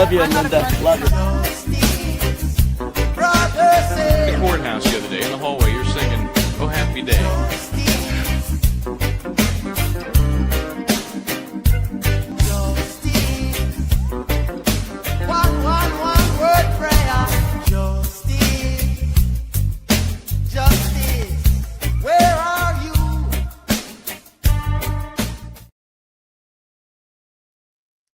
Love you, Linda. Love you. The courthouse the other day in the hallway, you're singing "Oh Happy Day." One word prayer. Justice, where are you?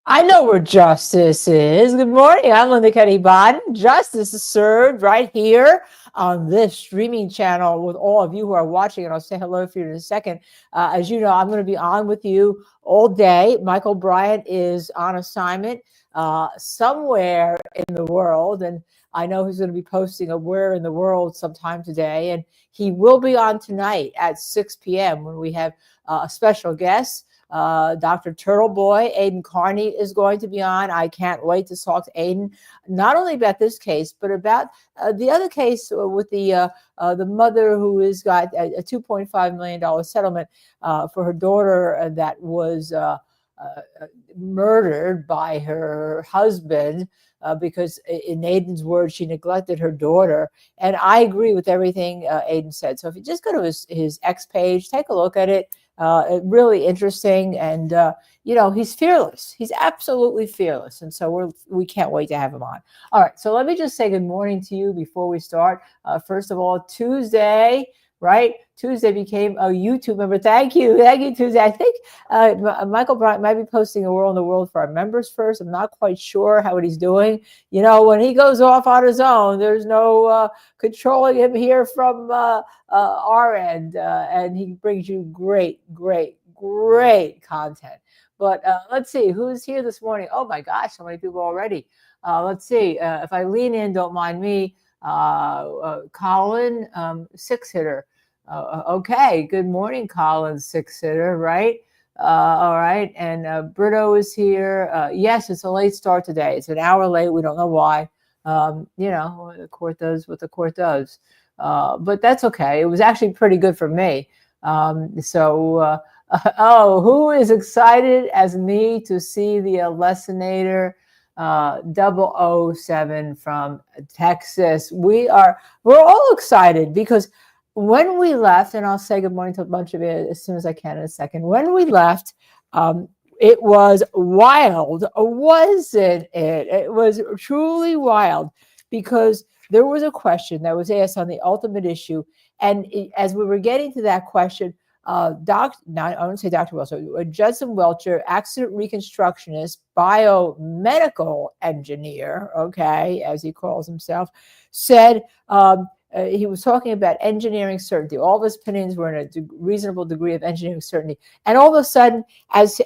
I know where justice is. Good morning. I'm Linda Kenney Baden. Justice is served right here on this streaming channel with all of you who are watching. And I'll say hello for you in a second. As you know, I'm going to be on with you all day. Michael Bryant is on assignment somewhere in the world. And I know he's going to be posting a where in the world sometime today. And he will be on tonight at 6 p.m. when we have a special guest. Dr. Turtleboy, Aiden Carney is going to be on. I can't wait to talk to Aiden, not only about this case, but about the other case with the mother who has got a $2.5 million settlement for her daughter that was murdered by her husband because in Aiden's words, she neglected her daughter. And I agree with everything Aiden said. So if you just go to his X page, take a look at it. Really interesting, and he's fearless. He's absolutely fearless, and so we can't wait to have him on. All right, so let me just say good morning to you before we start. First of all, Tuesday, right? Tuesday became a YouTube member. Thank you, Tuesday. I think Michael Bryant might be posting a world in the world for our members first. I'm not quite sure how he's doing. You know, when he goes off on his own, there's no controlling him here from our end, and he brings you great content. But let's see who's here this morning. Oh my gosh, so many people already. Let's see if I lean in, don't mind me. Colin, 6-hitter. Okay, good morning, Colin, 6-hitter, right? All right, and Brito is here. Yes, it's a late start today. It's an hour late. We don't know why. The court does what the court does. But that's okay. It was actually pretty good for me. Who is excited as me to see the Lessinator 007 from Texas? We're all excited because when we left, and I'll say good morning to a bunch of you as soon as I can in a second. When we left, it was wild, wasn't it? It was truly wild because there was a question that was asked on the ultimate issue. And as we were getting to that question, I won't say Dr. Welcher, Judson Welcher, accident reconstructionist, biomedical engineer, okay, as he calls himself, said he was talking about engineering certainty. All of his opinions were in a reasonable degree of engineering certainty. And all of a sudden, as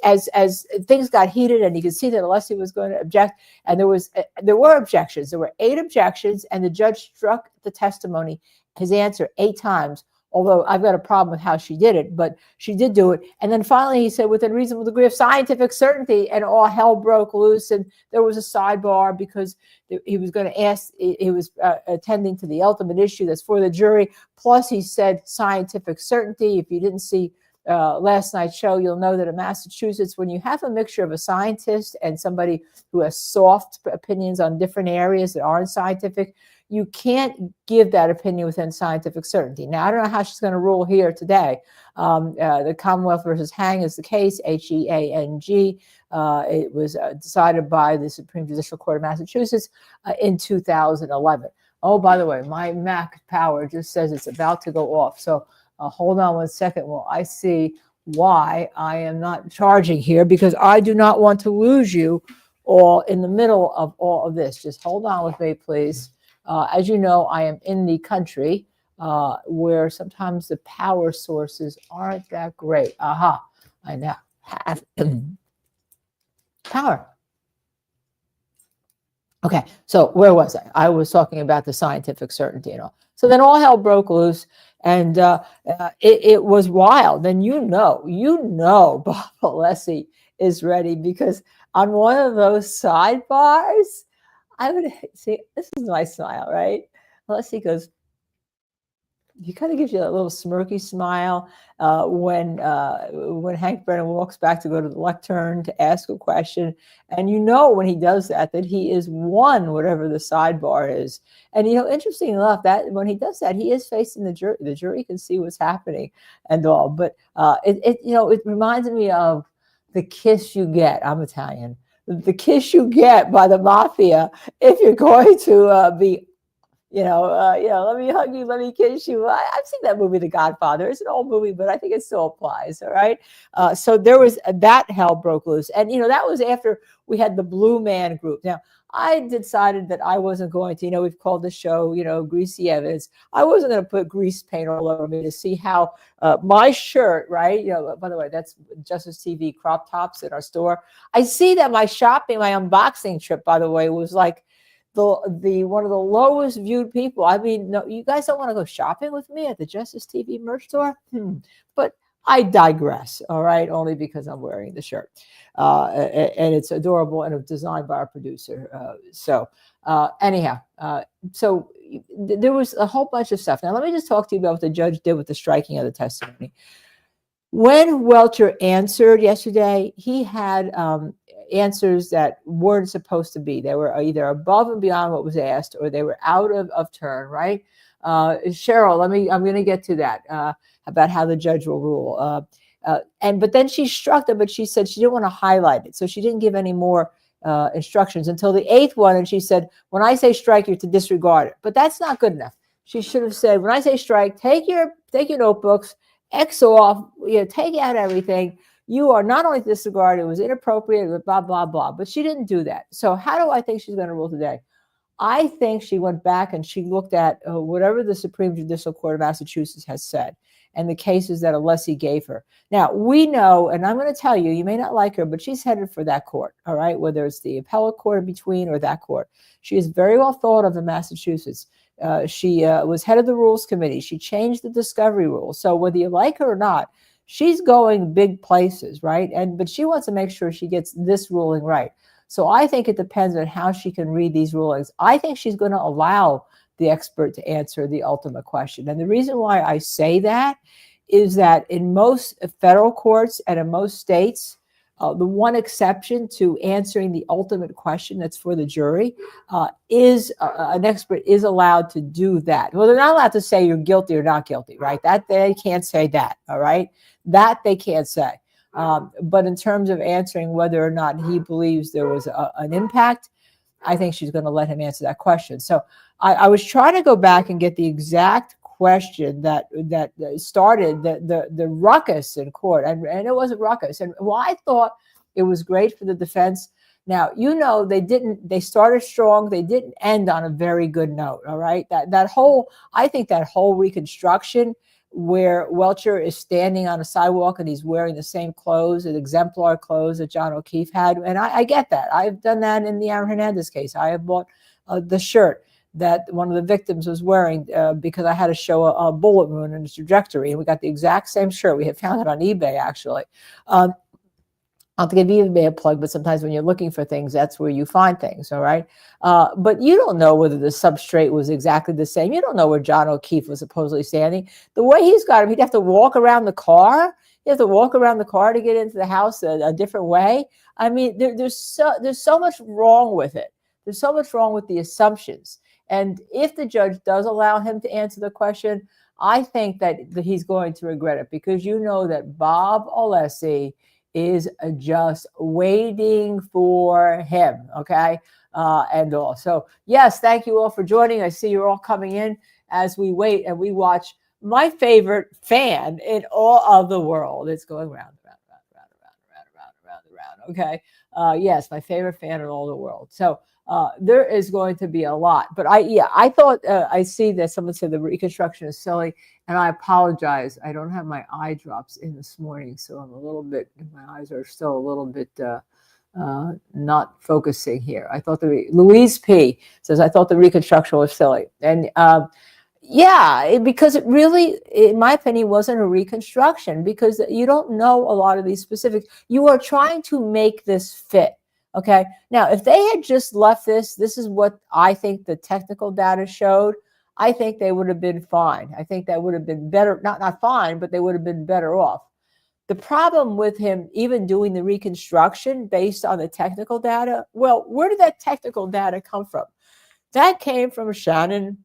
things got heated, and you could see that Alessi was going to object, and there were objections. There were 8 objections, and the judge struck the testimony, his answer, 8 times. Although I've got a problem with how she did it, but she did do it. And then finally he said, within reasonable degree of scientific certainty, and all hell broke loose. And there was a sidebar because he was going to ask, he was attending to the ultimate issue that's for the jury. Plus he said scientific certainty. If you didn't see last night's show, you'll know that in Massachusetts, when you have a mixture of a scientist and somebody who has soft opinions on different areas that aren't scientific, you can't give that opinion within scientific certainty. Now, I don't know how she's going to rule here today. The Commonwealth versus Hang is the case, Heang. It was decided by the Supreme Judicial Court of Massachusetts in 2011. Oh, by the way, my Mac power just says it's about to go off. So hold on one second while I see why I am not charging here, because I do not want to lose you all in the middle of all of this. Just hold on with me, please. As you know, I am in the country where sometimes the power sources aren't that great. I now have power. Okay, so where was I? I was talking about the scientific certainty and all. So then all hell broke loose, and it was wild. And you know Bob Alessi is ready, because on one of those sidebars, I would see, this is my smile, right? Alessi goes, he kind of gives you a little smirky smile when Hank Brennan walks back to go to the lectern to ask a question, and you know when he does that he is won whatever the sidebar is. And interesting enough, that when he does that, he is facing the jury. The jury can see what's happening and all. But it reminds me of the kiss you get. I'm Italian. The kiss you get by the mafia if you're going to be. Let me hug you, let me kiss you. I've seen that movie, The Godfather. It's an old movie, but I think it still applies. All right. So there was that hell broke loose. And, that was after we had the Blue Man Group. Now, I decided that I wasn't going to, we've called the show, Greasy Evidence. I wasn't going to put grease paint all over me to see how my shirt, right? By the way, that's Justice TV crop tops in our store. I see that my unboxing trip, by the way, was like, the one of the lowest viewed people. I mean, no, you guys don't want to go shopping with me at the Justice TV merch store? But I digress, all right, only because I'm wearing the shirt. And it's adorable and it's designed by our producer. So there was a whole bunch of stuff. Now, let me just talk to you about what the judge did with the striking of the testimony. When Welcher answered yesterday, he had answers that weren't supposed to be. They were either above and beyond what was asked, or they were out of turn, right? Cheryl, I'm going to get to that about how the judge will rule. But then she struck them, but she said she didn't want to highlight it, so she didn't give any more instructions until the 8th one, and she said, when I say strike, you're to disregard it. But that's not good enough. She should have said, when I say strike, take your notebooks, X off, take out everything. You are not only disregarded, it was inappropriate, blah, blah, blah. But she didn't do that. So how do I think she's going to rule today? I think she went back and she looked at whatever the Supreme Judicial Court of Massachusetts has said and the cases that Alessi gave her. Now, we know, and I'm going to tell you, you may not like her, but she's headed for that court, all right, whether it's the appellate court in between or that court. She is very well thought of in Massachusetts. She was head of the Rules Committee. She changed the discovery rules. So whether you like her or not, she's going big places, right? But she wants to make sure she gets this ruling right. So I think it depends on how she can read these rulings. I think she's going to allow the expert to answer the ultimate question. And the reason why I say that is that in most federal courts and in most states, the one exception to answering the ultimate question that's for the jury is an expert is allowed to do that. Well, they're not allowed to say you're guilty or not guilty, right? That they can't say that, all right? That they can't say. But in terms of answering whether or not he believes there was an impact, I think she's going to let him answer that question. So I was trying to go back and get the exact question that started the ruckus in court, and it was a ruckus. And well, I thought it was great for the defense. Now, they started strong. They didn't end on a very good note. All right. I think that whole reconstruction where Welcher is standing on a sidewalk and he's wearing the same clothes, an exemplar clothes that John O'Keefe had. And I get that. I've done that in the Aaron Hernandez case. I have bought the shirt that one of the victims was wearing because I had to show a bullet wound in his trajectory. And we got the exact same shirt. We had found it on eBay, actually. I'll give eBay a plug, but sometimes when you're looking for things, that's where you find things, all right? But you don't know whether the substrate was exactly the same. You don't know where John O'Keefe was supposedly standing. The way he's got him, he'd have to walk around the car. You have to walk around the car to get into the house a different way. I mean, there's so much wrong with it. There's so much wrong with the assumptions. And if the judge does allow him to answer the question, I think that he's going to regret it, because you know that Bob Alessi is just waiting for him, okay? And all. So, yes, thank you all for joining. I see you're all coming in as we wait and we watch my favorite fan in all of the world. It's going round, okay? Yes, my favorite fan in all the world. So there is going to be a lot. But I thought I see that someone said the Reconstruction is silly, and I apologize. I don't have my eye drops in this morning, so I'm a little bit, my eyes are still a little bit not focusing here. I thought Louise P. says, I thought the Reconstruction was silly. And because it really, in my opinion, wasn't a reconstruction, because you don't know a lot of these specifics. You are trying to make this fit. Okay. Now, if they had just left this is what I think the technical data showed. I think they would have been fine. I think that would have been better, not fine, but they would have been better off. The problem with him even doing the reconstruction based on the technical data, well, where did that technical data come from? That came from Shannon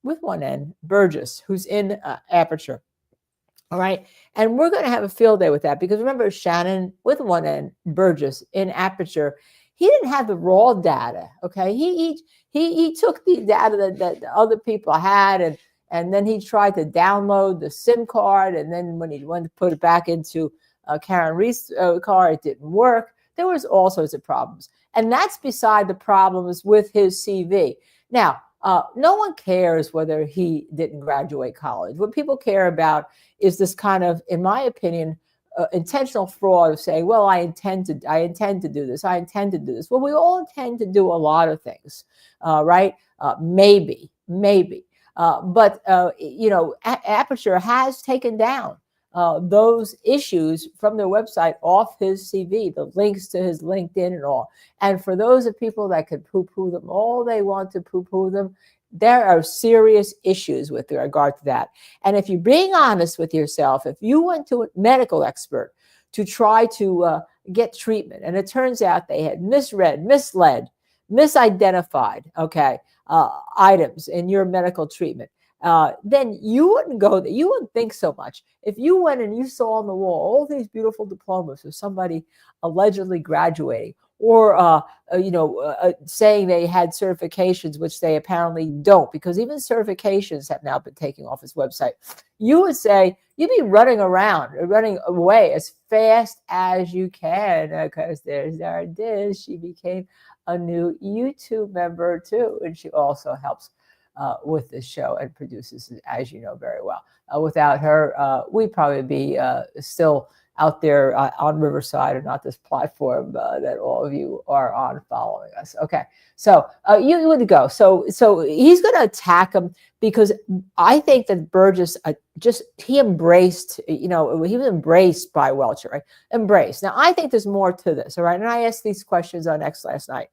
with one N, Burgess, who's in Aperture. All right. And we're going to have a field day with that because remember, Shannon with one N, Burgess in Aperture, he didn't have the raw data. Okay. He took the data that other people had and then he tried to download the SIM card. And then when he went to put it back into Karen Reed's car, it didn't work. There was all sorts of problems. And that's beside the problems with his CV. Now, no one cares whether he didn't graduate college. What people care about is this kind of, in my opinion, intentional fraud of saying, well, I intend to do this. I intend to do this. Well, we all intend to do a lot of things, right? Maybe. But Aperture has taken down those issues from their website off his CV, the links to his LinkedIn and all. And for those of people that could poo-poo them all they want to poo-poo them, there are serious issues with regard to that. And if you're being honest with yourself, if you went to a medical expert to try to get treatment, and it turns out they had misread, misled, misidentified, items in your medical treatment, then you wouldn't go there. You wouldn't think so much. If you went and you saw on the wall all these beautiful diplomas of somebody allegedly graduating or, saying they had certifications, which they apparently don't, because even certifications have now been taken off his website, you would say you'd be running away as fast as you can, because there's our dish. She became a new YouTube member too, and she also helps with this show and produces it, as you know very well. Without her, we'd probably be still out there on Riverside and not this platform that all of you are on following us. Okay, so you would go. So he's going to attack him because I think that Burgess he embraced, he was embraced by Welcher, right? Embraced. Now, I think there's more to this, all right? And I asked these questions on X last night.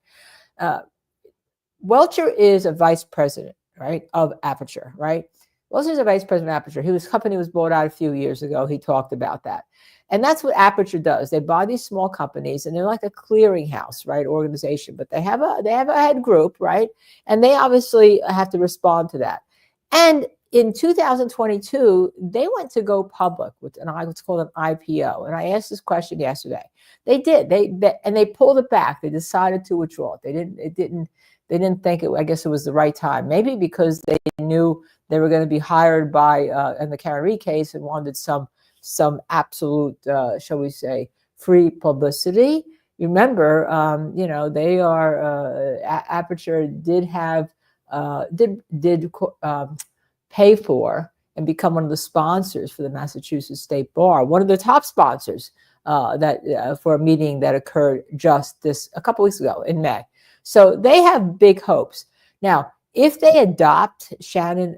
Welcher is a vice president, right, of Aperture, right? Welcher's a vice president of Aperture. His company was bought out a few years ago. He talked about that. And that's what Aperture does. They buy these small companies, and they're like a clearinghouse, right, organization. But they have a head group, right? And they obviously have to respond to that. And in 2022, they went to go public with what's called an IPO. And I asked this question yesterday. They did. They pulled it back. They decided to withdraw it. They didn't think I guess it was the right time. Maybe because they knew they were going to be hired by in the Karen Reed case and wanted some absolute, shall we say, free publicity. Remember, they are Aperture did pay for and become one of the sponsors for the Massachusetts State Bar, one of the top sponsors for a meeting that occurred just a couple weeks ago in May. So they have big hopes. Now, if they adopt Shannon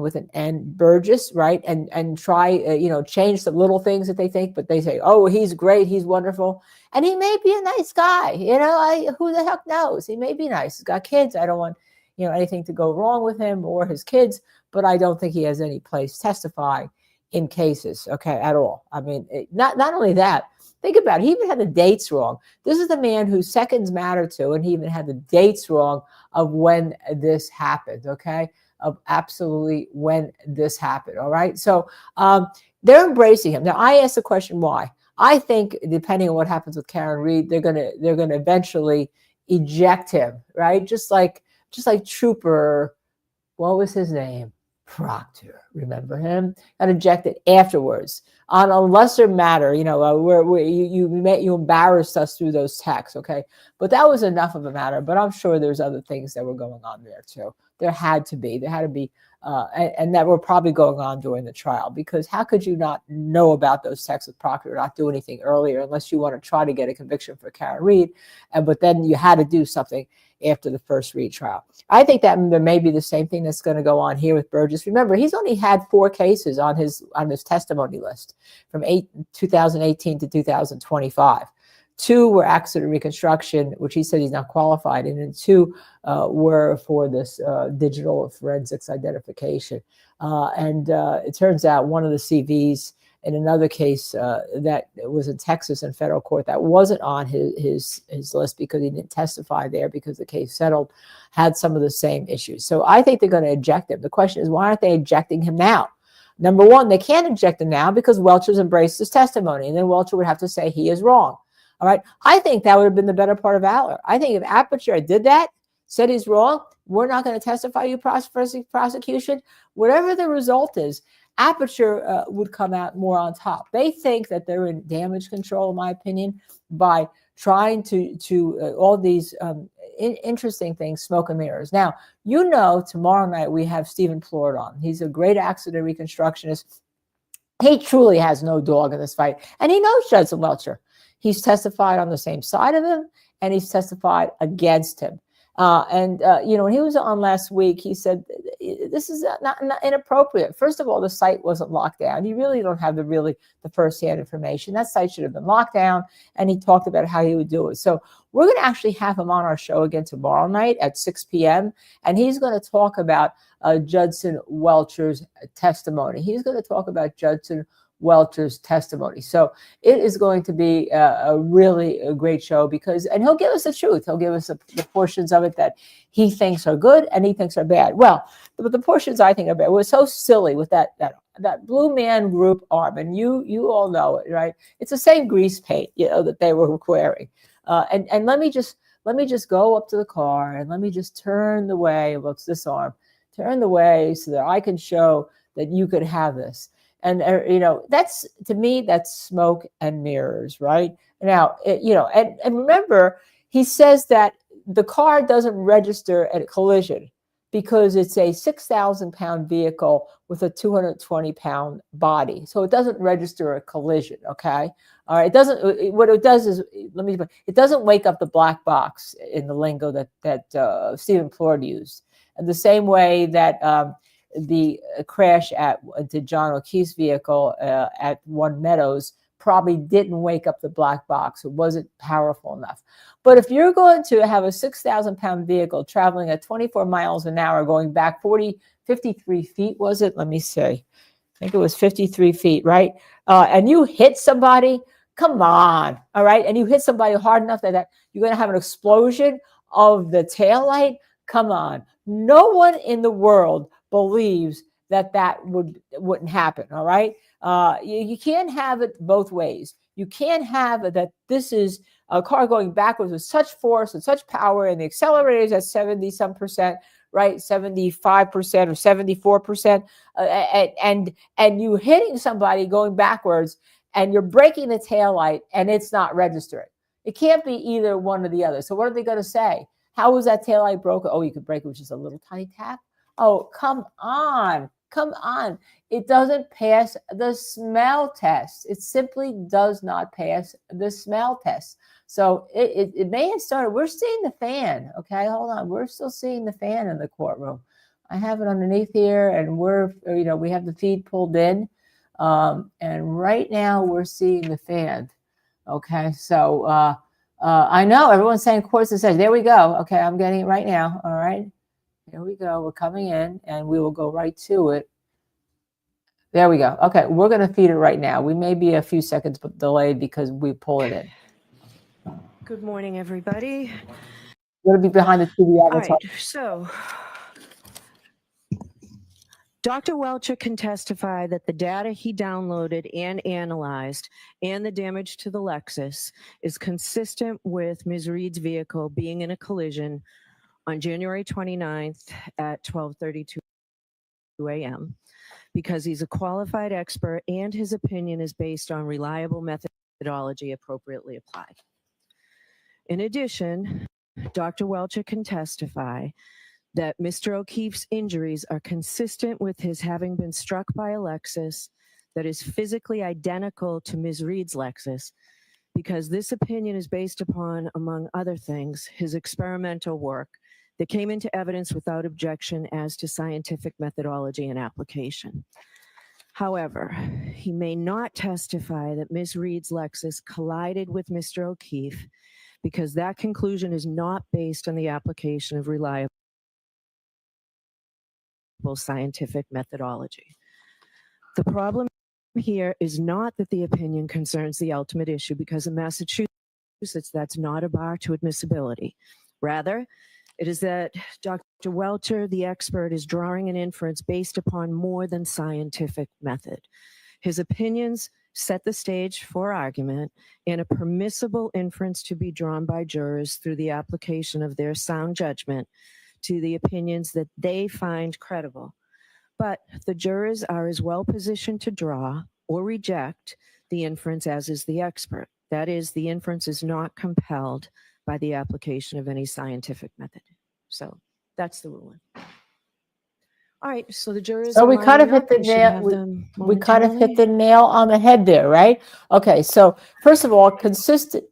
with an N, Burgess, right, and try, change the little things that they think, but they say, oh, he's great, he's wonderful, and he may be a nice guy, who the heck knows? He may be nice. He's got kids. I don't want, anything to go wrong with him or his kids, but I don't think he has any place testifying in cases, at all. I mean, not only that, think about it. He even had the dates wrong. This is the man who seconds matter to, and he even had the dates wrong of when this happened, of absolutely when this happened, all right? So they're embracing him. Now, I asked the question why. I think, depending on what happens with Karen Reed, they're gonna eventually eject him, right? Just like Trooper, what was his name? Proctor, remember him? Got ejected afterwards on a lesser matter, where you embarrassed us through those texts, but that was enough of a matter. But I'm sure there's other things that were going on there too. There had to be, and that were probably going on during the trial, because how could you not know about those texts with Proctor or not do anything earlier unless you want to try to get a conviction for Karen Reed, but then you had to do something after the first retrial. I think that may be the same thing that's going to go on here with Burgess. Remember, he's only had 4 cases on his testimony list from 2018 to 2025. 2 were accident reconstruction, which he said he's not qualified in, and 2 were for this digital forensics identification. And it turns out one of the CVs in another case that was in Texas in federal court that wasn't on his list because he didn't testify there because the case settled, had some of the same issues. So I think they're going to eject him. The question is, why aren't they ejecting him now? Number one, they can't eject him now because Welcher's embraced his testimony, and then Welcher would have to say he is wrong. All right. I think that would have been the better part of valor. I think if Aperture did that, said he's wrong, we're not going to testify you prosecution, whatever the result is, Aperture would come out more on top. They think that they're in damage control, in my opinion, by trying to all these interesting things, smoke and mirrors. Now, you know, tomorrow night we have Stephen Plord on. He's a great accident reconstructionist. He truly has no dog in this fight, and he knows Judson Welcher. He's testified on the same side of him, and he's testified against him. You know, when he was on last week, he said, this is not inappropriate. First of all, the site wasn't locked down. You really don't have the firsthand information. That site should have been locked down. And he talked about how he would do it. So we're going to actually have him on our show again tomorrow night at 6 p.m. And he's going to talk about Judson Welcher's testimony. He's going to talk about Judson Welcher's testimony. So it is going to be a great show and he'll give us the truth. He'll give us the portions of it that he thinks are good and he thinks are bad. Well, the portions I think are bad was so silly with that Blue Man Group arm, and you all know it, right? It's the same grease paint, you know, that they were wearing. And let me just go up to the car and let me just turn the way. Well, it's this arm. Turn the way so that I can show that you could have this. And, you know, that's, to me, that's smoke and mirrors, right? Now, you know, and remember, he says that the car doesn't register at a collision because it's a 6,000-pound vehicle with a 220-pound body. So it doesn't register a collision, okay? All right, it doesn't, what it does is, it doesn't wake up the black box in the lingo that Stephen Plord used. And the same way that the crash to John O'Keefe's vehicle at One Meadows probably didn't wake up the black box. It wasn't powerful enough. But if you're going to have a 6,000-pound vehicle traveling at 24 miles an hour, going back 53 feet, was it? Let me see. I think it was 53 feet, right? And you hit somebody, come on, all right? And you hit somebody hard enough that you're going to have an explosion of the taillight? Come on. No one in the world believes that wouldn't happen, all right? You can't have it both ways. You can't have it that this is a car going backwards with such force and such power, and the accelerator is at 70-some percent, right? 75% or 74%, and you hitting somebody going backwards, and you're breaking the taillight, and it's not registering. It can't be either one or the other. So what are they going to say? How was that taillight broken? Oh, you could break it with just a little tiny tap. Oh, come on. Come on. It doesn't pass the smell test. It simply does not pass the smell test. So it may have started. We're seeing the fan. Okay, hold on. We're still seeing the fan in the courtroom. I have it underneath here, and we have the feed pulled in. And right now we're seeing the fan. Okay, so I know everyone's saying court decision. There we go. Okay, I'm getting it right now. All right. Here we go. We're coming in, and we will go right to it. There we go. Okay, we're going to feed it right now. We may be a few seconds delayed because we pull it in. Good morning, everybody. We're going to be behind the TV all the time. All right, so Dr. Welcher can testify that the data he downloaded and analyzed and the damage to the Lexus is consistent with Ms. Reed's vehicle being in a collision on January 29th at 12:32 a.m. because he's a qualified expert and his opinion is based on reliable methodology appropriately applied. In addition, Dr. Welcher can testify that Mr. O'Keefe's injuries are consistent with his having been struck by a Lexus that is physically identical to Ms. Reed's Lexus, because this opinion is based upon, among other things, his experimental work that came into evidence without objection as to scientific methodology and application. However, he may not testify that Ms. Reed's Lexus collided with Mr. O'Keefe because that conclusion is not based on the application of reliable scientific methodology. The problem here is not that the opinion concerns the ultimate issue, because in Massachusetts, that's not a bar to admissibility. Rather, it is that Dr. Welcher, the expert, is drawing an inference based upon more than scientific method. His opinions set the stage for argument and a permissible inference to be drawn by jurors through the application of their sound judgment to the opinions that they find credible. But the jurors are as well positioned to draw or reject the inference as is the expert. That is, the inference is not compelled by the application of any scientific method. So that's the ruling. All right, so the jurors. So are we kind of lining hit the up. We should nail. have them We kind of hit momentarily. the nail on the head there, right? Okay. So first of all, consistent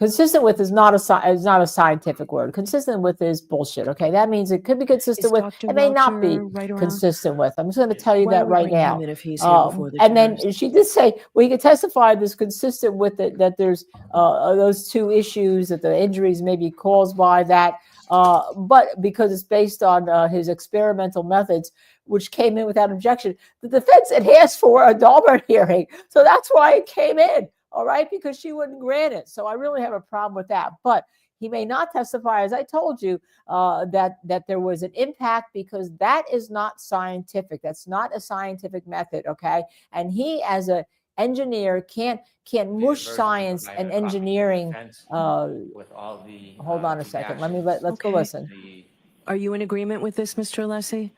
with is not a scientific word. Consistent with is bullshit. Okay, that means it could be consistent Is with. Dr. It may not be Welcher right around? consistent with. I'm just going to tell you Why that don't we right bring him now. in if he's here before the And jurors? then she did say we could testify this consistent with it, that there's those two issues, that the injuries may be caused by that, but because it's based on his experimental methods, which came in without objection, the defense had asked for a Dahlberg hearing, so that's why it came in. All right, because she wouldn't grant it. So I really have a problem with that. But he may not testify, as I told you, that there was an impact, because that is not scientific. That's not a scientific method. Okay, and he, as an engineer, can't mush science and engineering. With all the Hold on a second. Let's go Okay. listen. Are you in agreement with this, Mr. Alessi?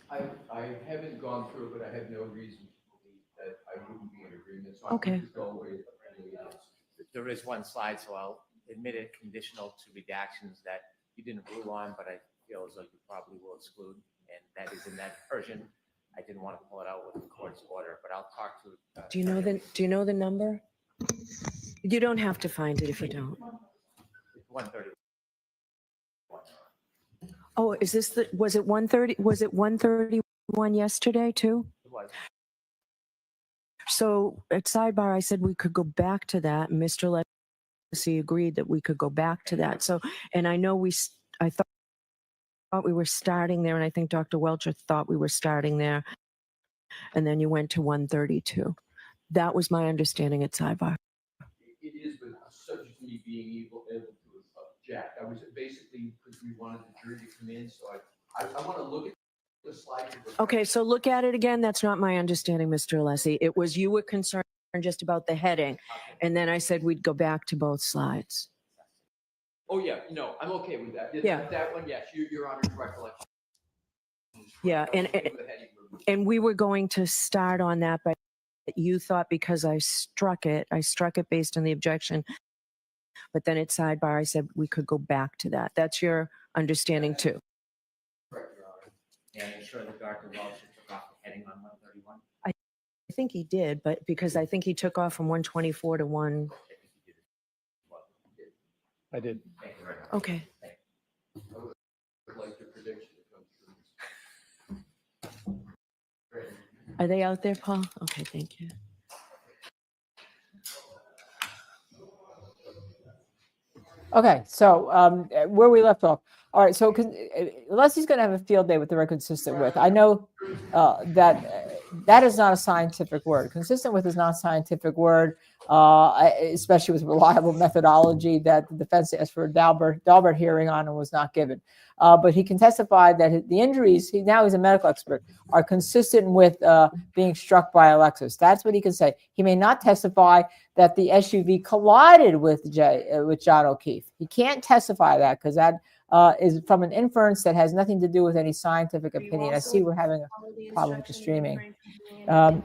I haven't gone through it, but I have no reason to believe that I wouldn't be in agreement. So Okay. I could just go away with the way it is. There is one slide, so I'll admit it, conditional to redactions that you didn't rule on, but I feel as though you probably will exclude, and that is in that version. I didn't want to pull it out with the court's order, but I'll talk to. Do you know the number? You don't have to find it if you don't. 130. Oh, is this was it 130? Was it 131 yesterday too? It was. So at sidebar, I said we could go back to that. And Mr. Alessi agreed that we could go back to that. So, and I know I thought we were starting there, and I think Dr. Welcher thought we were starting there. And then you went to 132. That was my understanding at sidebar. It is, but subject to me being able to object. I was basically, because we wanted the jury to come in, so I want to look at the slide. Okay, so look at it again. That's not my understanding, Mr. Alessi. It was you were concerned just about the heading, and then I said we'd go back to both slides. Oh yeah, no, I'm okay with that. Yeah. That one, yes, your Honor's recollection. Yeah, and we were going to start on that, but you thought because I struck it based on the objection. But then at sidebar, I said we could go back to that. That's your understanding too. Correct, Your Honor. And I'm sure that Dr. Welcher took off the heading on 131. I think he did, but because I think he took off from 124 to 1. I did. Thank you very much. Okay. I would like the prediction to come true. Are they out there, Paul? Okay, thank you. Okay, so where we left off. All right, so Leslie's going to have a field day with the word consistent with. I know that is not a scientific word. Consistent with is not a scientific word, especially with reliable methodology that the defense asked for a Dahlberg hearing on and was not given. But he can testify that the injuries, now he's a medical expert, are consistent with being struck by a Lexus. That's what he can say. He may not testify that the SUV collided with John O'Keefe. He can't testify that because that is from an inference that has nothing to do with any scientific opinion. I see we're having a problem with the streaming. And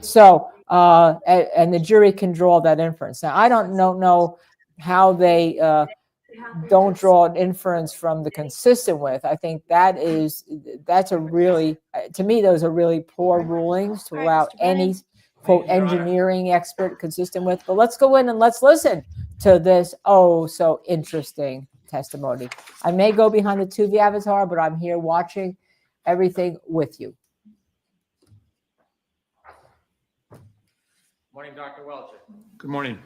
the jury can draw that inference. Now, I don't know how they don't draw an inference from the consistent with. I think that's a really, to me, those are really poor rulings to allow any quote engineering expert consistent with. But let's go in and let's listen to this so interesting testimony. I may go behind the Tuvi avatar, but I'm here watching everything with you. Morning, Dr. Welcher. Good morning.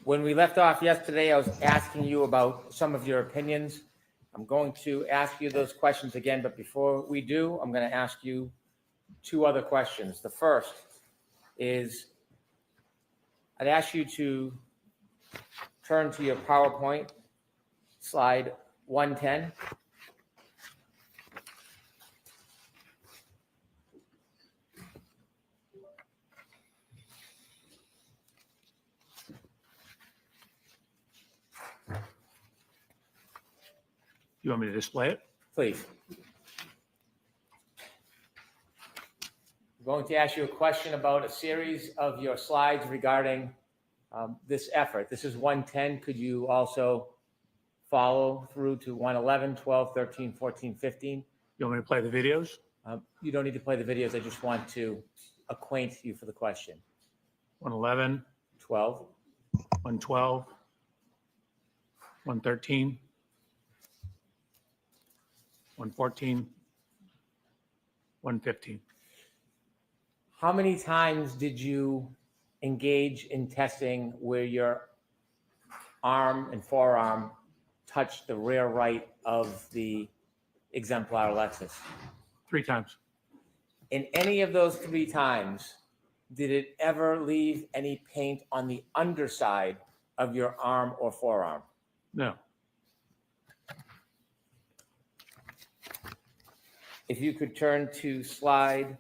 When we left off yesterday, I was asking you about some of your opinions. I'm going to ask you those questions again, but before we do, I'm going to ask you two other questions. The first is I'd ask you to turn to your PowerPoint, slide 110. You want me to display it? Please. I'm going to ask you a question about a series of your slides regarding this effort. This is 110. Could you also follow through to 111, 12, 13, 14, 15? You want me to play the videos? You don't need to play the videos. I just want to acquaint you for the question. 111, 12, 112, 113, 114, 115. how many times did you engage in testing where your arm and forearm touched the rear right of the exemplar Lexus? 3 times. In any of those 3 times, did it ever leave any paint on the underside of your arm or forearm? No. If you could turn to slide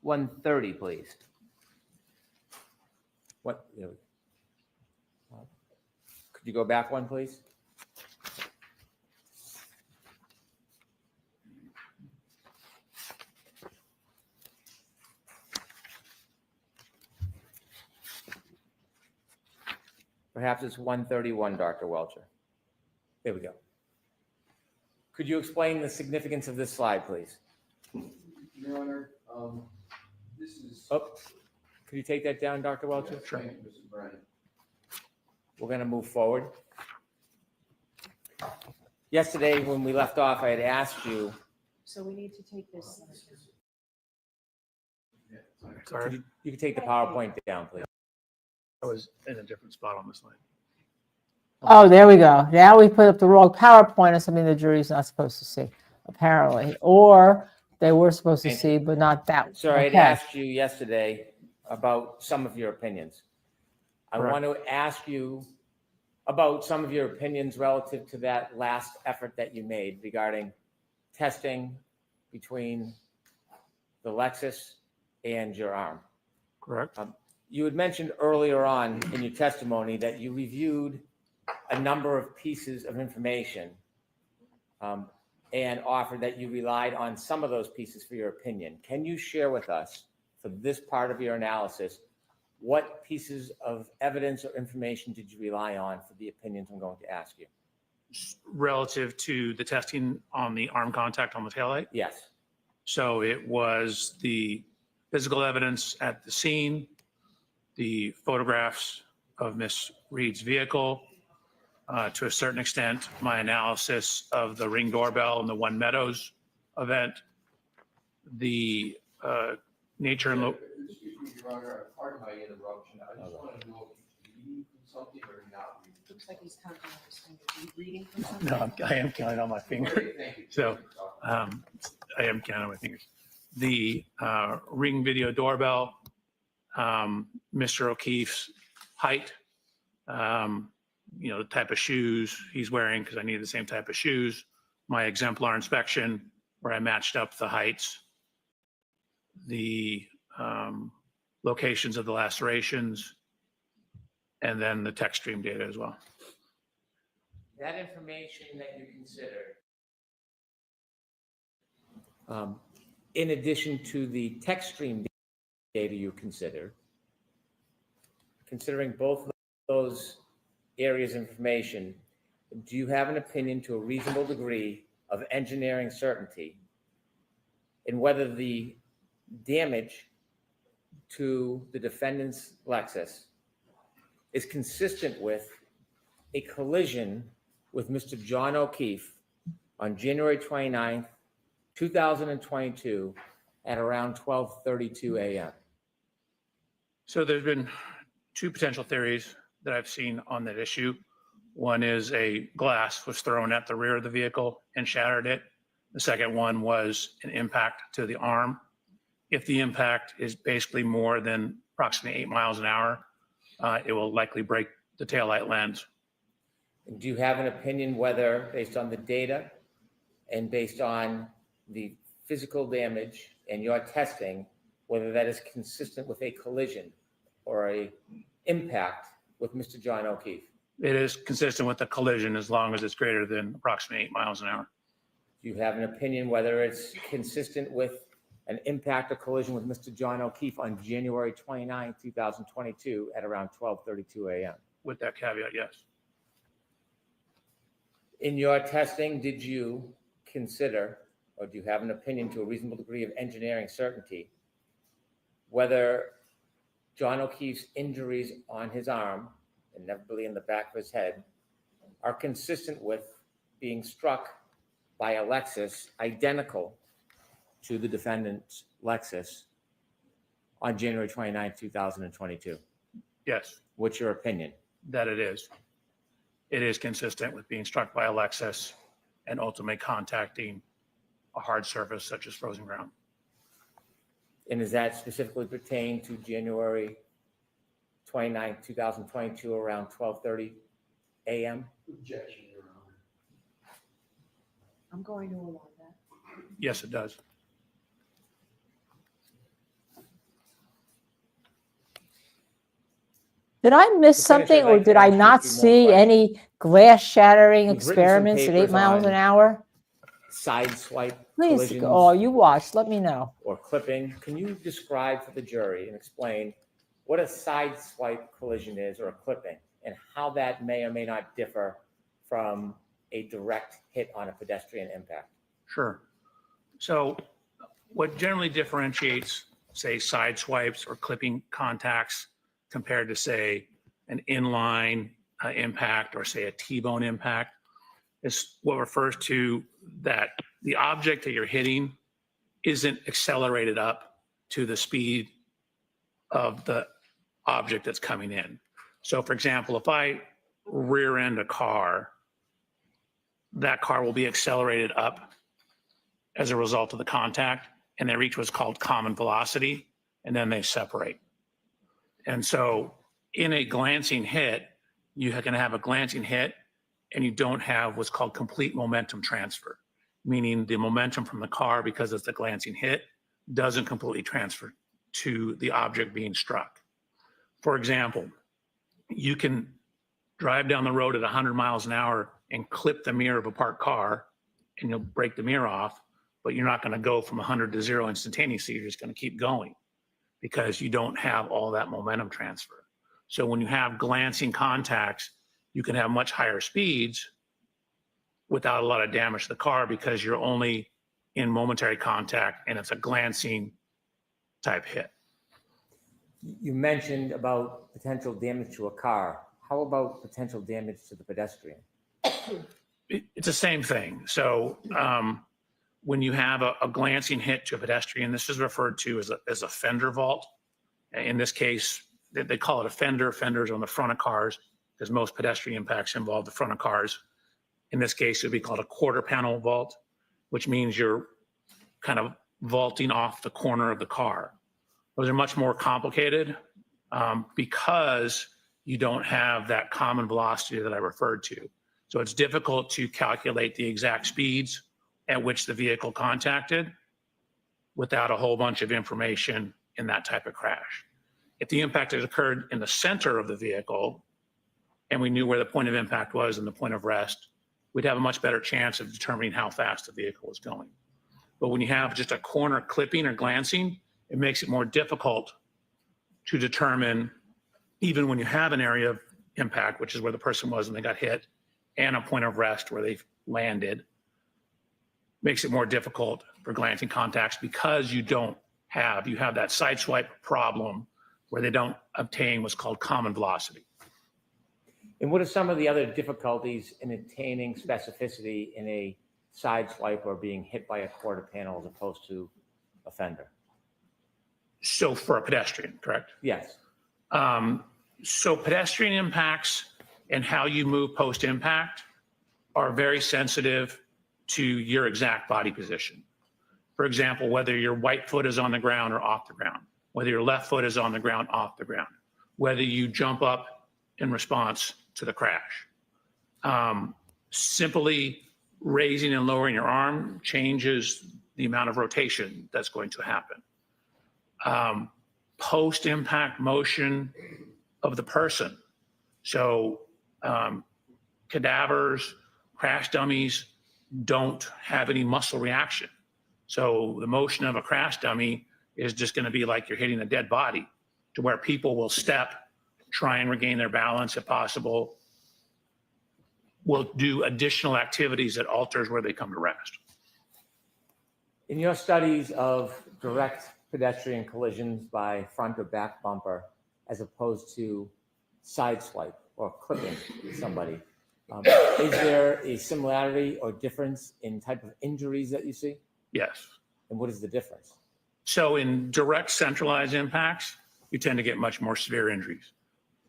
130, please. What? There we go. Could you go back one, please? Perhaps it's 131, Dr. Welcher. There we go. Could you explain the significance of this slide, please? Your Honor, this is. Oh, could you take that down, Dr. Welcher? Sure. Thank you, Mr. Bryant. We're going to move forward. Yesterday, when we left off, I had asked you, So we need to take this. Sorry. you could take the PowerPoint down, please. I was in a different spot on the slide. Oh, there we go. Now we put up the wrong PowerPoint or something the jury's not supposed to see, apparently. Or they were supposed to see, but not that. Sir, I had Okay. asked you yesterday about some of your opinions. I Correct. want to ask you about some of your opinions relative to that last effort that you made regarding testing between the Lexus and your arm. Correct. You had mentioned earlier on in your testimony that you reviewed a number of pieces of information and offered that you relied on some of those pieces for your opinion. Can you share with us, for this part of your analysis, what pieces of evidence or information did you rely on for the opinions I'm going to ask you? Relative to the testing on the arm contact on the taillight. Yes. So it was the physical evidence at the scene, the photographs of Miss Reed's vehicle, to a certain extent, my analysis of the Ring doorbell and the One Meadows event, the nature and Excuse me, Your Honor, pardon my interruption. I just want to know if you're reading from something or not reading. Looks like he's counting on his fingers. Are you reading from something? no, I am counting on my finger. Okay, thank you. So, I am counting on my fingers. The Ring video doorbell, Mr. O'Keefe's height, the type of shoes he's wearing, because I need the same type of shoes, my exemplar inspection where I matched up the heights, the locations of the lacerations, and then the text stream data as well. That information that you considered, in addition to the text stream data you considered, considering both of those areas of information, do you have an opinion to a reasonable degree of engineering certainty in whether the damage to the defendant's Lexus is consistent with a collision with Mr. John O'Keefe on January 29th, 2022 at around 12:32 a.m.? So there's been two potential theories that I've seen on that issue. One is a glass was thrown at the rear of the vehicle and shattered it. The second one was an impact to the arm. If the impact is basically more than approximately 8 miles an hour, it will likely break the taillight lens. Do you have an opinion whether, based on the data and based on the physical damage and your testing, whether that is consistent with a collision or a impact with Mr. John O'Keefe? It is consistent with the collision as long as it's greater than approximately 8 miles an hour. Do you have an opinion whether it's consistent with an impact or collision with Mr. John O'Keefe on January 29, 2022 at around 12:32 a.m.? With that caveat, yes. In your testing, did you consider, or do you have an opinion to a reasonable degree of engineering certainty, whether John O'Keefe's injuries on his arm, inevitably in the back of his head, are consistent with being struck by a Lexus identical to the defendant's Lexus on January 29, 2022? Yes, What's your opinion? that it is. It is consistent with being struck by a Lexus and ultimately contacting a hard surface such as frozen ground. And does that specifically pertain to January 29, 2022 around 12:30 a.m.? Objection, Your Honor. I'm going to allow that. Yes, it does. Did I miss To finish, something, I'd or like to did I ask you a not few more see questions. any glass shattering We've written some experiments at 8 papers miles an on hour? Sideswipe Please, collisions oh, you watched. Let me know. or clipping. Can you describe for the jury and explain what a sideswipe collision is or a clipping and how that may or may not differ from a direct hit on a pedestrian impact? Sure. So what generally differentiates, say, side swipes or clipping contacts compared to, say, an inline impact or, say, a T-bone impact is what refers to that the object that you're hitting isn't accelerated up to the speed of the object that's coming in. So, for example, if I rear end a car, that car will be accelerated up as a result of the contact, and they reach what's called common velocity, and then they separate. And so in a glancing hit, you can have a glancing hit and you don't have what's called complete momentum transfer, meaning the momentum from the car, because it's the glancing hit, doesn't completely transfer to the object being struck. For example, you can drive down the road at 100 miles an hour and clip the mirror of a parked car and you'll break the mirror off, but you're not going to go from 100 to 0 instantaneously. You're just going to keep going because you don't have all that momentum transfer. So when you have glancing contacts, you can have much higher speeds without a lot of damage to the car because you're only in momentary contact and it's a glancing type hit. You mentioned about potential damage to a car. How about potential damage to the pedestrian? It's the same thing. So when you have a glancing hit to a pedestrian, this is referred to as a fender vault. In this case, they call it a fender. Fenders on the front of cars, because most pedestrian impacts involve the front of cars. In this case, it would be called a quarter panel vault, which means you're kind of vaulting off the corner of the car. Those are much more complicated because you don't have that common velocity that I referred to. So it's difficult to calculate the exact speeds at which the vehicle contacted without a whole bunch of information in that type of crash. If the impact had occurred in the center of the vehicle and we knew where the point of impact was and the point of rest, we'd have a much better chance of determining how fast the vehicle was going. But when you have just a corner clipping or glancing, it makes it more difficult to determine, even when you have an area of impact, which is where the person was when they got hit, and a point of rest where they landed, makes it more difficult for glancing contacts because you have that sideswipe problem where they don't obtain what's called common velocity. And what are some of the other difficulties in attaining specificity in a sideswipe or being hit by a quarter panel as opposed to a fender? So for a pedestrian, correct? Yes. So pedestrian impacts and how you move post-impact are very sensitive to your exact body position. For example, whether your right foot is on the ground or off the ground, whether your left foot is on the ground, off the ground, whether you jump up in response to the crash. Simply raising and lowering your arm changes the amount of rotation that's going to happen. Post-impact motion of the person. So cadavers, crash dummies don't have any muscle reaction. So the motion of a crash dummy is just going to be like you're hitting a dead body, to where people will step, try and regain their balance if possible, will do additional activities that alters where they come to rest. In your studies of direct pedestrian collisions by front or back bumper, as opposed to sideswipe or clipping somebody, is there a similarity or difference in type of injuries that you see? Yes. And what is the difference? So in direct centralized impacts, you tend to get much more severe injuries.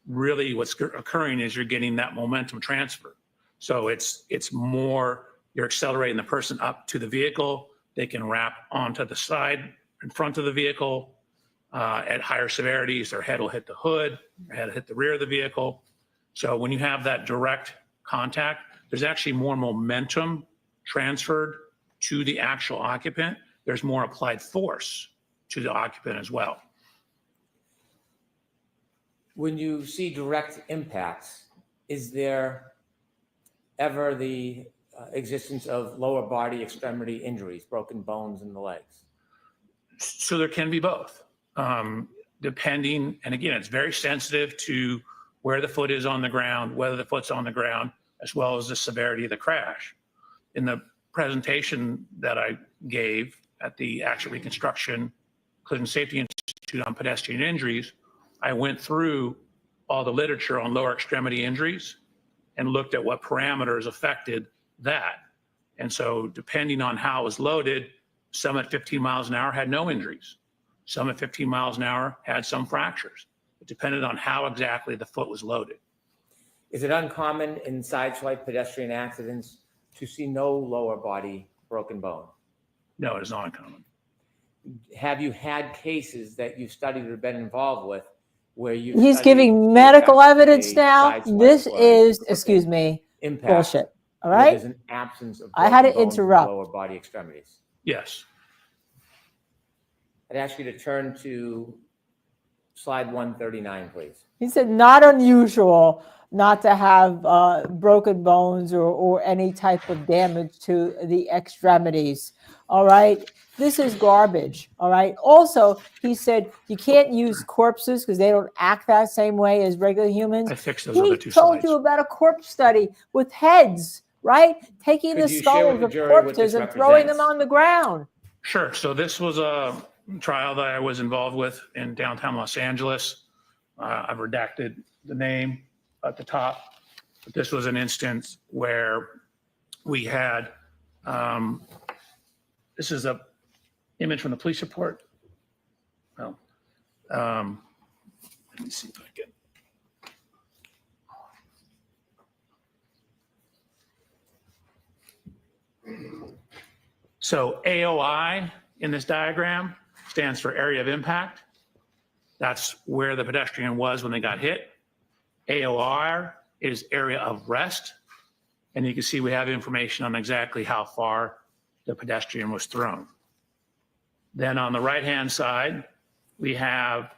Really what's occurring is you're getting that momentum transfer. So it's more, you're accelerating the person up to the vehicle. They can wrap onto the side in front of the vehicle at higher severities. Their head will hit the hood, their head will hit the rear of the vehicle. So when you have that direct contact, there's actually more momentum transferred to the actual occupant. There's more applied force to the occupant as well. When you see direct impacts, is there ever the existence of lower body extremity injuries, broken bones in the legs? So there can be both, depending, and again, it's very sensitive to where the foot is on the ground, whether the foot's on the ground, as well as the severity of the crash. In the presentation that I gave at the actual Reconstruction Collision Safety Institute on pedestrian injuries, I went through all the literature on lower extremity injuries and looked at what parameters affected that. And so depending on how it was loaded, some at 15 miles an hour had no injuries. Some at 15 miles an hour had some fractures. It depended on how exactly the foot was loaded. Is it uncommon in sideswipe pedestrian accidents to see no lower body broken bone? No, it is not uncommon. Have you had cases that you've studied or been involved with where you? He's giving medical evidence now. This is, excuse me, impact, bullshit. All where right. There's an absence of. I had to broken bones in interrupt. Lower body extremities. Yes. I'd ask you to turn to slide 139, please. He said, not unusual not to have broken bones or any type of damage to the extremities. All right. This is garbage. All right. Also, he said you can't use corpses because they don't act that same way as regular humans. I fixed those other two He told slides. you about a corpse study with heads, right? Taking Could the you share with skulls the of jury what corpses this and throwing them represents? on the ground. Sure. So this was a trial that I was involved with in downtown Los Angeles. I've redacted the name at the top, but this was an instance where we had, this is a image from the police report. Well, let me see if I can. So AOI in this diagram stands for area of impact. That's where the pedestrian was when they got hit. AOR is area of rest. And you can see we have information on exactly how far the pedestrian was thrown. Then on the right-hand side, we have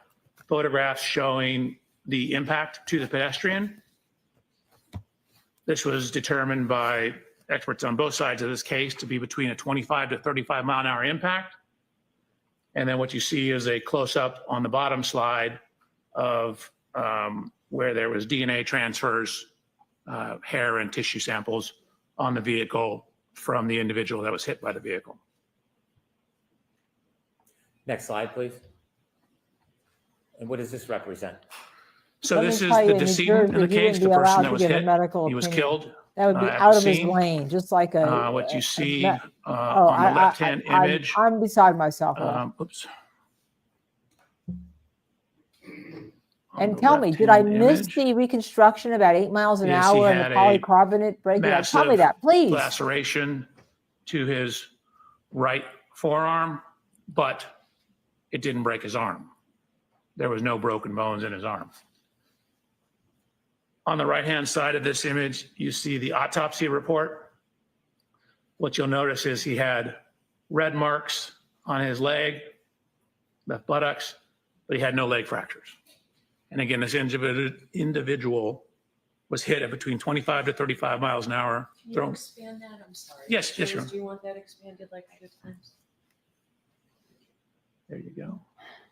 photographs showing the impact to the pedestrian. This was determined by experts on both sides of this case to be between a 25 to 35 mile an hour impact. And then what you see is a close-up on the bottom slide of where there was DNA transfers, hair and tissue samples on the vehicle from the individual that was hit by the vehicle. Next slide, please. And what does this represent? So Let me this is tell you, the in New decedent in Jersey, the you case, wouldn't the be person allowed that to was give a hit. medical He was opinion. killed. That would be at out the of his scene. lane, just like a. What you see oh, on the left-hand image. I'm beside myself. Oops. On And the tell me, did I left-hand miss image, the reconstruction about 8 miles an Yes, he hour and the had a polycarbonate breaking? Tell me massive that, please. laceration to his right forearm, but it didn't break his arm. There was no broken bones in his arm. On the right-hand side of this image, you see the autopsy report. What you'll notice is he had red marks on his leg, left buttocks, but he had no leg fractures. And again, this individual was hit at between 25 to 35 miles an hour. Can you Thrown. expand that? I'm sorry. Yes, yes, Your Do you want that expanded like other times? There you go.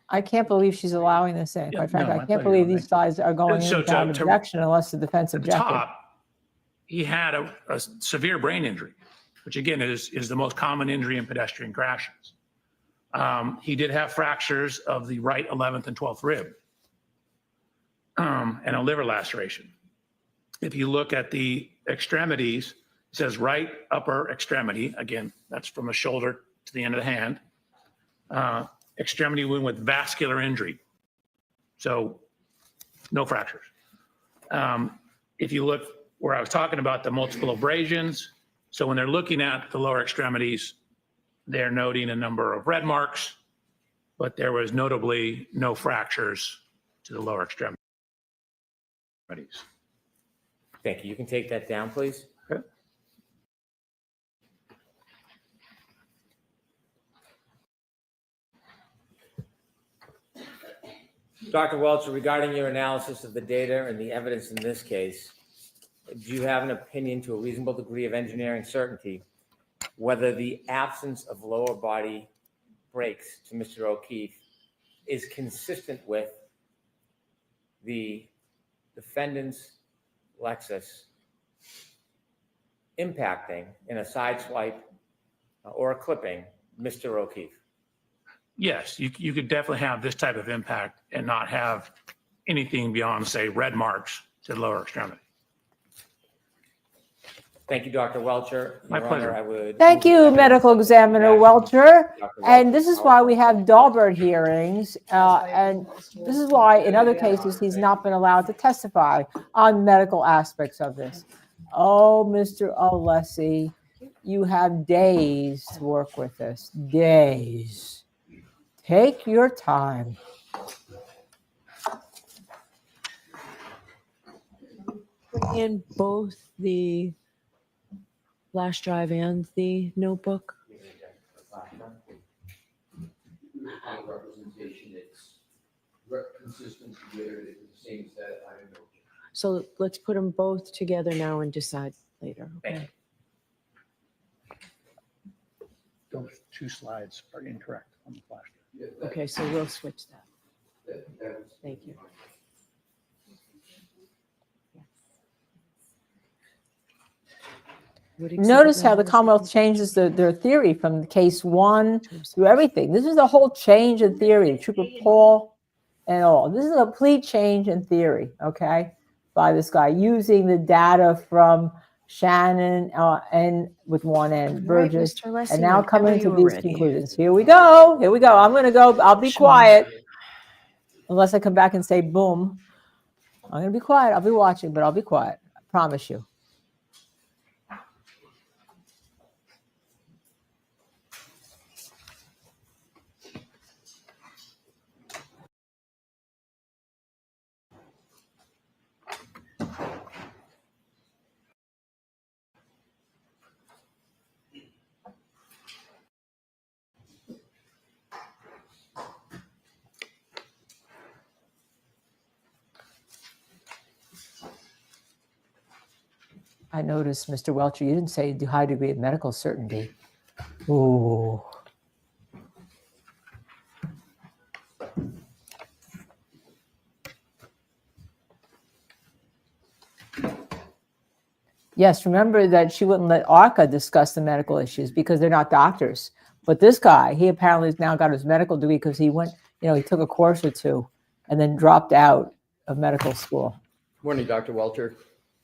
I can't believe she's allowing this in. Yeah, Quite frankly, no, I my can't pleasure, believe no, these guys are going So in without to- objection unless the defense At the objected. top, he had a severe brain injury, which again is the most common injury in pedestrian crashes. He did have fractures of the right 11th and 12th rib and a liver laceration. If you look at the extremities, it says right upper extremity. Again, that's from the shoulder to the end of the hand. Extremity wound with vascular injury. So no fractures. If you look where I was talking about the multiple abrasions, so when they're looking at the lower extremities, they're noting a number of red marks, but there was notably no fractures to the lower extremities. Thank you. You can take that down, please. Okay. Dr. Welcher, regarding your analysis of the data and the evidence in this case, do you have an opinion to a reasonable degree of engineering certainty whether the absence of lower body brakes to Mr. O'Keefe is consistent with the defendant's Lexus impacting in a sideswipe or a clipping Mr. O'Keefe? Yes, you could definitely have this type of impact and not have anything beyond, say, red marks to the lower extremity. Thank you, Dr. Welcher. My Your pleasure. Honor, I would Thank move you, the Medical evidence Examiner of Welcher. Dr. And this is Welcher's why we have Dahlberg hearings. And this is why, in other cases, he's not been allowed to testify on medical aspects of this. Oh, Mr. Alessi, you have days to work with this. Days. Take your time. In both the flash drive and the notebook. On representation, it's consistent with the same as that. I don't know. So let's put them both together now and decide later. Thank Okay. Those two slides are incorrect on the flash. Yeah, that- Okay, so we'll switch that. that was- Thank you. What exhibit Notice how the number is Commonwealth it? changes their theory from case one through everything. This is a whole change in theory, Trooper Paul and all. This is a complete change in theory, okay, by this guy using the data from Shannon and with one end, Right, Burgess, Mr. Alessi, and now coming whenever to you are these ready. conclusions. Here we go. Here we go. I'm going to go. I'll be Sure. quiet unless I come back and say boom. I'm going to be quiet. I'll be watching, but I'll be quiet. I promise you. I noticed, Mr. Welcher, you didn't say high degree of medical certainty. Ooh. Yes, remember that she wouldn't let ARCA discuss the medical issues because they're not doctors. But this guy, he apparently has now got his medical degree because he went, he took a course or two and then dropped out of medical school. Morning, Dr. Welcher.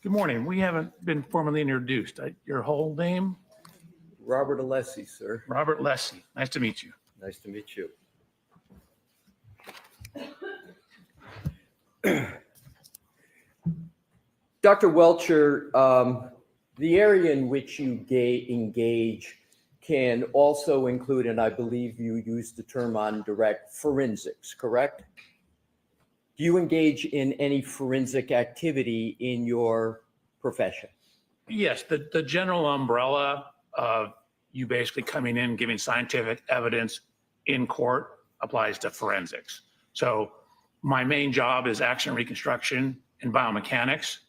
Good morning. We haven't been formally introduced. Your whole name? Robert Alessi, sir. Robert Leslie. Nice to meet you. Nice to meet you. Dr. Welcher, the area in which you engage can also include, and I believe you used the term on direct, forensics, correct? Do you engage in any forensic activity in your profession? Yes, the general umbrella of you basically coming in, giving scientific evidence in court applies to forensics. So my main job is action reconstruction and biomechanics.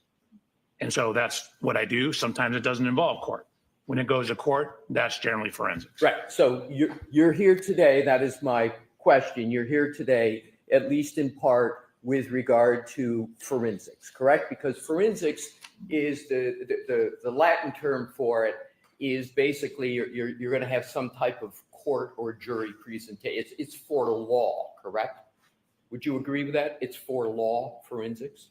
And so that's what I do. Sometimes it doesn't involve court. When it goes to court, that's generally forensics. Right. So you're here today. That is my question. You're here today, at least in part, with regard to forensics, correct? Because forensics is the Latin term for it is basically you're going to have some type of court or jury presentation. It's for law, correct? Would you agree with that? It's for law, forensics?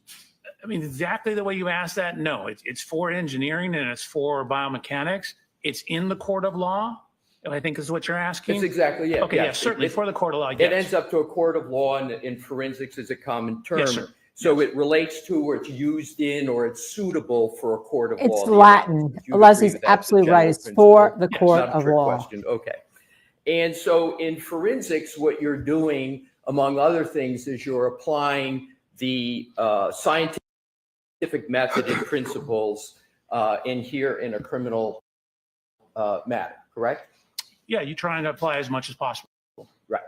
I mean, exactly the way you asked that, no. It's for engineering and it's for biomechanics. It's in the court of law, I think is what you're asking. That's exactly it. Okay, yes, certainly for the court of law, yes. It ends up to a court of law, and in forensics is a common term. Yes, sir. So it relates to, or it's used in, or it's suitable for a court of law. It's Latin. You Leslie's agree that's a absolutely general right. It's principle? for the Yes, court Not a of trick law. question. Okay. And so in forensics, what you're doing, among other things, is you're applying the scientific method and principles in here in a criminal matter, correct? Yeah, you're trying to apply as much as possible. Right.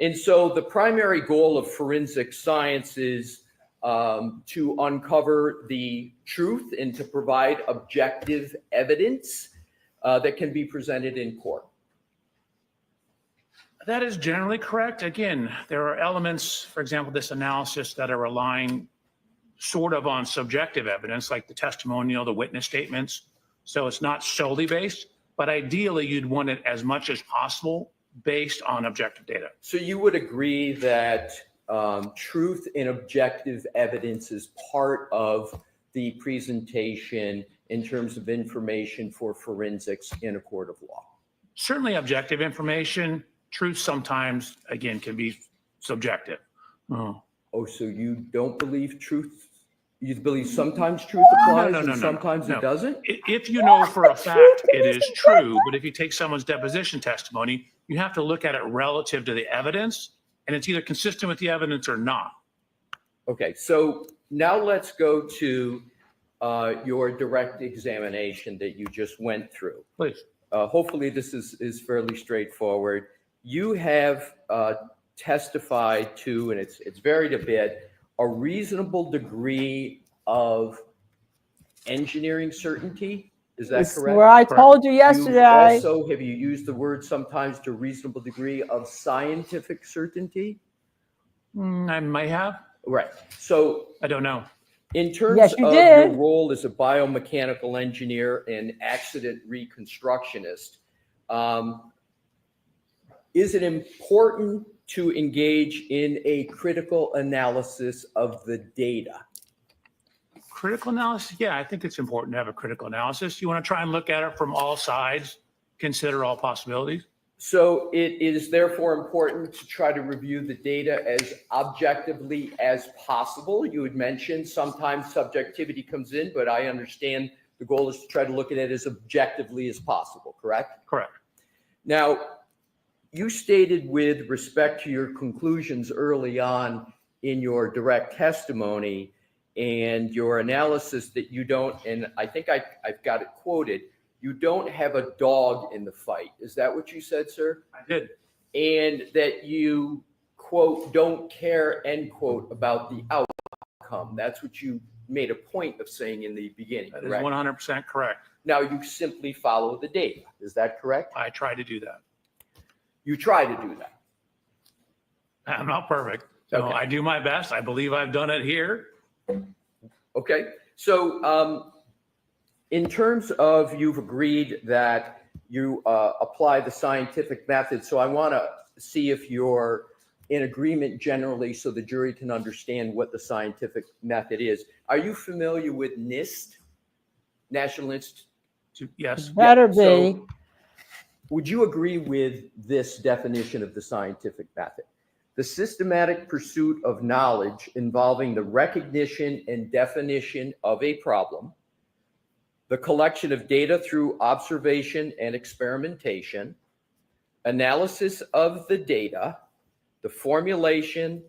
And so the primary goal of forensic science is to uncover the truth and to provide objective evidence that can be presented in court. That is generally correct. Again, there are elements, for example, this analysis that are relying sort of on subjective evidence, like the testimonial, the witness statements. So it's not solely based, but ideally you'd want it as much as possible based on objective data. So you would agree that truth and objective evidence is part of the presentation in terms of information for forensics in a court of law? Certainly objective information, truth sometimes, again, can be subjective. Oh, so you don't believe truth? You believe sometimes truth applies and sometimes it doesn't? If you know for a fact it is true, but if you take someone's deposition testimony, you have to look at it relative to the evidence, and it's either consistent with the evidence or not. Okay, so now let's go to your direct examination that you just went through. Please. Hopefully this is fairly straightforward. You have testified to, and it's varied a bit, a reasonable degree of engineering certainty. Is that It's correct? where I told you yesterday. Also, have you used the word sometimes to reasonable degree of scientific certainty? I may have. Right. So I don't know. in terms Yes, you of did. your role as a biomechanical engineer and accident reconstructionist, is it important to engage in a critical analysis of the data? Critical analysis? Yeah, I think it's important to have a critical analysis. You want to try and look at it from all sides, consider all possibilities. So it is therefore important to try to review the data as objectively as possible. You had mentioned sometimes subjectivity comes in, but I understand the goal is to try to look at it as objectively as possible, correct? Correct. Now, you stated with respect to your conclusions early on in your direct testimony and your analysis that you don't, and I think I've got it quoted, you don't have a dog in the fight. Is that what you said, sir? I did. And that you, quote, don't care, end quote, about the outcome. That's what you made a point of saying in the beginning, That is correct? 100% correct. Now you simply follow the data. Is that correct? I try to do that. You try to do that. I'm not perfect. So Okay. I do my best. I believe I've done it here. Okay. So in terms of you've agreed that you apply the scientific method. So I want to see if you're in agreement generally so the jury can understand what the scientific method is. Are you familiar with NIST, National Institute? Yes. Better be. So would you agree with this definition of the scientific method? the systematic pursuit of knowledge involving the recognition and definition of a problem, the collection of data through observation and experimentation, analysis of the data, the formulation,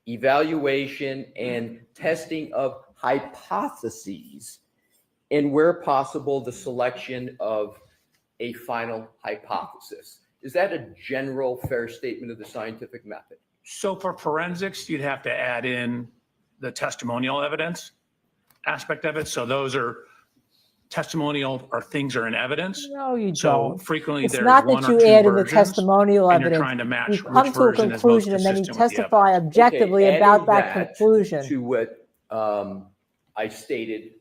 evaluation, and testing of hypotheses, and where possible, the selection of a final hypothesis. Is that a general fair statement of the scientific method? So for forensics, you'd have to add in the testimonial evidence aspect of it. So those are testimonial or things are in evidence. No, you So don't. frequently It's there's not one that or you two add in the versions, testimonial and you're evidence. trying to match You which come to a version is most conclusion and then you consistent with the evidence. testify objectively Okay, about adding that conclusion. to what I stated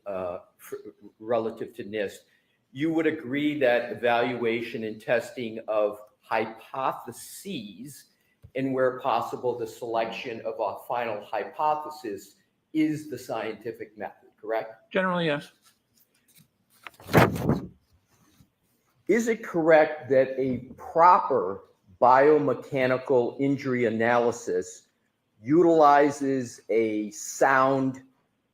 relative to NIST, you would agree that evaluation and testing of hypotheses and where possible, the selection of a final hypothesis is the scientific method, correct? Generally, yes. Is it correct that a proper biomechanical injury analysis utilizes a sound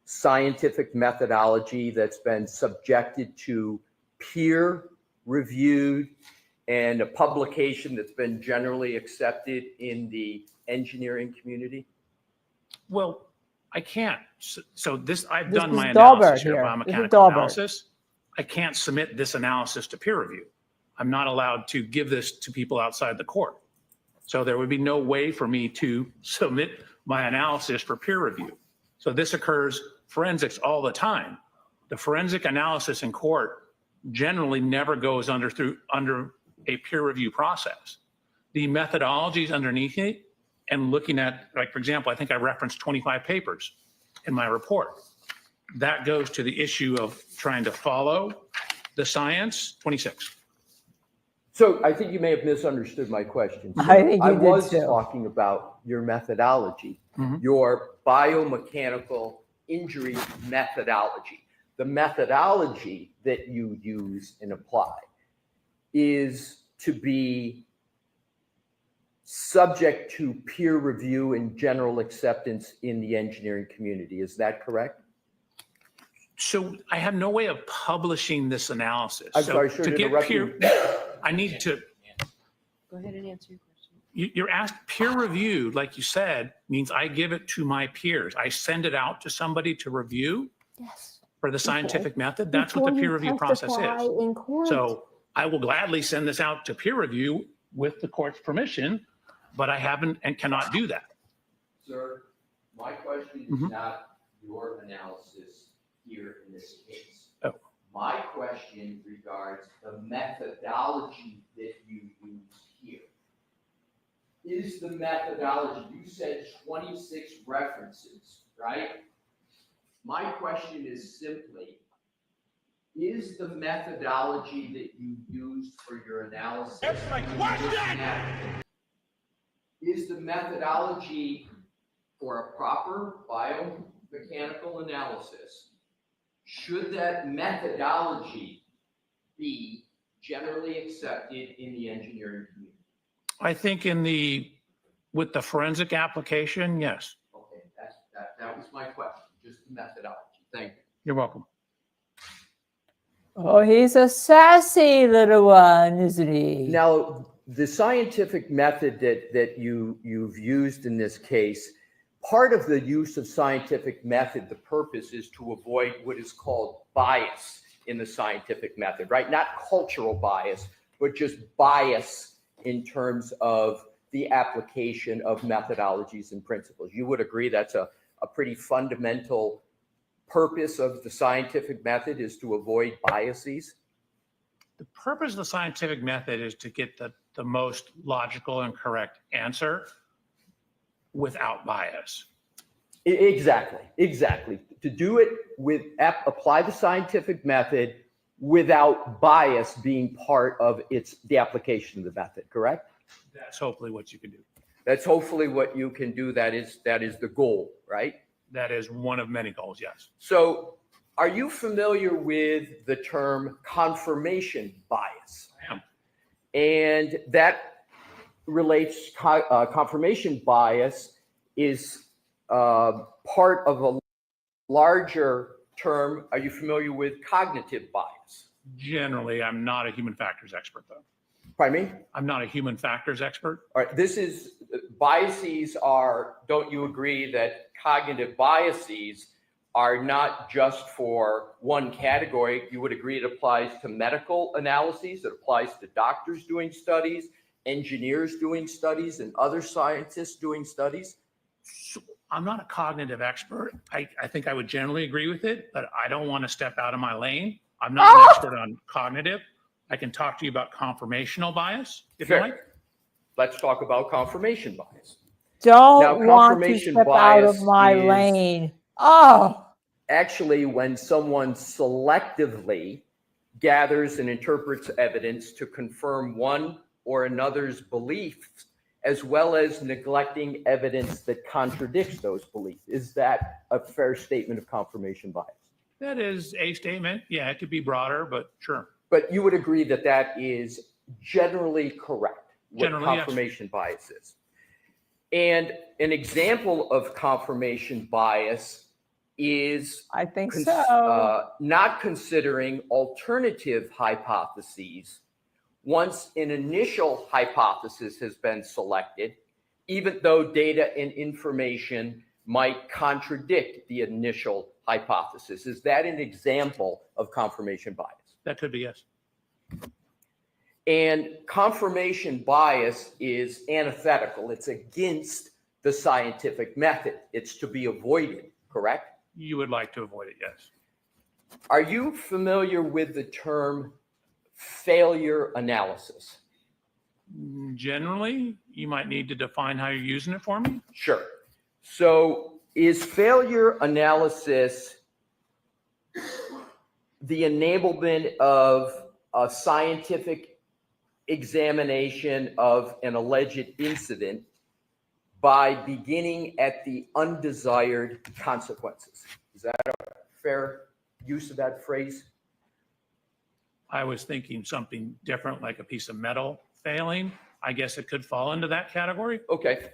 scientific methodology that's been subjected to peer-reviewed and a publication that's been generally accepted in the engineering community? Well, I can't. So this, I've This done is my Dahlberg analysis here, here. This is biomechanical Dahlberg. analysis. I can't submit this analysis to peer review. I'm not allowed to give this to people outside the court. So there would be no way for me to submit my analysis for peer review. So this occurs forensics all the time. The forensic analysis in court generally never goes under a peer review process. The methodologies underneath it and looking at, like, for example, I think I referenced 25 papers in my report. That goes to the issue of trying to follow the science, 26. So I think you may have misunderstood my question. So I think you I did was too. talking about your methodology, Mhm. your biomechanical injury methodology. The methodology that you use and apply is to be subject to peer review and general acceptance in the engineering community. Is that correct? So I have no way of publishing this analysis. I'm So sorry, sir, to to get interrupt peer, you. I need to, Go ahead and answer your question. you're asked peer reviewed, like you said, means I give it to my peers. I send it out to somebody to review Yes. for the scientific method. That's what the peer review process is. In court. So I will gladly send this out to peer review with the court's permission, but I haven't and cannot do that. Sir, my question is Mhm. not your analysis here in this case. Oh. My question regards the methodology that you use here. Is the methodology, you said 26 references, right? My question is simply, is the methodology that you used for your analysis? That's my question! Is the methodology for a proper biomechanical analysis, should that methodology be generally accepted in the engineering community? I think with the forensic application, yes. Okay, that was my question, just the methodology. Thank you. You're welcome. Oh, he's a sassy little one, isn't he? Now, the scientific method that you've used in this case, part of the use of scientific method, the purpose is to avoid what is called bias in the scientific method, right? Not cultural bias, but just bias in terms of the application of methodologies and principles. You would agree that's a pretty fundamental purpose of the scientific method is to avoid biases? The purpose of the scientific method is to get the most logical and correct answer without bias. Exactly. To do it apply the scientific method without bias being part of the application of the method, correct? That's hopefully what you can do. That's hopefully what you can do. That is the goal, right? That is one of many goals, yes. So are you familiar with the term confirmation bias? I am. And that relates, confirmation bias is part of a larger term. Are you familiar with cognitive bias? Generally, I'm not a human factors expert, though. Pardon me? I'm not a human factors expert. All right, this is, biases are, don't you agree that cognitive biases are not just for one category? You would agree it applies to medical analyses, it applies to doctors doing studies, engineers doing studies, and other scientists doing studies? I'm not a cognitive expert. I think I would generally agree with it, but I don't want to step out of my lane. I'm not an expert on cognitive. I can talk to you about confirmational bias, if you Sure. like. Let's talk about confirmation bias. Don't Now, want to confirmation step out of bias my is- lane. Oh, Actually, when someone selectively gathers and interprets evidence to confirm one or another's beliefs, as well as neglecting evidence that contradicts those beliefs. Is that a fair statement of confirmation bias? That is a statement. Yeah, it could be broader, but sure. But you would agree that that is generally correct, what Generally, yes. confirmation bias is. And an example of confirmation bias is I think so. not considering alternative hypotheses once an initial hypothesis has been selected, even though data and information might contradict the initial hypothesis. Is that an example of confirmation bias? That could be, yes. And confirmation bias is antithetical. It's against the scientific method. It's to be avoided, correct? You would like to avoid it, yes. Are you familiar with the term failure analysis? Generally, you might need to define how you're using it for me. Sure. So is failure analysis the enablement of a scientific examination of an alleged incident by beginning at the undesired consequences? Is that a fair use of that phrase? I was thinking something different, like a piece of metal failing. I guess it could fall into that category. Okay.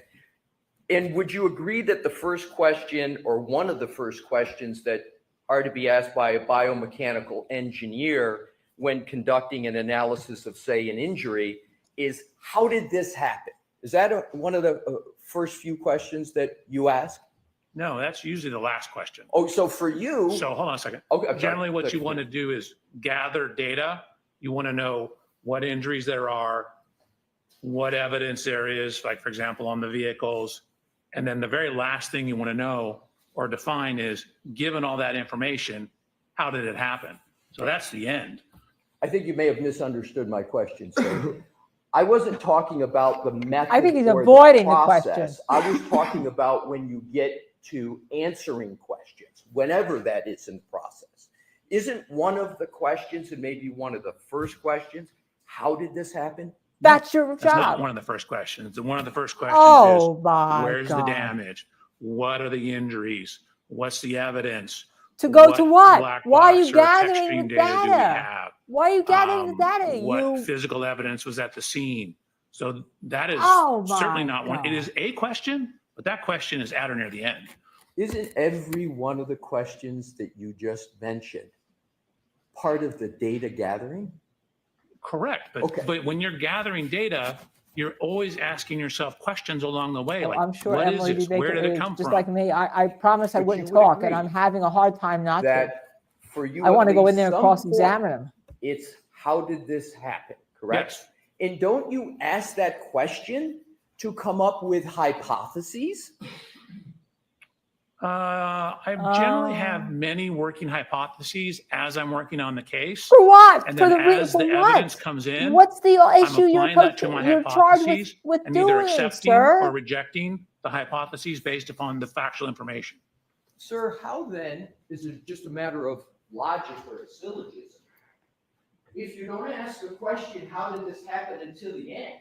And would you agree that the first question, or one of the first questions that are to be asked by a biomechanical engineer when conducting an analysis of, say, an injury is, how did this happen? Is that one of the first few questions that you ask? No, that's usually the last question. Oh, so for you, So hold on a second. okay, I'm sorry. Generally, what you want to do is gather data. You want to know what injuries there are, what evidence there is, like, for example, on the vehicles. And then the very last thing you want to know or define is, given all that information, how did it happen? So that's the end. I think you may have misunderstood my question, sir. I wasn't talking about the method. I think he's or avoiding the process. question. I was talking about when you get to answering questions, whenever that is in the process. Isn't one of the questions, and maybe one of the first questions, how did this happen? That's your That's not job. one of the first questions. One of the first questions Oh is, my where's the God. damage? What are the injuries? What's the evidence? To go to what? black Why are you box or gathering texturing the data do we data? have? Why are you gathering the data? What You, physical evidence was at the scene? So that is Oh my certainly not one. It God. is a question, but that question is at or near the end. Isn't every one of the questions that you just mentioned part of the data gathering? Correct. But, Okay. but when you're gathering data, you're always asking yourself questions along the way. oh, Like, I'm sure what is Emily this? Baker Where did it is come just from? like me. I promise I But wouldn't you would talk, and agree I'm having a hard time not to. That for you, I at want to go in least there and some cross-examine point, him. It's how did this happen, correct? Yes. And don't you ask that question to come up with hypotheses? I generally have many working hypotheses as I'm working on the case. For what? And For then the as for the what? evidence comes in, What's the I'm issue you're applying that to my you're charged hypotheses with and either doing, accepting or sir? rejecting the hypotheses based upon the factual information. Sir, how then is it just a matter of logic or a syllogism? If you don't ask the question, how did this happen until the end?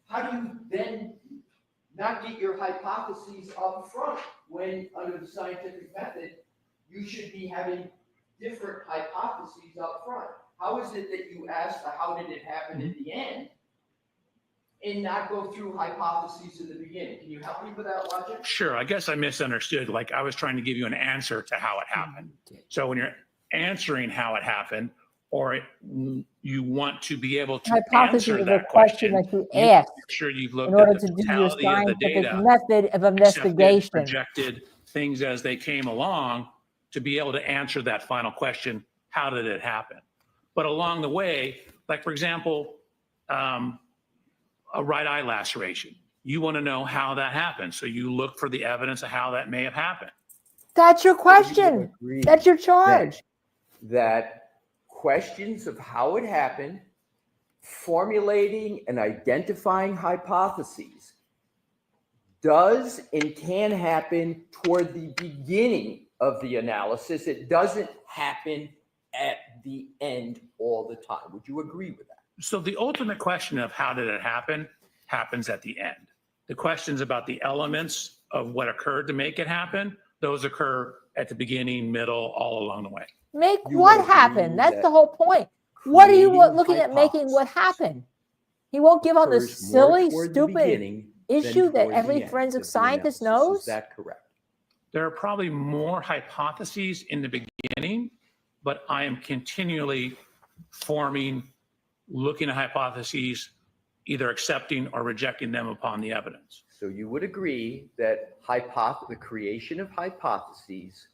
How do you then not get your hypotheses up front when under the scientific method, you should be having different hypotheses up front? How is it that you ask the how did it happen at the end? and not go through hypotheses in the beginning. Can you help me with that logic? Sure, I guess I misunderstood. Like I was trying to give you an answer to how it happened. So when you're answering how it happened, or you want to be able to Hypothesis answer is a that question question, that you you ask make sure you've in looked order at the to do your totality of the scientific data, method of accepted, investigation. projected things as they came along to be able to answer that final question, how did it happen? But along the way, like for example, a right eye laceration, you want to know how that happened. So you look for the evidence of how that may have happened. That's your You would question. agree That's your charge. that questions of how it happened, formulating and identifying hypotheses does and can happen toward the beginning of the analysis. It doesn't happen at the end all the time. Would you agree with that? So the ultimate question of how did it happen happens at the end. The questions about the elements of what occurred to make it happen, those occur at the beginning, middle, all along the way. Make You what would agree happen? That's that the whole point. What are you creating looking at making what hypotheses happen? He won't give on this occurs more silly, toward the stupid beginning than issue that toward the every end forensic of the scientist analysis. knows. Is that correct? There are probably more hypotheses in the beginning, but I am continually forming, looking at hypotheses, either accepting or rejecting them upon the evidence. So you would agree that the creation of hypotheses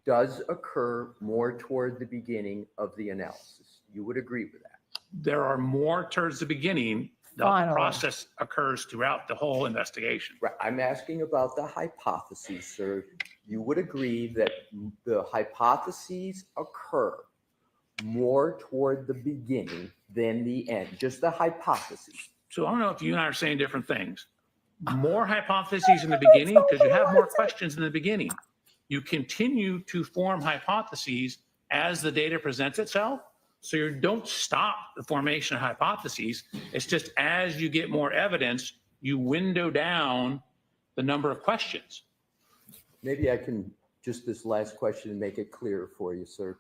does occur more toward the beginning of the analysis. You would agree with that? There are more towards the beginning. The Finally. process occurs throughout the whole investigation. Right. I'm asking about the hypotheses, sir. You would agree that the hypotheses occur more toward the beginning than the end, just the hypotheses. So I don't know if you and I are saying different things. More hypotheses in the beginning because you have more questions in the beginning. You continue to form hypotheses as the data presents itself. So you don't stop the formation of hypotheses. It's just as you get more evidence, you window down the number of questions. Maybe I can just this last question and make it clearer for you, sir.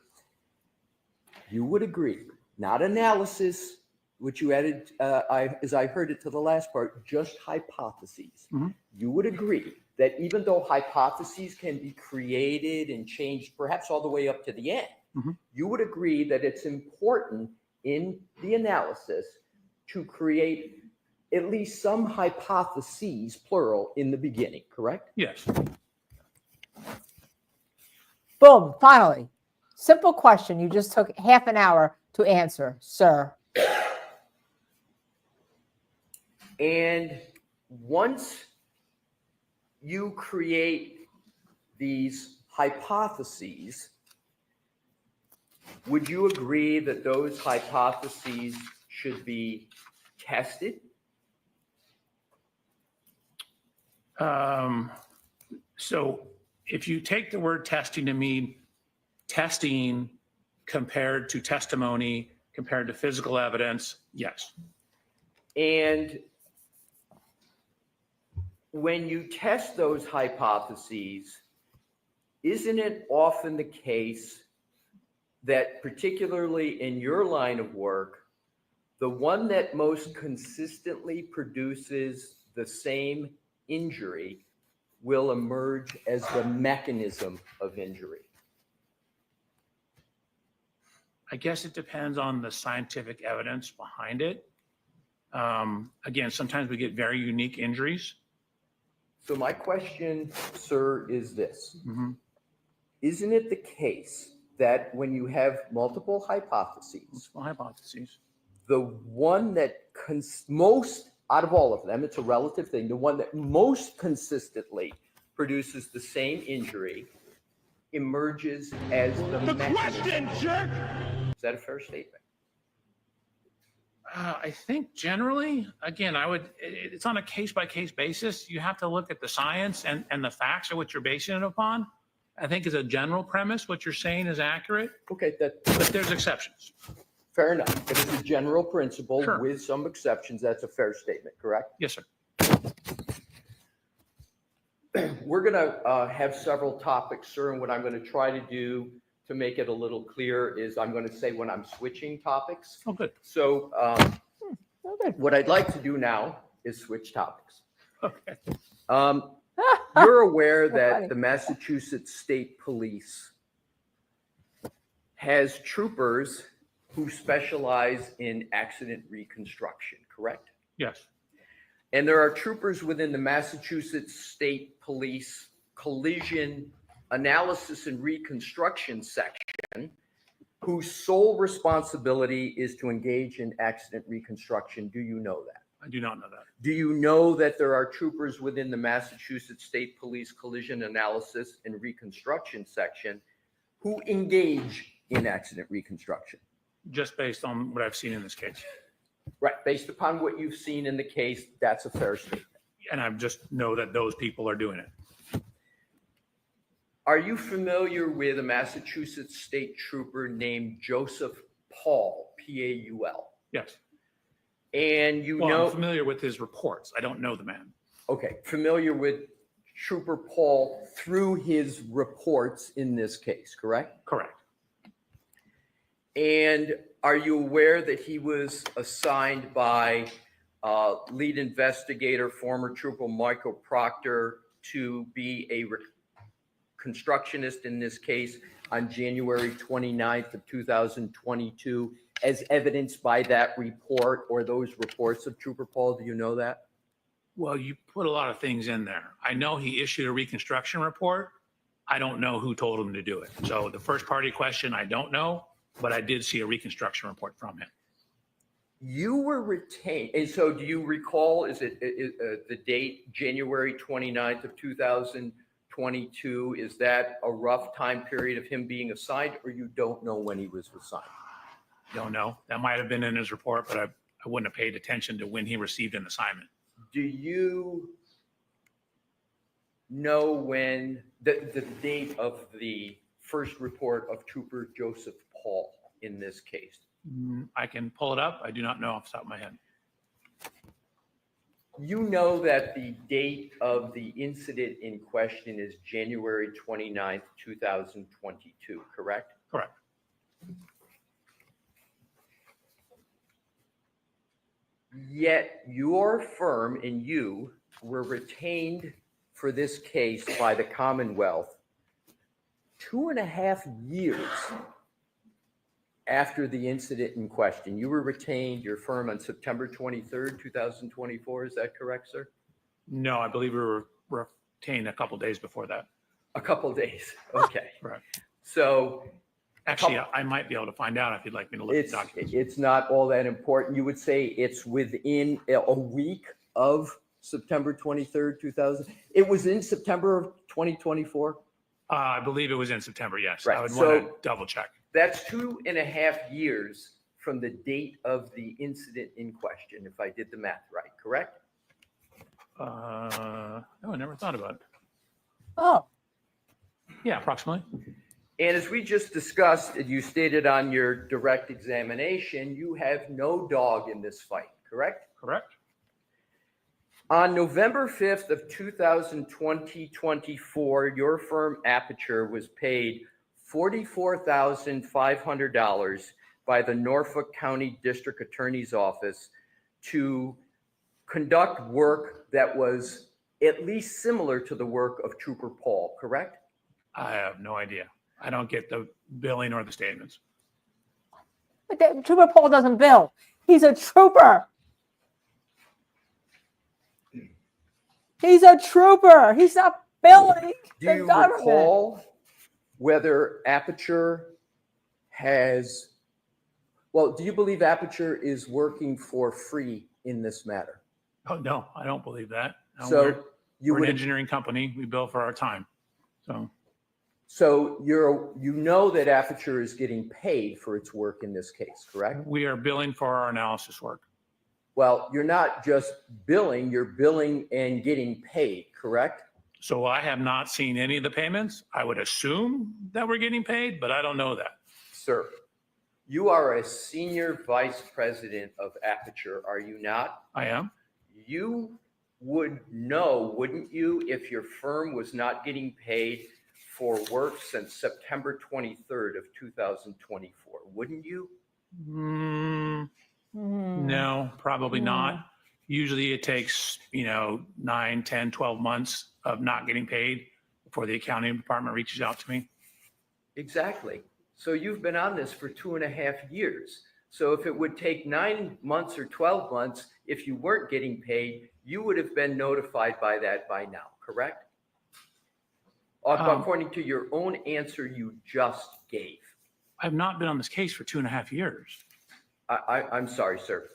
You would agree, not analysis, which you added, as I heard it to the last part, just hypotheses. Mhm. You would agree that even though hypotheses can be created and changed, perhaps all the way up to the end, Mhm. you would agree that it's important in the analysis to create at least some hypotheses, plural, in the beginning, correct? Yes. Boom, finally. Simple question. You just took half an hour to answer, sir. And once you create these hypotheses, would you agree that those hypotheses should be tested? So if you take the word testing to mean testing compared to testimony, compared to physical evidence, yes. And when you test those hypotheses, isn't it often the case that particularly in your line of work, the one that most consistently produces the same injury will emerge as the mechanism of injury? I guess it depends on the scientific evidence behind it. Again, sometimes we get very unique injuries. So my question, sir, is this. Mhm. Isn't it the case that when you have multiple hypotheses, Multiple hypotheses. the one that most out of all of them, it's a relative thing, the one that most consistently produces the same injury emerges as the mechanism? jerk! Is that a fair statement? I think generally, again, it's on a case-by-case basis. You have to look at the science and the facts of what you're basing it upon. I think as a general premise, what you're saying is accurate, Okay, but there's exceptions. fair enough. It is a general principle Sure. with some exceptions. That's a fair statement, correct? Yes, sir. We're going to have several topics, sir, and what I'm going to try to do to make it a little clear is I'm going to say when I'm switching topics. Oh, good. So Okay. What I'd like to do now is switch topics. Okay. You're aware So funny. that the Massachusetts State Police has troopers who specialize in accident reconstruction, correct? Yes. And there are troopers within the Massachusetts State Police Collision Analysis and Reconstruction section whose sole responsibility is to engage in accident reconstruction. Do you know that? I do not know that. Do you know that there are troopers within the Massachusetts State Police Collision Analysis and Reconstruction section who engage in accident reconstruction? Just based on what I've seen in this case. Right, based upon what you've seen in the case, that's a fair statement. And I just know that those people are doing it. Are you familiar with a Massachusetts state trooper named Joseph Paul, P-A-U-L? Yes. And you Well, know, I'm familiar with his reports. I don't know the man. okay, familiar with Trooper Paul through his reports in this case, correct? Correct. And are you aware that he was assigned by lead investigator, former Trooper Michael Proctor, to be a constructionist in this case on January 29th of 2022, as evidenced by that report or those reports of Trooper Paul? Do you know that? Well, you put a lot of things in there. I know he issued a reconstruction report. I don't know who told him to do it. So the first party question, I don't know, but I did see a reconstruction report from him. You were retained, and so do you recall, is it the date, January 29th of 2022? Is that a rough time period of him being assigned, or you don't know when he was assigned? Don't know. That might have been in his report, but I wouldn't have paid attention to when he received an assignment. Do you know when the date of the first report of Trooper Joseph Paul in this case? I can pull it up. I do not know off the top of my head. You know that the date of the incident in question is January 29th, 2022, correct? Correct. Yet your firm and you were retained for this case by the Commonwealth 2.5 years after the incident in question. You were retained, your firm, on September 23rd, 2024. Is that correct, sir? No, I believe we were retained a couple days before that. A couple days. Okay. Right. So Actually, I might be able to find out if you'd like me to look at the documents. it's not all that important. You would say it's within a week of September 23rd, 2000. It was in September of 2024. I believe it was in September, yes. Right. I would So- want to double check. That's 2.5 years from the date of the incident in question, if I did the math right, correct? No, I never thought about it. Oh, Yeah, approximately. And as we just discussed, and you stated on your direct examination, you have no dog in this fight, correct? Correct. On November 5th of 2024, your firm Aperture was paid $44,500 by the Norfolk County District Attorney's Office to conduct work that was at least similar to the work of Trooper Paul, correct? I have no idea. I don't get the billing or the statements. but Trooper Paul doesn't bill. He's a trooper. He's a trooper. He's not billing Do the you government. recall whether Aperture has, well, do you believe Aperture is working for free in this matter? Oh, no, I don't believe that. No, So you we're an would, engineering company. We bill for our time. so you know that Aperture is getting paid for its work in this case, correct? We are billing for our analysis work. Well, you're not just billing, you're billing and getting paid, correct? So I have not seen any of the payments. I would assume that we're getting paid, but I don't know that. Sir, you are a senior vice president of Aperture, are you not? I am. You would know, wouldn't you, if your firm was not getting paid for work since September 23rd of 2024, wouldn't you? No, probably not. Usually it takes, 9, 10, 12 months of not getting paid before the accounting department reaches out to me. Exactly. So you've been on this for 2.5 years. So if it would take 9 months or 12 months, if you weren't getting paid, you would have been notified by that by now, correct? According to your own answer you just gave. I've not been on this case for 2.5 years. I'm sorry, sir.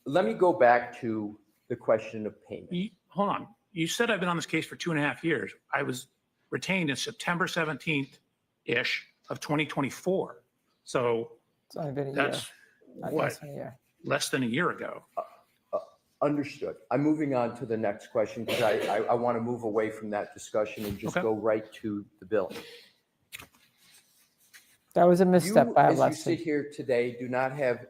Let me go back to the question of payment. Hold on. You said I've been on this case for 2.5 years. I was retained in September 17th-ish of 2024. So It's only been a year. that's Not what, less than a year. less than a year ago. Understood. I'm moving on to the next question because I want to move away from that discussion and just Okay. go right to the bill. That was a misstep by As you Lexus. sit here today, do not have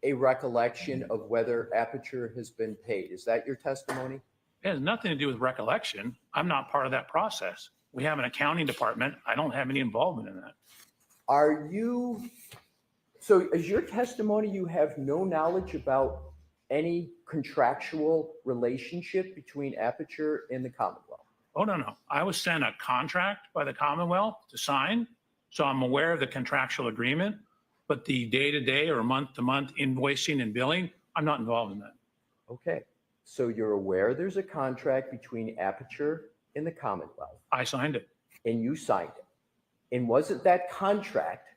a recollection of whether Aperture has been paid. Is that your testimony? It has nothing to do with recollection. I'm not part of that process. We have an accounting department. I don't have any involvement in that. So is your testimony you have no knowledge about any contractual relationship between Aperture and the Commonwealth? Oh, no. I was sent a contract by the Commonwealth to sign. So I'm aware of the contractual agreement, but the day-to-day or month-to-month invoicing and billing, I'm not involved in that. Okay, so you're aware there's a contract between Aperture and the Commonwealth, I signed it. and you signed it. And wasn't that contract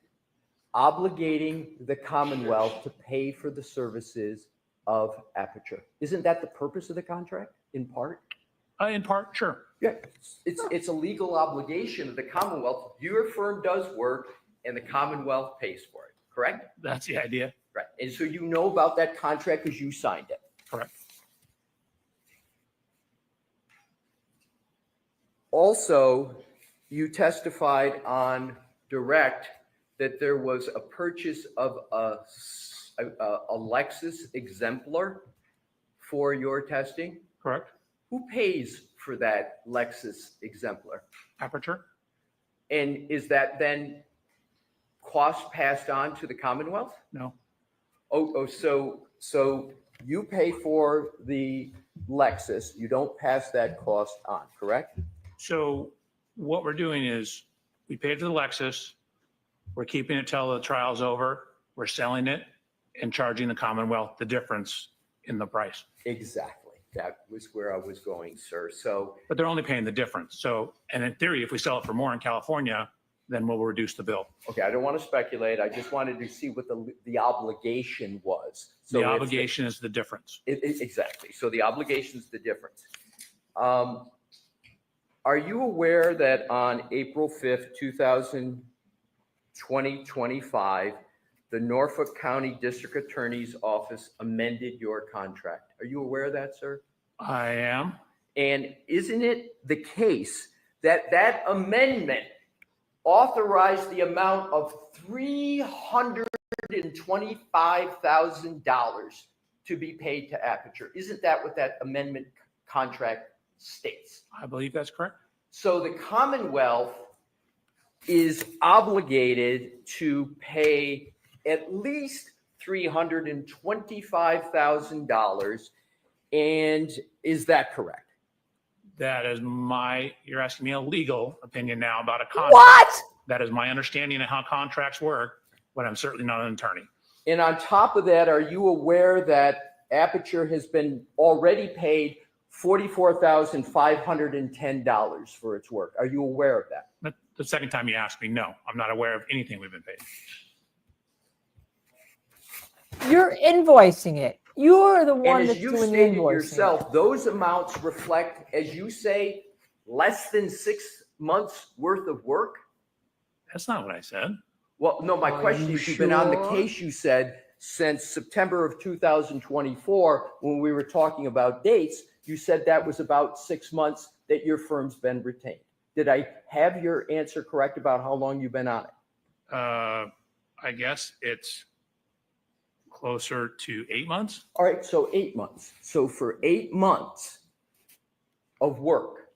obligating the Commonwealth to pay for the services of Aperture? Isn't that the purpose of the contract, in part? In part, sure. Yeah, it's a legal obligation of the Commonwealth. Your firm does work and the Commonwealth pays for it, correct? That's the idea. Right. And so you know about that contract because you signed it. Correct. Also, you testified on direct that there was a purchase of a Lexus exemplar for your testing. Correct. Who pays for that Lexus exemplar? Aperture? And is that then cost passed on to the Commonwealth? No. So you pay for the Lexus, you don't pass that cost on, correct? So what we're doing is we paid for the Lexus. We're keeping it till the trial's over. We're selling it and charging the Commonwealth the difference in the price. Exactly. That was where I was going, sir. So, But they're only paying the difference. So, and in theory, if we sell it for more in California, then we'll reduce the bill. okay, I don't want to speculate. I just wanted to see what the obligation was. So The it's- obligation is the difference. Exactly. So the obligation is the difference. Are you aware that on April 5th, 2025, the Norfolk County District Attorney's Office amended your contract? Are you aware of that, sir? I am. And isn't it the case that that amendment authorized the amount of $325,000 to be paid to Aperture? Isn't that what that amendment contract states? I believe that's correct. So the Commonwealth is obligated to pay at least $325,000. And is that correct? That is you're asking me a legal opinion now about a contract. What? That is my understanding of how contracts work, but I'm certainly not an attorney. And on top of that, are you aware that Aperture has been already paid $44,510 for its work? Are you aware of that? But the second time you asked me, no, I'm not aware of anything we've been paid. You're invoicing it. You're the one And that's as you doing the stated invoicing. yourself, those amounts reflect, as you say, less than 6 months worth of work? That's not what I said. Well, no, my Are question you is, you've been on the sure? case, you said, since September of 2024, when we were talking about dates, you said that was about 6 months that your firm's been retained. Did I have your answer correct about how long you've been on it? I guess it's closer to 8 months. All right, so 8 months. So for 8 months of work,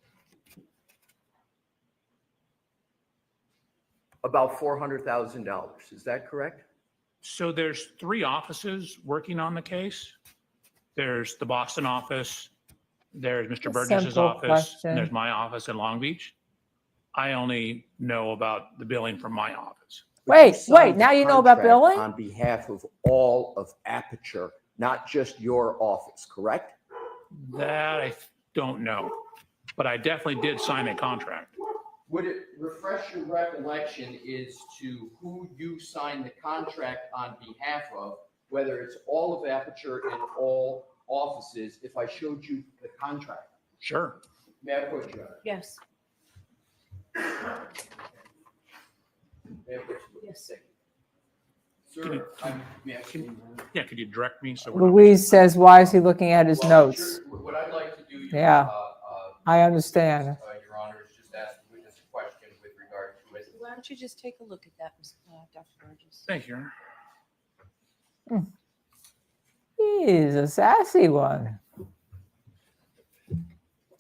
about $400,000. Is that correct? So there's 3 offices working on the case. There's the Boston office, there's Mr. A Burgess's simple office, question. and there's my office in Long Beach. I only know about the billing from my office. Wait, signed now the you know about contract billing? On behalf of all of Aperture, not just your office, correct? That I don't know, but I definitely did sign a contract. Would it refresh your recollection as to who you signed the contract on behalf of, whether it's all of Aperture and all offices, if I showed you the contract? Sure. May I approach you on it? Yes. May I approach you? Yes. Sir, may I Yeah, could you direct me so we're not- Louise says, why is he looking at his Well, notes? what I'd like to do, Yeah, I understand. Your Honor, is just ask the witness a question with regard to it. Why don't you just take a look at that, Dr. Burgess? Thank you, Your Honor. He's a sassy one.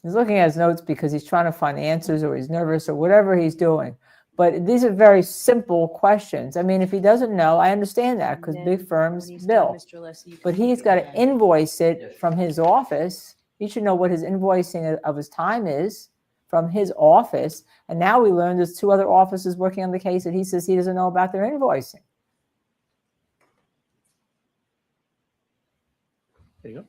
He's looking at his notes because he's trying to find answers or he's nervous or whatever he's doing. But these are very simple questions. I mean, if he doesn't know, I understand that because big firms bill. But he's got to invoice it from his office. He should know what his invoicing of his time is from his office. And now we learned there's 2 other offices working on the case that he says he doesn't know about their invoicing. There you go.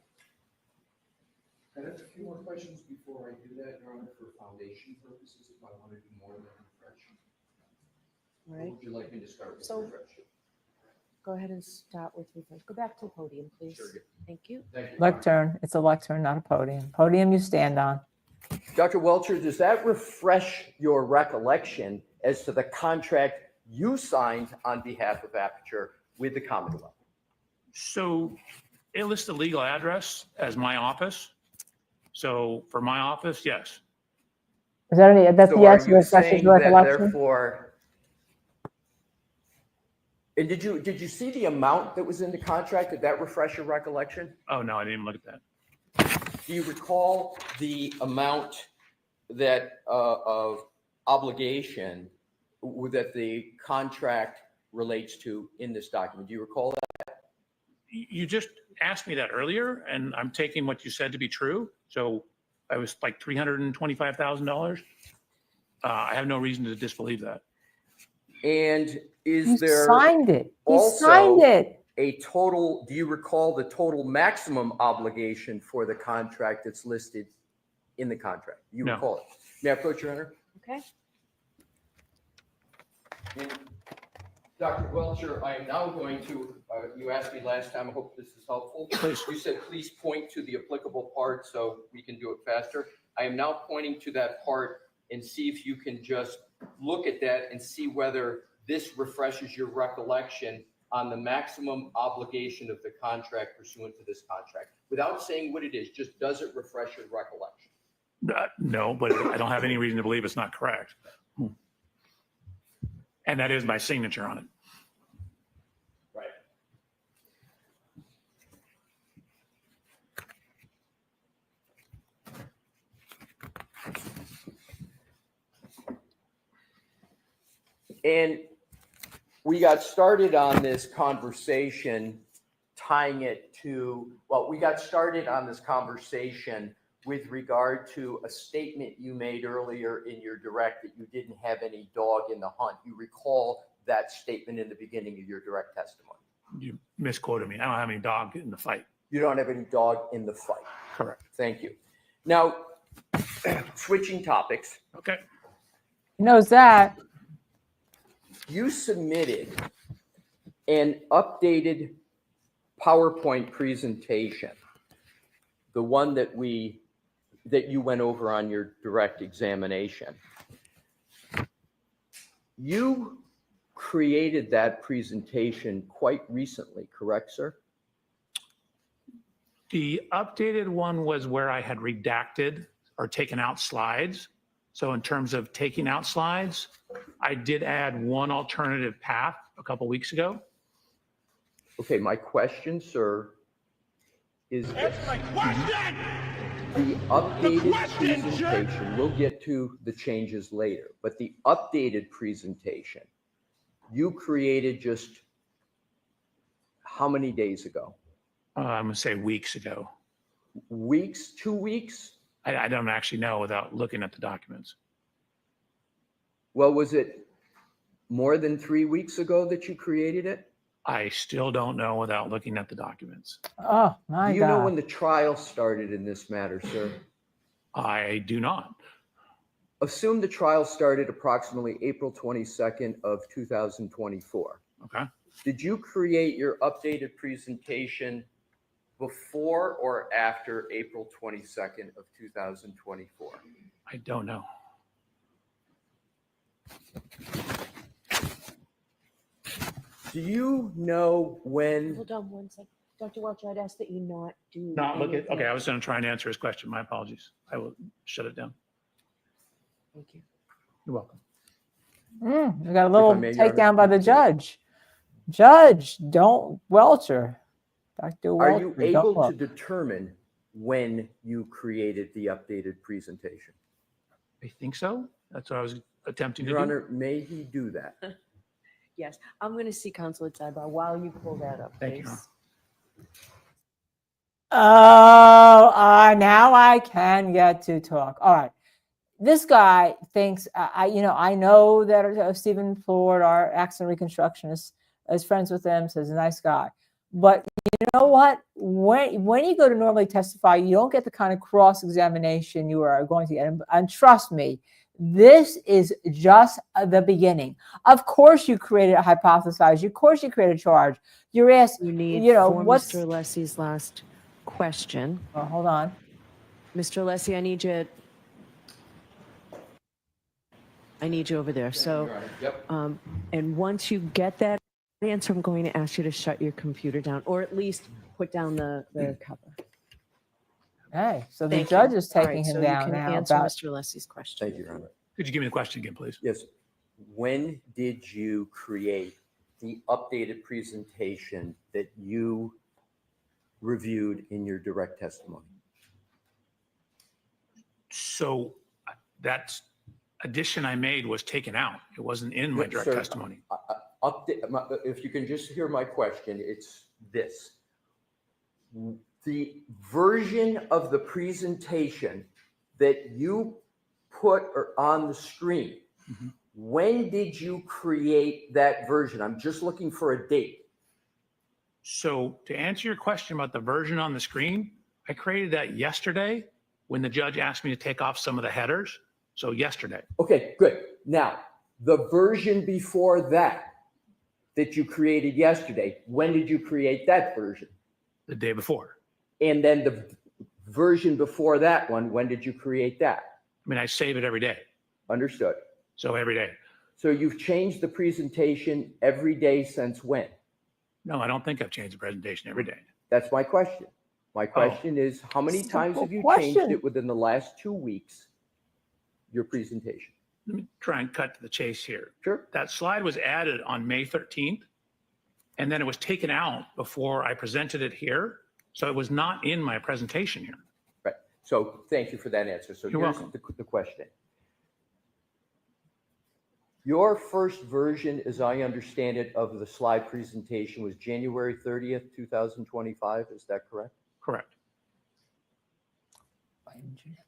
Can I have a few more questions before I do that, Your Honor, for foundation purposes, if I want to do more than refresh? Or Right. would you like me to start with So- refresh? Go ahead and start with refresh. Go back to the podium, please. Sure. Thank you. Thank you. Your Honor. Lectern. It's a lectern, not a podium. Podium you stand on. Dr. Welcher, does that refresh your recollection as to the contract you signed on behalf of Aperture with the Commonwealth? So it lists the legal address as my office. So for my office, yes. Is that any, that's So yes, are you refreshes saying your that recollection? therefore? And did you see the amount that was in the contract? Did that refresh your recollection? Oh, no, I didn't even look at that. Do you recall the amount that of obligation that the contract relates to in this document? Do you recall that? You just asked me that earlier, and I'm taking what you said to be true. So I was like $325,000. I have no reason to disbelieve that. And is You there signed it. He also signed it. a total, do you recall the total maximum obligation for the contract that's listed in the contract? You No. recall it? May I approach, Your Honor? Okay. And Dr. Welcher, I am now going to, you asked me last time, I hope this is helpful. Please. You said, please point to the applicable part so we can do it faster. I am now pointing to that part and see if you can just look at that and see whether this refreshes your recollection on the maximum obligation of the contract pursuant to this contract. Without saying what it is, just does it refresh your recollection? No, but I don't have any reason to believe it's not correct. And that is my signature on it. Right. And we got started on this conversation tying it to, well, we got started on this conversation with regard to a statement you made earlier in your direct that you didn't have any dog in the hunt. You recall that statement in the beginning of your direct testimony. You misquoted me. I don't have any dog in the fight. You don't have any dog in the fight. Correct. Thank you. Now, switching topics, Okay. He knows that. you submitted an updated PowerPoint presentation, the one that you went over on your direct examination. You created that presentation quite recently, correct, sir? The updated one was where I had redacted or taken out slides. So in terms of taking out slides, I did add one alternative path a couple weeks ago. Okay, my question, sir, is this. The updated presentation, we'll get to the changes later, but the updated presentation, you created just how many days ago? I'm going to say weeks ago. Weeks, 2 weeks? I don't actually know without looking at the documents. Well, was it more than 3 weeks ago that you created it? I still don't know without looking at the documents. Oh, my Do you know God. when the trial started in this matter, sir? I do not. Assume the trial started approximately April 22nd of 2024. Okay. Did you create your updated presentation before or after April 22nd of 2024? I don't know. Do you know when? Hold on one second. Dr. Welcher, I'd ask that you not do. Not look at, anything. okay, I was going to try and answer his question. My apologies. I will shut it down. Thank you. You're welcome. We got a little may, Your Honor. takedown by the judge. Judge, don't Welcher. Dr. Welcher, Are you don't able to look. determine when you created the updated presentation? I think so. That's what I was attempting to Your do. Honor, may he do that? Yes, I'm going to see counsel at sidebar while you pull that up, Thank you, Your please. Oh, now I can get to talk. All right. This guy thinks, I know that Stephen Ford, our accident reconstructionist, is friends with him, so he's a nice guy. But you know what? When you go to normally testify, you don't get the kind of cross-examination you are going to get. And trust me, this is just the beginning. Of course you created a hypothesis. Of course you created a charge. You're asked, You need for what's... Mr. Alessi's last question. Oh, hold on. Mr. Alessi, I need you over there. So, Yep. and once you get that answer, I'm going to ask you to shut your computer down, or at least put down the cover. Hey, so the Thank judge you. is All taking right, him so down you can now. answer About, Mr. Alessi's question. Thank you, Your Honor. Could you give me the question again, please? Yes. When did you create the updated presentation that you reviewed in your direct testimony? So that addition I made was taken out. It wasn't in my Yes, direct sir. testimony. If you can just hear my question, it's this. The version of the presentation that you put on the screen, Mhm. when did you create that version? I'm just looking for a date. So to answer your question about the version on the screen, I created that yesterday when the judge asked me to take off some of the headers. So yesterday. Okay, good. Now, the version before that you created yesterday, when did you create that version? The day before. And then the version before that one, when did you create that? I mean, I save it every day. Understood. So every day. So you've changed the presentation every day since when? No, I don't think I've changed the presentation every day. That's my question. My question is, how many Simple times have you question. changed it within the last 2 weeks, your presentation? Let me try and cut to the chase here. Sure. That slide was added on May 13th, and then it was taken out before I presented it here. So it was not in my presentation here. Right. So thank you for that answer. So You're here's welcome. the question. Your first version, as I understand it, of the slide presentation was January 30th, 2025. Is that correct? Correct.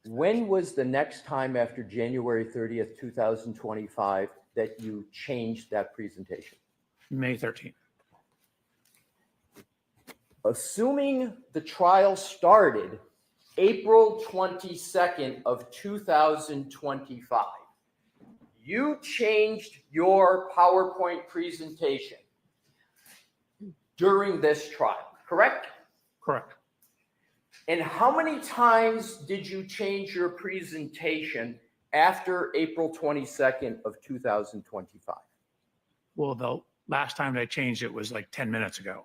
When was the next time after January 30th, 2025 that you changed that presentation? May 13th. Assuming the trial started April 22nd of 2025, you changed your PowerPoint presentation during this trial, correct? Correct. And how many times did you change your presentation after April 22nd of 2025? Well, the last time I changed it was like 10 minutes ago.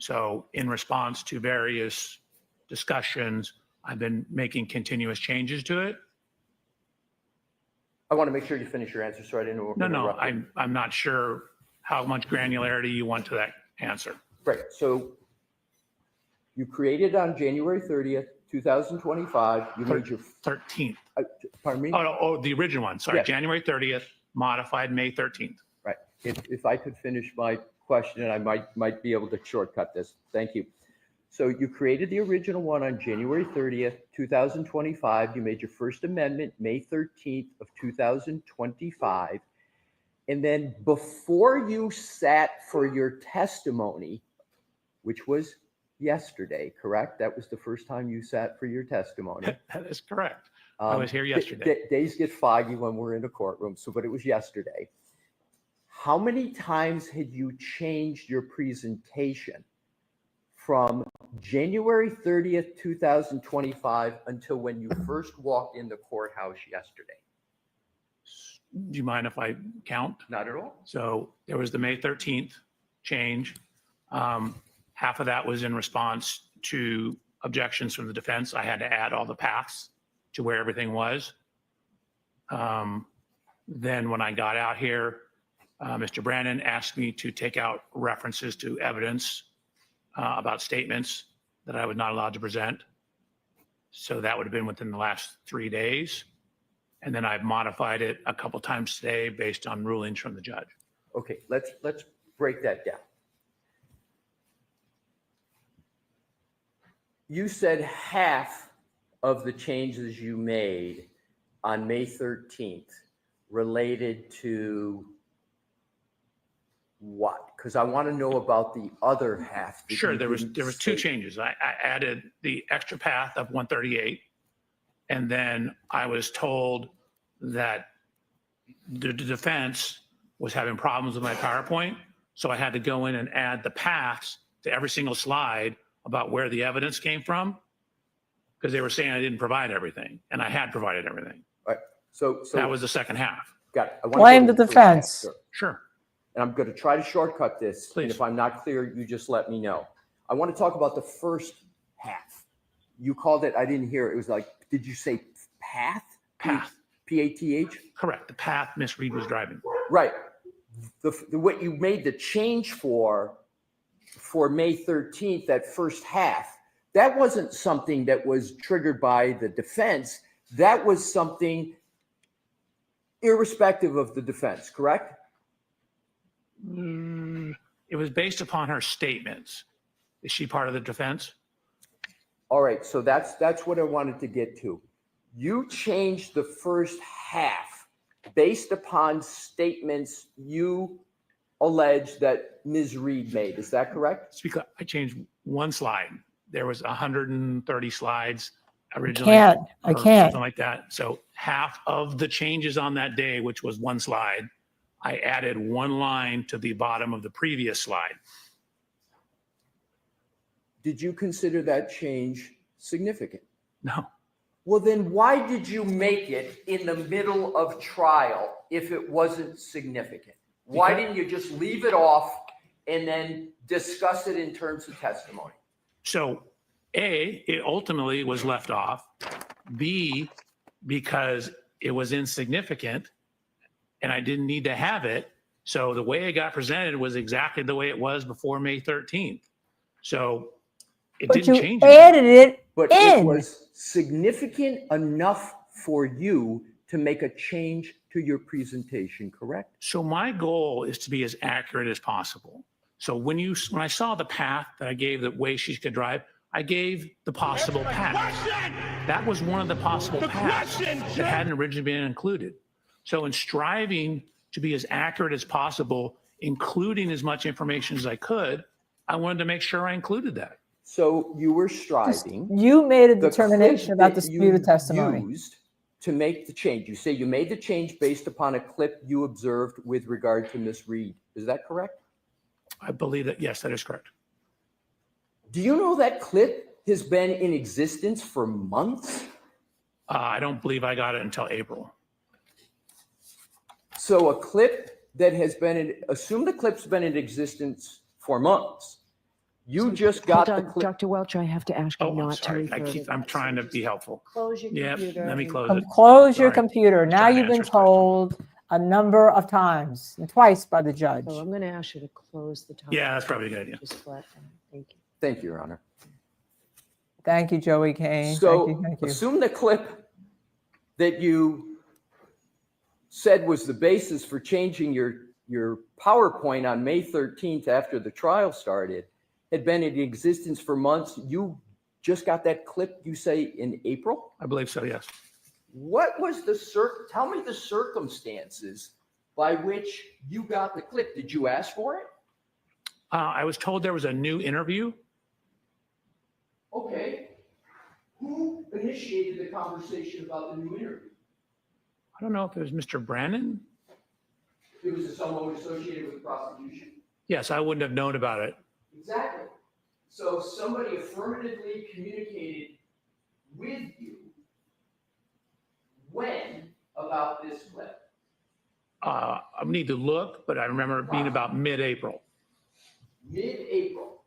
So in response to various discussions, I've been making continuous changes to it. I want to make sure you finish your answer so I didn't No, interrupt you. I'm not sure how much granularity you want to that answer. Great. So you created on January 30th, 2025. You made your, 13th. pardon me? Oh, the original one. Sorry, Yeah. January 30th, modified May 13th. Right. If I could finish my question, and I might be able to shortcut this. Thank you. So you created the original one on January 30th, 2025. You made your first amendment May 13th of 2025. And then before you sat for your testimony, which was yesterday, correct? That was the first time you sat for your testimony. That is correct. I was here yesterday. Days get foggy when we're in a courtroom, but it was yesterday. How many times had you changed your presentation from January 30th, 2025 until when you first walked in the courthouse yesterday? Do you mind if I count? Not at all. So there was the May 13th change. Half of that was in response to objections from the defense. I had to add all the paths to where everything was. Then when I got out here, Mr. Brandon asked me to take out references to evidence about statements that I was not allowed to present. So that would have been within the last 3 days. And then I've modified it a couple times today based on rulings from the judge. Okay, let's break that down. You said half of the changes you made on May 13th related to what? Because I want to know about the other half. Sure, there was two changes. I added the extra path of 138, and then I was told that the defense was having problems with my PowerPoint, so I had to go in and add the paths to every single slide about where the evidence came from, because they were saying I didn't provide everything, and I had provided everything. All right. So That was the second half. got it. I wanna Blame go the to first half, defense. sir. Sure. And I'm going to try to shortcut this. And Please. if I'm not clear, you just let me know. I want to talk about the first half. You called it, I didn't hear it. It was like, did you say path? Path. P-A-T-H? Correct. The path Miss Reed was driving. Right. What you made the change for May 13th, that first half, that wasn't something that was triggered by the defense. That was something irrespective of the defense, correct? It was based upon her statements. Is she part of the defense? All right, so that's what I wanted to get to. You changed the first half based upon statements you allege that Ms. Reed made. Is that correct? Speak up. I changed one slide. There was 130 slides originally. I or can't. Something like that. So half of the changes on that day, which was one slide, I added one line to the bottom of the previous slide. Did you consider that change significant? No, Well, then why did you make it in the middle of trial if it wasn't significant? Why didn't you just leave it off and then discuss it in terms of testimony? so A, it ultimately was left off. B, because it was insignificant and I didn't need to have it. So the way it got presented was exactly the way it was before May 13th. So it But didn't you change. added it But in. it was significant enough for you to make a change to your presentation, correct? So my goal is to be as accurate as possible. So when I saw the path that I gave, the way she could drive, I gave the possible path. That was one of the possible paths that hadn't originally been included. So in striving to be as accurate as possible, including as much information as I could, I wanted to make sure I included that. So you were striving. You made a The determination clip about that disputed you testimony. used to make the change. You say you made the change based upon a clip you observed with regard to Ms. Reed. Is that correct? I believe that, yes, that is correct. Do you know that clip has been in existence for months? I don't believe I got it until April. So a clip that has been, assume the clip's been in existence for months. You just got the clip. Dr. Welcher, I have to ask you Oh, I'm not to sorry. refer to I'm that. trying to be helpful. Close your Yep, computer. let me and- close it. Close your Sorry. computer. Now Trying to you've been answer his question. told a number of times, and twice by the judge. So I'm going to ask you to close the top. Yeah, that's probably a good idea. Just flat down. Thank you. Thank you, Your Honor. Thank you, Joey Kane. So Thank you. assume the clip that you said was the basis for changing your your PowerPoint on May 13th after the trial started had been in existence for months. You just got that clip, you say, in April? I believe so, yes. What was tell me the circumstances by which you got the clip. Did you ask for it? I was told there was a new interview. Okay. Who initiated the conversation about the new interview? I don't know if it was Mr. Brandon. It was someone associated with the prosecution? Yes, I wouldn't have known about it. Exactly. So somebody affirmatively communicated with you when about this clip? I need to look, but I remember it being about mid-April, Mid-April.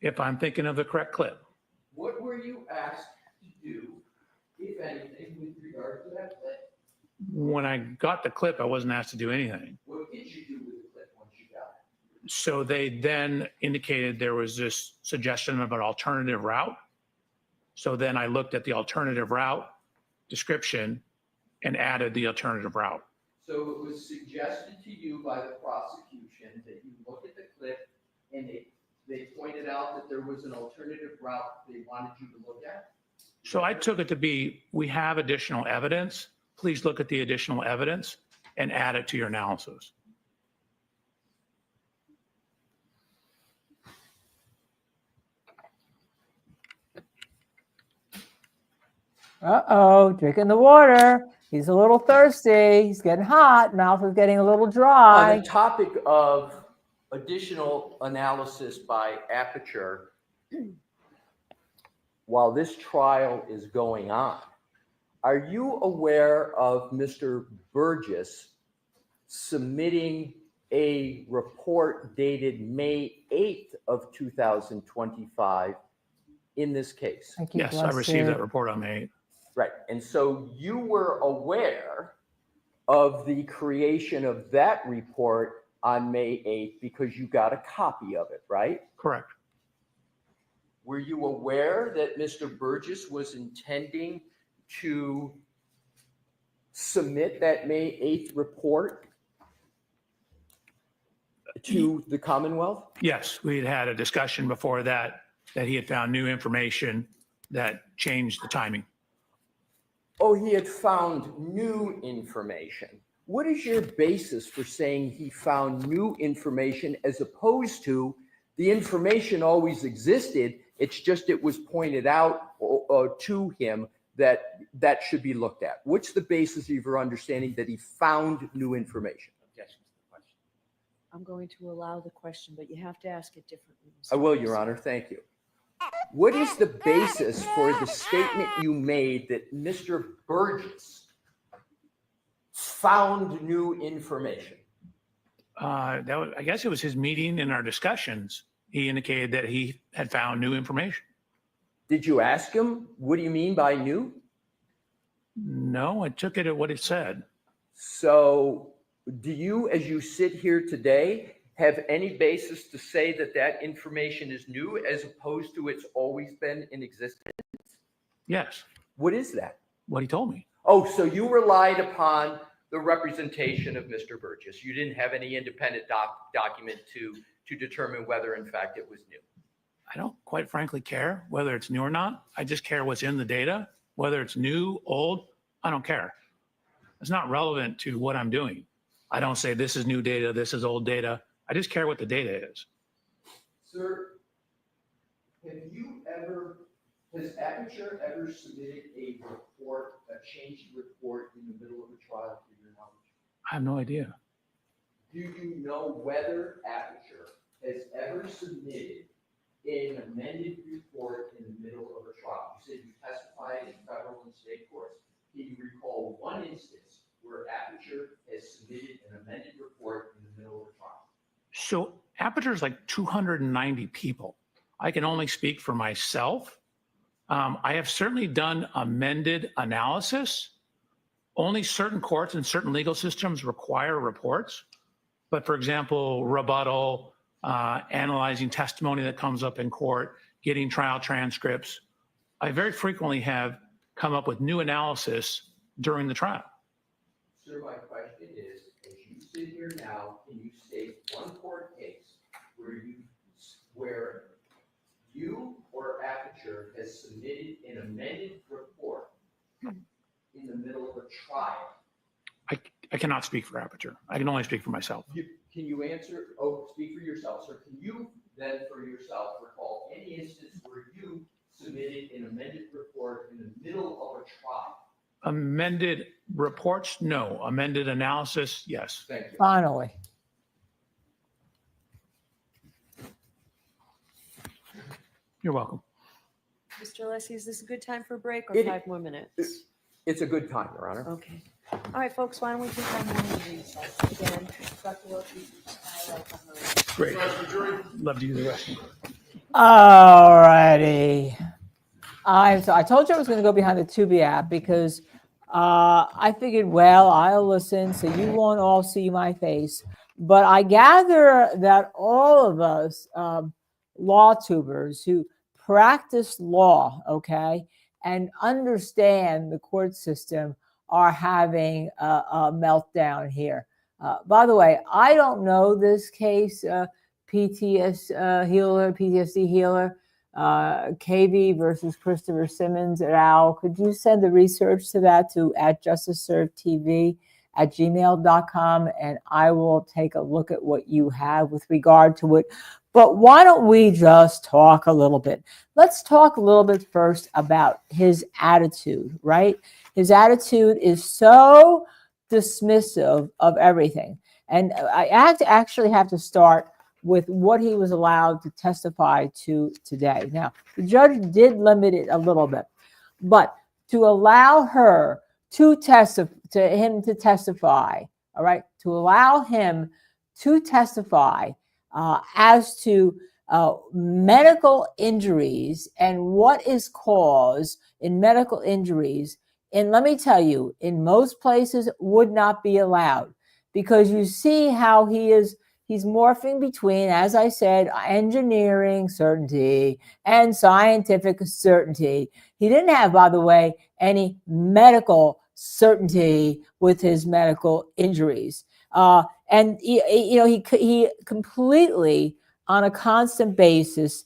if I'm thinking of the correct clip. What were you asked to do, if anything, with regard to that clip? When I got the clip, I wasn't asked to do anything. What did you do with the clip once you got it? So they then indicated there was this suggestion of an alternative route. So then I looked at the alternative route description and added the alternative route. So it was suggested to you by the prosecution that you look at the clip and they pointed out that there was an alternative route they wanted you to look at? So I took it to be, we have additional evidence. Please look at the additional evidence and add it to your analysis. Uh-oh, drinking the water. He's a little thirsty. He's getting hot. Mouth is getting a little dry. On the topic of additional analysis by Aperture, while this trial is going on, are you aware of Mr. Burgess submitting a report dated May 8th of 2025 in this case? Thank you, Yes, I received blessed. that report on May 8th. Right. And so you were aware of the creation of that report on May 8th because you got a copy of it, right? Correct. Were you aware that Mr. Burgess was intending to submit that May 8th report to the Commonwealth? Yes, we had had a discussion before that he had found new information that changed the timing. Oh, he had found new information. What is your basis for saying he found new information as opposed to the information always existed? It's just it was pointed out to him that should be looked at. What's the basis of your understanding that he found new information? Objection to the question. I'm going to allow the question, but you have to ask it differently. I will, Your Honor. Thank you. What is the basis for the statement you made that Mr. Burgess found new information? I guess it was his meeting and our discussions. He indicated that he had found new information. Did you ask him, what do you mean by new? No, I took it at what it said. So do you, as you sit here today, have any basis to say that that information is new as opposed to it's always been in existence? Yes, What is that? what he told me. Oh, so you relied upon the representation of Mr. Burgess. You didn't have any independent document to determine whether in fact it was new. I don't quite frankly care whether it's new or not. I just care what's in the data, whether it's new, old, I don't care. It's not relevant to what I'm doing. I don't say this is new data, this is old data. I just care what the data is. Sir, has Aperture ever submitted a report, a changed report in the middle of a trial to your knowledge? I have no idea. Do you know whether Aperture has ever submitted an amended report in the middle of a trial? You said you testified in federal and state courts. Can you recall one instance where Aperture has submitted an amended report in the middle of a trial? So Aperture is like 290 people. I can only speak for myself. I have certainly done amended analysis. Only certain courts and certain legal systems require reports. But for example, rebuttal, analyzing testimony that comes up in court, getting trial transcripts. I very frequently have come up with new analysis during the trial. Sir, my question is, as you sit here now and you state one court case where you or Aperture has submitted an amended report in the middle of a trial? I cannot speak for Aperture. I can only speak for myself. Can you answer, speak for yourself, sir? Can you then for yourself recall any instance where you submitted an amended report in the middle of a trial? Amended reports? No. Amended analysis? Yes. Thank you. Finally. You're welcome. Mr. Alessi, is this a good time for a break or It- 5 more minutes? It's a good time, Your Honor. Okay. All right, folks, why don't we take our morning recess again? Dr. Welcher, Great. Love to use the restroom. All righty. I told you I was going to go behind the Tubi app because I figured, well, I'll listen so you won't all see my face. But I gather that all of us law tubers who practice law, okay, and understand the court system are having a meltdown here. By the way, I don't know this case, PTSD healer, KV versus Christopher Simmons et al. Could you send the research to that to @justiceservedtv@gmail.com, and I will take a look at what you have with regard to it. But why don't we just talk a little bit? Let's talk a little bit first about his attitude, right? His attitude is so dismissive of everything. And I actually have to start with what he was allowed to testify to today. Now, the judge did limit it a little bit, but to allow her to testify, all right, to allow him to testify as to medical injuries and what is caused in medical injuries. And let me tell you, in most places would not be allowed, because you see how he's morphing between, as I said, engineering certainty and scientific certainty. He didn't have, by the way, any medical certainty with his medical injuries. And he completely, on a constant basis,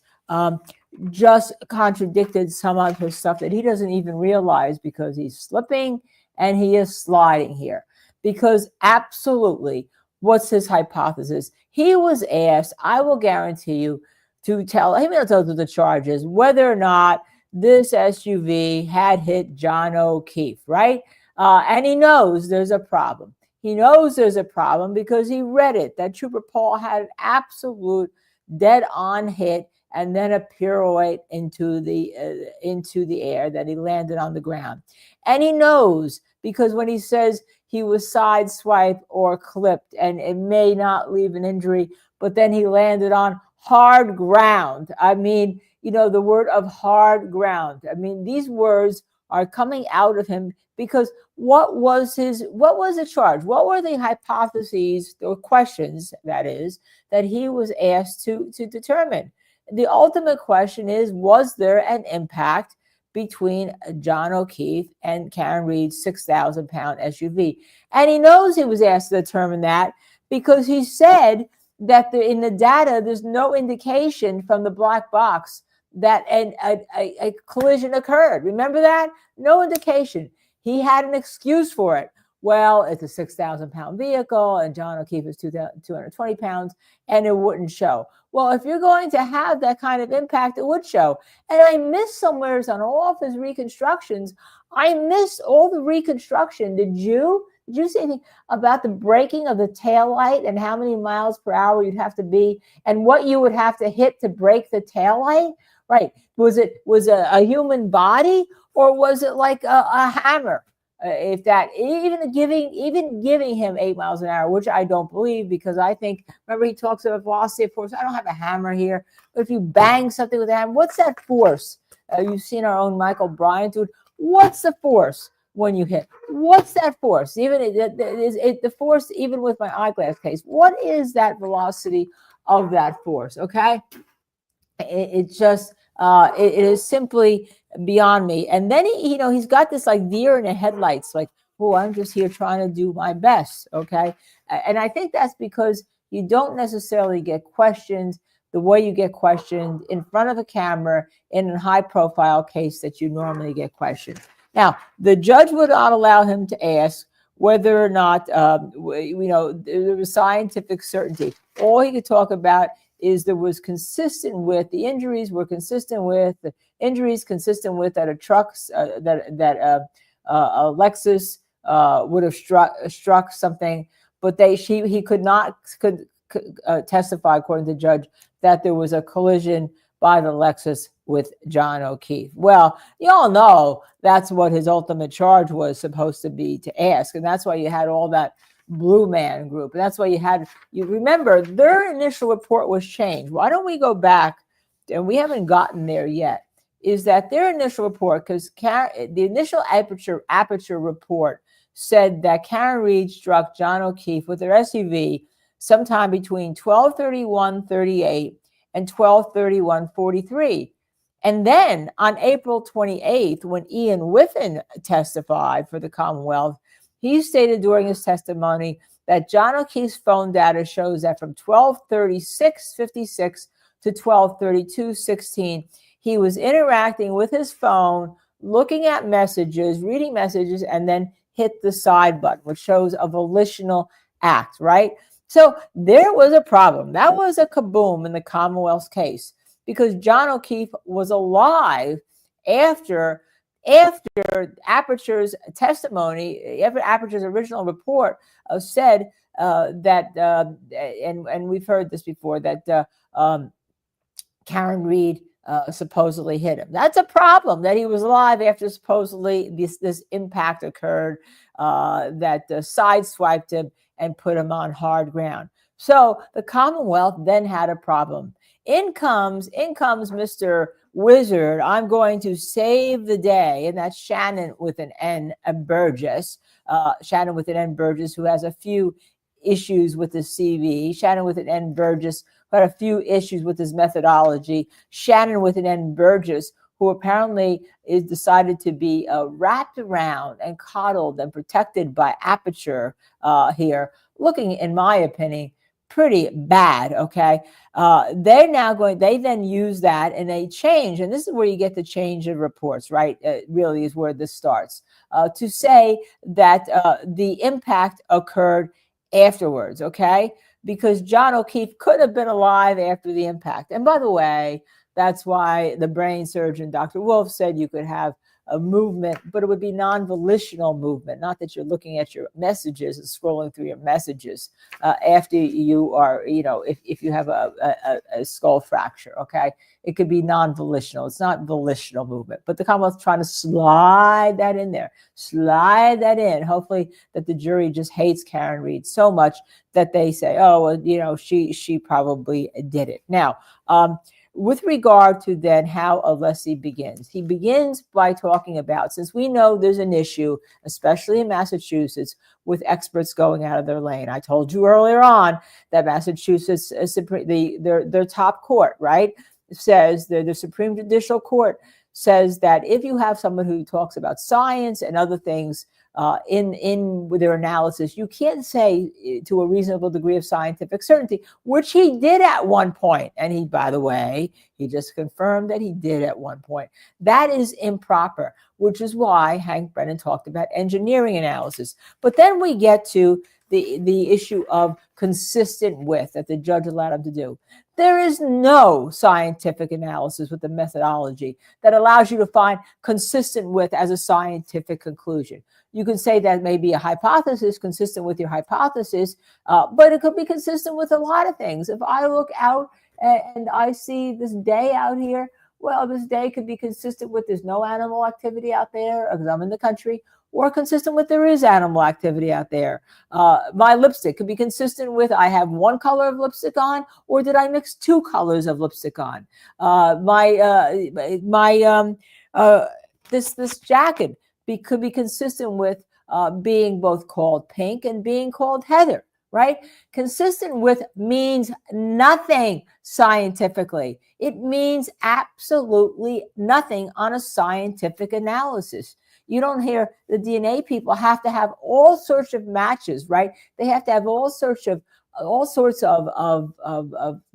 just contradicted some of his stuff that he doesn't even realize, because he's slipping and he is sliding here. Because absolutely, what's his hypothesis? He was asked, I will guarantee you, to tell the charges whether or not this SUV had hit John O'Keefe, right? And he knows there's a problem. He knows there's a problem because he read it, that Trooper Paul had an absolute dead-on hit and then a pirouette into the air that he landed on the ground. And he knows, because when he says he was sideswiped or clipped and it may not leave an injury, but then he landed on hard ground. I mean, the word of hard ground. I mean, these words are coming out of him because what was the charge? What were the hypotheses or questions, that is, that he was asked to determine? The ultimate question is, was there an impact between John O'Keefe and Karen Reed's 6,000-pound SUV? And he knows he was asked to determine that because he said that in the data, there's no indication from the black box that a collision occurred. Remember that? No indication. He had an excuse for it. Well, it's a 6,000-pound vehicle and John O'Keefe is 220 pounds and it wouldn't show. Well, if you're going to have that kind of impact, it would show. And I missed somewheres on all of his reconstructions. I missed all the reconstruction. Did you see anything about the braking of the taillight and how many miles per hour you'd have to be and what you would have to hit to brake the taillight? Right. Was it a human body, or was it like a hammer? If that, even giving him 8 miles an hour, which I don't believe, because I think, remember, he talks about velocity of force. I don't have a hammer here, but if you bang something with a hammer, what's that force? You've seen our own Michael Bryant do it. What's the force when you hit? What's that force? The force, even with my eyeglass case, what is that velocity of that force? Okay, it is simply beyond me. And then he's got this like deer in the headlights, like, oh, I'm just here trying to do my best, okay? And I think that's because you don't necessarily get questioned the way you get questioned in front of a camera in a high-profile case that you normally get questioned. Now, the judge would not allow him to ask whether or not, there was scientific certainty. All he could talk about is there was consistent with, the injuries were consistent with, the injuries consistent with that a Lexus would have struck something, but he could not testify, according to the judge, that there was a collision by the Lexus with John O'Keefe. Well, you all know that's what his ultimate charge was supposed to be, to ask. And that's why you had all that Blue Man group. And that's why you remember their initial report was changed. Why don't we go back, and we haven't gotten there yet, is that their initial report, because the initial aperture report said that Karen Reed struck John O'Keefe with her SUV sometime between 12/31/38 and 12/31/43. And then on April 28th, when Ian Whiffen testified for the Commonwealth, he stated during his testimony that John O'Keefe's phone data shows that from 12/36/56 to 12/32/16, he was interacting with his phone, looking at messages, reading messages, and then hit the side button, which shows a volitional act, right? So there was a problem. That was a kaboom in the Commonwealth's case, because John O'Keefe was alive after Aperture's testimony, after Aperture's original report said that, and we've heard this before, that Karen Reed supposedly hit him. That's a problem, that he was alive after supposedly this impact occurred, that sideswiped him and put him on hard ground. So the Commonwealth then had a problem. In comes Mr. Wizard. I'm going to save the day, and that's Shannon with an N, Burgess. Shannon with an N, Burgess, who has a few issues with his CV. Shannon with an N, Burgess, who had a few issues with his methodology. Shannon with an N, Burgess, who apparently is decided to be wrapped around and coddled and protected by Aperture here, looking, in my opinion, pretty bad, okay? They then use that and they change, and this is where you get the change of reports, right? Really is where this starts, to say that the impact occurred afterwards, okay? Because John O'Keefe could have been alive after the impact. And by the way, that's why the brain surgeon, Dr. Wolf, said you could have a movement, but it would be non-volitional movement, not that you're looking at your messages and scrolling through your messages after you are, if you have a skull fracture, okay? It could be non-volitional. It's not volitional movement, but the Commonwealth's trying to slide that in there, slide that in. Hopefully that the jury just hates Karen Reed so much that they say, oh, well, she probably did it. Now, with regard to then how Alessi begins, he begins by talking about, since we know there's an issue, especially in Massachusetts, with experts going out of their lane. I told you earlier on that Massachusetts, their top court, right, says the Supreme Judicial Court says that if you have someone who talks about science and other things in their analysis, you can't say to a reasonable degree of scientific certainty, which he did at one point. And he, by the way, he just confirmed that he did at one point. That is improper, which is why Hank Brennan talked about engineering analysis. But then we get to the issue of consistent with that the judge allowed him to do. There is no scientific analysis with the methodology that allows you to find consistent with as a scientific conclusion. You can say that may be a hypothesis consistent with your hypothesis, but it could be consistent with a lot of things. If I look out and I see this day out here, well, this day could be consistent with there's no animal activity out there because I'm in the country, or consistent with there is animal activity out there. My lipstick could be consistent with I have one color of lipstick on, or did I mix two colors of lipstick on? This jacket could be consistent with being both called pink and being called heather, right? Consistent with means nothing scientifically. It means absolutely nothing on a scientific analysis. You don't hear the DNA people have to have all sorts of matches, right? They have to have all sorts of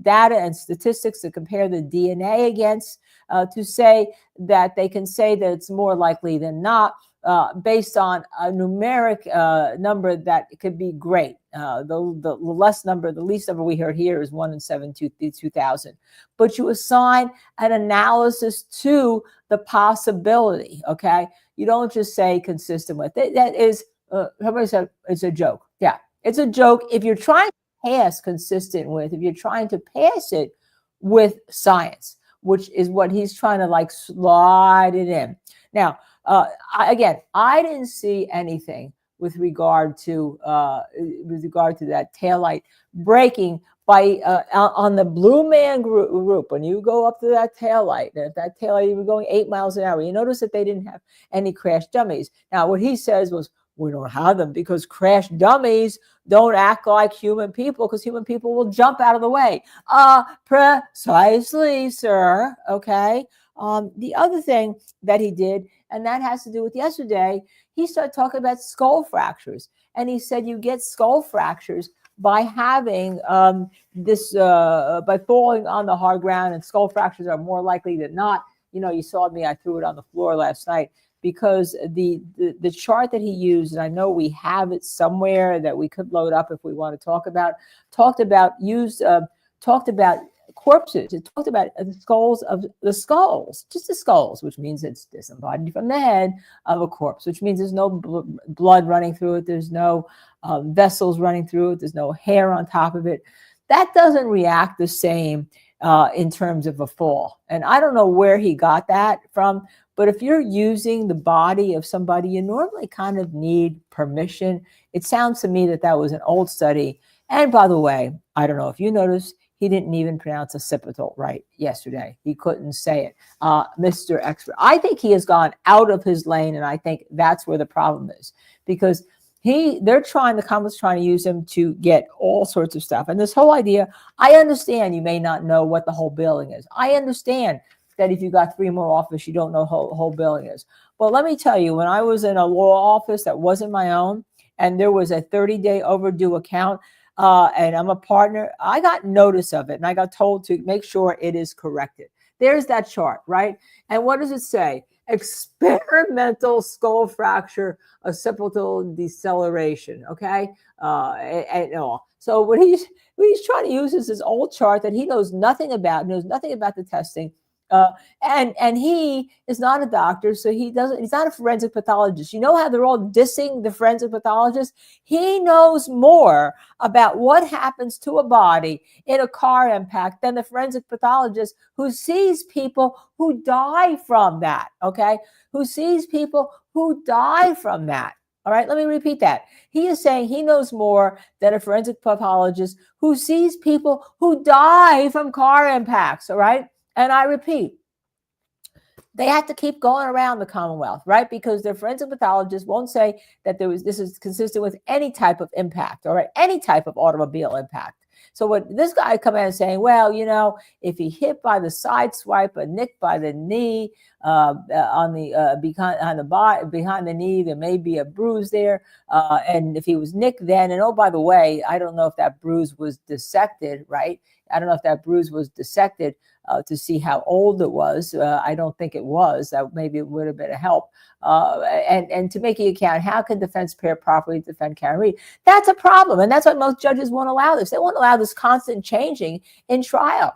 data and statistics to compare the DNA against, to say that they can say that it's more likely than not, based on a numeric number that could be great. The least number we heard here is 1 in 2,000. But you assign an analysis to the possibility, okay? You don't just say consistent with it. That is, somebody said it's a joke. Yeah, it's a joke. If you're trying to pass consistent with, if you're trying to pass it with science, which is what he's trying to like slide it in. Now, I didn't see anything with regard to that taillight braking by on the Blue Man group. When you go up to that taillight, and if that taillight was going 8 miles an hour, you notice that they didn't have any crash dummies. Now, what he says was, we don't have them because crash dummies don't act like human people, because human people will jump out of the way. Precisely, sir. Okay. The other thing that he did, and that has to do with yesterday, he started talking about skull fractures. And he said you get skull fractures by having by falling on the hard ground, and skull fractures are more likely than not. You know, you saw me, I threw it on the floor last night, because the chart that he used, and I know we have it somewhere that we could load up if we want to talk about corpses. It talked about the skulls, just the skulls, which means it's disembodied from the head of a corpse, which means there's no blood running through it. There's no vessels running through it. There's no hair on top of it. That doesn't react the same in terms of a fall. And I don't know where he got that from, but if you're using the body of somebody, you normally kind of need permission. It sounds to me that that was an old study. And by the way, I don't know if you noticed, he didn't even pronounce occipital right yesterday. He couldn't say it. Mr. Expert. I think he has gone out of his lane, and I think that's where the problem is, because the Commonwealth's trying to use him to get all sorts of stuff. And this whole idea, I understand you may not know what the whole billing is. I understand that if you got 3 more office, you don't know whole billing is. But let me tell you, when I was in a law office that wasn't my own, and there was a 30-day overdue account, and I'm a partner, I got notice of it, and I got told to make sure it is corrected. There's that chart, right? And what does it say? Experimental skull fracture, occipital deceleration, okay? And all. So what he's trying to use is this old chart that he knows nothing about the testing. And he is not a doctor, so he's not a forensic pathologist. You know how they're all dissing the forensic pathologist? He knows more about what happens to a body in a car impact than the forensic pathologist, who sees people who die from that, okay? Who sees people who die from that. All right, let me repeat that. He is saying he knows more than a forensic pathologist who sees people who die from car impacts, all right? And I repeat, they have to keep going around the Commonwealth, right? Because their forensic pathologists won't say that this is consistent with any type of impact, all right? Any type of automobile impact. So what this guy come in and saying, well, you know, if he hit by the sideswipe, a nick by the knee, behind the knee, there may be a bruise there. And if he was nicked then, and oh, by the way, I don't know if that bruise was dissected, right? I don't know if that bruise was dissected to see how old it was. I don't think it was. That maybe it would have been a help. And to make you account, how can defense prepare properly to defend Karen Read? That's a problem. And that's why most judges won't allow this. They won't allow this constant changing in trial.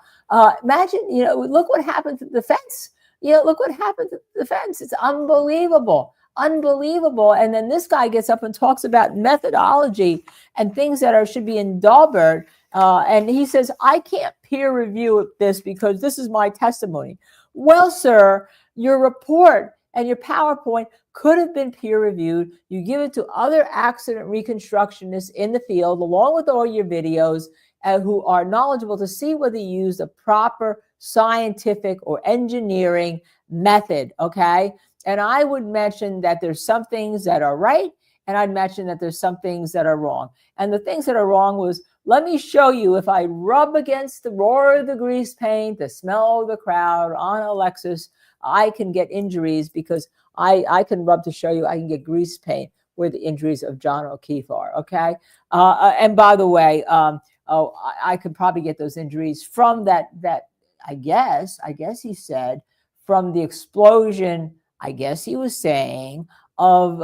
Imagine, you know, look what happened to the defense. You know, look what happened to the defense. It's unbelievable. Unbelievable. And then this guy gets up and talks about methodology and things that should be endowed. And he says, I can't peer review this because this is my testimony. Well, sir, your report and your PowerPoint could have been peer reviewed. You give it to other accident reconstructionists in the field, along with all your videos, who are knowledgeable to see whether you use the proper scientific or engineering method, okay? And I would mention that there's some things that are right, and I'd mention that there's some things that are wrong. And the things that are wrong was, let me show you, if I rub against the roar of the grease paint, the smell of the crowd on a Lexus, I can get injuries because I can rub to show you. I can get grease paint where the injuries of John O'Keefe are. Okay. And by the way, I could probably get those injuries from that I guess he said from the explosion, I guess he was saying, of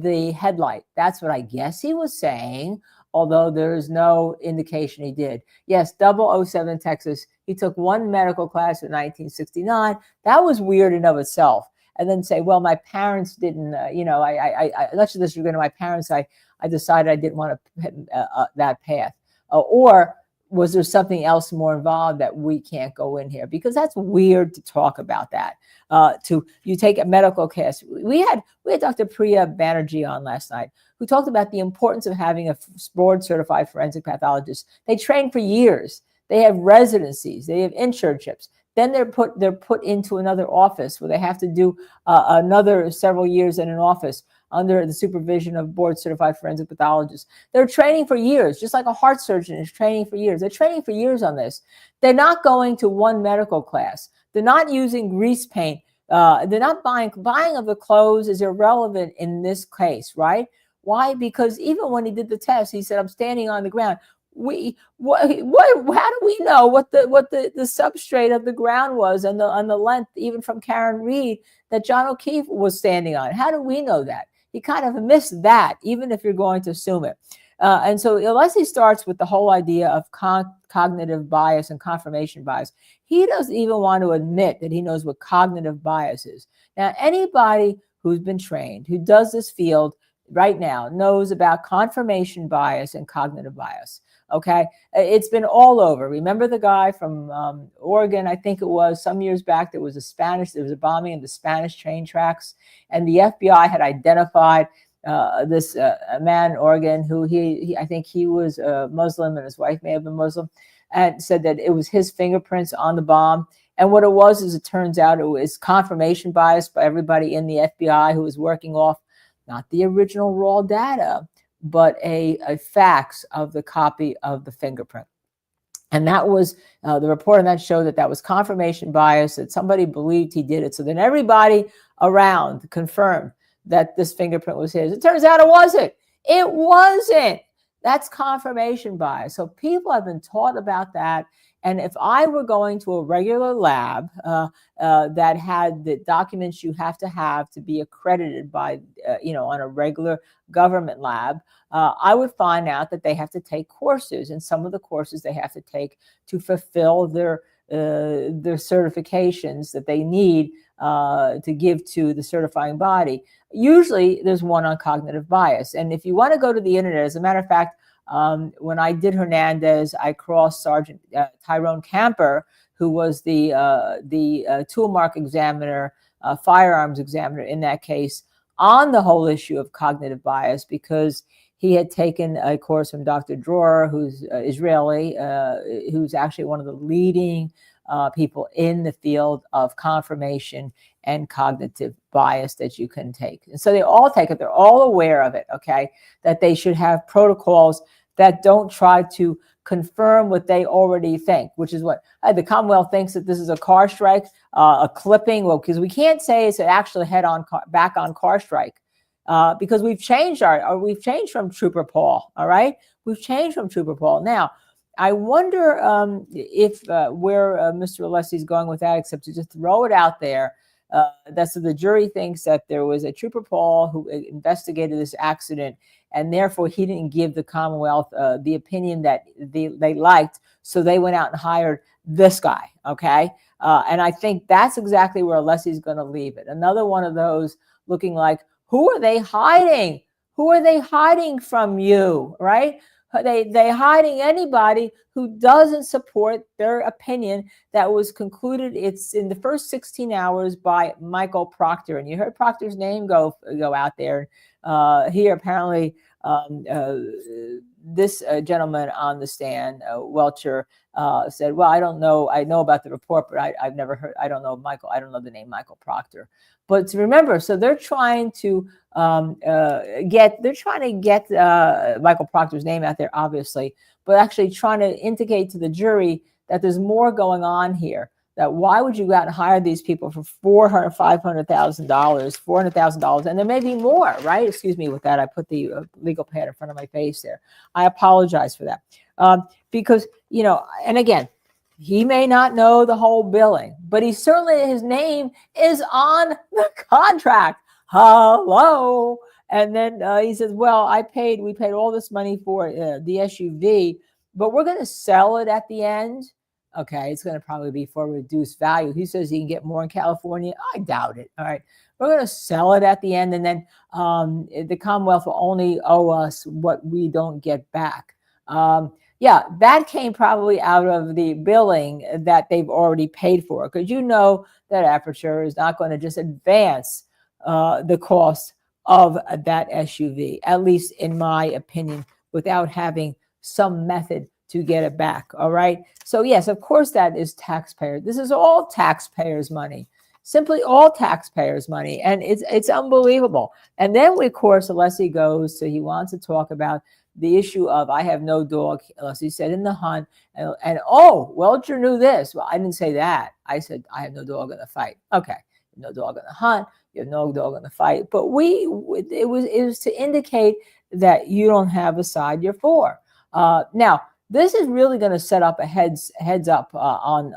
the headlight. That's what I guess he was saying, although there is no indication he did. Yes, 007 Texas. He took one medical class in 1969. That was weird in of itself. And then say, well, my parents didn't, I let's just disregard my parents. I decided I didn't want to that path. Or was there something else more involved that we can't go in here? Because that's weird to talk about that. You take a medical class. We had Dr. Priya Banerjee on last night, who talked about the importance of having a board certified forensic pathologist. They train for years. They have residencies. They have internships. Then they're put into another office where they have to do another several years in an office under the supervision of board certified forensic pathologists. They're training for years, just like a heart surgeon is training for years. They're training for years on this. They're not going to one medical class. They're not using grease paint. They're not buying of the clothes is irrelevant in this case, right? Why? Because even when he did the test, he said, I'm standing on the ground. How do we know what the substrate of the ground was on the length, even from Karen Reed, that John O'Keefe was standing on? How do we know that? He kind of missed that, even if you're going to assume it. And so unless he starts with the whole idea of cognitive bias and confirmation bias, he doesn't even want to admit that he knows what cognitive bias is. Now, anybody who's been trained, who does this field right now, knows about confirmation bias and cognitive bias. Okay, it's been all over. Remember the guy from Oregon, I think it was some years back, there was a bombing in the Spanish train tracks, and the FBI had identified this man in Oregon who I think he was Muslim and his wife may have been Muslim, and said that it was his fingerprints on the bomb. And what it was is, it turns out it was confirmation bias by everybody in the FBI who was working off not the original raw data, but a fax of the copy of the fingerprint. And that was the report on that showed that was confirmation bias, that somebody believed he did it. So then everybody around confirmed that this fingerprint was his. It turns out it wasn't. It wasn't. That's confirmation bias. So people have been taught about that. And if I were going to a regular lab that had the documents you have to be accredited by, on a regular government lab, I would find out that they have to take courses, and some of the courses they have to take to fulfill their certifications that they need to give to the certifying body. Usually there's one on cognitive bias. And if you want to go to the internet, as a matter of fact, when I did Hernandez, I crossed Sergeant Tyrone Camper, who was the tool mark examiner, firearms examiner in that case, on the whole issue of cognitive bias, because he had taken a course from Dr. Dror, who's Israeli, who's actually one of the leading people in the field of confirmation and cognitive bias that you can take. And so they all take it. They're all aware of it, okay, that they should have protocols that don't try to confirm what they already think, which is what the Commonwealth thinks, that this is a car strike, a clipping. Well, because we can't say it's actually back on car strike, because we've changed from Trooper Paul. All right, we've changed from Trooper Paul. Now, I wonder if where Mr. Alessi's going with that, except to just throw it out there. That's so the jury thinks that there was a Trooper Paul who investigated this accident, and therefore he didn't give the Commonwealth the opinion that they liked, so they went out and hired this guy, okay? And I think that's exactly where Alessi's going to leave it. Another one of those looking like, who are they hiding? Who are they hiding from you, right? They hiding anybody who doesn't support their opinion that was concluded. It's in the first 16 hours by Michael Proctor, and you heard Proctor's name go out there. Here apparently this gentleman on the stand, Welcher, said, "Well, I don't know. I know about the report, but I've never heard. I don't know Michael. I don't know the name Michael Proctor." But to remember, so they're trying to get Michael Proctor's name out there, obviously, but actually trying to indicate to the jury that there's more going on here. that why would you go out and hire these people for $400,000, and there may be more, right? Excuse me with that. I put the legal pad in front of my face there. I apologize for that. Because, you know, and again, he may not know the whole billing, but he certainly, his name is on the contract. Hello. And then he says, well, we paid all this money for the SUV, but we're going to sell it at the end. Okay, it's going to probably be for reduced value. He says he can get more in California. I doubt it. All right, we're going to sell it at the end, and then the Commonwealth will only owe us what we don't get back. Yeah, that came probably out of the billing that they've already paid for, because you know that Aperture is not going to just advance the cost of that SUV, at least in my opinion, without having some method to get it back. All right. So yes, of course, that is taxpayer. This is all taxpayers' money, simply all taxpayers' money. And it's unbelievable. And then, of course, Alessi goes to, he wants to talk about the issue of, I have no dog, Alessi said, in the hunt. And oh, Welcher knew this. Well, I didn't say that. I said, I have no dog in the fight. Okay. No dog in the hunt. You have no dog in the fight. But it was to indicate that you don't have a side you're for. Now, this is really going to set up a heads up on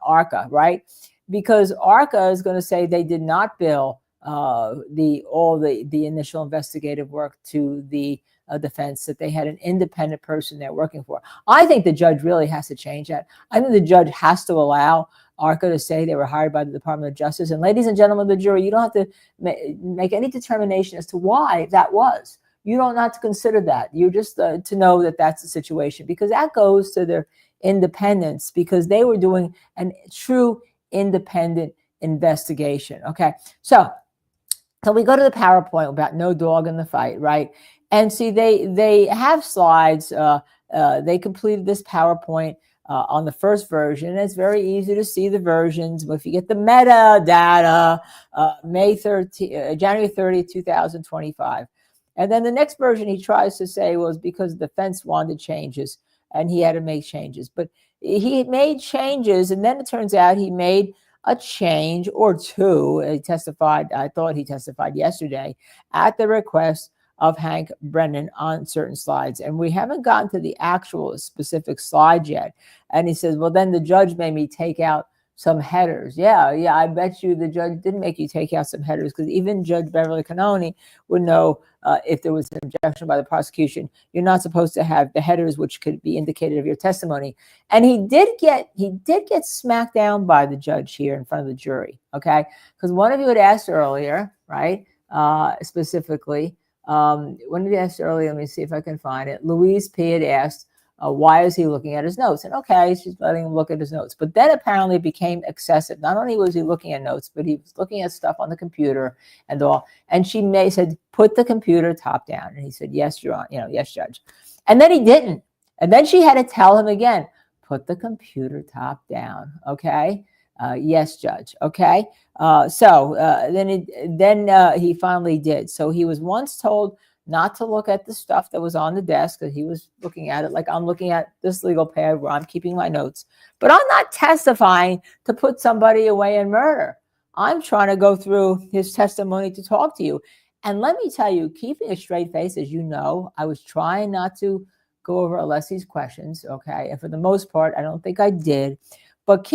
ARCA, right? Because ARCA is going to say they did not bill all the initial investigative work to the defense, that they had an independent person they're working for. I think the judge really has to change that. I think the judge has to allow ARCA to say they were hired by the Department of Justice. And ladies and gentlemen of the jury, you don't have to make any determination as to why that was. You don't have to consider that. You just to know that that's the situation, because that goes to their independence, because they were doing a true independent investigation. Okay, so we go to the PowerPoint about no dog in the fight, right? And see, they have slides. They completed this PowerPoint on the first version. It's very easy to see the versions. But if you get the metadata, January 30, 2025. And then the next version he tries to say was because the defense wanted changes and he had to make changes. But he made changes, and then it turns out he made a change or two. He testified, I thought he testified yesterday, at the request of Hank Brennan on certain slides. And we haven't gotten to the actual specific slides yet. And he says, well, then the judge made me take out some headers. Yeah, I bet you the judge didn't make you take out some headers, because even Judge Beverly Cannoni would know if there was an objection by the prosecution, you're not supposed to have the headers, which could be indicative of your testimony. And he did get smacked down by the judge here in front of the jury, okay? Because one of you had asked earlier, right, specifically, one of you asked earlier, let me see if I can find it, Louise P. had asked, why is he looking at his notes? And okay, she's letting him look at his notes. But then apparently it became excessive. Not only was he looking at notes, but he was looking at stuff on the computer and all. And she said, put the computer top down. And he said, yes, Your Honor, yes, Judge. And then he didn't. And then she had to tell him again, put the computer top down. Okay. Yes, Judge. Okay. Then he finally did. So he was once told not to look at the stuff that was on the desk, because he was looking at it like I'm looking at this legal pad where I'm keeping my notes. But I'm not testifying to put somebody away in murder. I'm trying to go through his testimony to talk to you. And let me tell you, keeping a straight face, as you know, I was trying not to go over Alessi's questions, okay? And for the most part, I don't think I did. But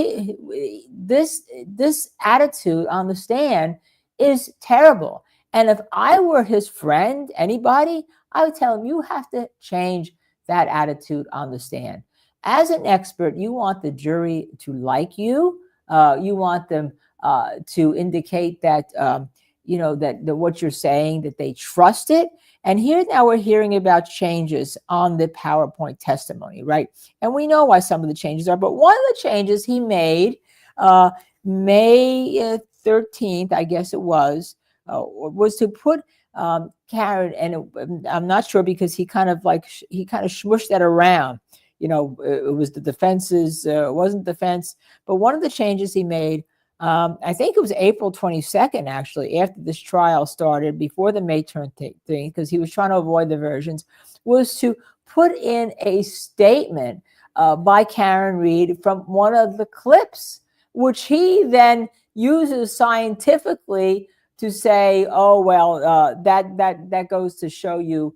this attitude on the stand is terrible. And if I were his friend, anybody, I would tell him, you have to change that attitude on the stand. As an expert, you want the jury to like you. You want them to indicate that, that what you're saying, that they trust it. And here now we're hearing about changes on the PowerPoint testimony, right? And we know why some of the changes are. But one of the changes he made May 13th, I guess it was to put Karen, and I'm not sure, because he kind of smushed that around. It was the defense's, it wasn't defense. But one of the changes he made, I think it was April 22nd, actually, after this trial started, before the May 13th, because he was trying to avoid the versions, was to put in a statement by Karen Reed from one of the clips which he then uses scientifically to say, oh, well, that goes to show you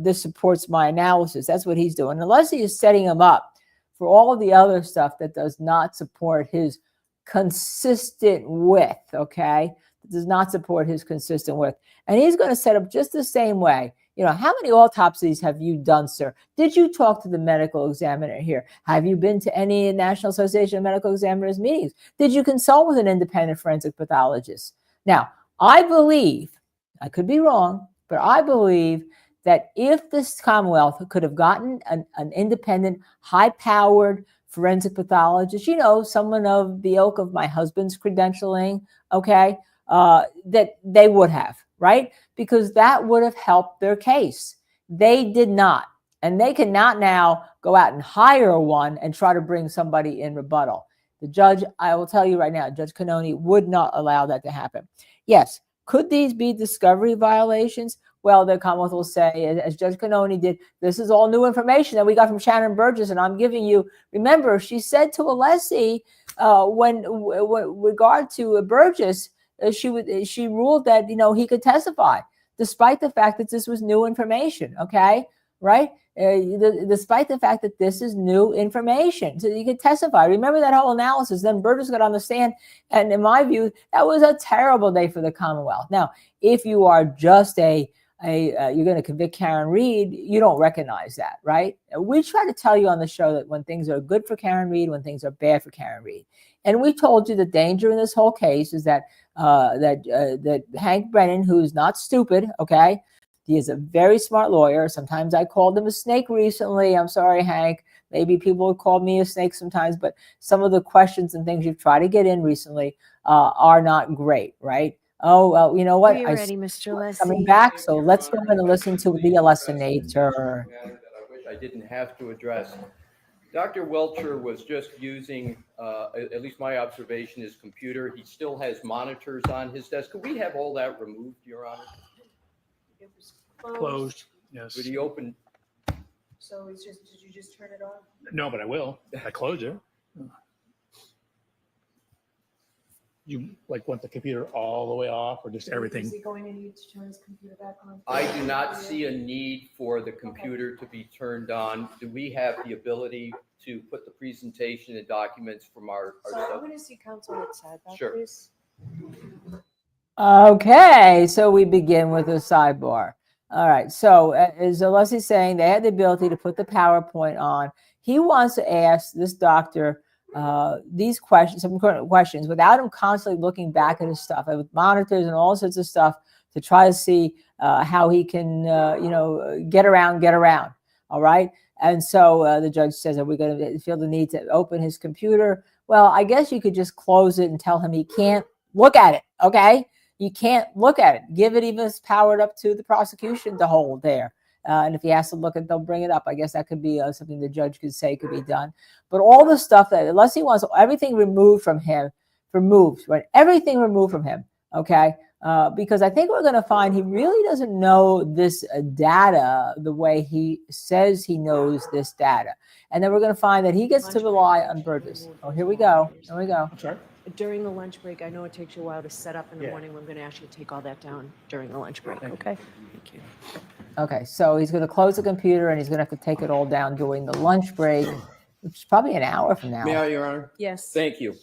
this supports my analysis. That's what he's doing. Unless he is setting him up for all of the other stuff that does not support his consistent width, okay? It does not support his consistent width. And he's going to set up just the same way. How many autopsies have you done, sir? Did you talk to the medical examiner here? Have you been to any National Association of Medical Examiners meetings? Did you consult with an independent forensic pathologist? Now, I believe, I could be wrong, but I believe that if this Commonwealth could have gotten an independent, high-powered forensic pathologist, someone of the ilk of my husband's credentialing, okay, that they would have, right? Because that would have helped their case. They did not. And they cannot now go out and hire one and try to bring somebody in rebuttal. The judge, I will tell you right now, Judge Kenney would not allow that to happen. Yes, could these be discovery violations? Well, the Commonwealth will say, as Judge Kenney did, this is all new information that we got from Shannon Burgess, and I'm giving you. Remember, she said to Alessi, when regard to Burgess, she ruled that he could testify, despite the fact that this was new information. Okay, right? Despite the fact that this is new information, so you could testify. Remember that whole analysis. Then Burgess got on the stand, and in my view, that was a terrible day for the Commonwealth. Now, if you are just you're going to convict Karen Reed, you don't recognize that, right? We try to tell you on the show that when things are good for Karen Reed, when things are bad for Karen Reed. And we told you the danger in this whole case is that Hank Brennan, who's not stupid, okay, he is a very smart lawyer. Sometimes I called him a snake recently. I'm sorry, Hank. Maybe people would call me a snake sometimes, but some of the questions and things you've tried to get in recently are not great, right? Oh, well, you know what? Are you ready, Mr. Lessie? Coming back, so let's go in and listen to the lessonator. I wish I didn't have to address. Dr. Welcher was just using, at least my observation, his computer. He still has monitors on his desk. Could we have all that removed, Your Honor? It was Closed, yes. Would he open? So did you just turn it off? No, but I will. I closed it. You want the computer all the way off or just everything? Is he going to need to turn his computer back on? I do not see a need for the computer to be turned on. Do we have the ability to put the presentation and documents from our So I'm going to see counsel at sidebar, Sure. please. Okay, so we begin with a sidebar. All right, so as Alessi's saying, they had the ability to put the PowerPoint on. He wants to ask this doctor these questions, some questions, without him constantly looking back at his stuff, with monitors and all sorts of stuff to try to see how he can, get around. All right. And so the judge says, are we going to feel the need to open his computer? Well, I guess you could just close it and tell him he can't look at it. Okay. You can't look at it. Give it even powered up to the prosecution to hold there. And if he has to look at it, they'll bring it up. I guess that could be something the judge could say could be done. But all the stuff that, unless he wants everything removed from him, everything removed from him, okay? Because I think we're going to find he really doesn't know this data the way he says he knows this data. And then we're going to find that he gets to rely on Burgess. Oh, here we go. I'm sorry? During the lunch break, I know it takes you a while to set up in the morning. I'm going to ask you to take all that down during the lunch break, okay? Thank you. Okay, so he's going to close the computer and he's going to have to take it all down during the lunch break, which is probably an hour from now. May I, Your Honor? Yes. Thank you.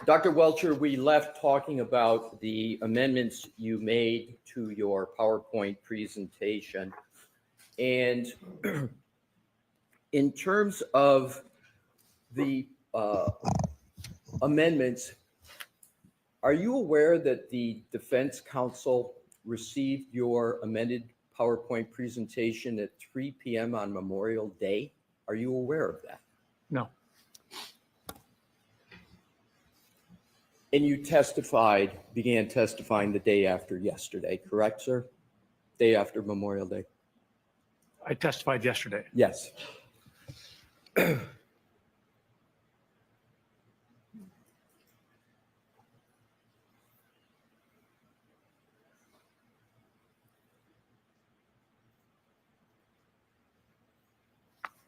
Dr. Welcher, we left talking about the amendments you made to your PowerPoint presentation. And in terms of the amendments, are you aware that the defense counsel received your amended PowerPoint presentation at 3 p.m. on Memorial Day? Are you aware of that? No. And you began testifying the day after yesterday, correct, sir? Day after Memorial Day? I testified yesterday. Yes.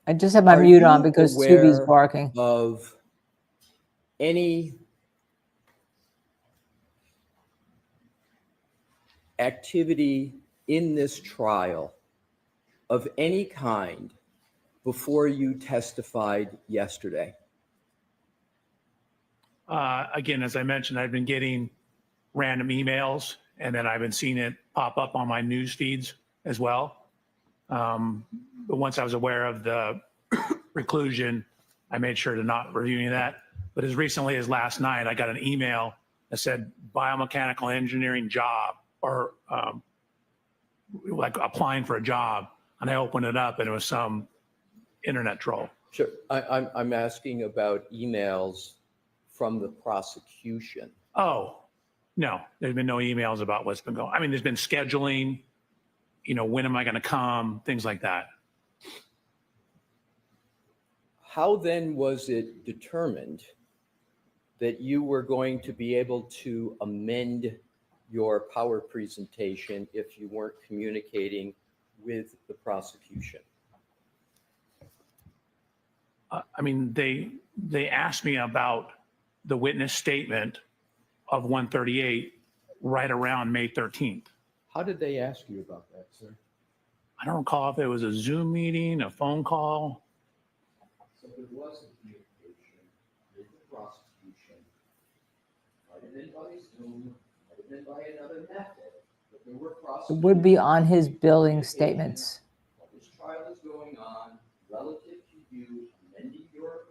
I just have my Are mute on you because Tubi's aware barking. of any activity in this trial of any kind before you testified yesterday? Again, as I mentioned, I've been getting random emails, and then I've been seeing it pop up on my news feeds as well. But once I was aware of the reclusion, I made sure to not review any of that. But as recently as last night, I got an email that said biomechanical engineering job, or like applying for a job. And I opened it up and it was some internet troll. Sure. I'm asking about emails from the prosecution. Oh, no, there's been no emails about what's been going. I mean, there's been scheduling, when am I going to come, things like that. How then was it determined that you were going to be able to amend your power presentation if you weren't communicating with the prosecution? I mean, they asked me about the witness statement of 138 right around May 13th. How did they ask you about that, sir? I don't recall if it was a Zoom meeting, a phone call. So there was a communication with the prosecution, might have been by Zoom, might have been by another method, but there were It would be on his billing statements. While this trial is going on, relative to you amending your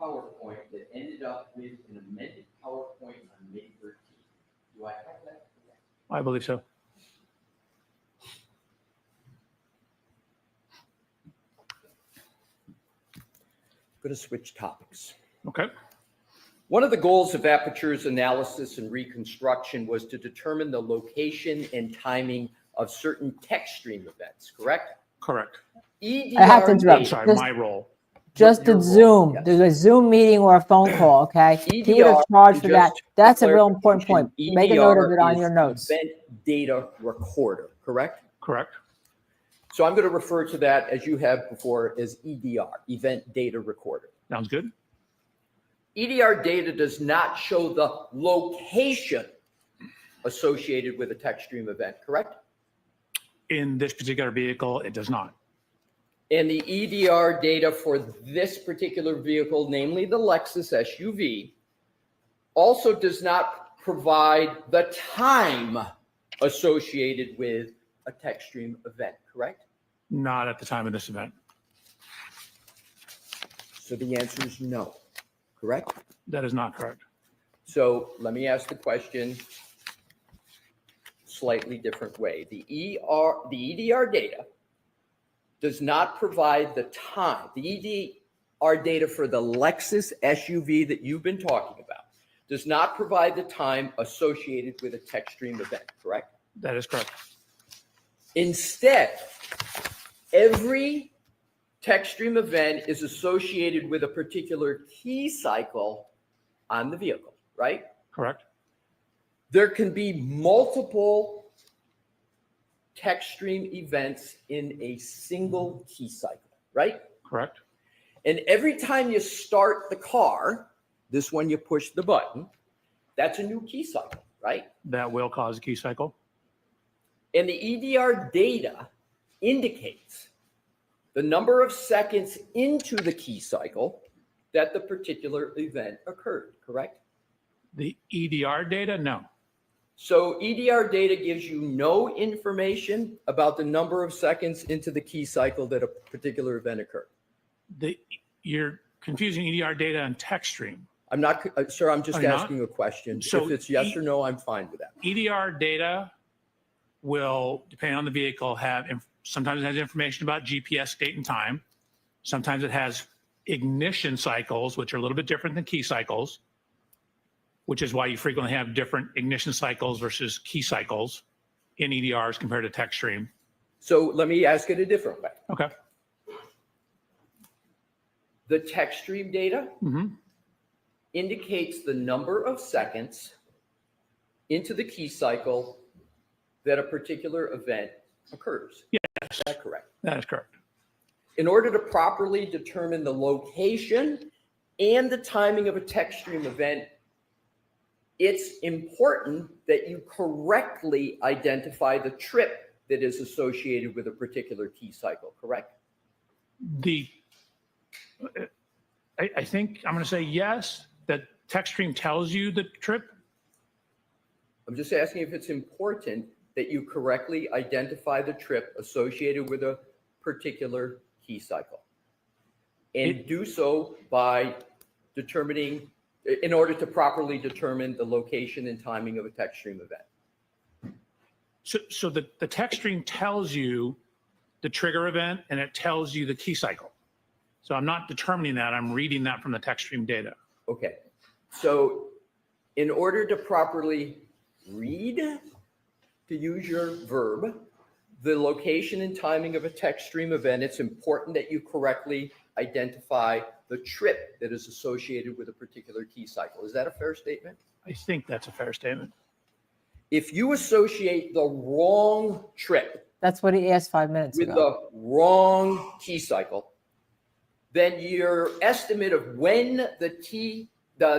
PowerPoint that ended up with an amended PowerPoint on May 13th. Do I have that correct? I believe so. I'm going to switch topics. Okay. One of the goals of Aperture's analysis and reconstruction was to determine the location and timing of certain text stream events, correct? Correct. EDR I have to interrupt. I'm sorry, Just- my role. Just Your the role, Zoom. yes. There's a Zoom meeting or a phone call, okay? He would have EDR, charged for that. just That's a for real important point. clarification, Make a note of EDR it on is your an notes. Event data recorder, correct? Correct. So I'm going to refer to that, as you have before, as EDR, event data recorder. Sounds good. EDR data does not show the location associated with a text stream event, correct? In this particular vehicle, it does not. And the EDR data for this particular vehicle, namely the Lexus SUV, also does not provide the time associated with a text stream event, correct? Not at the time of this event. So the answer is no, correct? That is not correct. So let me ask the question slightly different way. The EDR data does not provide the time. The EDR data for the Lexus SUV that you've been talking about does not provide the time associated with a text stream event, correct? That is correct. Instead, every text stream event is associated with a particular key cycle on the vehicle, right? Correct. There can be multiple text stream events in a single key cycle, right? Correct. And every time you start the car, this one you push the button, that's a new key cycle, right? That will cause a key cycle. And the EDR data indicates the number of seconds into the key cycle that the particular event occurred, correct? The EDR data, no. So EDR data gives you no information about the number of seconds into the key cycle that a particular event occurred. You're confusing EDR data and text stream. I'm not, sir, I'm just Are you not? asking a question. So If it's yes or no, I'm fine with that. EDR data will, depending on the vehicle, sometimes it has information about GPS date and time. Sometimes it has ignition cycles, which are a little bit different than key cycles, which is why you frequently have different ignition cycles versus key cycles in EDRs compared to text stream. So let me ask it a different way. Okay. The text stream data Mm-hmm. indicates the number of seconds into the key cycle that a particular event occurs. Yes. Is that correct? That is correct. in order to properly determine the location and the timing of a tech stream event, it's important that you correctly identify the trip that is associated with a particular key cycle, correct? I think I'm going to say yes, that tech stream tells you the trip. I'm just asking if it's important that you correctly identify the trip associated with a particular key cycle. And do so by determining, in order to properly determine the location and timing of a tech stream event. So the tech stream tells you the trigger event and it tells you the key cycle. So I'm not determining that, I'm reading that from the tech stream data. Okay, so in order to properly read, to use your verb, the location and timing of a tech stream event, it's important that you correctly identify the trip that is associated with a particular key cycle. Is that a fair statement? I think that's a fair statement. If you associate the wrong trip That's what he asked 5 minutes with ago. the wrong key cycle, then your estimate of when the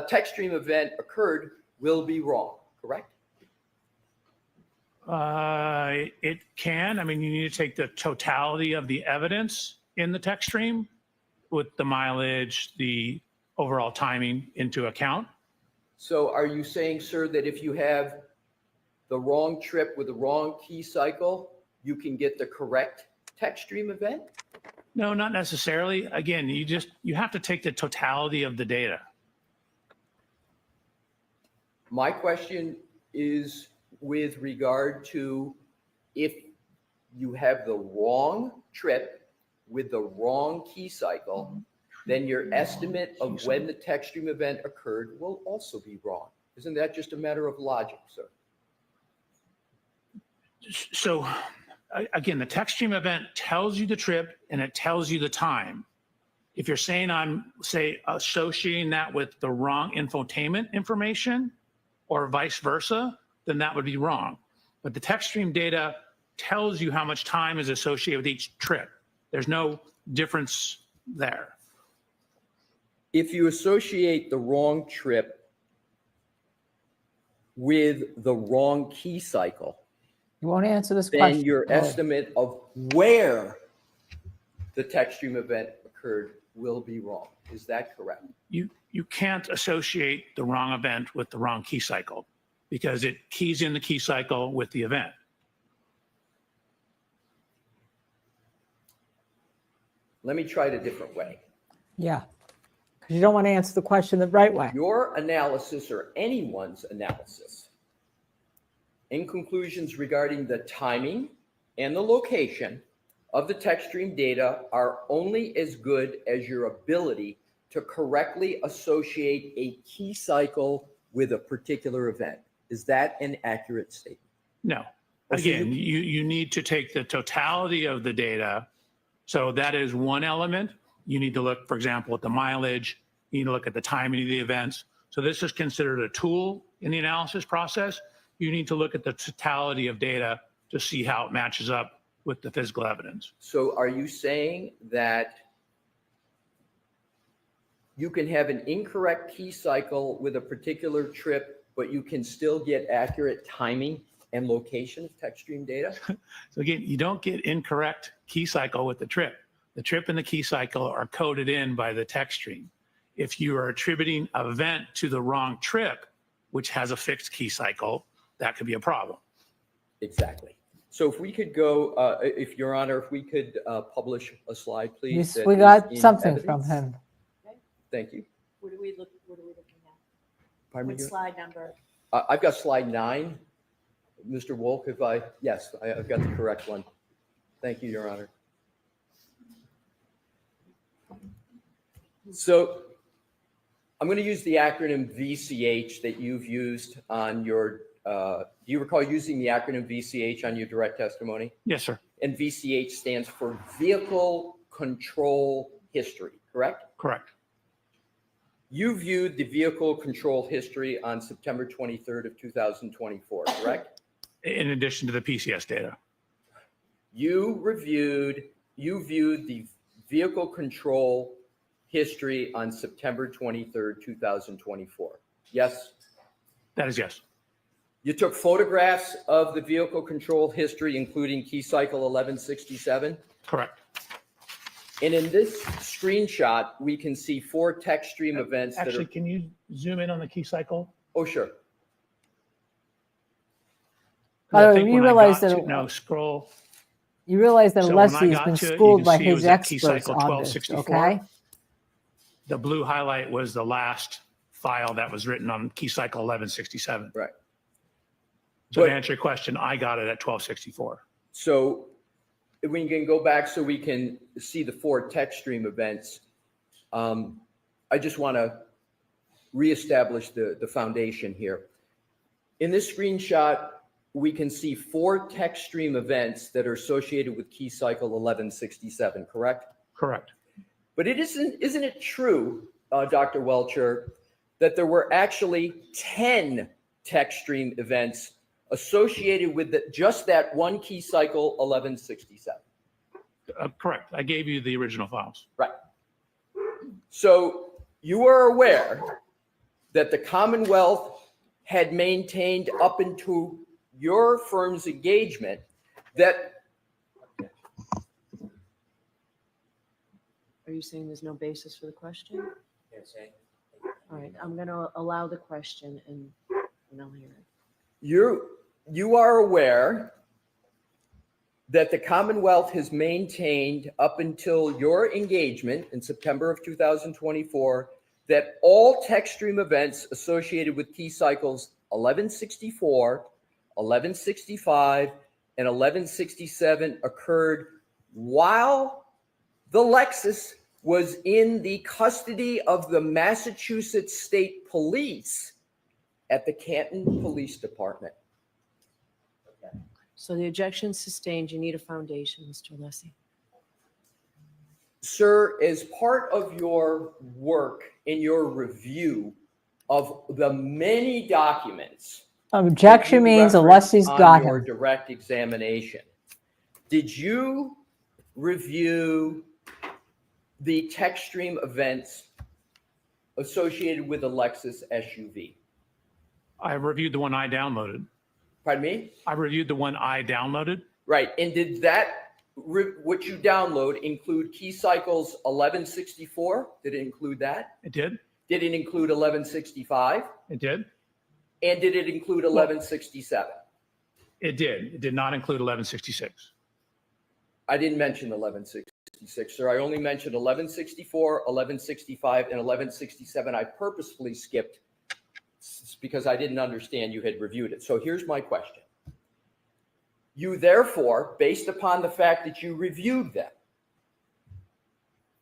tech stream event occurred will be wrong, correct? It can. I mean, you need to take the totality of the evidence in the tech stream with the mileage, the overall timing into account. So are you saying, sir, that if you have the wrong trip with the wrong key cycle, you can get the correct tech stream event? No, not necessarily. Again, you have to take the totality of the data. My question is with regard to if you have the wrong trip with the wrong key cycle, then your estimate of when the tech stream event occurred will also be wrong. Isn't that just a matter of logic, sir? So again, the tech stream event tells you the trip and it tells you the time. If you're saying I'm, say, associating that with the wrong infotainment information or vice versa, then that would be wrong. But the tech stream data tells you how much time is associated with each trip. There's no difference there. If you associate the wrong trip with the wrong key cycle, You won't answer this then question. your estimate of where the tech stream event occurred will be wrong. Is that correct? You can't associate the wrong event with the wrong key cycle because it keys in the key cycle with the event. Let me try it a different way. Yeah, because you don't want to answer the question the right way. Your analysis or anyone's analysis in conclusions regarding the timing and the location of the tech stream data are only as good as your ability to correctly associate a key cycle with a particular event. Is that an accurate statement? No. Again, you need to take the totality of the data. So that is one element. You need to look, for example, at the mileage. You need to look at the timing of the events. So this is considered a tool in the analysis process. You need to look at the totality of data to see how it matches up with the physical evidence. So are you saying that you can have an incorrect key cycle with a particular trip, but you can still get accurate timing and location of tech stream data? So again, you don't get incorrect key cycle with the trip. The trip and the key cycle are coded in by the tech stream. If you are attributing an event to the wrong trip, which has a fixed key cycle, that could be a problem. Exactly. So if we could go, if Your Honor, if we could publish a slide, please. Yes, that we is got in something from evidence. him. Thank you. What are we looking at? Pardon me? What slide number? I've got slide 9. Mr. Wolk, yes, I've got the correct one. Thank you, Your Honor. So I'm going to use the acronym VCH that you've used on your, do you recall using the acronym VCH on your direct testimony? Yes, sir. And VCH stands for Vehicle Control History, correct? Correct. You viewed the vehicle control history on September 23rd of 2024, correct? In addition to the PCS data. You viewed the vehicle control history on September 23rd, 2024? Yes? That is yes. You took photographs of the vehicle control history, including key cycle 1167? Correct. And in this screenshot, we can see 4 text stream events that Actually, are, can you zoom in on the key cycle? oh, sure. 'Cause I Oh, think you when I realize got that- to- No, scroll. You realize that So when I Leslie has got been to it, you schooled can by see it was his at key experts cycle on this, 1264. okay? The blue highlight was the last file that was written on key cycle 1167. Right. So But- to answer your question, I got it at 1264. So we can go back so we can see the 4 text stream events. I just want to reestablish the foundation here. In this screenshot, we can see 4 text stream events that are associated with key cycle 1167, correct? Correct. But isn't it true, Dr. Welcher, that there were actually 10 text stream events associated with just that one key cycle 1167? Correct. I gave you the original files. Right. So you are aware that the Commonwealth had maintained up into your firm's engagement that Are you saying there's no basis for the question? Yes, eh? All right, I'm going to allow the question and I'll hear it. you are aware that the Commonwealth has maintained up until your engagement in September of 2024 that all text stream events associated with key cycles 1164, 1165, and 1167 occurred while the Lexus was in the custody of the Massachusetts State Police at the Canton Police Department. So the objection sustained. You need a foundation, Mr. Leslie. Sir, as part of your work in your review of the many documents Objection you means referenced Leslie's on got your him. direct examination, did you review the text stream events associated with the Lexus SUV? I reviewed the one I downloaded. Pardon me? I reviewed the one I downloaded. Right. And did that, what you download, include key cycles 1164? Did it include that? It did. Did it include 1165? It did. And did it include 1167? It did. It did not include 1166. I didn't mention 1166, sir. I only mentioned 1164, 1165, and 1167. I purposefully skipped because I didn't understand you had reviewed it. So here's my question. You therefore, based upon the fact that you reviewed them,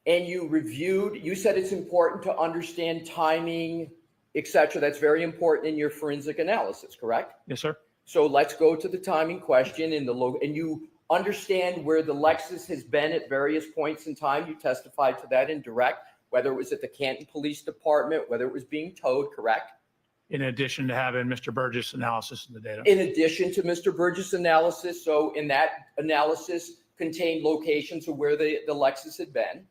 and you said it's important to understand timing, etc. That's very important in your forensic analysis, correct? Yes, sir. So let's go to the timing question and you understand where the Lexus has been at various points in time. You testified to that in direct, whether it was at the Canton Police Department, whether it was being towed, correct? In addition to having Mr. Burgess analysis in the data. In addition to Mr. Burgess' analysis, so in that analysis contained locations of where the Lexus had been.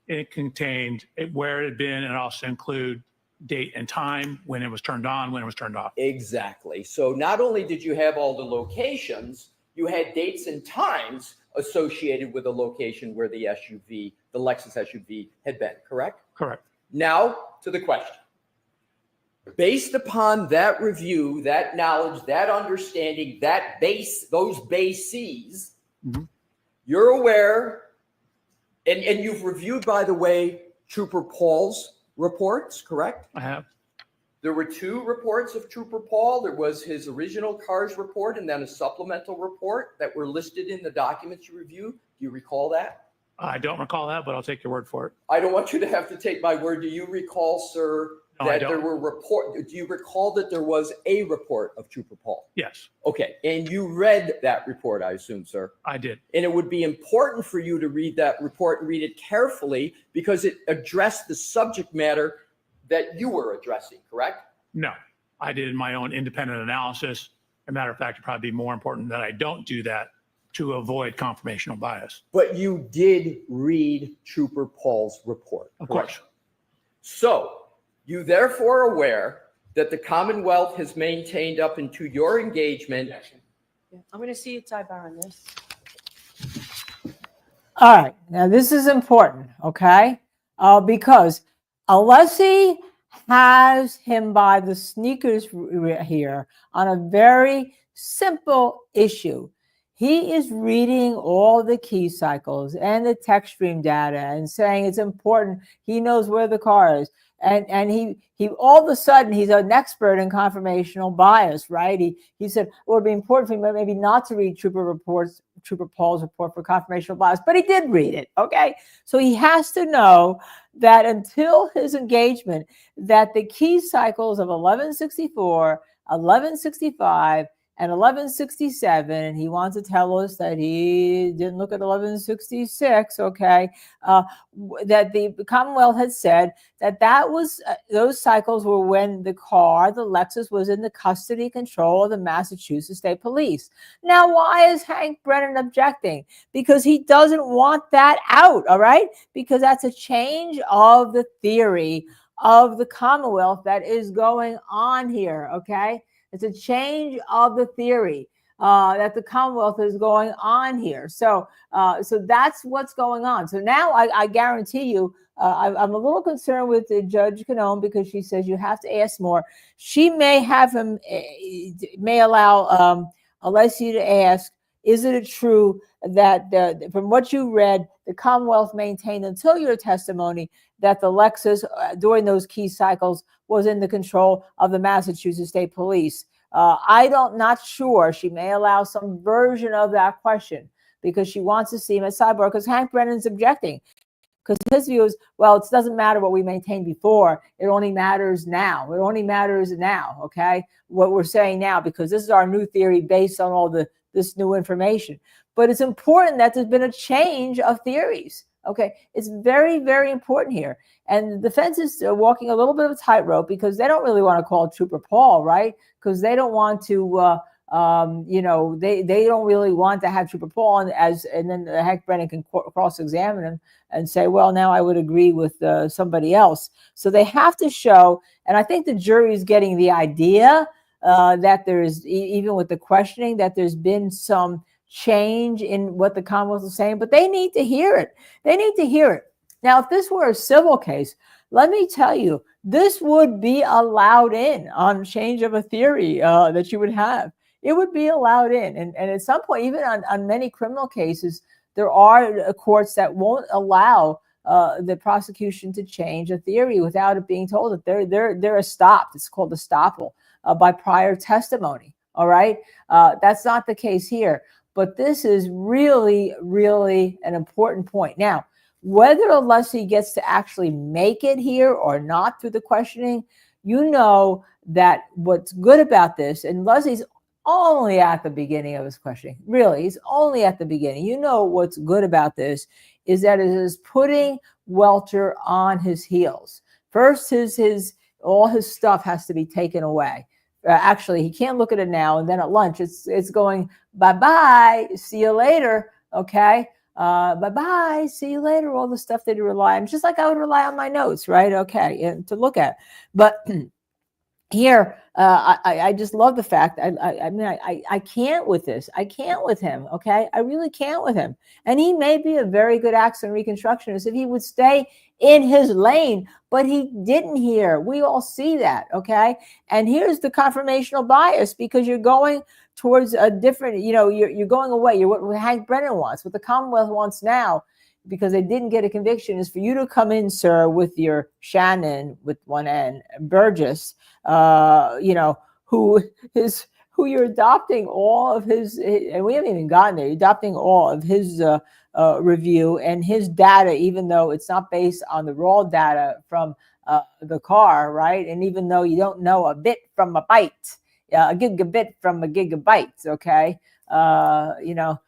It contained where it had been and also include date and time, when it was turned on, when it was turned off. Exactly. So not only did you have all the locations, you had dates and times associated with the location where the SUV, the Lexus SUV had been, correct? Correct. Now to the question. Based upon that review, that knowledge, that understanding, those bases, Mhm. you're aware, and you've reviewed, by the way, Trooper Paul's reports, correct? I have. There were 2 reports of Trooper Paul. There was his original CARS report and then a supplemental report that were listed in the documents you reviewed. Do you recall that? I don't recall that, but I'll take your word for it. I don't want you to have to take my word. Do you recall, sir, No, I that there don't. were do you recall that there was a report of Trooper Paul? Yes, Okay. And you read that report, I assume, sir. I did. And it would be important for you to read that report and read it carefully because it addressed the subject matter that you were addressing, correct? No, I did my own independent analysis. As a matter of fact, it'd probably be more important that I don't do that to avoid confirmational bias. But you did read Trooper Paul's report. Of correct? course. So you therefore are aware that the Commonwealth has maintained up into your engagement. I'm going to see you sidebar on this. All right, now this is important, okay? Because Alessi has him by the sneakers here on a very simple issue. He is reading all the key cycles and the text stream data and saying it's important. He knows where the car is. And he all of a sudden, he's an expert in confirmational bias, right? He said, well, it'd be important for me maybe not to read Trooper Paul's report for confirmational bias, but he did read it, okay? So he has to know that until his engagement, that the key cycles of 1164, 1165, and 1167, and he wants to tell us that he didn't look at 1166, okay, that the Commonwealth had said that was, those cycles were when the car, the Lexus, was in the custody control of the Massachusetts State Police. Now, why is Hank Brennan objecting? Because he doesn't want that out, all right? Because that's a change of the theory of the Commonwealth that is going on here, okay? It's a change of the theory that the Commonwealth is going on here. So that's what's going on. So now I guarantee you, I'm a little concerned with Judge Kenney because she says you have to ask more. She may have him, may allow Alessi to ask, is it true that from what you read, the Commonwealth maintained until your testimony that the Lexus during those key cycles was in the control of the Massachusetts State Police? Not sure. She may allow some version of that question because she wants to see him at sidebar because Hank Brennan's objecting. Because his view is, well, it doesn't matter what we maintained before. It only matters now. It only matters now, okay? What we're saying now, because this is our new theory based on all this new information. But it's important that there's been a change of theories. Okay, it's very, very important here. And the defense is walking a little bit of a tightrope because they don't really want to call Trooper Paul, right? Because they don't want to, they don't really want to have Trooper Paul and then Hank Brennan can cross-examine him and say, well, now I would agree with somebody else. So they have to show, and I think the jury is getting the idea that there's, even with the questioning, that there's been some change in what the Commonwealth is saying, but they need to hear it. They need to hear it. Now, if this were a civil case, let me tell you, this would be allowed in on change of a theory that you would have. It would be allowed in. And at some point, even on many criminal cases, there are courts that won't allow the prosecution to change a theory without it being told that they're stopped. It's called estoppel by prior testimony. All right. That's not the case here. But this is really, really an important point. Now, whether Alessi gets to actually make it here or not through the questioning, you know that what's good about this, and Leslie's only at the beginning of his questioning, really, he's only at the beginning. You know what's good about this is that it is putting Welcher on his heels. First, all his stuff has to be taken away. Actually, he can't look at it now, and then at lunch, it's going, bye-bye, see you later, okay? Bye-bye, see you later, all the stuff that you rely on, just like I would rely on my notes, right? Okay, to look at. But here, I just love the fact, I can't with this. I can't with him, okay? I really can't with him. And he may be a very good accident reconstructionist if he would stay in his lane, but he didn't here. We all see that, okay? And here's the confirmational bias because you're going towards a different, you're going away. You're what Hank Brennan wants, what the Commonwealth wants now, because they didn't get a conviction, is for you to come in, sir, with your Shannon with one N, Burgess, who you're adopting all of his, and we haven't even gotten there, you're adopting all of his review and his data, even though it's not based on the raw data from the car, right? And even though you don't know a bit from a byte, a gigabit from a gigabyte, okay? You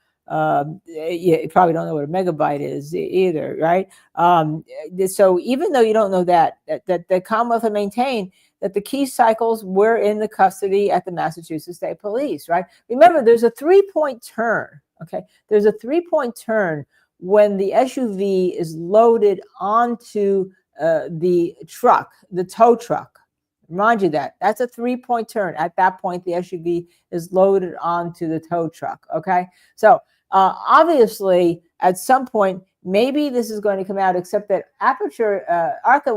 probably don't know what a megabyte is either, right? So even though you don't know that the Commonwealth had maintained that the key cycles were in the custody at the Massachusetts State Police, right? Remember, there's a 3-point turn, Okay, there's a 3-point turn when the SUV is loaded onto the truck, the tow truck. Remind you that that's a 3-point turn. At that point, the SUV is loaded onto the tow truck. Okay, so obviously, at some point, maybe this is going to come out. Except that Aperture ARCA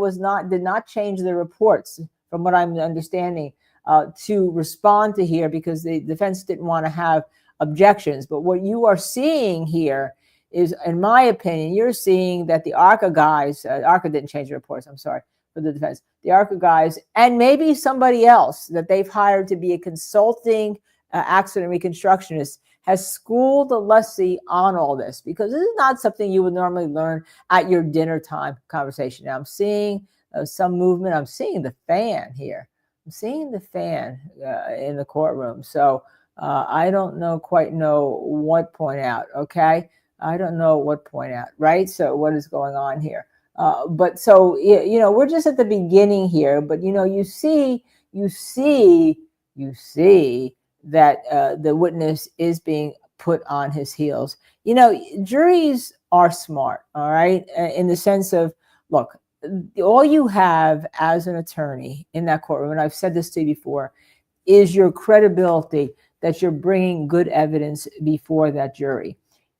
did not change the reports, from what I'm understanding, to respond to here because the defense didn't want to have objections. But what you are seeing here is, in my opinion, you're seeing that the ARCA guys, ARCA didn't change the reports. I'm sorry. For the defense, the ARCA guys, and maybe somebody else that they've hired to be a consulting accident reconstructionist, has schooled the lessee on all this, because this is not something you would normally learn at your dinner time conversation. Now I'm seeing some movement. I'm seeing the fan here. I'm seeing the fan in the courtroom. So I don't quite know what point out. Okay, I don't know what point out. Right. So what is going on here? But so, we're just at the beginning here, but, you see that the witness is being put on his heels. Juries are smart, all right, in the sense of, look, all you have as an attorney in that courtroom, and I've said this to you before, is your credibility that you're bringing good evidence before that jury.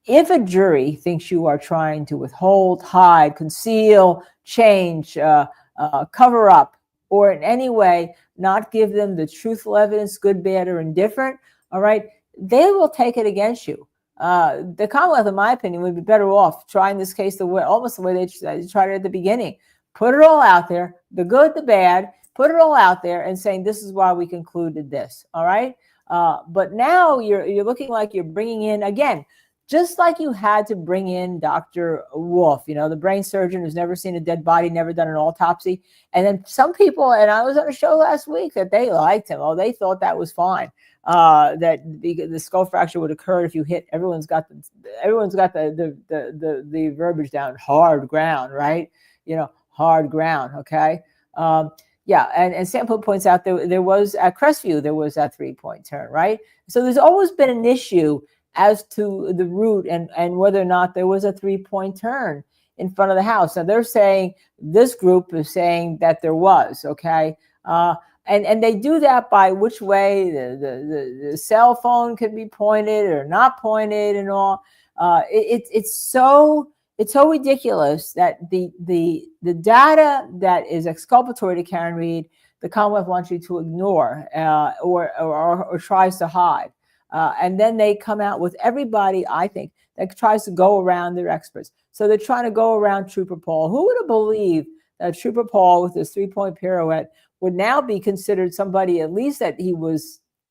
If a jury thinks you are trying to withhold, hide, conceal, change, cover up, or in any way not give them the truthful evidence, good, bad, or indifferent, all right, they will take it against you. The Commonwealth, in my opinion, would be better off trying this case almost the way they tried it at the beginning. Put it all out there, the good, the bad, put it all out there and saying, this is why we concluded this, all right? But now you're looking like you're bringing in, again, just like you had to bring in Dr. Wolf, the brain surgeon who's never seen a dead body, never done an autopsy. And then some people, and I was on a show last week, that they liked him. Oh, they thought that was fine. That the skull fracture would occur if you hit. Everyone's got the verbiage down. Hard ground, right? Hard ground. Okay. Yeah, and Sample points out there was at Crestview, there was that 3-point turn, right? So there's always been an issue as to the route and whether or not there was a 3-point turn in front of the house. Now they're saying, this group is saying that there was, okay? And they do that by which way the cell phone can be pointed or not pointed and all. It's so ridiculous that the data that is exculpatory to Karen Reed, the Commonwealth wants you to ignore or tries to hide. And then they come out with everybody, I think, that tries to go around their experts. So they're trying to go around Trooper Paul. Who would have believed that Trooper Paul with his 3-point pirouette would now be considered somebody, at least that he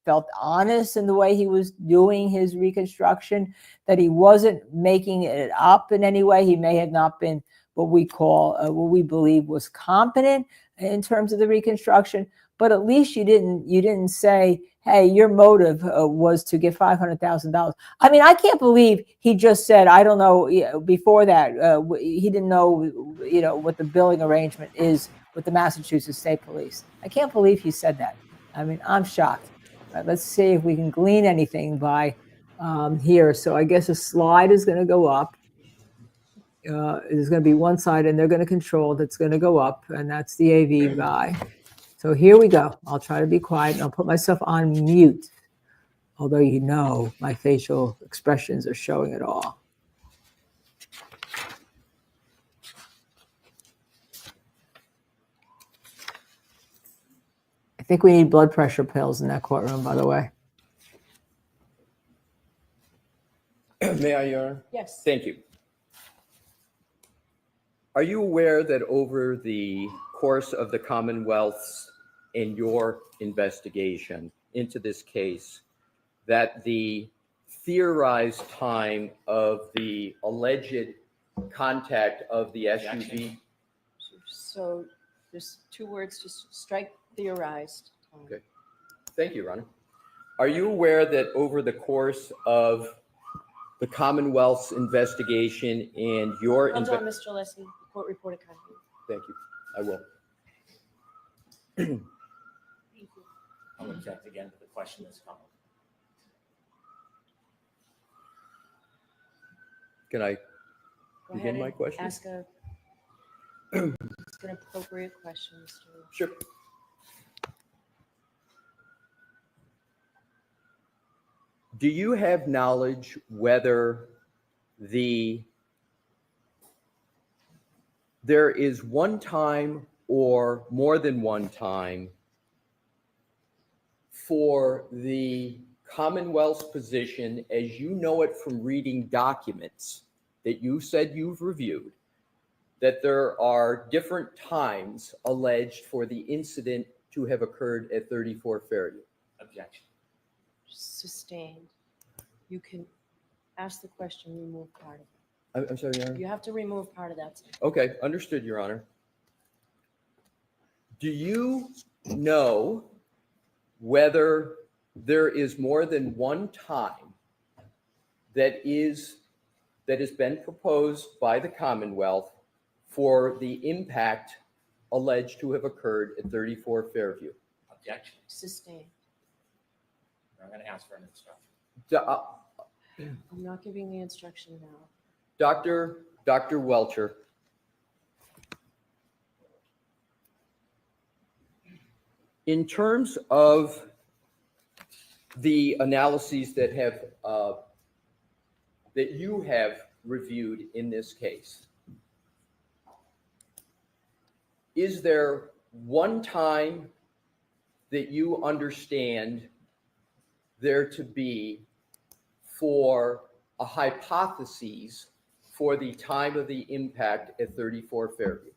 felt honest in the way he was doing his reconstruction, that he wasn't making it up in any way. He may have not been what we believe was competent in terms of the reconstruction, but at least you didn't say, hey, your motive was to get $500,000. I mean, I can't believe he just said, I don't know, before that, he didn't know, what the billing arrangement is with the Massachusetts State Police. I can't believe he said that. I mean, I'm shocked. Let's see if we can glean anything by here. So I guess a slide is going to go up. There's going to be one side, and they're going to control that's going to go up, and that's the AV guy. So here we go. I'll try to be quiet, and I'll put myself on mute, although my facial expressions are showing it all. I think we need blood pressure pills in that courtroom, by the way. May I, Your Honor? Yes. Thank you. Are you aware that over the course of the Commonwealth's and your investigation into this case, that the theorized time of the alleged contact of the SUV? So there's 2 words, just strike theorized. Okay. Thank you, Your Honor. Are you aware that over the course of the Commonwealth's investigation and your Hold on, Mr. Leslie, court reporter copy. Thank you. I will. I'll object again to the question that's coming. Can I Go begin ahead my and question? ask an appropriate question, Mr. Sure. Do you have knowledge whether there is one time or more than one time for the Commonwealth's position, as you know it from reading documents that you said you've reviewed, that there are different times alleged for the incident to have occurred at 34 Fairview? Objection. Sustained. You can ask the question, remove part of it. I'm sorry, Your Honor. You have to remove part of that. Okay, understood, Your Honor. Do you know whether there is more than one time that has been proposed by the Commonwealth for the impact alleged to have occurred at 34 Fairview? Objection. Sustained. I'm going to ask for an instruction. I'm not giving the instruction now. Dr. Welcher, in terms of the analyses that you have reviewed in this case, is there one time that you understand there to be for a hypothesis for the time of the impact at 34 Fairview?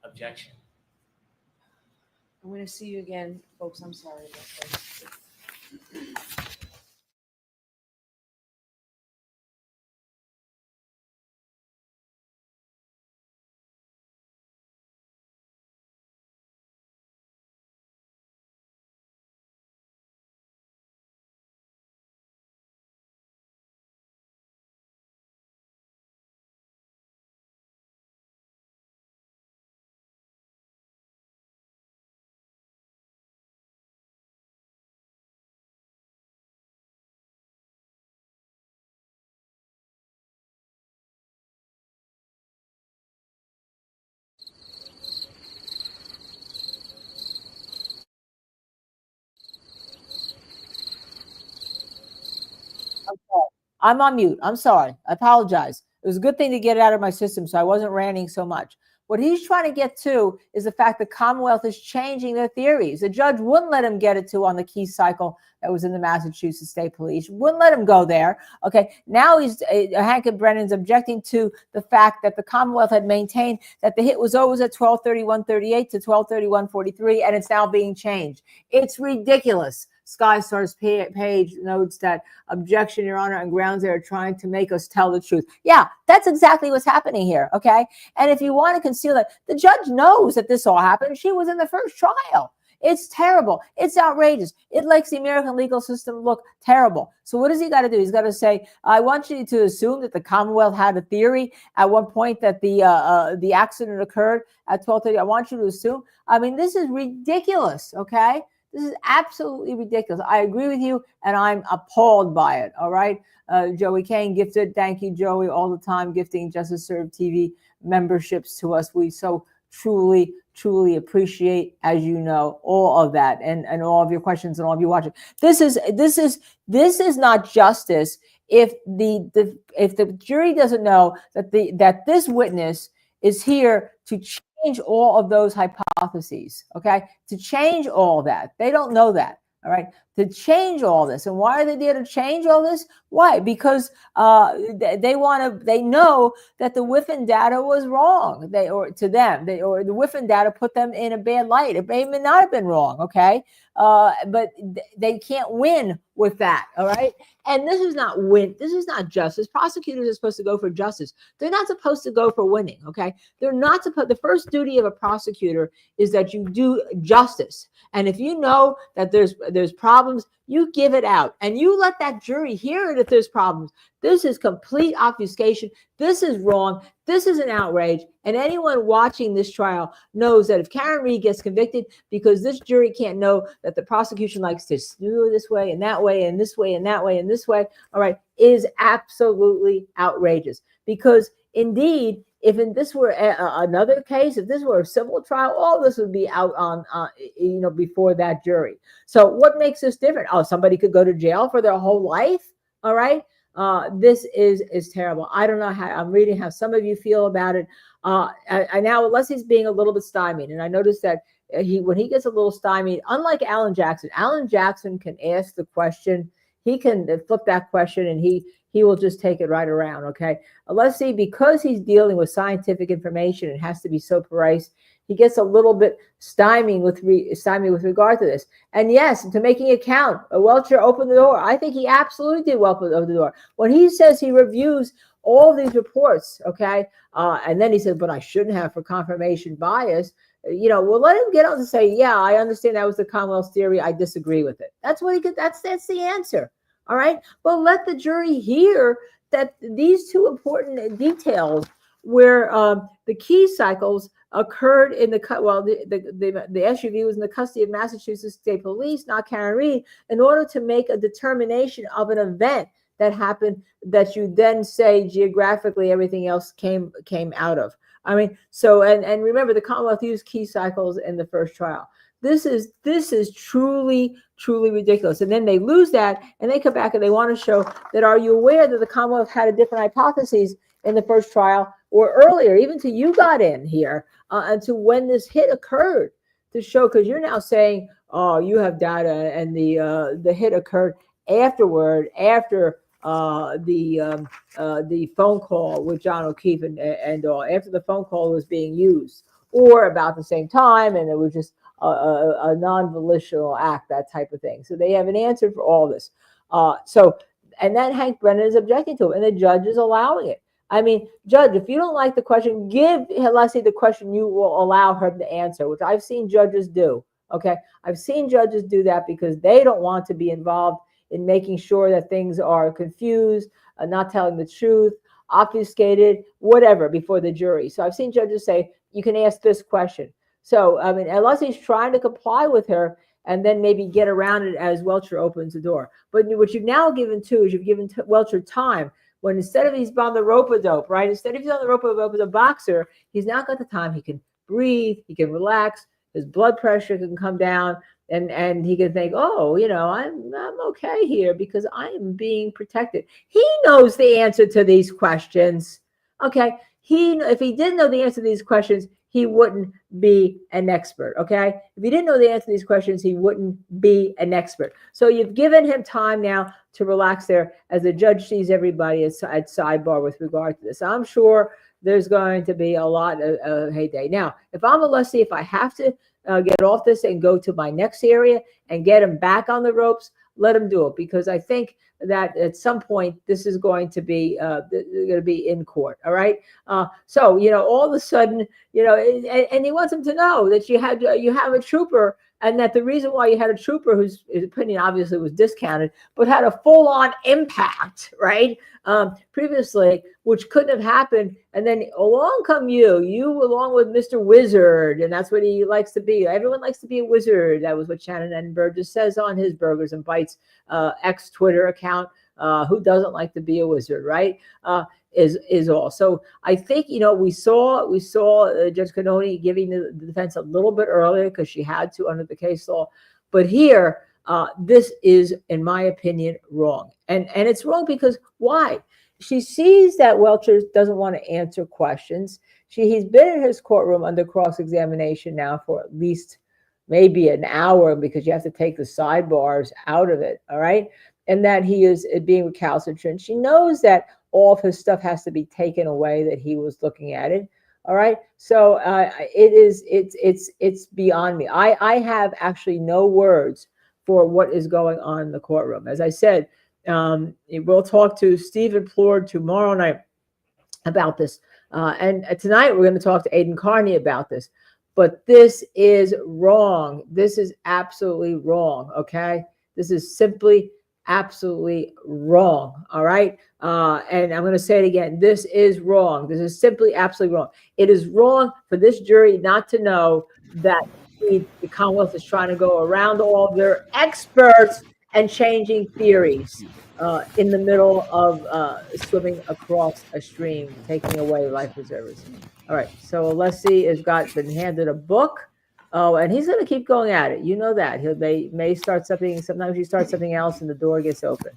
Objection. I'm going to see you again, folks. I'm sorry about this. I'm on mute. I'm sorry. I apologize. It was a good thing to get it out of my system so I wasn't ranting so much. What he's trying to get to is the fact that Commonwealth is changing their theories. The judge wouldn't let him get it to on the key cycle that was in the Massachusetts State Police. Wouldn't let him go there. Okay, now Hank and Brennan's objecting to the fact that the Commonwealth had maintained that the hit was always at 12:31:38 to 12:31:43, and it's now being changed. It's ridiculous. SkyStar's page notes that objection, Your Honor, on grounds they are trying to make us tell the truth. Yeah, that's exactly what's happening here, okay? And if you want to conceal that, the judge knows that this all happened. She was in the first trial. It's terrible. It's outrageous. It makes the American legal system look terrible. So what does he got to do? He's got to say, I want you to assume that the Commonwealth had a theory at one point that the accident occurred at 12:30. I want you to assume. I mean, this is ridiculous, okay? This is absolutely ridiculous. I agree with you, and I'm appalled by it, all right? Joey Kane gifted, thank you, Joey, all the time, gifting Justice Serve TV memberships to us. We so truly appreciate, as you know, all of that and all of your questions and all of you watching. This is not justice if the jury doesn't know that this witness is here to change all of those hypotheses, okay? To change all that. They don't know that, all right? To change all this. And why are they there to change all this? Why? Because they know that the Whiffen data was wrong. The Whiffen data put them in a bad light. It may not have been wrong, okay? But they can't win with that, all right? And this is not justice. Prosecutors are supposed to go for justice. They're not supposed to go for winning, okay? They're not supposed. The first duty of a prosecutor is that you do justice. And if you know that there's problems, you give it out and you let that jury hear it if there's problems. This is complete obfuscation. This is wrong. This is an outrage. And anyone watching this trial knows that if Karen Reed gets convicted, because this jury can't know that the prosecution likes to slew this way and that way and this way and that way and this way, all right, is absolutely outrageous. Because indeed, if this were another case, if this were a civil trial, all this would be out on, before that jury. So what makes this different? Oh, somebody could go to jail for their whole life. All right. This is terrible. I don't know how, I'm reading how some of you feel about it. I now, unless he's being a little bit stymied, and I noticed that when he gets a little stymied, unlike Alan Jackson can ask the question. He can flip that question and he will just take it right around. Okay. Let's see, because he's dealing with scientific information, it has to be so precise. He gets a little bit stymied with regard to this. And yes, to making it count, Welcher opened the door. I think he absolutely did open the door. When he says he reviews all these reports, okay, and then he said, but I shouldn't have for confirmation bias. We'll let him get on to say, yeah, I understand that was the Commonwealth's theory. I disagree with it. That's what he could. That's the answer. All right. Well, let the jury hear that these two important details, where the key cycles occurred in the SUV was in the custody of Massachusetts State Police, not Karen Reed, in order to make a determination of an event that happened that you then say geographically everything else came out of. I mean, so and remember, the Commonwealth used key cycles in the first trial. This is truly ridiculous. And then they lose that, and they come back and they want to show that, are you aware that the Commonwealth had a different hypotheses in the first trial or earlier, even to you got in here, and to when this hit occurred, to show, because you're now saying, oh, you have data, and the hit occurred afterward, after the phone call with John O'Keefe and after the phone call was being used, or about the same time, and it was just a non-volitional act, that type of thing. So they have an answer for all this. And then Hank Brennan is objecting to it, and the judge is allowing it. I mean, judge, if you don't like the question, give Leslie the question you will allow her to answer, which I've seen judges do. Okay, I've seen judges do that because they don't want to be involved in making sure that things are confused, not telling the truth, obfuscated, whatever, before the jury. So I've seen judges say, you can ask this question. So, I mean, unless he's trying to comply with her and then maybe get around it as Welcher opens the door. But what you've now given to is you've given Welcher time, when instead of he's on the rope-a-dope, right? Instead of he's on the rope-a-dope as a boxer, he's now got the time. He can breathe, he can relax, his blood pressure can come down, and he can think, oh, I'm okay here because I am being protected. He knows the answer to these questions. Okay. If he didn't know the answer to these questions, he wouldn't be an expert. Okay. If he didn't know the answer to these questions, he wouldn't be an expert. So you've given him time now to relax there as the judge sees everybody at sidebar with regard to this. I'm sure there's going to be a lot of heyday. Now, if I'm a lessee, if I have to get off this and go to my next area and get him back on the ropes, let him do it, because I think that at some point this is going to be in court. All right. So all of a sudden, and he wants him to know that you have a trooper, and that the reason why you had a trooper whose opinion obviously was discounted, but had a full-on impact, right? Previously, which couldn't have happened. And then along come you along with Mr. Wizard, and that's what he likes to be. Everyone likes to be a wizard. That was what Shannon and Burgess says on his Burgers and Bites ex-Twitter account. Who doesn't like to be a wizard, right? Is all. So I think, we saw Judge Kenney giving the defense a little bit earlier because she had to under the case law. But here, this is, in my opinion, wrong. And it's wrong because why? She sees that Welcher doesn't want to answer questions. He's been in his courtroom under cross-examination now for at least maybe an hour, because you have to take the sidebars out of it. All right. And that he is being recalcitrant. She knows that all of his stuff has to be taken away, that he was looking at it. All right. So it's beyond me. I have actually no words for what is going on in the courtroom. As I said, we'll talk to Stephen Plord tomorrow night about this. And tonight we're going to talk to Aidan Carney about this. But this is wrong. This is absolutely wrong. Okay. This is simply absolutely wrong. All right. And I'm going to say it again. This is wrong. This is simply absolutely wrong. It is wrong for this jury not to know that the Commonwealth is trying to go around all of their experts and changing theories in the middle of swimming across a stream, taking away life preservers. All right. So Alessi has been handed a book. Oh, and he's going to keep going at it. You know that. He may start something. Sometimes he starts something else and the door gets open.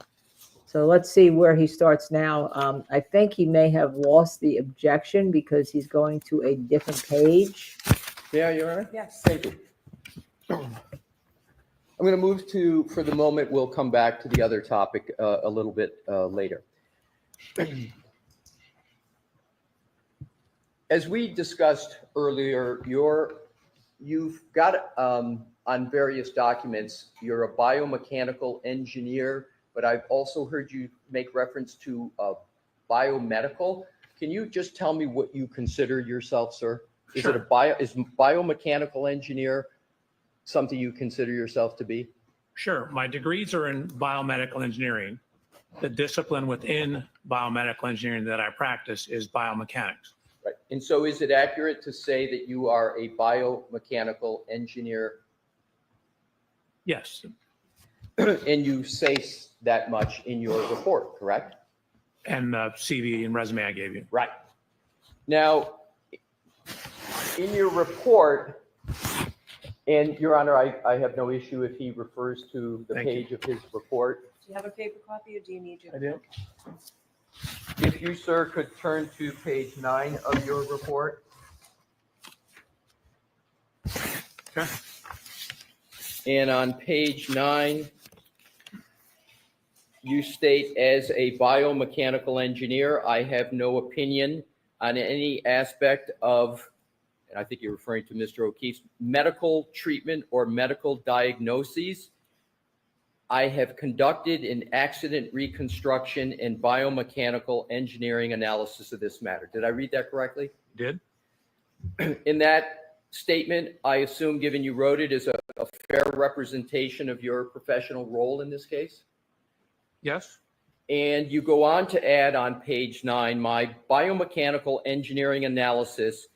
So let's see where he starts now. I think he may have lost the objection because he's going to a different page. Yeah, Your Honor? Yes. Thank you. I'm going to move to, for the moment, we'll come back to the other topic a little bit later. As we discussed earlier, you've got on various documents, you're a biomechanical engineer, but I've also heard you make reference to biomedical. Can you just tell me what you consider yourself, sir? Is it is biomechanical engineer something you consider yourself to be? Sure. My degrees are in biomedical engineering. The discipline within biomedical engineering that I practice is biomechanics. Right. And so is it accurate to say that you are a biomechanical engineer? Yes. And you say that much in your report, correct? And the CV and resume I gave you. Right. Now, in your report, and Your Honor, I have no issue if he refers to the Thank page of his report. Do you have a paper copy or do you need your? I do. If you, sir, could turn to page 9 of your report. Okay. And on page 9, you state, as a biomechanical engineer, I have no opinion on any aspect of, and I think you're referring to Mr. O'Keefe's, medical treatment or medical diagnoses. I have conducted an accident reconstruction and biomechanical engineering analysis of this matter. Did I read that correctly? Did? In that statement, I assume, given you wrote it, is a fair representation of your professional role in this case? Yes. And you go on to add on page 9, my biomechanical engineering analysis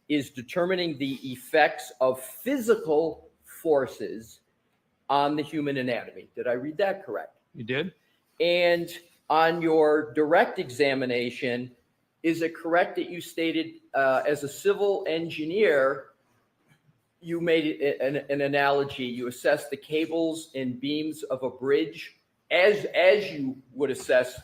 is determining the effects of physical forces on the human anatomy. Did I read that correct? You did? And on your direct examination, is it correct that you stated as a civil engineer, you made an analogy, you assessed the cables and beams of a bridge as you would assess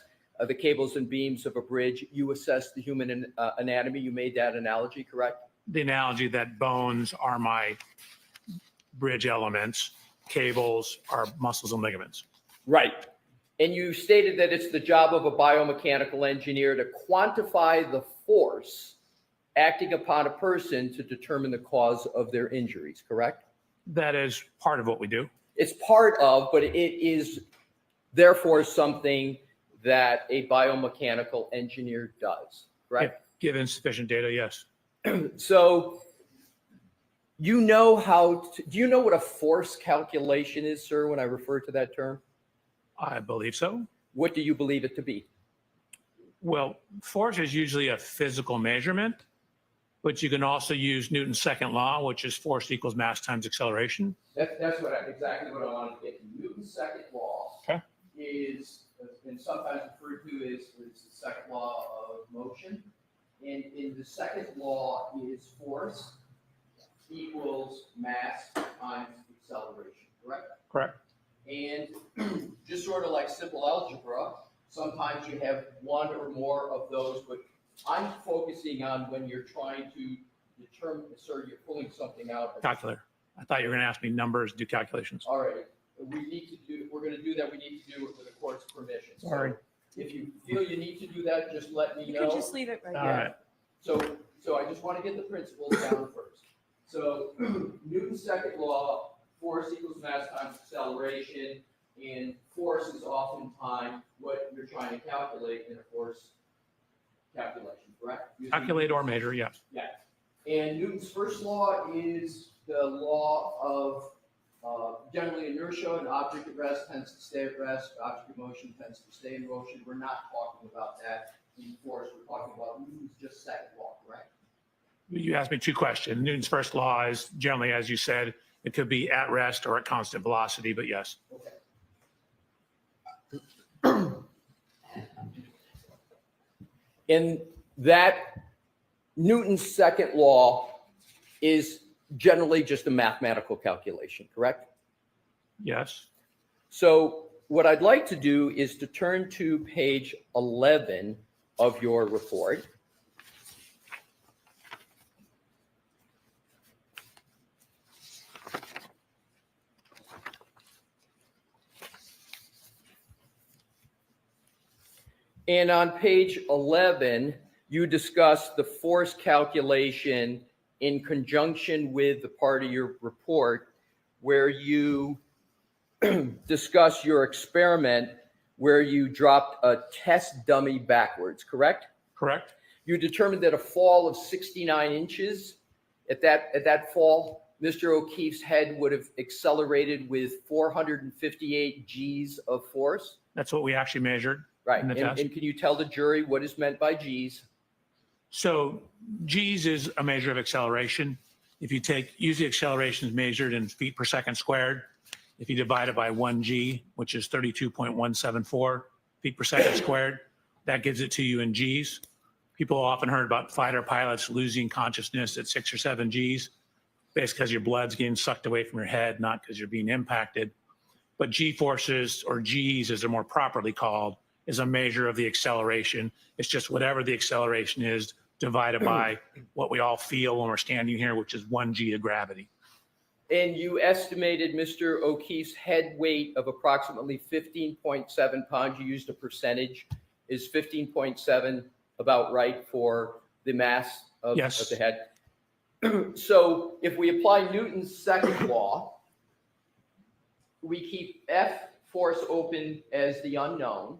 the cables and beams of a bridge, you assess the human anatomy. You made that analogy, correct? The analogy that bones are my bridge elements, cables are muscles and ligaments. Right. And you stated that it's the job of a biomechanical engineer to quantify the force acting upon a person to determine the cause of their injuries, correct? That is part of what we do. It's part of, but it is therefore something that a biomechanical engineer does, right? Given sufficient data, yes. So you know how to, do you know what a force calculation is, sir, when I refer to that term? I believe so. What do you believe it to be? Well, force is usually a physical measurement, but you can also use Newton's second law, which is force equals mass times acceleration. That's exactly what I wanted to get to. Newton's second law is, and sometimes referred to as the second law of motion. And in the second law is force equals mass times acceleration, correct? Correct. And just sort of like simple algebra, sometimes you have one or more of those, but I'm focusing on when you're trying to determine, sir, you're pulling something out. Calculator. I thought you were going to ask me numbers, do calculations. All right. We need to do, if we're going to do that, we need to do it with the court's permission. So Sorry. if you feel you need to do that, just let me You know. can just leave it right All here. right. So I just want to get the principles down first. So Newton's second law, force equals mass times acceleration, and force is oftentimes what you're trying to calculate in a force calculation, correct? Calculate or measure, yes. Yeah. And Newton's first law is the law of generally inertia, an object at rest tends to stay at rest, object in motion tends to stay in motion. We're not talking about that in force. We're talking about Newton's just second law, correct? You asked me two questions. Newton's first law is generally, as you said, it could be at rest or at constant velocity, but yes. Okay. And that Newton's second law is generally just a mathematical calculation, correct? Yes. So what I'd like to do is to turn to page 11 of your report. And on page 11, you discuss the force calculation in conjunction with the part of your report where you discuss your experiment where you dropped a test dummy backwards, correct? Correct. You determined that a fall of 69 inches, at that fall, Mr. O'Keefe's head would have accelerated with 458 G's of force. That's what we actually measured. Right. In the And test. can you tell the jury what is meant by G's? So G's is a measure of acceleration. If you use the accelerations measured in feet per second squared, if you divide it by 1G, which is 32.174 feet per second squared, that gives it to you in G's. People often heard about fighter pilots losing consciousness at 6 or 7 G's, basically because your blood's getting sucked away from your head, not because you're being impacted. But G forces, or G's as they're more properly called, is a measure of the acceleration. It's just whatever the acceleration is divided by what we all feel when we're standing here, which is 1G of gravity. And you estimated Mr. O'Keefe's head weight of approximately 15.7 pounds. You used a percentage. Is 15.7 about right for the mass of, Yes. of the head? So if we apply Newton's second law, we keep F force open as the unknown.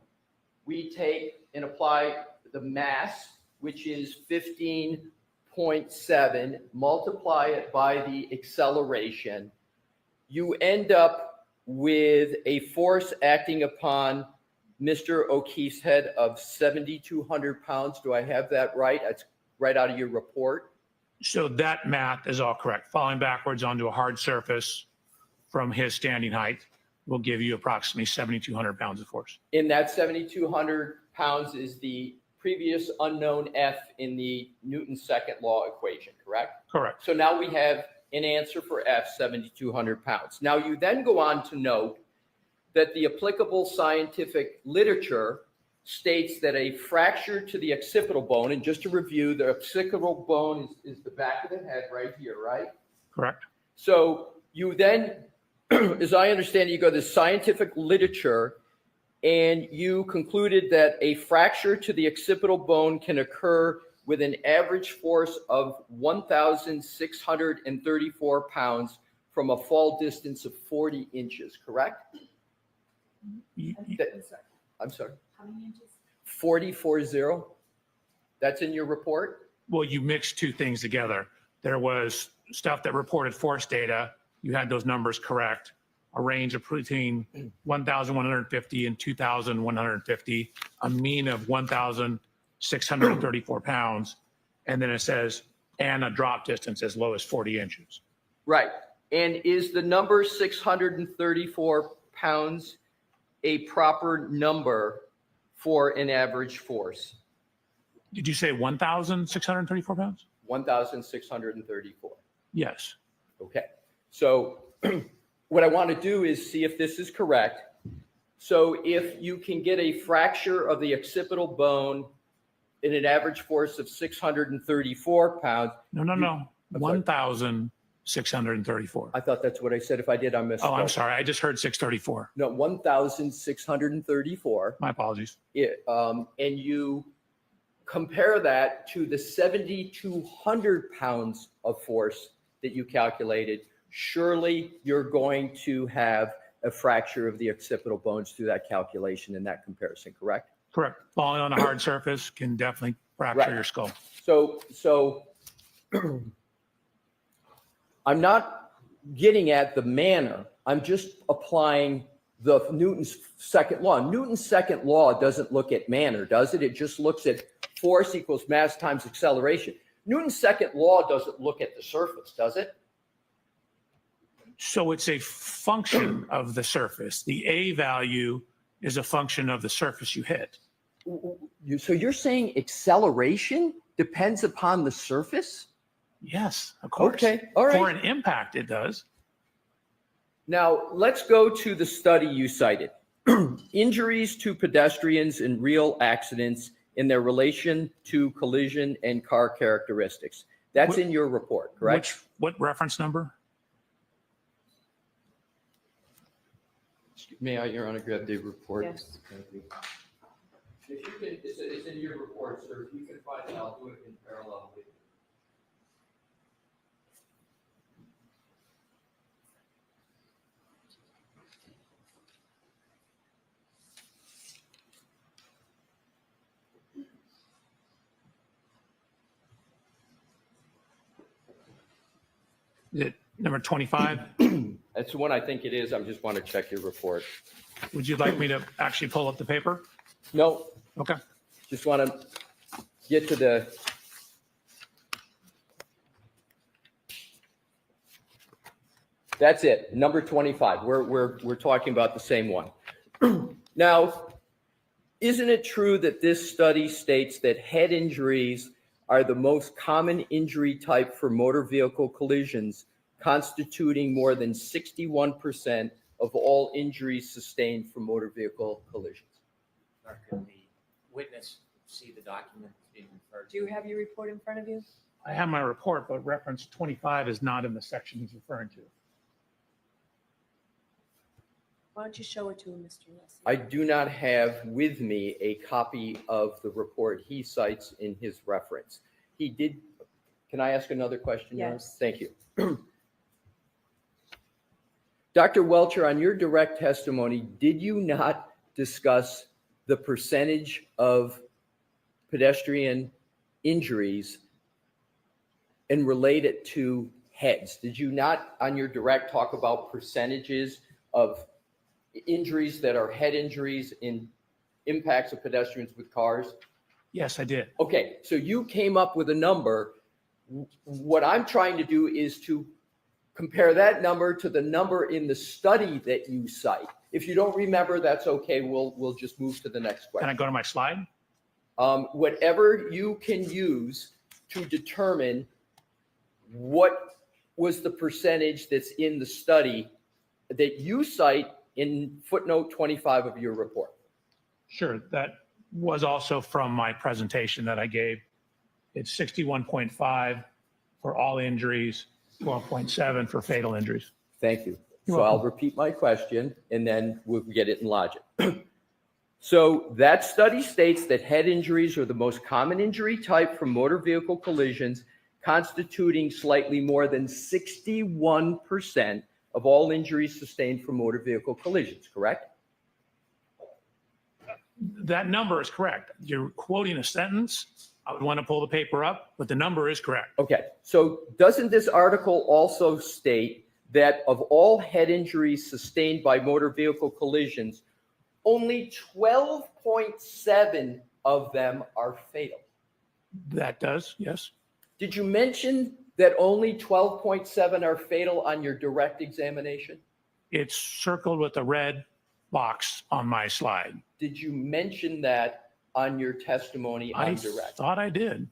We take and apply the mass, which is 15.7, multiply it by the acceleration. You end up with a force acting upon Mr. O'Keefe's head of 7,200 pounds. Do I have that right? That's right out of your report. So that math is all correct. Falling backwards onto a hard surface from his standing height will give you approximately 7,200 pounds of force. In that 7,200 pounds is the previous unknown F in the Newton's second law equation, correct? Correct. So now we have an answer for F, 7,200 pounds. Now you then go on to note that the applicable scientific literature states that a fracture to the occipital bone, and just to review, the occipital bone is the back of the head right here, right? Correct. So you then, as I understand it, you go to the scientific literature and you concluded that a fracture to the occipital bone can occur with an average force of 1,634 pounds from a fall distance of 40 inches, correct? I'm sorry. How many inches? 40. That's in your report? Well, you mixed two things together. There was stuff that reported force data. You had those numbers correct. A range of between 1,150 and 2,150, a mean of 1,634 pounds. And then it says, and a drop distance as low as 40 inches. Right. And is the number 634 pounds a proper number for an average force? Did you say 1,634 pounds? 1,634. Yes. Okay. So what I want to do is see if this is correct. So if you can get a fracture of the occipital bone in an average force of 634 pounds. No. I'm sorry. 1,634. I thought that's what I said. If I did, I missed. Oh, I'm sorry. I just heard 634. No, 1,634. My apologies. And you compare that to the 7,200 pounds of force that you calculated, surely you're going to have a fracture of the occipital bones through that calculation in that comparison, correct? Correct. Falling on a hard surface can definitely fracture Right. your skull. So I'm not getting at the manner. I'm just applying the Newton's second law. Newton's second law doesn't look at manner, does it? It just looks at force equals mass times acceleration. Newton's second law doesn't look at the surface, does it? So it's a function of the surface. The A value is a function of the surface you hit. So you're saying acceleration depends upon the surface? Yes, of course. Okay, all right. For an impact, it does. Now, let's go to the study you cited. Injuries to pedestrians in real accidents in their relation to collision and car characteristics. That's in your report, correct? What reference number? May I, Your Honor, grab the report? Yes. Thank you. If you can, it's in your report, sir. If you can find it, I'll do it in parallel with you. Is it number 25? That's the one I think it is. I just want to check your report. Would you like me to actually pull up the paper? No, Okay. just want to get to the. That's it, number 25. We're talking about the same one. Now, isn't it true that this study states that head injuries are the most common injury type for motor vehicle collisions, constituting more than 61% of all injuries sustained from motor vehicle collisions? Or could the witness see the document being referred Do you have your report in front of you? I have my report, but reference 25 is not in the section he's referring to. Why don't you show it to him, Mr. Leslie? I do not have with me a copy of the report he cites in his reference. He did, can I ask another question? Your Honor? Yes. Thank you. Dr. Welcher, on your direct testimony, did you not discuss the percentage of pedestrian injuries and relate it to heads? Did you not, on your direct, talk about percentages of injuries that are head injuries in impacts of pedestrians with cars? Yes, I did. Okay, so you came up with a number. What I'm trying to do is to compare that number to the number in the study that you cite. If you don't remember, that's okay. We'll just move to the next Can I question. go to my slide? Whatever you can use to determine what was the percentage that's in the study that you cite in footnote 25 of your report. Sure. That was also from my presentation that I gave. It's 61.5 for all injuries, 12.7 for fatal injuries. Thank you. You're So I'll welcome. repeat my question and then we'll get it in logic. So that study states that head injuries are the most common injury type from motor vehicle collisions, constituting slightly more than 61% of all injuries sustained from motor vehicle collisions, correct? That number is correct. You're quoting a sentence. I would want to pull the paper up, but the number is correct. Okay, so doesn't this article also state that of all head injuries sustained by motor vehicle collisions, only 12.7 of them are fatal? That does, yes. Did you mention that only 12.7 are fatal on your direct examination? It's circled with a red box on my slide. Did you mention that on your testimony on I direct? thought I did.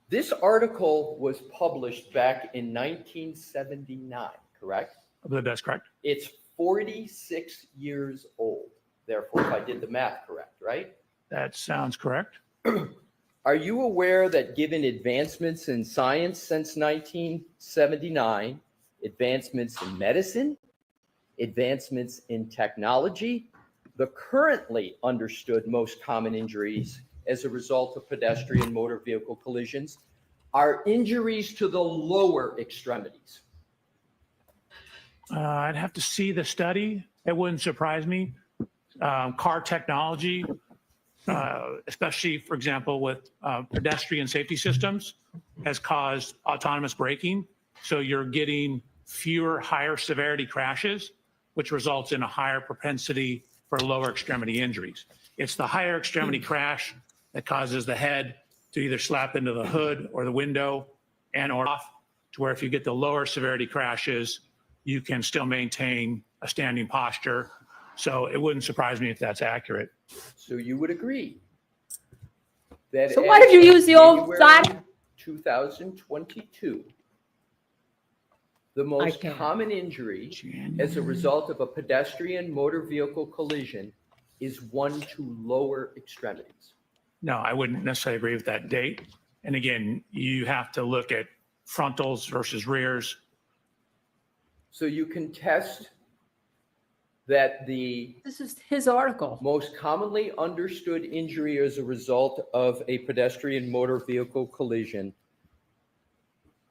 This article was published back in 1979, correct? I believe that's correct. It's 46 years old. Therefore, if I did the math correct, right? That sounds correct. Are you aware that given advancements in science since 1979, advancements in medicine, advancements in technology, the currently understood most common injuries as a result of pedestrian motor vehicle collisions are injuries to the lower extremities? I'd have to see the study. It wouldn't surprise me. Car technology, especially, for example, with pedestrian safety systems, has caused autonomous braking. So you're getting fewer higher severity crashes, which results in a higher propensity for lower extremity injuries. It's the higher extremity crash that causes the head to either slap into the hood or the window and or off, to where if you get the lower severity crashes, you can still maintain a standing posture. So it wouldn't surprise me if that's accurate. So you would agree that. So why did you as of use the old January side? 2022, the most can't. common injury as a result of a pedestrian motor vehicle collision is one to lower extremities. No, I wouldn't necessarily agree with that date. And again, you have to look at frontals versus rears. So you can test that the This is his article. most commonly understood injury as a result of a pedestrian motor vehicle collision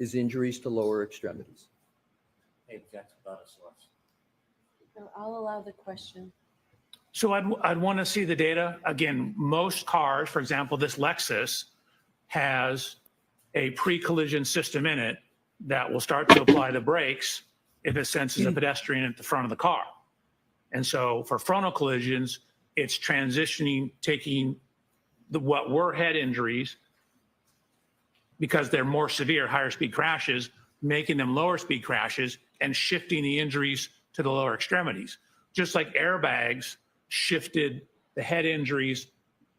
is injuries to lower extremities. Hey, that's about a source. I'll allow the question. So I'd want to see the data. Again, most cars, for example, this Lexus has a pre-collision system in it that will start to apply the brakes if it senses a pedestrian at the front of the car. And so for frontal collisions, it's transitioning, taking what were head injuries, because they're more severe, higher speed crashes, making them lower speed crashes and shifting the injuries to the lower extremities. Just like airbags shifted the head injuries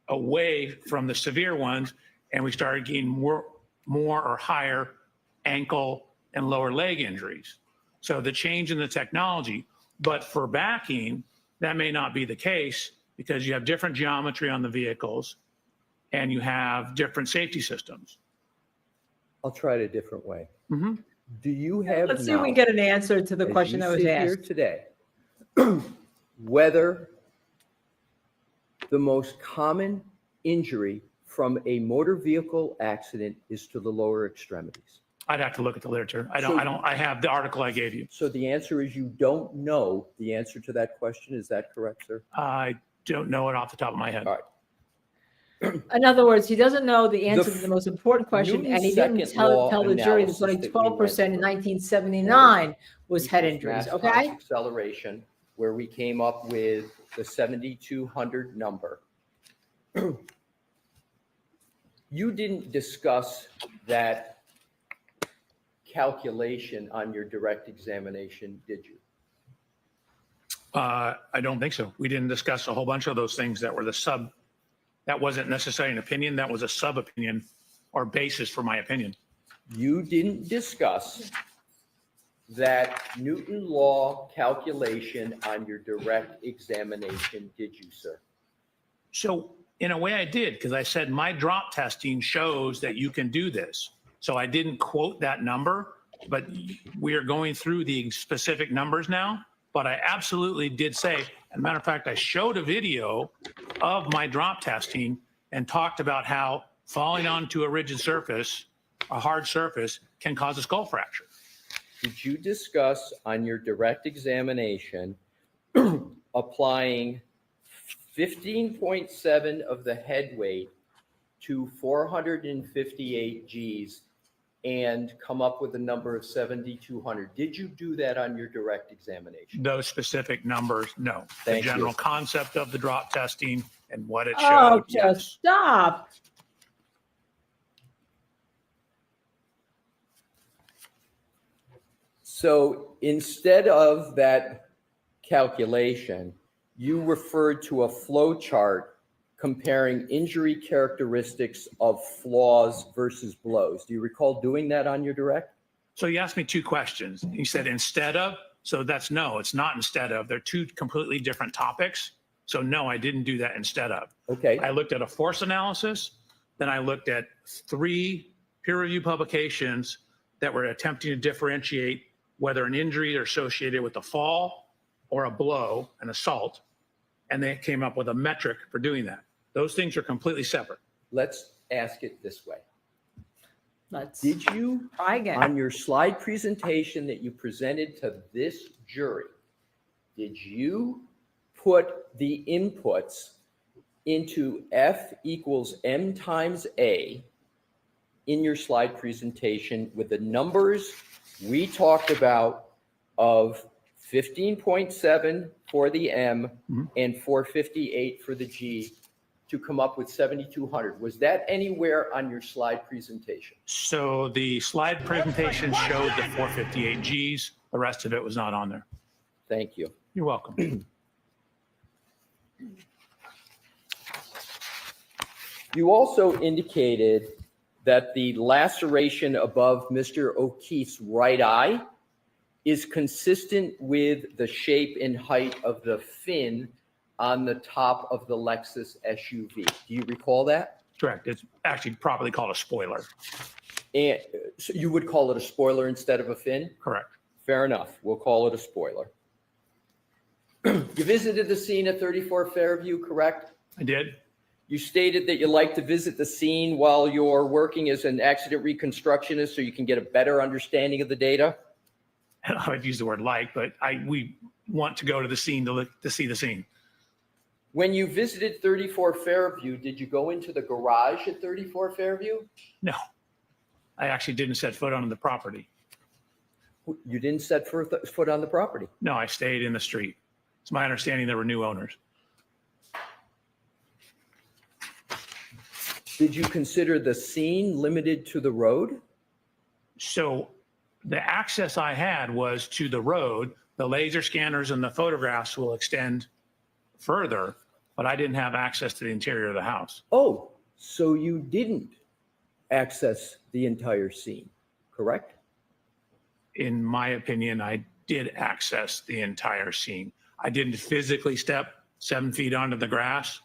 away from the severe ones, and we started getting more or higher ankle and lower leg injuries. So the change in the technology, but for backing, that may not be the case because you have different geometry on the vehicles and you have different safety systems. I'll try it a different way. Mhm. Do you have Let's see if we can get an answer to the as question you that was sit here asked. today, whether the most common injury from a motor vehicle accident is to the lower extremities? I'd have to look at the literature. I So- have the article I gave you. So the answer is you don't know the answer to that question. Is that correct, sir? I don't know it off the top of my head. All right. In other words, he doesn't know the answer The to the most important question, Newton's and he didn't second law tell the jury that analysis only that we 12% in went through. 1979 was head Equals injuries, mass okay? force acceleration, where we came up with the 7,200 number. You didn't discuss that calculation on your direct examination, did you? I don't think so. We didn't discuss a whole bunch of those things that were that wasn't necessarily an opinion. That was a sub opinion or basis for my opinion. You didn't discuss that Newton law calculation on your direct examination, did you, sir? So in a way I did, because I said my drop testing shows that you can do this. So I didn't quote that number, but we are going through the specific numbers now. But I absolutely did say, as a matter of fact, I showed a video of my drop testing and talked about how falling onto a rigid surface, a hard surface, can cause a skull fracture. Did you discuss on your direct examination applying 15.7 of the head weight to 458 Gs and come up with a number of 7,200? Did you do that on your direct examination? Those specific numbers, no. Thank The you. general concept of the drop testing and what it Oh, showed, yes. just stop. So instead of that calculation, you referred to a flow chart comparing injury characteristics of flaws versus blows. Do you recall doing that on your direct? So you asked me two questions. You said instead of, so that's no, it's not instead of. They're two completely different topics. So no, I didn't do that instead of. Okay. I looked at a force analysis, then I looked at 3 peer-reviewed publications that were attempting to differentiate whether an injury is associated with a fall or a blow, an assault, and they came up with a metric for doing that. Those things are completely separate. Let's ask it this way. Let's Did you, try again. on your slide presentation that you presented to this jury, did you put the inputs into F equals M times A in your slide presentation with the numbers we talked about of 15.7 for the M Mhm. and 458 for the G to come up with 7,200. Was that anywhere on your slide presentation? So the slide presentation showed the 458 Gs. The rest of it was not on there. Thank you. You're welcome. You also indicated that the laceration above Mr. O'Keefe's right eye is consistent with the shape and height of the fin on the top of the Lexus SUV. Do you recall that? Correct. It's actually properly called a spoiler. And so you would call it a spoiler instead of a fin? Correct. Fair enough. We'll call it a spoiler. You visited the scene at 34 Fairview, correct? I did. You stated that you like to visit the scene while you're working as an accident reconstructionist so you can get a better understanding of the data? I'd use the word like, but we want to go to the scene to see the scene. When you visited 34 Fairview, did you go into the garage at 34 Fairview? No, I actually didn't set foot on the property. You didn't set foot on the property. No, I stayed in the street. It's my understanding there were new owners. Did you consider the scene limited to the road? So the access I had was to the road. The laser scanners and the photographs will extend further, but I didn't have access to the interior of the house. Oh, so you didn't access the entire scene, correct? In my opinion, I did access the entire scene. I didn't physically step 7 feet onto the grass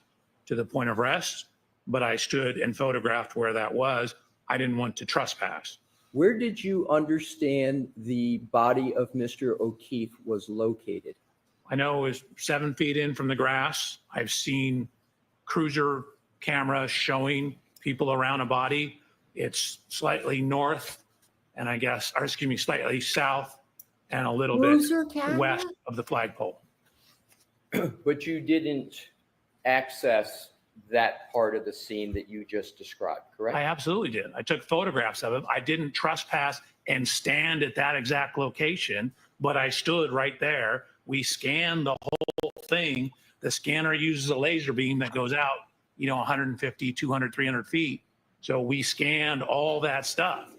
to the point of rest, but I stood and photographed where that was. I didn't want to trespass. Where did you understand the body of Mr. O'Keefe was located? I know it was 7 feet in from the grass. I've seen cruiser cameras showing people around a body. It's slightly north and slightly south and a little Cruiser bit camera? west of the flagpole. But you didn't access that part of the scene that you just described, correct? I absolutely did. I took photographs of it. I didn't trespass and stand at that exact location, but I stood right there. We scanned the whole thing. The scanner uses a laser beam that goes out, 150, 200, 300 feet. So we scanned all that stuff.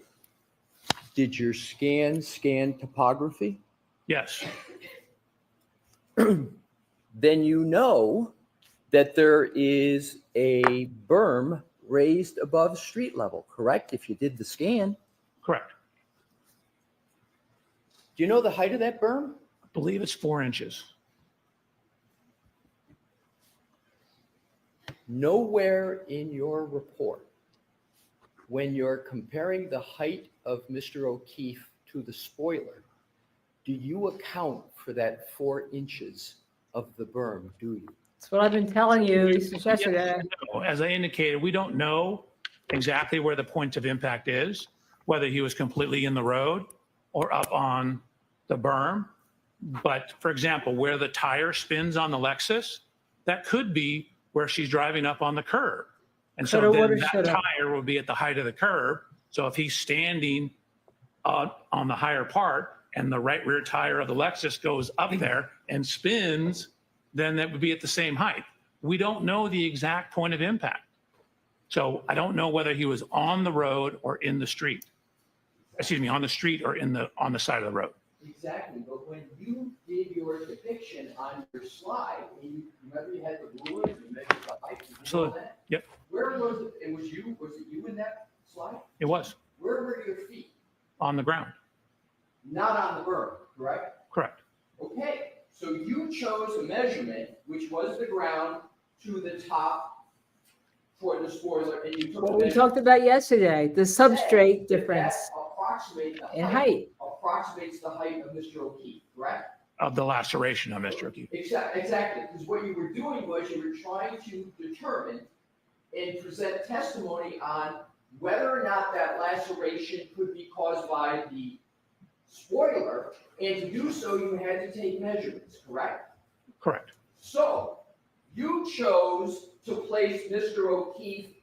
Did your scan topography? Yes, Then you know that there is a berm raised above street level, correct? If you did the scan. correct. Do you know the height of that berm? I believe it's 4 inches. Nowhere in your report, when you're comparing the height of Mr. O'Keefe to the spoiler, do you account for that 4 inches of the berm, do you? That's what I've been telling you since yesterday. No, as I indicated, we don't know exactly where the point of impact is, whether he was completely in the road or up on the berm. But for example, where the tire spins on the Lexus, that could be where she's driving up on the curb. And so Coulda, then woulda, that shoulda. tire will be at the height of the curb. So if he's standing on the higher part and the right rear tire of the Lexus goes up there and spins, then that would be at the same height. We don't know the exact point of impact. So I don't know whether he was on the road or in the street. Excuse me, on the street or on the side of the road. Exactly, but when you did your depiction on your slide, and you remember you had the ruler, you measured the height, you did all Absolutely. that? Yep. Where was it? It was it you in that slide? It was Where were your feet? on the ground. Not on the berm, correct? Correct. Okay, so you chose a measurement, which was the ground, to the top for the spoiler, and you took What a we measurement talked about yesterday, the substrate that difference approximates the in height. approximates the height of Mr. O'Keefe, correct? Of the laceration of Mr. O'Keefe. Exactly, because what you were doing was you were trying to determine and present testimony on whether or not that laceration could be caused by the spoiler, and to do so, you had to take measurements, correct? Correct. So, you chose to place Mr. O'Keefe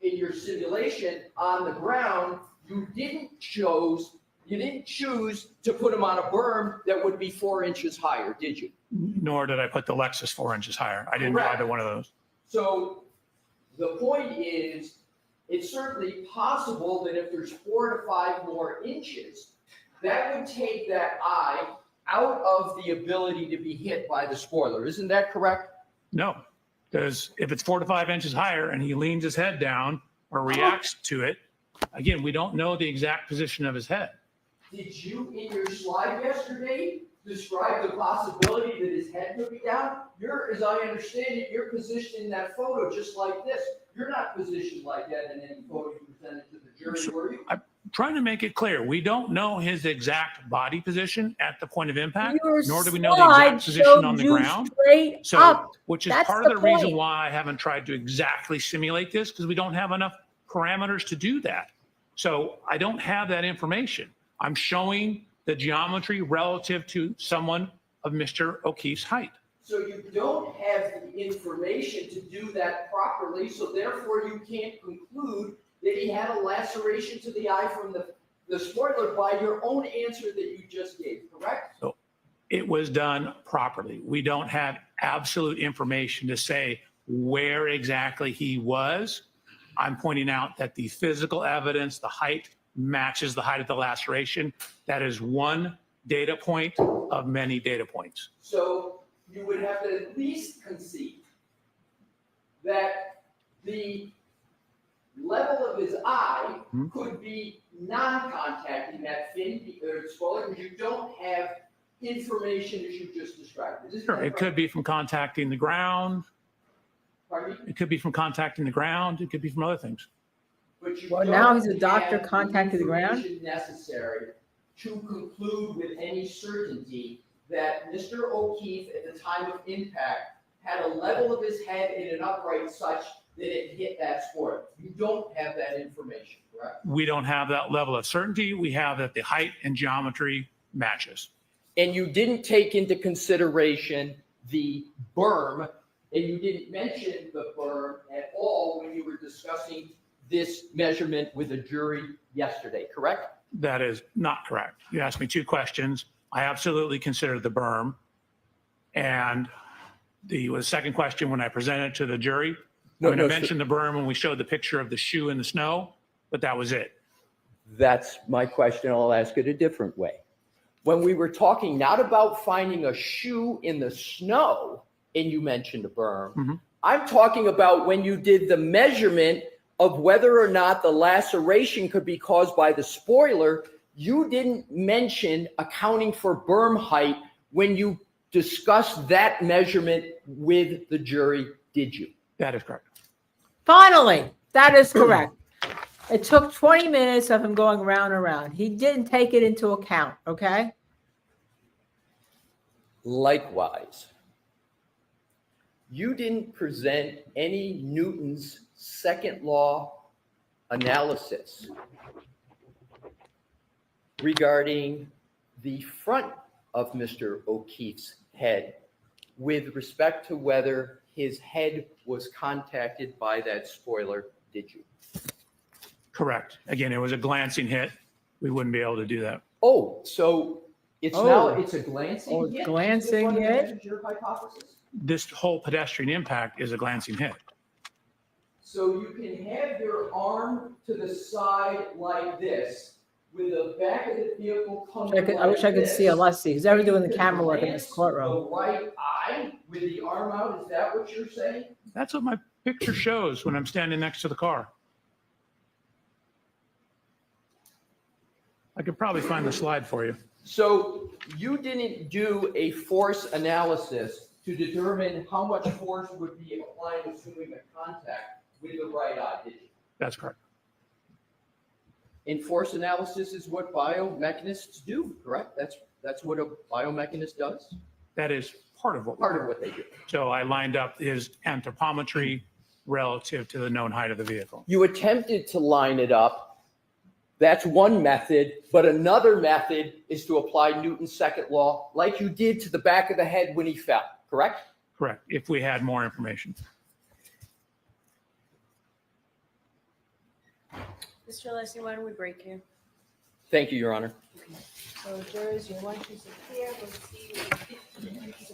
in your simulation on the ground. You didn't choose You didn't choose to put him on a berm that would be 4 inches higher, did you? Nor did I put the Lexus 4 inches higher. I didn't do Correct. either one of those. So the point is, it's certainly possible that if there's 4 to 5 more inches, that would take that eye out of the ability to be hit by the spoiler. Isn't that correct? No, because if it's 4 to 5 inches higher and he leans his head down or reacts to it, again, we don't know the exact position of his head. Did you, in your slide yesterday, describe the possibility that his head could be down? As I understand it, you're positioned in that photo just like this. You're not positioned like that in any photo you presented to the jury, were you? I'm trying to make it clear. We don't know his exact body position at the point of impact, Your nor do we know the slide exact position showed on the you ground. Straight So, up. which is That's part of the the reason point. why I haven't tried to exactly simulate this, because we don't have enough parameters to do that. So I don't have that information. I'm showing the geometry relative to someone of Mr. O'Keefe's height. So you don't have the information to do that properly, so therefore you can't conclude that he had a laceration to the eye from the spoiler by your own answer that you just gave, correct? So it was done properly. We don't have absolute information to say where exactly he was. I'm pointing out that the physical evidence, the height matches the height of the laceration. That is one data point of many data points. So you would have to at least concede that the level of his eye could be non-contacting that fin or spoiler, because you don't have information as you just described. Is this Sure, it correct? could be from contacting the ground. Pardon me? It could be from contacting the ground. It could be from other things. But you Well, now he's a don't doctor have contacted the ground? information necessary to conclude with any certainty that Mr. O'Keefe at the time of impact had a level of his head in an upright such that it hit that spoiler. You don't have that information, correct? We don't have that level of certainty. We have that the height and geometry matches. And you didn't take into consideration the berm, and you didn't mention the berm at all when you were discussing this measurement with a jury yesterday, correct? That is not correct. You asked me two questions. I absolutely considered the berm. And the second question, when I presented to the jury, I mentioned the berm when we showed the picture of the shoe in the snow, but that was it. That's my question. I'll ask it a different way. When we were talking not about finding a shoe in the snow, and you mentioned a berm, I'm talking about when you did the measurement of whether or not the laceration could be caused by the spoiler. You didn't mention accounting for berm height when you discussed that measurement with the jury, did you? That is correct. Finally, that is correct. It took 20 minutes of him going round and around. He didn't take it into account, okay? Likewise, you didn't present any Newton's second law analysis regarding the front of Mr. O'Keefe's head with respect to whether his head was contacted by that spoiler, did you? Correct. Again, it was a glancing hit. We wouldn't be able to do that. Oh, so it's Oh. now, it's a glancing Oh, hit? glancing Is this what hit? is your hypothesis? This whole pedestrian impact is a glancing hit. So you can have your arm to the side like this, with the back of the vehicle coming I wish I could see a Alessi. He's ever doing the camera work in this courtroom. The right eye with the arm out, is that what you're saying? That's what my picture shows when I'm standing next to the car. I could probably find the slide for you. So you didn't do a force analysis to determine how much force would be applied assuming a contact with the right eye, did you? That's correct. And force analysis is what biomechanists do, correct? That's what a biomechanist does? That is part of what Part of what they do. So I lined up his anthropometry relative to the known height of the vehicle. You attempted to line it up. That's one method, but another method is to apply Newton's second law like you did to the back of the head when he fell, correct? Correct. If we had more information. Mr. Alessi, why don't we break here? Thank you, Your Honor. So jurors, your lunches are here. We'll see you in 15 minutes.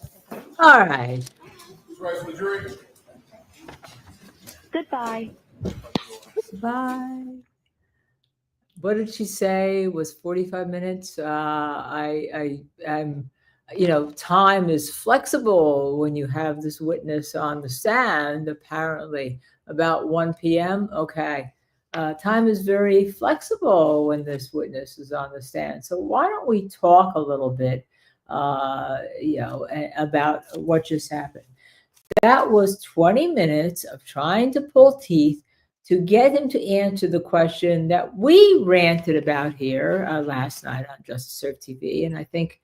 All right. Goodbye. Bye. What did she say? Was 45 minutes? I'm, time is flexible when you have this witness on the stand, apparently about 1 p.m. Okay. Time is very flexible when this witness is on the stand. So why don't we talk a little bit, about what just happened? That was 20 minutes of trying to pull teeth to get him to answer the question that we ranted about here last night on JSTV TV. And I think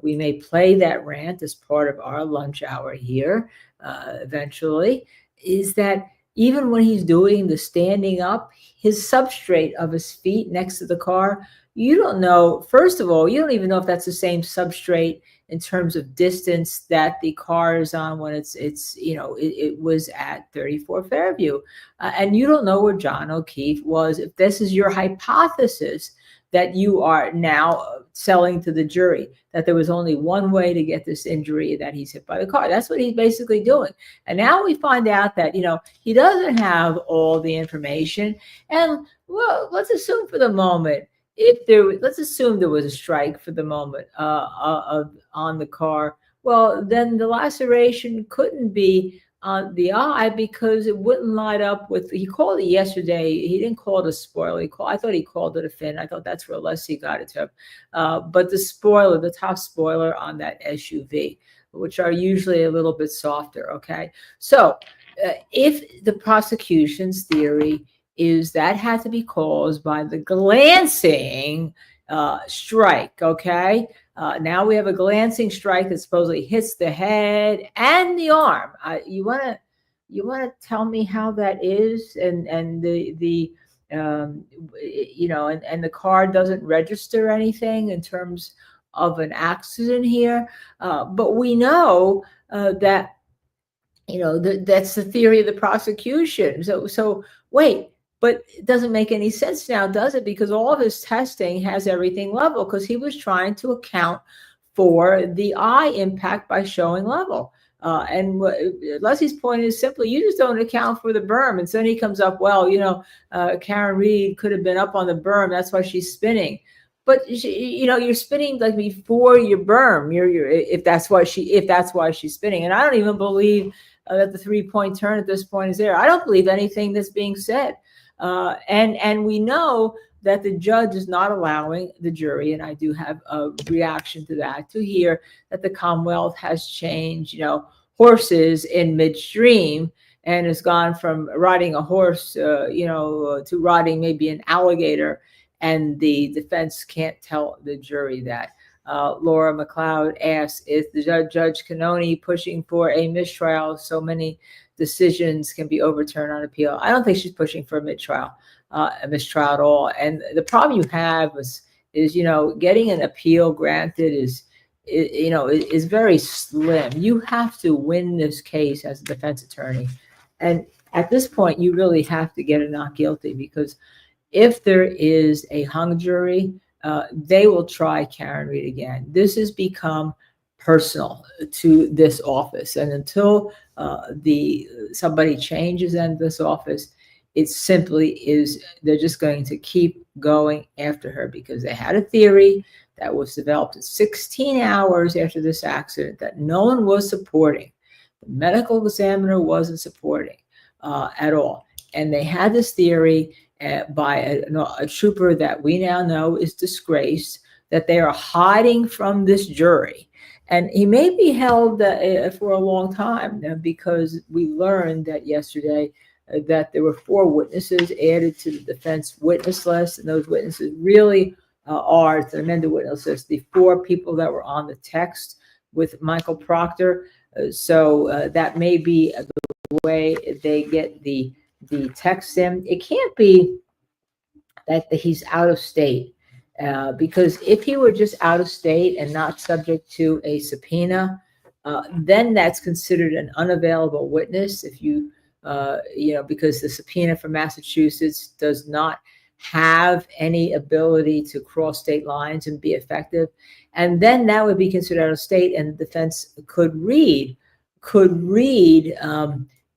we may play that rant as part of our lunch hour here eventually, is that even when he's doing the standing up, his substrate of his feet next to the car, you don't know, first of all, you don't even know if that's the same substrate in terms of distance that the car is on when it was at 34 Fairview. And you don't know where John O'Keefe was. If this is your hypothesis that you are now selling to the jury, that there was only one way to get this injury, that he's hit by the car. That's what he's basically doing. And now we find out that, he doesn't have all the information. And well, let's assume for the moment, let's assume there was a strike for the moment on the car. Well, then the laceration couldn't be on the eye because it wouldn't line up with. He called it yesterday. He didn't call it a spoiler. I thought he called it a fin. I thought that's where Leslie got it to. But the spoiler, the top spoiler on that SUV, which are usually a little bit softer. Okay, so if the prosecution's theory is that had to be caused by the glancing strike, okay? Now we have a glancing strike that supposedly hits the head and the arm. You wanna tell me how that is? And the the car doesn't register anything in terms of an accident here. But we know that that's the theory of the prosecution. So wait. But it doesn't make any sense now, does it? Because all of his testing has everything level because he was trying to account for the eye impact by showing level. And Leslie's point is simply, you just don't account for the burm. And so then he comes up, Karen Reed could have been up on the burm. That's why she's spinning. But you're spinning like before your burm. If that's why she's spinning. And I don't even believe that the 3-point turn at this point is there. I don't believe anything that's being said. And we know that the judge is not allowing the jury, and I do have a reaction to that, to hear that the Commonwealth has changed, horses in midstream and has gone from riding a horse, to riding maybe an alligator, and the defense can't tell the jury that. Laura McLeod asks, is the Judge Kenney pushing for a mistrial? So many decisions can be overturned on appeal. I don't think she's pushing for a mistrial at all. And the problem you have is getting an appeal granted is very slim. You have to win this case as a defense attorney. And at this point, you really have to get a not guilty, because if there is a hung jury, they will try Karen Reed again. This has become personal to this office, and until somebody changes in this office, it simply is, they're just going to keep going after her, because they had a theory that was developed 16 hours after this accident that no one was supporting. The medical examiner wasn't supporting at all, and they had this theory by a trooper that we now know is disgraced, that they are hiding from this jury. And he may be held for a long time, because we learned that yesterday that there were 4 witnesses added to the defense witness list. And those witnesses really are, the amended witness list, the 4 people that were on the text with Michael Proctor. So that may be the way they get the text in. It can't be that he's out of state. Because if he were just out of state and not subject to a subpoena, then that's considered an unavailable witness. If because the subpoena from Massachusetts does not have any ability to cross state lines and be effective. And then that would be considered out of state, and the defense could read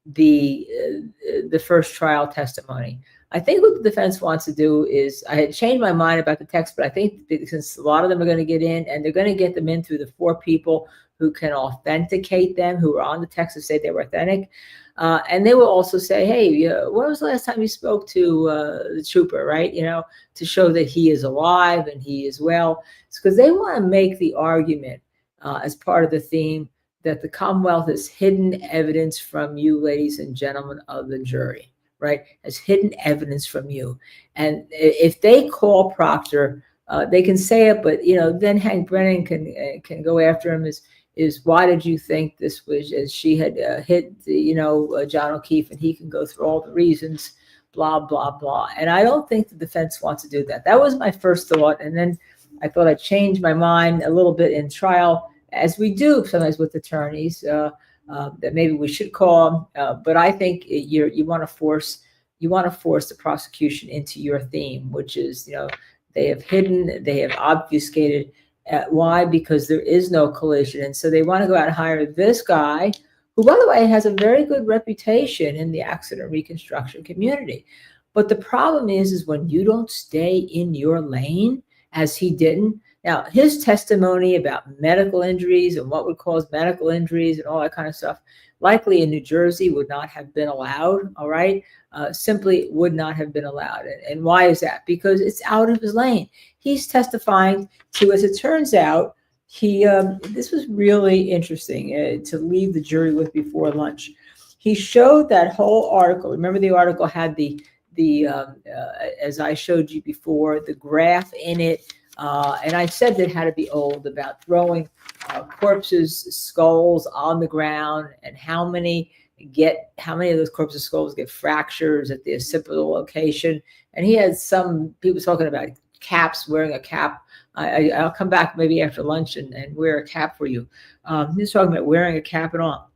the first trial testimony. I think what the defense wants to do is, I had changed my mind about the text, but I think since a lot of them are going to get in, and they're going to get them in through the 4 people who can authenticate them, who are on the text to say they were authentic. And they will also say, hey, when was the last time you spoke to the trooper, right? To show that he is alive and he is well. It's because they want to make the argument as part of the theme that the Commonwealth has hidden evidence from you, ladies and gentlemen of the jury, right? Has hidden evidence from you. And if they call Proctor, they can say it, but, then Hank Brennan can go after him is why did you think this was, as she had hit, John O'Keefe, and he can go through all the reasons, blah, blah, blah. And I don't think the defense wants to do that. That was my first thought. And then I thought I'd change my mind a little bit in trial, as we do sometimes with attorneys, that maybe we should call them. But I think you want to force the prosecution into your theme, which is, they have hidden, they have obfuscated. Why? Because there is no collision. And so they want to go out and hire this guy, who, by the way, has a very good reputation in the accident reconstruction community. But the problem is when you don't stay in your lane, as he didn't. Now, his testimony about medical injuries and what would cause medical injuries and all that kind of stuff, likely in New Jersey would not have been allowed, all right? Simply would not have been allowed. And why is that? Because it's out of his lane. He's testifying to, as it turns out, this was really interesting to leave the jury with before lunch. He showed that whole article. Remember, the article had the as I showed you before, the graph in it. And I said that it had to be old, about throwing corpses' skulls on the ground and how many of those corpses' skulls get fractures at the occipital location. And he had some people talking about caps, wearing a cap. I'll come back maybe after lunch and wear a cap for you. He was talking about wearing a cap and all.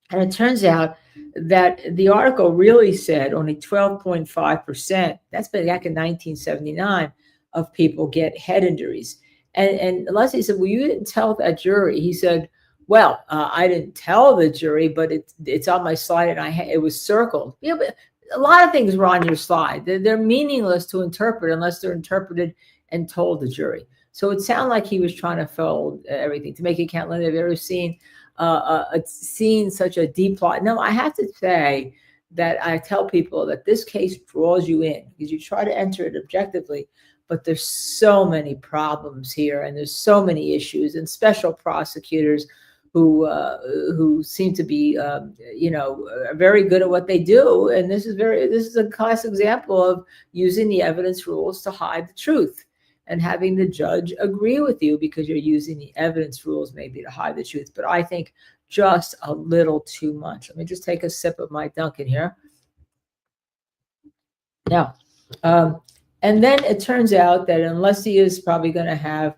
And it turns out that the article really said only 12.5%, that's back in 1979, of people get head injuries. And Leslie said, well, you didn't tell that jury. He said, well, I didn't tell the jury, but it's on my slide and it was circled. But a lot of things were on your slide. They're meaningless to interpret unless they're interpreted and told the jury. So it sounded like he was trying to fold everything to make it count. Have you ever seen such a deep plot? No, I have to say that I tell people that this case draws you in because you try to enter it objectively, but there's so many problems here and there's so many issues, and special prosecutors who seem to be very good at what they do. And this is a classic example of using the evidence rules to hide the truth and having the judge agree with you because you're using the evidence rules maybe to hide the truth. But I think just a little too much. Let me just take a sip of my Dunkin' here. Now, and then it turns out that unless he is probably going to have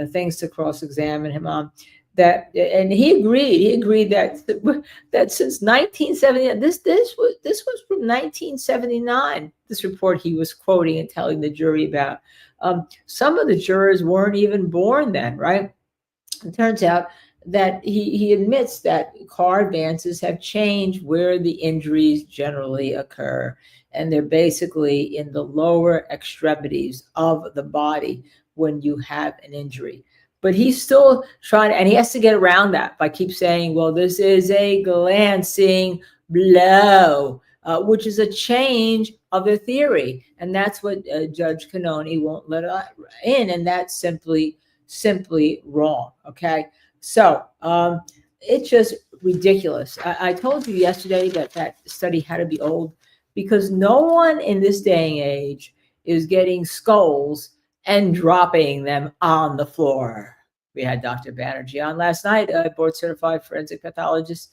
things to cross-examine him on, and he agreed that since 1979, this was from 1979. This report he was quoting and telling the jury about. Some of the jurors weren't even born then, right? It turns out that he admits that car advances have changed where the injuries generally occur, and they're basically in the lower extremities of the body when you have an injury. But he's still trying, and he has to get around that by keep saying, well, this is a glancing blow, which is a change of the theory. And that's what Judge Kenney won't let in. And that's simply wrong. Okay. So it's just ridiculous. I told you yesterday that study had to be old because no one in this day and age is getting skulls and dropping them on the floor. We had Dr. Banerjee on last night, a board-certified forensic pathologist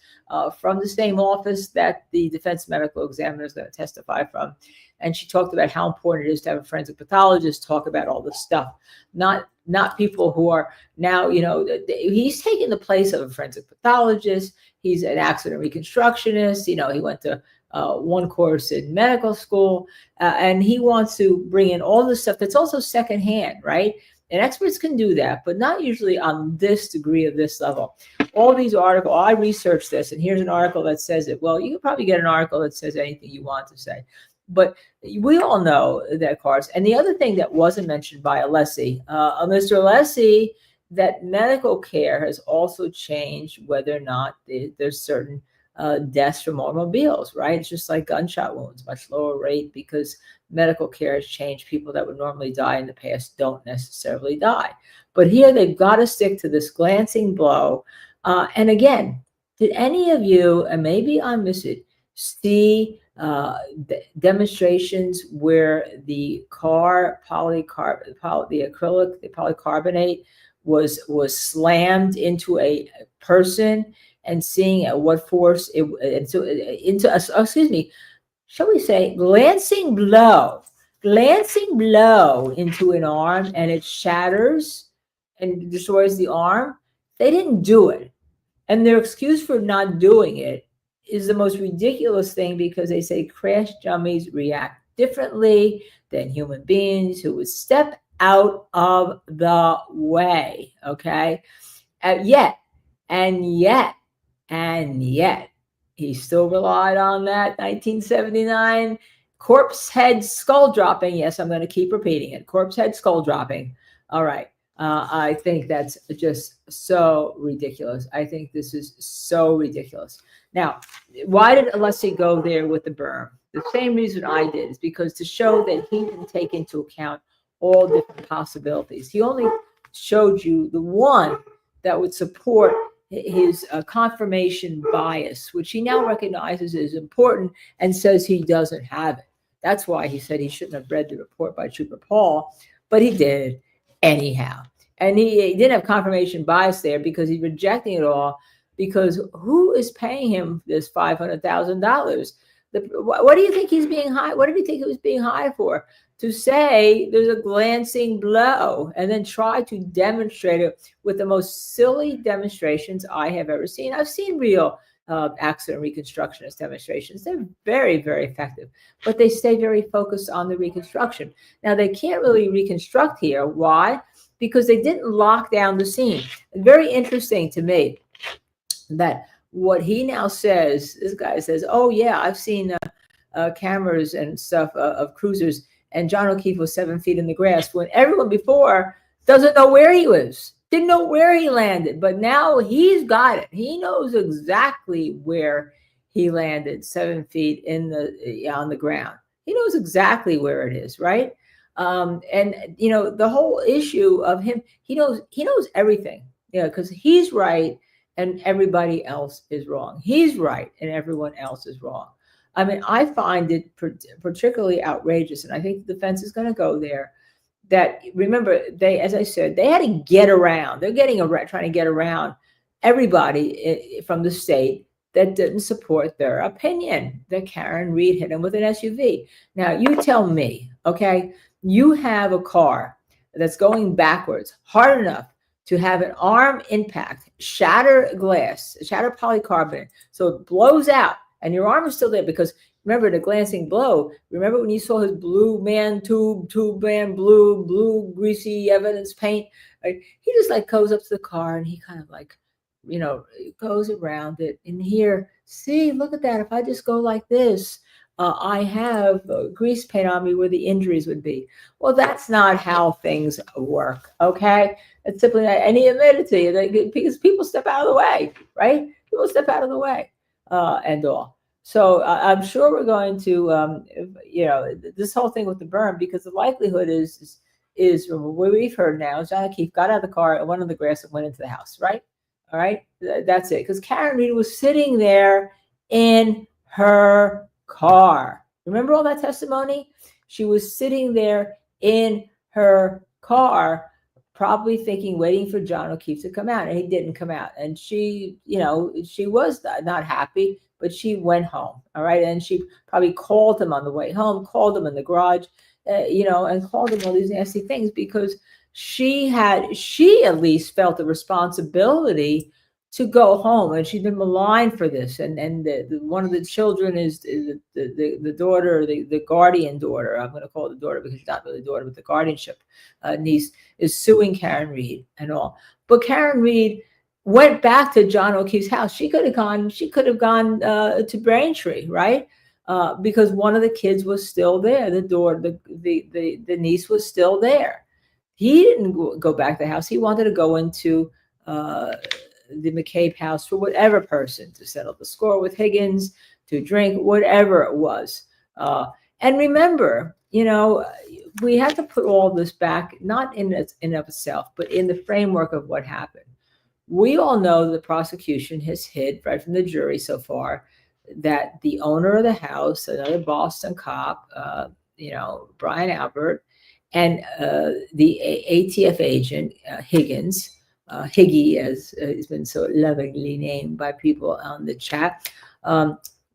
from the same office that the defense medical examiner is going to testify from. And she talked about how important it is to have a forensic pathologist talk about all this stuff, not people who are now, he's taking the place of a forensic pathologist. He's an accident reconstructionist. He went to one course in medical school, and he wants to bring in all this stuff that's also secondhand, right? And experts can do that, but not usually on this degree of this level. All these articles, I researched this, and here's an article that says it. Well, you can probably get an article that says anything you want to say. But we all know that cars. And the other thing that wasn't mentioned by Alessi, Mr. Alessi, that medical care has also changed whether or not there's certain deaths from automobiles, right? It's just like gunshot wounds, much lower rate because medical care has changed. People that would normally die in the past don't necessarily die. But here they've got to stick to this glancing blow. And again, did any of you, and maybe I miss it, see demonstrations where the polycarbonate was slammed into a person and seeing at what force shall we say glancing blow into an arm, and it shatters and destroys the arm. They didn't do it, and their excuse for not doing it is the most ridiculous thing, because they say crash dummies react differently than human beings who would step out of the way. Okay. Yet, he still relied on that 1979 corpse head skull dropping. Yes, I'm going to keep repeating it. Corpse head skull dropping. All right. I think that's just so ridiculous. I think this is so ridiculous. Now, why did Alessi go there with the burm? The same reason I did, is because to show that he didn't take into account all different possibilities. He only showed you the one that would support his confirmation bias, which he now recognizes is important and says he doesn't have it. That's why he said he shouldn't have read the report by Trooper Paul, but he did anyhow. And he didn't have confirmation bias there because he's rejecting it all, because who is paying him this $500,000? What do you think he's being high? What did he think he was being high for? To say there's a glancing blow and then try to demonstrate it with the most silly demonstrations I have ever seen. I've seen real accident reconstructionist demonstrations. They're very, very effective, but they stay very focused on the reconstruction. Now, they can't really reconstruct here. Why? Because they didn't lock down the scene. Very interesting to me that what he now says, this guy says, oh yeah, I've seen cameras and stuff of cruisers, and John O'Keefe was 7 feet in the grass, when everyone before doesn't know where he was, didn't know where he landed, but now he's got it. He knows exactly where he landed, 7 feet on the ground. He knows exactly where it is, right? And you know, the whole issue of him, he knows everything, because he's right and everybody else is wrong. He's right and everyone else is wrong. I mean, I find it particularly outrageous, and I think the defense is going to go there. That, remember, as I said, they had to get around. They're trying to get around everybody from the state that didn't support their opinion, that Karen Reed hit him with an SUV. Now, you tell me, okay, you have a car that's going backwards hard enough to have an arm impact, shatter glass, shatter polycarbonate, so it blows out, and your arm is still there, because remember the glancing blow. Remember when you saw his blue man tube man, blue greasy evidence paint? Right? He just like goes up to the car and he kind of like, goes around it. And here, see, look at that. If I just go like this, I have grease paint on me where the injuries would be. Well, that's not how things work. Okay, it's simply not. And he admitted to you because people step out of the way, right? People step out of the way. And all. So I'm sure we're going to, this whole thing with the burm, because the likelihood is what we've heard now is John O'Keefe got out of the car and went on the grass and went into the house, right? All right, that's it. Because Karen Reed was sitting there in her car. Remember all that testimony? She was sitting there in her car, probably thinking, waiting for John O'Keefe to come out, and he didn't come out. And she, she was not happy, but she went home. All right. And she probably called him on the way home, called him in the garage, and called him all these nasty things, because she at least felt the responsibility to go home, and she's been maligned for this. And one of the children is the daughter, the guardian daughter. I'm going to call it the daughter because she's not really the daughter, but the guardianship niece is suing Karen Reed and all. But Karen Reed went back to John O'Keefe's house. She could have gone. She could have gone to Braintree, right? Because one of the kids was still there. The niece was still there. He didn't go back to the house. He wanted to go into the McCabe house for whatever person, to settle the score with Higgins, to drink, whatever it was. And remember, we have to put all this back, not in of itself, but in the framework of what happened. We all know the prosecution has hid right from the jury so far that the owner of the house, another Boston cop, Bryant Albert, and the ATF agent, Higgins, Higgy, as he's been so lovingly named by people on the chat,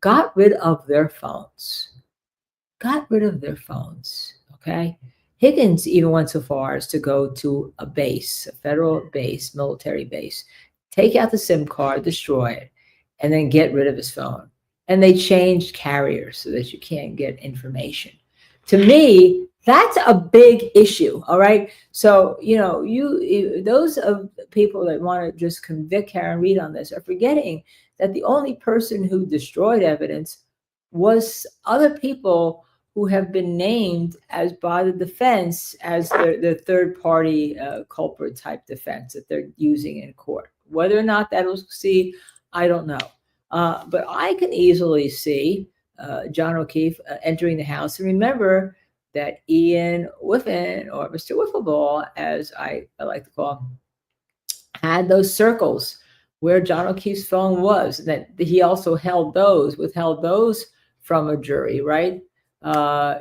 got rid of their phones. Okay. Higgins even went so far as to go to a base, a federal base, military base, take out the SIM card, destroy it, and then get rid of his phone. And they changed carriers so that you can't get information. To me, that's a big issue. All right. So, those of people that want to just convict Karen Reed on this are forgetting that the only person who destroyed evidence was other people who have been named as by the defense as the third party culprit type defense that they're using in court. Whether or not that will succeed, I don't know. But I can easily see John O'Keefe entering the house. And remember that Ian Whiffen, or Mr. Wiffleball, as I like to call him, had those circles where John O'Keefe's phone was, and that he also withheld those from a jury, right?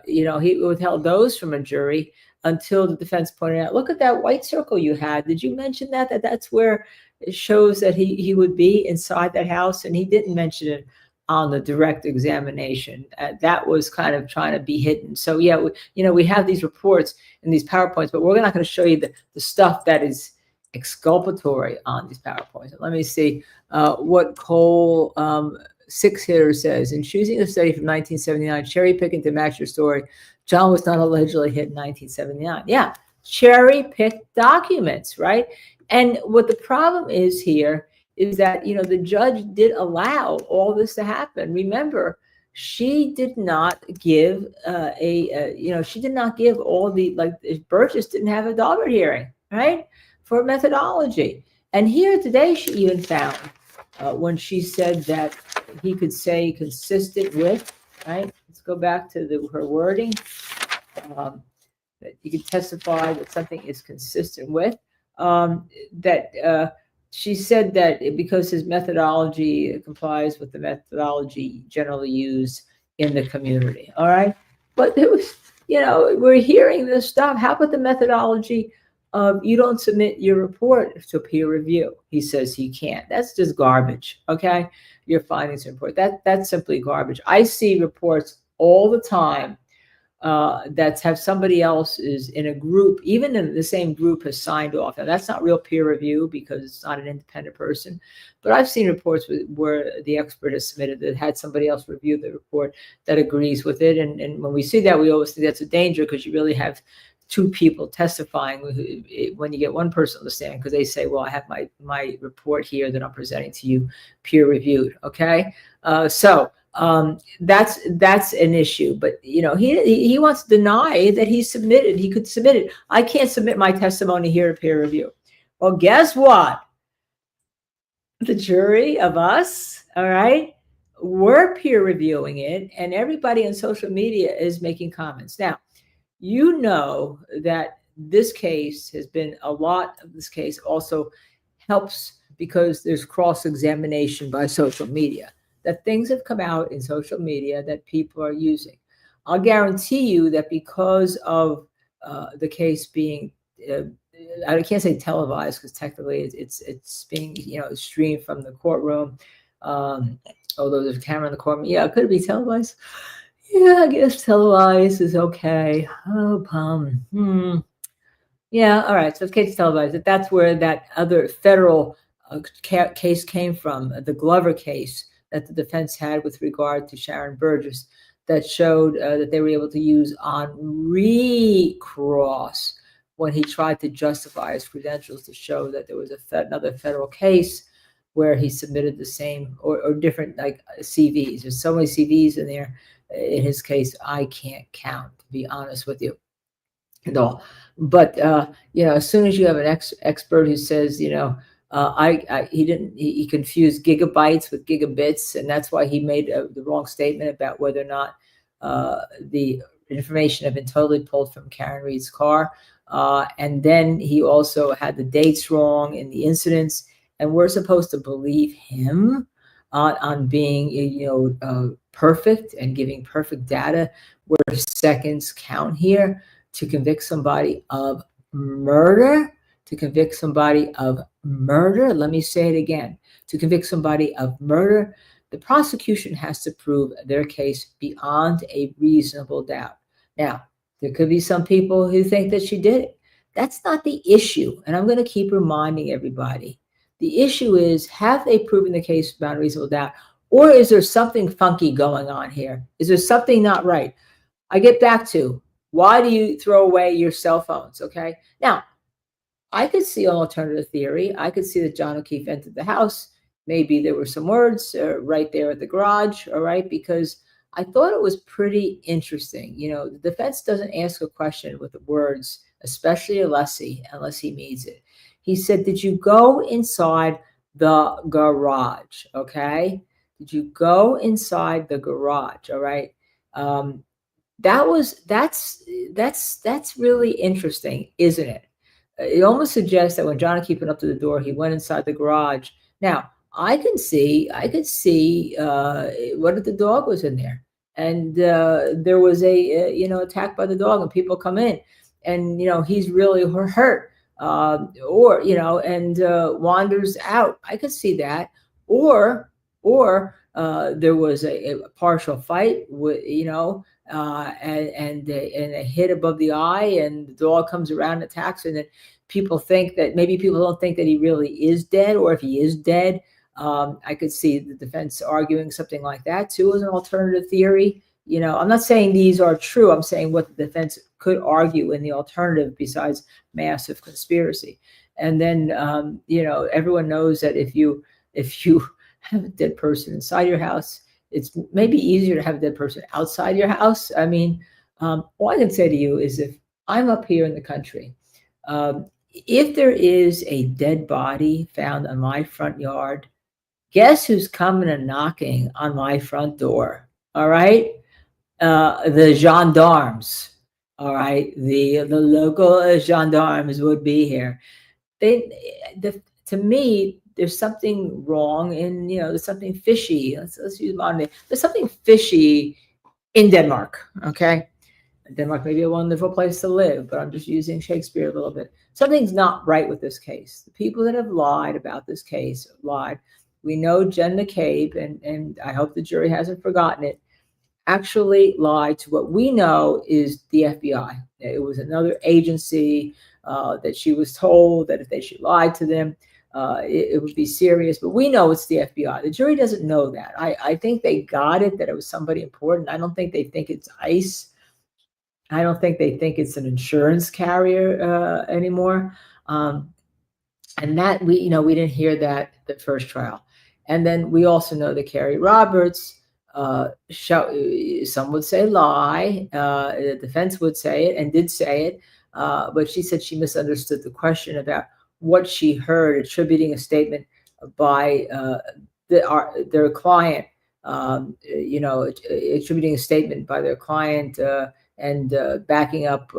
He withheld those from a jury until the defense pointed out, look at that white circle you had. Did you mention that's where it shows that he would be inside that house? And he didn't mention it on the direct examination. That was kind of trying to be hidden. So yeah, we have these reports and these PowerPoints, but we're not going to show you the stuff that is exculpatory on these PowerPoints. Let me see what Cole 6-hitter says. In choosing a study from 1979, cherry picking to match your story, John was not allegedly hit in 1979. Yeah, cherry picked documents, right? And what the problem is here is that, the judge did allow all this to happen. Remember, she did not give she did not give all the, Burgess didn't have a Daubert hearing, right? For methodology. And here today, she even found when she said that he could say consistent with, right? Let's go back to her wording. That you can testify that something is consistent with, she said that because his methodology complies with the methodology generally used in the community. All right. But there was, we're hearing this stuff. How about the methodology of you don't submit your report to peer review? He says he can't. That's just garbage. Okay. Your findings report. That's simply garbage. I see reports all the time that have somebody else is in a group, even in the same group, has signed off. Now, that's not real peer review because it's not an independent person. But I've seen reports where the expert has submitted that had somebody else review the report that agrees with it. And when we see that, we always think that's a danger because you really have two people testifying when you get one person on the stand, because they say, well, I have my report here that I'm presenting to you peer reviewed. Okay. That's an issue, but he wants to deny that he could submit it. I can't submit my testimony here to peer review. Well, guess what? The jury of us, all right, we're peer reviewing it, and everybody on social media is making comments. Now, that this case has been a lot of this case also helps because there's cross-examination by social media, that things have come out in social media that people are using. I'll guarantee you that because of the case being, I can't say televised because technically it's being streamed from the courtroom. Although there's a camera in the courtroom, yeah, could it be televised? Yeah, I guess televised is okay. Oh, yeah, all right. So if it's televised, that's where that other federal case came from, the Glover case that the defense had with regard to Sharon Burgess, that showed that they were able to use on recross when he tried to justify his credentials to show that there was another federal case where he submitted the same or different like CVs. There's so many CVs in there. In his case, I can't count, to be honest with you. And all. But as soon as you have an expert who says, he confused gigabytes with gigabits, and that's why he made the wrong statement about whether or not the information had been totally pulled from Karen Reed's car. And then he also had the dates wrong in the incidents, and we're supposed to believe him on being, perfect and giving perfect data where seconds count here to convict somebody of murder, Let me say it again. To convict somebody of murder, the prosecution has to prove their case beyond a reasonable doubt. Now, there could be some people who think that she did it. That's not the issue. And I'm going to keep reminding everybody. The issue is, have they proven the case beyond reasonable doubt? Or is there something funky going on here? Is there something not right? I get back to, why do you throw away your cell phones? Okay. Now, I could see an alternative theory. I could see that John O'Keefe entered the house. Maybe there were some words right there at the garage. All right. Because I thought it was pretty interesting. The defense doesn't ask a question with the words, especially unless he means it. He said, did you go inside the garage? Okay. Did you go inside the garage? All right. That's really interesting, isn't it? It almost suggests that when John O'Keefe went up to the door, he went inside the garage. Now, I could see what if the dog was in there, and there was a attack by the dog, and people come in, and he's really hurt, and wanders out. I could see that, or there was a partial fight, and a hit above the eye, and the dog comes around and attacks, and then people don't think that he really is dead, or if he is dead, I could see the defense arguing something like that too as an alternative theory. I'm not saying these are true. I'm saying what the defense could argue in the alternative besides massive conspiracy. And then, everyone knows that if you have a dead person inside your house, it's maybe easier to have a dead person outside your house. I mean, all I can say to you is, if I'm up here in the country, if there is a dead body found on my front yard, guess who's coming and knocking on my front door? All right. The gendarmes. All right. The local gendarmes would be here. To me, there's something wrong in, there's something fishy. Let's use modern day. There's something fishy in Denmark. Okay. Denmark may be a wonderful place to live, but I'm just using Shakespeare a little bit. Something's not right with this case. The people that have lied about this case lied. We know Jen McCabe, and I hope the jury hasn't forgotten it, actually lied to what we know is the FBI. It was another agency that she was told that if she lied to them, it would be serious. But we know it's the FBI. The jury doesn't know that. I think they got it, that it was somebody important. I don't think they think it's ICE. I don't think they think it's an insurance carrier anymore. And that we didn't hear that the first trial. And then we also know that Carrie Roberts, some would say lie, the defense would say it and did say it, but she said she misunderstood the question about what she heard, attributing a statement by their client, attributing a statement by their client and backing up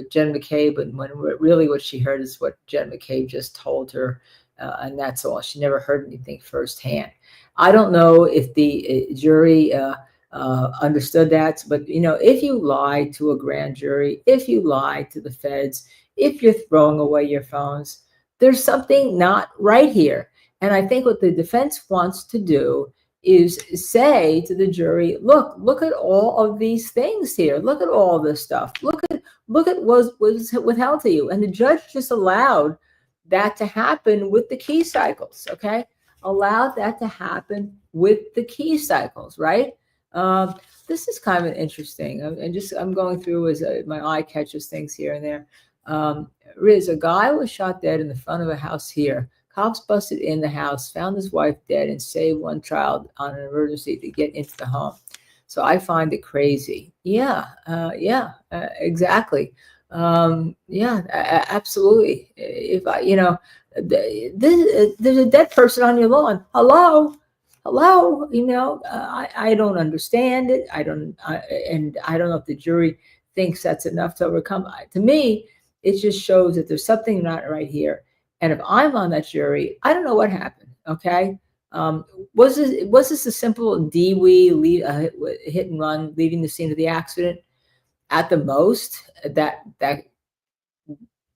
Jen McCabe, and when really what she heard is what Jen McCabe just told her, and that's all. She never heard anything firsthand. I don't know if the jury understood that, but if you lie to a grand jury, if you lie to the feds, if you're throwing away your phones, there's something not right here. And I think what the defense wants to do is say to the jury, look at all of these things here. Look at all this stuff. Look at what was withheld to you. And the judge just allowed that to happen with the key cycles, okay? Allow that to happen with the key cycles, right? This is kind of interesting. I'm going through as my eye catches things here and there. Riz, a guy was shot dead in the front of a house here. Cops busted in the house, found his wife dead, and saved one child on an emergency to get into the home. So I find it crazy. Yeah, exactly. Absolutely. If I, there's a dead person on your lawn. Hello, I don't understand it. I don't know if the jury thinks that's enough to overcome. To me, it just shows that there's something not right here. And if I'm on that jury, I don't know what happened. Okay. Was this a simple DWE hit and run, leaving the scene of the accident? At the most, that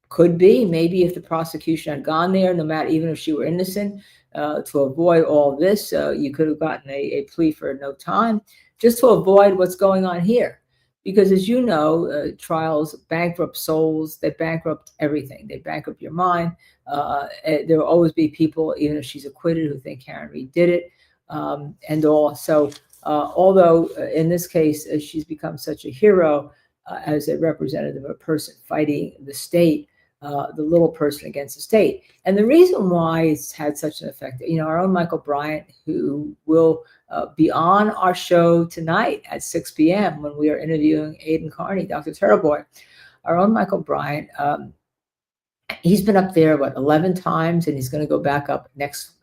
could be. Maybe if the prosecution had gone there, no matter, even if she were innocent, to avoid all this, you could have gotten a plea for no time, just to avoid what's going on here. Because as you know, trials bankrupt souls, they bankrupt everything. They bankrupt your mind. There will always be people, even if she's acquitted, who think Karen Reed did it, and all. So although in this case, she's become such a hero as a representative of a person fighting the state, the little person against the state. And the reason why it's had such an effect, our own Michael Bryant, who will be on our show tonight at 6 p.m. when we are interviewing Aidan Carney, Dr. Turtleboy. Our own Michael Bryant, he's been up there, 11 times, and he's going to go back up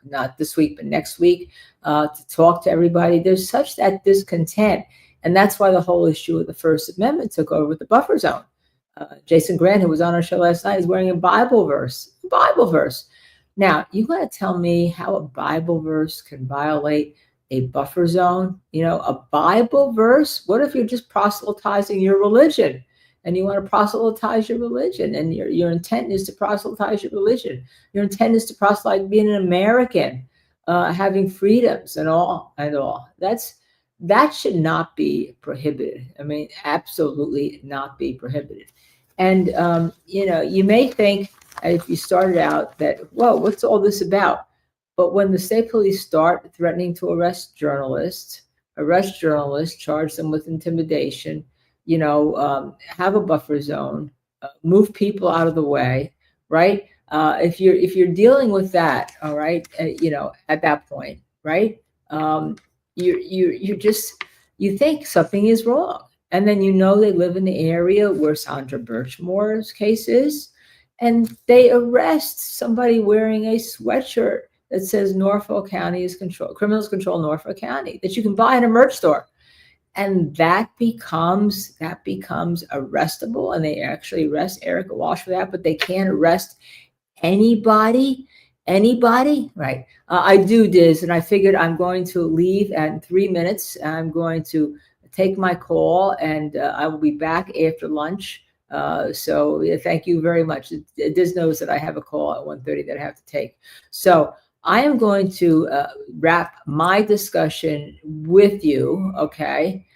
not this week, but next week, to talk to everybody. There's such that discontent. And that's why the whole issue of the First Amendment took over with the buffer zone. Jason Grant, who was on our show last night, is wearing a Bible verse. Now, you got to tell me how a Bible verse can violate a buffer zone? A Bible verse? What if you're just proselytizing your religion? And you want to proselytize your religion, and your intent is to proselytize your religion. Your intent is to proselytize being an American, having freedoms and all. That should not be prohibited. I mean, absolutely not be prohibited. And you may think, if you started out, that, whoa, what's all this about? But when the state police start threatening to arrest journalists, charge them with intimidation, have a buffer zone, move people out of the way, right? If you're dealing with that, all right, at that point, right, you think something is wrong, and then they live in the area where Sandra Birchmore's case is, and they arrest somebody wearing a sweatshirt that says Norfolk County is criminals control Norfolk County, that you can buy in a merch store. And that becomes arrestable, and they actually arrest Erica Walsh for that, but they can't arrest anybody, right? I do this, and I figured I'm going to leave in 3 minutes. I'm going to take my call, and I will be back after lunch. So thank you very much. Diz knows that I have a call at 1:30 that I have to take. So I am going to wrap my discussion with you, okay?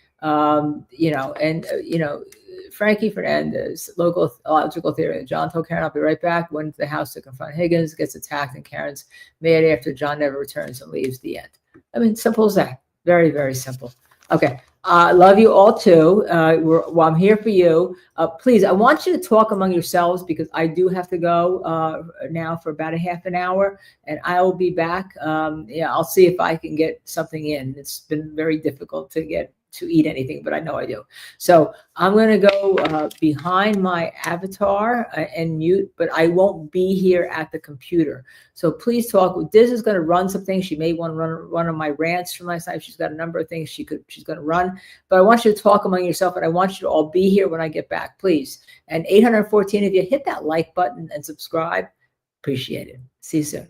Frankie Fernandez, local logical theory. John told Karen, I'll be right back, went into the house to confront Higgins, gets attacked, and Karen's mad after John never returns and leaves. The end. I mean, simple as that. Very, very simple. Okay. Love you all too. I'm here for you. Please, I want you to talk among yourselves, because I do have to go now for about a half an hour, and I will be back. I'll see if I can get something in. It's been very difficult to eat anything, but I know I do. So I'm going to go behind my avatar and mute, but I won't be here at the computer. So please talk. Diz is going to run some things. She may want to run on my rants from last night. She's got a number of things she's going to run, but I want you to talk among yourself, and I want you to all be here when I get back, please. And 814, if you hit that like button and subscribe, appreciate it. See you soon.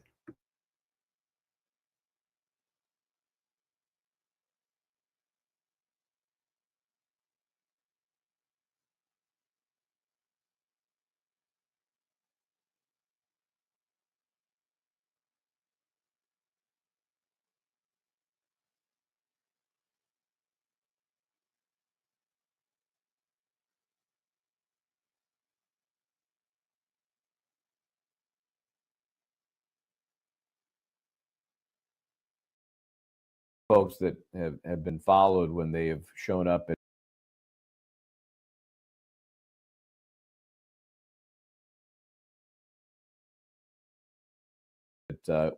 folks that have been followed when they have shown up at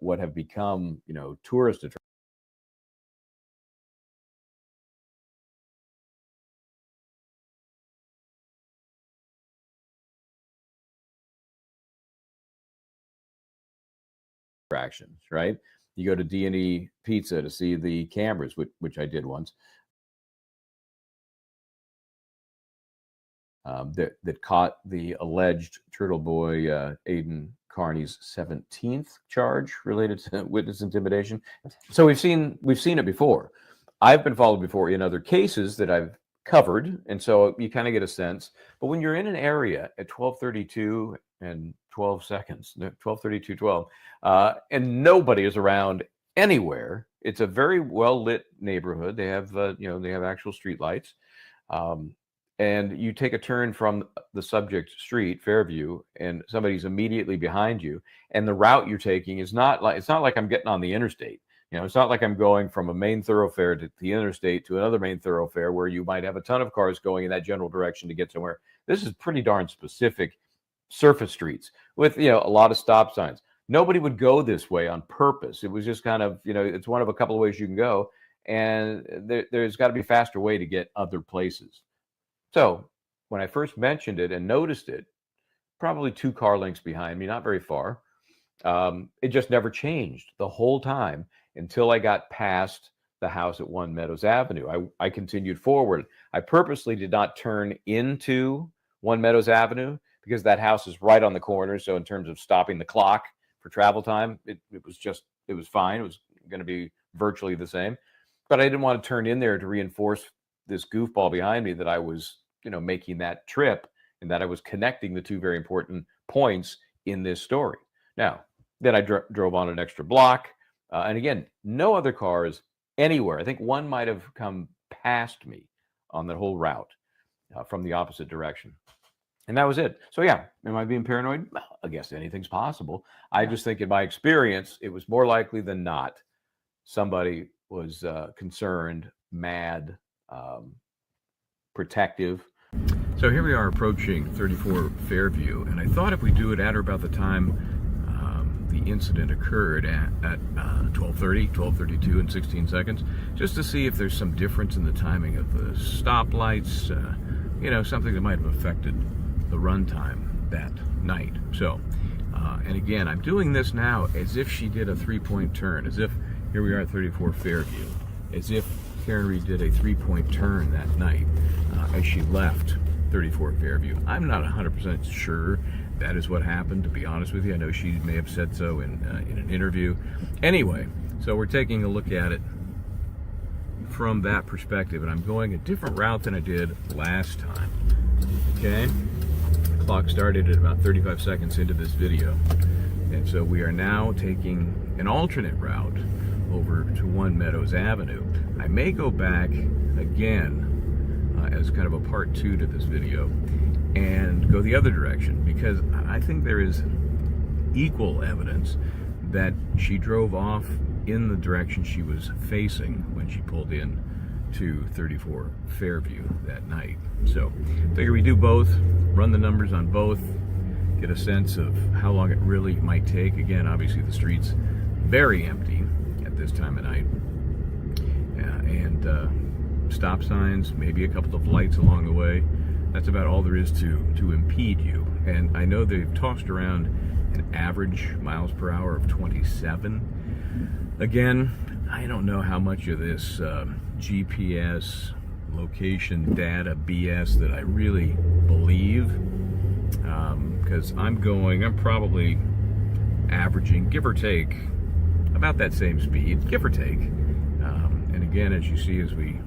what have become, tourist attractions. Right? You go to D&E Pizza to see the cameras, which I did once, that caught the alleged Turtle Boy Aiden Carney's 17th charge related to witness intimidation. So we've seen it before. I've been followed before in other cases that I've covered, and so you kind of get a sense. But when you're in an area at 12:32 and 12 seconds, 12:32:12, and nobody is around anywhere, it's a very well lit neighborhood. They have they have actual street lights, and you take a turn from the subject street, Fairview, and somebody's immediately behind you, and the route you're taking is not like I'm getting on the interstate. It's not like I'm going from a main thoroughfare to the interstate to another main thoroughfare where you might have a ton of cars going in that general direction to get somewhere. This is pretty darn specific surface streets with, a lot of stop signs. Nobody would go this way on purpose. It was just kind of, it's one of a couple of ways you can go. And there's got to be a faster way to get other places. So when I first mentioned it and noticed it, probably 2 car lengths behind me, not very far, it just never changed the whole time until I got past the house at 1 Meadows Avenue. I continued forward. I purposely did not turn into 1 Meadows Avenue because that house is right on the corner. So in terms of stopping the clock for travel time, it was fine. It was going to be virtually the same. But I didn't want to turn in there to reinforce this goofball behind me that I was, making that trip and that I was connecting the 2 very important points in this story. Now, then I drove on an extra block. And again, no other cars anywhere. I think one might have come past me on that whole route from the opposite direction. And that was it. So yeah, am I being paranoid? Well, I guess anything's possible. I just think in my experience, it was more likely than not somebody was concerned, mad, protective. So here we are approaching 34 Fairview, and I thought if we do it at or about the time the incident occurred at 12:30, 12:32 and 16 seconds, just to see if there's some difference in the timing of the stoplights, something that might have affected the runtime that night. So, and again, I'm doing this now as if she did a 3-point turn, as if here we are at 34 Fairview, as if Karen Reed did a 3-point turn that night as she left 34 Fairview. I'm not 100% sure that is what happened, to be honest with you. I know she may have said so in an interview. Anyway, so we're taking a look at it from that perspective, and I'm going a different route than I did last time. Okay? The clock started at about 35 seconds into this video. And so we are now taking an alternate route over to 1 Meadows Avenue. I may go back again as kind of a part 2 to this video and go the other direction, because I think there is equal evidence that she drove off in the direction she was facing when she pulled in to 34 Fairview that night. So I figure we do both, run the numbers on both, get a sense of how long it really might take. Again, obviously the street's very empty at this time of night, and stop signs, maybe a couple of lights along the way. That's about all there is to impede you. And I know they've tossed around an average miles per hour of 27. Again, I don't know how much of this GPS location data BS that I really believe, because I'm probably averaging, give or take, about that same speed, give or take. And again, as you see, as we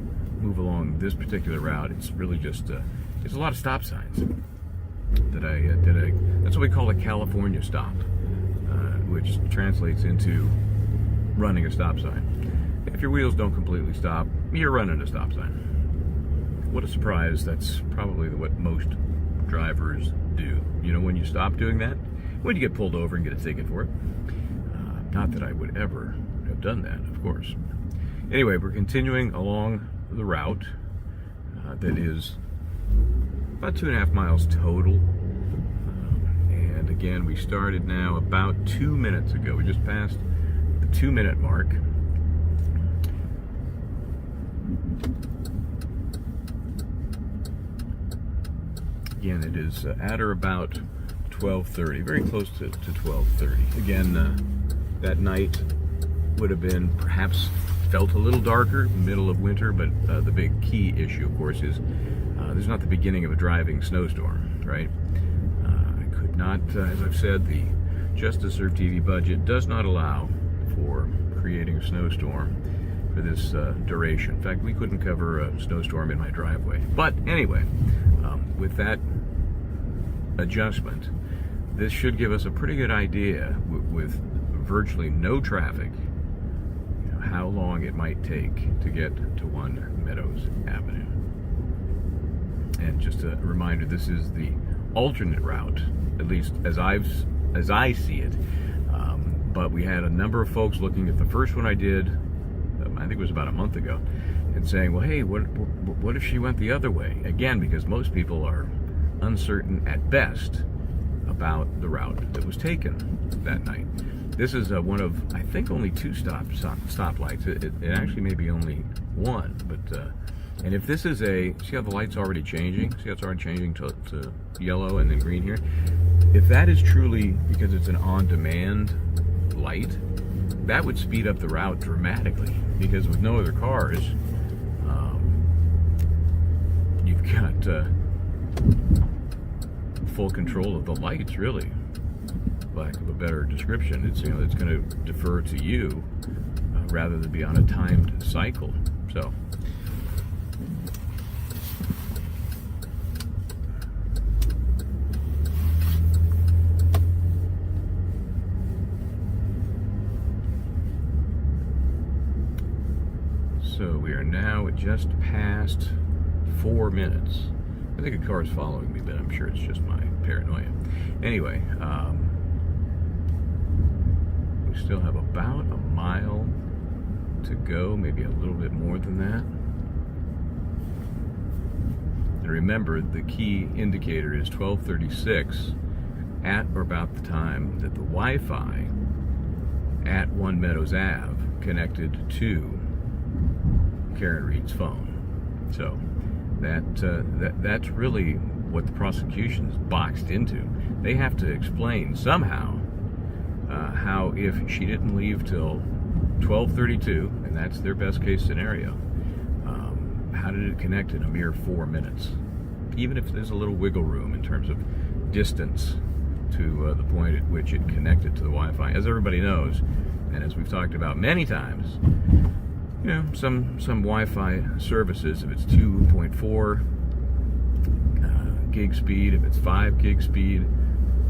move along this particular route, it's really just it's a lot of stop signs that's what we call a California stop, which translates into running a stop sign. If your wheels don't completely stop, you're running a stop sign. What a surprise. That's probably what most drivers do. When you stop doing that, when you get pulled over and get a ticket for it. Not that I would ever have done that, of course. Anyway, we're continuing along the route that is about 2.5 miles total. And again, we started now about 2 minutes ago. We just passed the 2-minute mark. Again, it is at or about 12:30, very close to 12:30. Again, that night would have been perhaps felt a little darker, middle of winter, but the big key issue, of course, is this is not the beginning of a driving snowstorm, right? I could not, as I've said, the Justice Serve TV budget does not allow for creating a snowstorm for this duration. In fact, we couldn't cover a snowstorm in my driveway. But anyway, with that adjustment, this should give us a pretty good idea with virtually no traffic, how long it might take to get to 1 Meadows Avenue. And just a reminder, this is the alternate route, at least as I see it. But we had a number of folks looking at the first one I did, I think it was about a month ago, and saying, well, hey, what if she went the other way? Again, because most people are uncertain at best about the route that was taken that night. This is one of, I think, only 2 stoplights. It actually may be only 1, but and if this is see how the light's already changing? See how it's already changing to yellow and then green here? If that is truly because it's an on-demand light, that would speed up the route dramatically, because with no other cars, you've got full control of the lights, really. Lack of a better description, it's it's going to defer to you rather than be on a timed cycle. So we are now just past 4 minutes. I think a car is following me, but I'm sure it's just my paranoia. Anyway, we still have about a mile to go, maybe a little bit more than that. And remember, the key indicator is 12:36, at or about the time that the Wi-Fi at 1 Meadows Ave connected to Karen Reed's phone. So that's really what the prosecution is boxed into. They have to explain somehow how, if she didn't leave till 12:32, and that's their best case scenario, how did it connect in a mere 4 minutes? Even if there's a little wiggle room in terms of distance to the point at which it connected to the Wi-Fi. As everybody knows, and as we've talked about many times, some Wi-Fi services, if it's 2.4 gig speed, if it's 5 gig speed,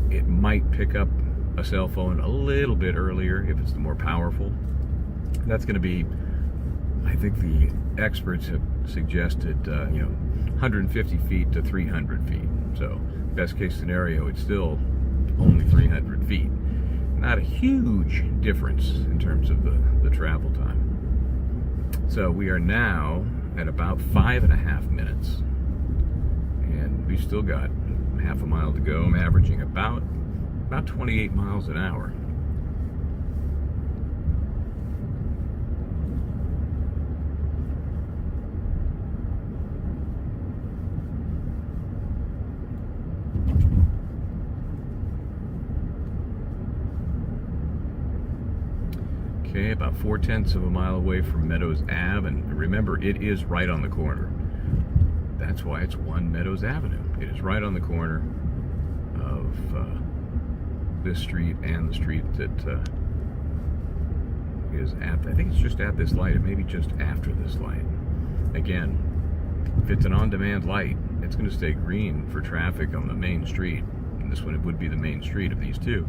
it might pick up a cell phone a little bit earlier if it's the more powerful. That's going to be, I think the experts have suggested, 150 feet to 300 feet. So best case scenario, it's still only 300 feet. Not a huge difference in terms of the travel time. So we are now at about 5.5 minutes, and we've still got half a mile to go. I'm averaging about 28 miles an hour. Okay, about 0.4 of a mile away from Meadows Ave, and remember, it is right on the corner. That's why it's 1 Meadows Avenue. It is right on the corner of this street and the street that is at, I think it's just at this light, it may be just after this light. Again, if it's an on-demand light, it's going to stay green for traffic on the main street. And this one, it would be the main street of these two,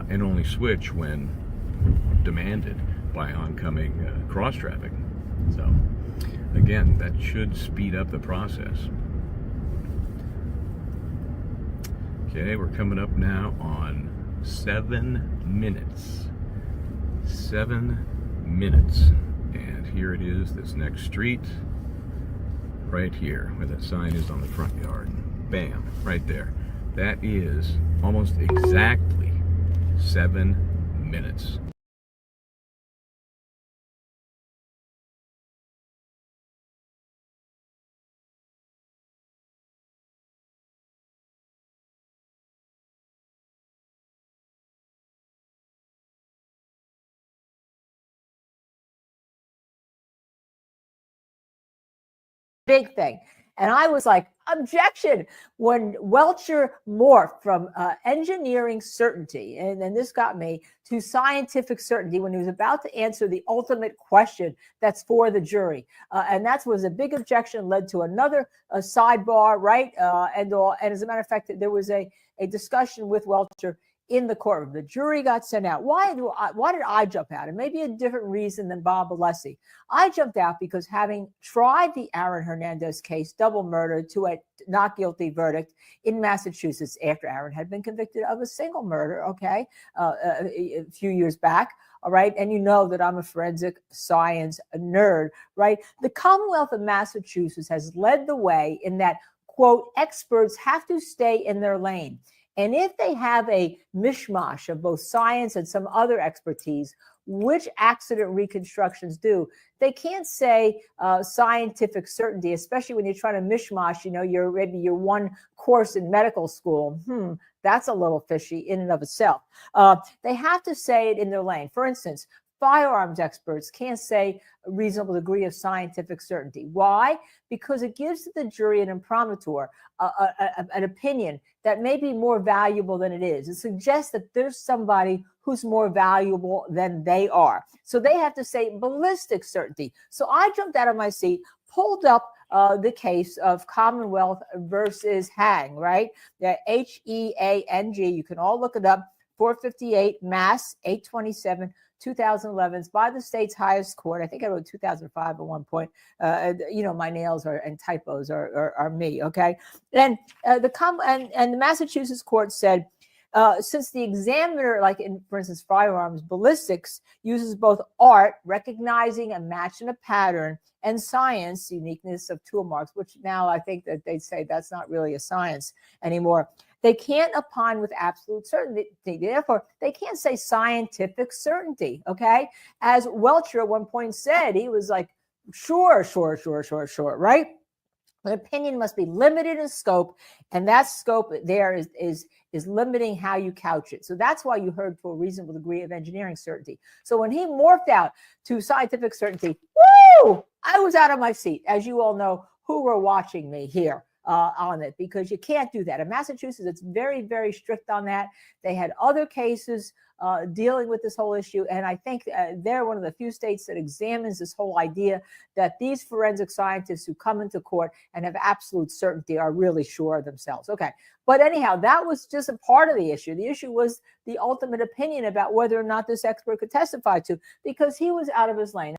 and only switch when demanded by oncoming cross traffic. So again, that should speed up the process. Okay, we're coming up now on 7 minutes. 7 minutes. And here it is, this next street, right here, where that sign is on the front yard. Bam, right there. That is almost exactly 7 minutes. Big thing. And I was like, objection, when Welcher morphed from engineering certainty, and then this got me, to scientific certainty when he was about to answer the ultimate question that's for the jury. And that was a big objection, led to another sidebar, right? And as a matter of fact, there was a discussion with Welcher in the courtroom. The jury got sent out. Why did I jump out? And maybe a different reason than Bob Alessi. I jumped out because having tried the Aaron Hernandez case, double murder, to a not guilty verdict in Massachusetts after Aaron had been convicted of a single murder, okay, a few years back. All right. And you know that I'm a forensic science nerd, right? The Commonwealth of Massachusetts has led the way in that, quote, experts have to stay in their lane. And if they have a mishmash of both science and some other expertise, which accident reconstructions do, they can't say scientific certainty, especially when you're trying to mishmash, you know, maybe your one course in medical school. That's a little fishy in and of itself. They have to say it in their lane. For instance, firearms experts can't say a reasonable degree of scientific certainty. Why? Because it gives to the jury an imprimatur, an opinion that may be more valuable than it is. It suggests that there's somebody who's more valuable than they are. So they have to say ballistic certainty. So I jumped out of my seat, pulled up the case of Commonwealth versus Hang, right? The Heang. You can all look it up. 458 Mass 827. 2011 by the state's highest court. I think I wrote 2005 at one point. You know, my nails and typos are me. Okay, and the Massachusetts court said, since the examiner, like in, for instance, firearms ballistics, uses both art, recognizing a match and a pattern, and science, uniqueness of tool marks, which now I think that they say that's not really a science anymore. They can't opine with absolute certainty. Therefore, they can't say scientific certainty, okay? As Welcher at one point said, he was like, sure, right? An opinion must be limited in scope, and that scope there is limiting how you couch it. So that's why you heard to a reasonable degree of engineering certainty. So when he morphed out to scientific certainty, woo! I was out of my seat, as you all know who were watching me here. On it, because you can't do that. In Massachusetts, it's very, very strict on that. They had other cases dealing with this whole issue, and I think they're one of the few states that examines this whole idea that these forensic scientists who come into court and have absolute certainty are really sure of themselves. Okay, but anyhow, that was just a part of the issue. The issue was the ultimate opinion about whether or not this expert could testify to, because he was out of his lane.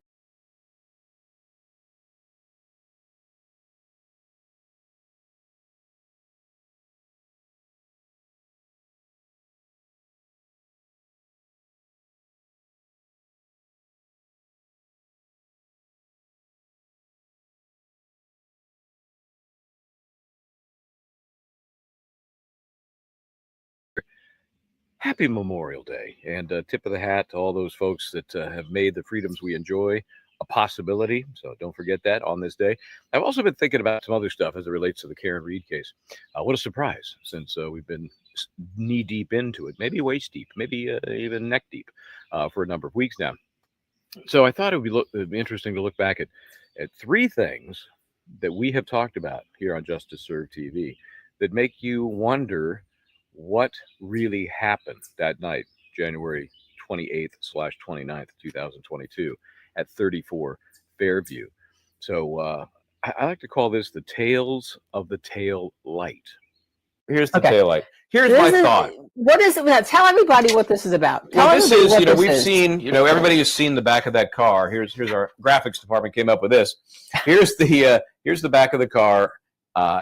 Happy Memorial Day, and tip of the hat to all those folks that have made the freedoms we enjoy a possibility. So don't forget that on this day. I've also been thinking about some other stuff as it relates to the Karen Reed case. What a surprise, since we've been knee deep into it, maybe waist deep, maybe even neck deep for a number of weeks now. So I thought it would be interesting to look back at three things that we have talked about here on Justice Served TV that make you wonder what really happened that night, January 28th/29th, 2022, at 34 Fairview. So I like to call this the Tales of the Tail Light. Here's the tail light. Here's my thought. What is it? Tell everybody what this is about. Well, this is, you know, we've seen, you know, everybody has seen the back of that car. Here's our graphics department came up with this. Here's the back of the car.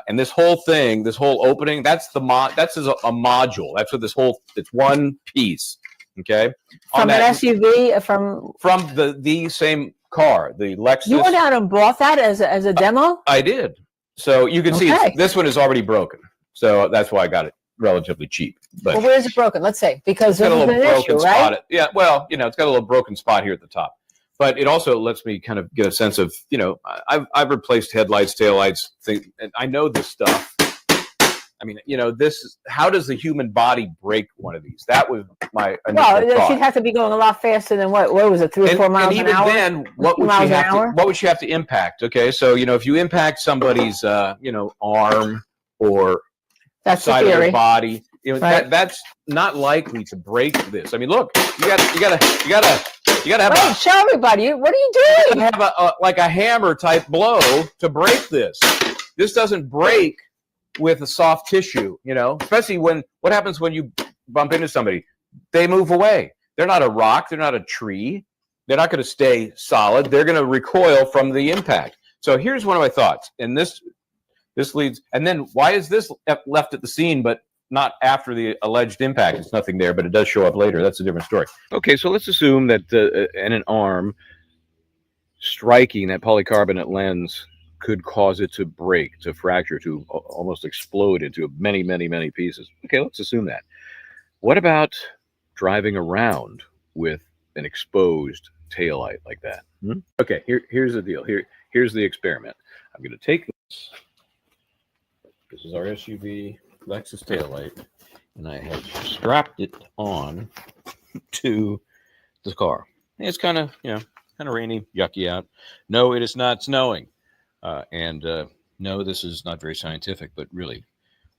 And this whole thing, this whole opening, that's a module. That's what it's one piece. Okay. From an SUV, from the same car, the Lexus. You went out and bought that as a demo? I did. So you can see this one is already broken. So that's why I got it relatively cheap. But Well, where's it broken? Let's see, because it's got this a is little an broken issue, spot. right? Yeah, well, it's got a little broken spot here at the top. But it also lets me kind of get a sense of, I've replaced headlights, taillights, and I know this stuff. I mean, how does the human body break one of these? That was my initial thought. She'd have to be going a lot faster than what was it, 3 or 4 miles and an hour? even then, what would she have to impact? Okay, so if you impact somebody's arm or side of their body, that's not likely to break this. I mean, look, you gotta have show everybody. What are you doing? have a hammer type blow to break this. This doesn't break with a soft tissue, especially what happens when you bump into somebody? They move away. They're not a rock. They're not a tree. They're not going to stay solid. They're going to recoil from the impact. So here's one of my thoughts. And this leads, and then why is this left at the scene, but not after the alleged impact? It's nothing there, but it does show up later. That's a different story. Okay, so let's assume that in an arm, striking that polycarbonate lens could cause it to break, to fracture, to almost explode into many, many, many pieces. Okay, let's assume that. What about driving around with an exposed taillight like that? Okay, here's the deal. Here's the experiment. I'm going to take this. This is our SUV Lexus taillight, and I have strapped it on to the car. It's kind of rainy, yucky out. No, it is not snowing. No, this is not very scientific, but really,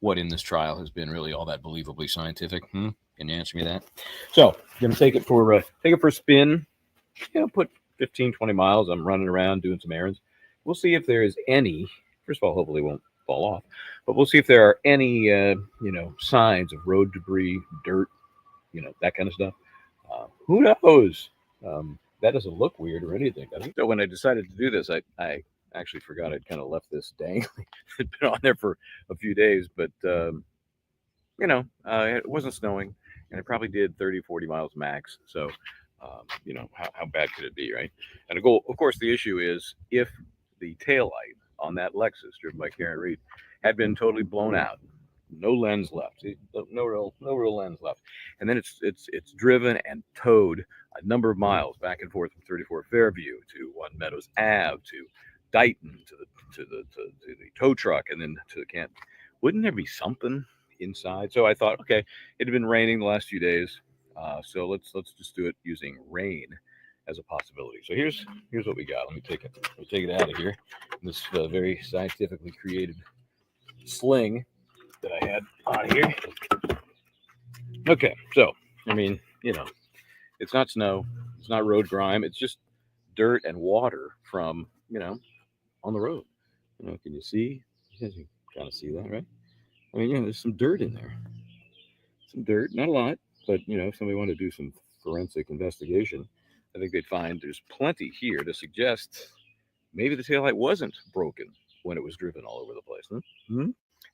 what in this trial has been really all that believably scientific? Can you answer me that? So, I'm going to take it for a spin. Put 15, 20 miles. I'm running around doing some errands. We'll see if there is any. First of all, hopefully, it won't fall off. But we'll see if there are any, signs of road debris, dirt, that kind of stuff. Who knows? That doesn't look weird or anything, does it? So when I decided to do this, I actually forgot I'd kind of left this dangling. It'd been on there for a few days, but it wasn't snowing, and it probably did 30, 40 miles max. So, how bad could it be, right? And of course, the issue is if the taillight on that Lexus driven by Karen Reed had been totally blown out, no lens left, no real lens left, and then it's driven and towed a number of miles back and forth from 34 Fairview to One Meadows Ave to Dighton to the tow truck and then to the Canton. Wouldn't there be something inside? So I thought, okay, it had been raining the last few days, so let's just do it using rain as a possibility. So here's what we got. Let me take it out of here. This very scientifically created sling that I had on here. Okay, so I mean, it's not snow, it's not road grime, it's just dirt and water from on the road. Can you see? You can kind of see that, right? I mean, there's some dirt in there. Some dirt, not a lot, but if somebody wanted to do some forensic investigation, I think they'd find there's plenty here to suggest maybe the taillight wasn't broken when it was driven all over the place.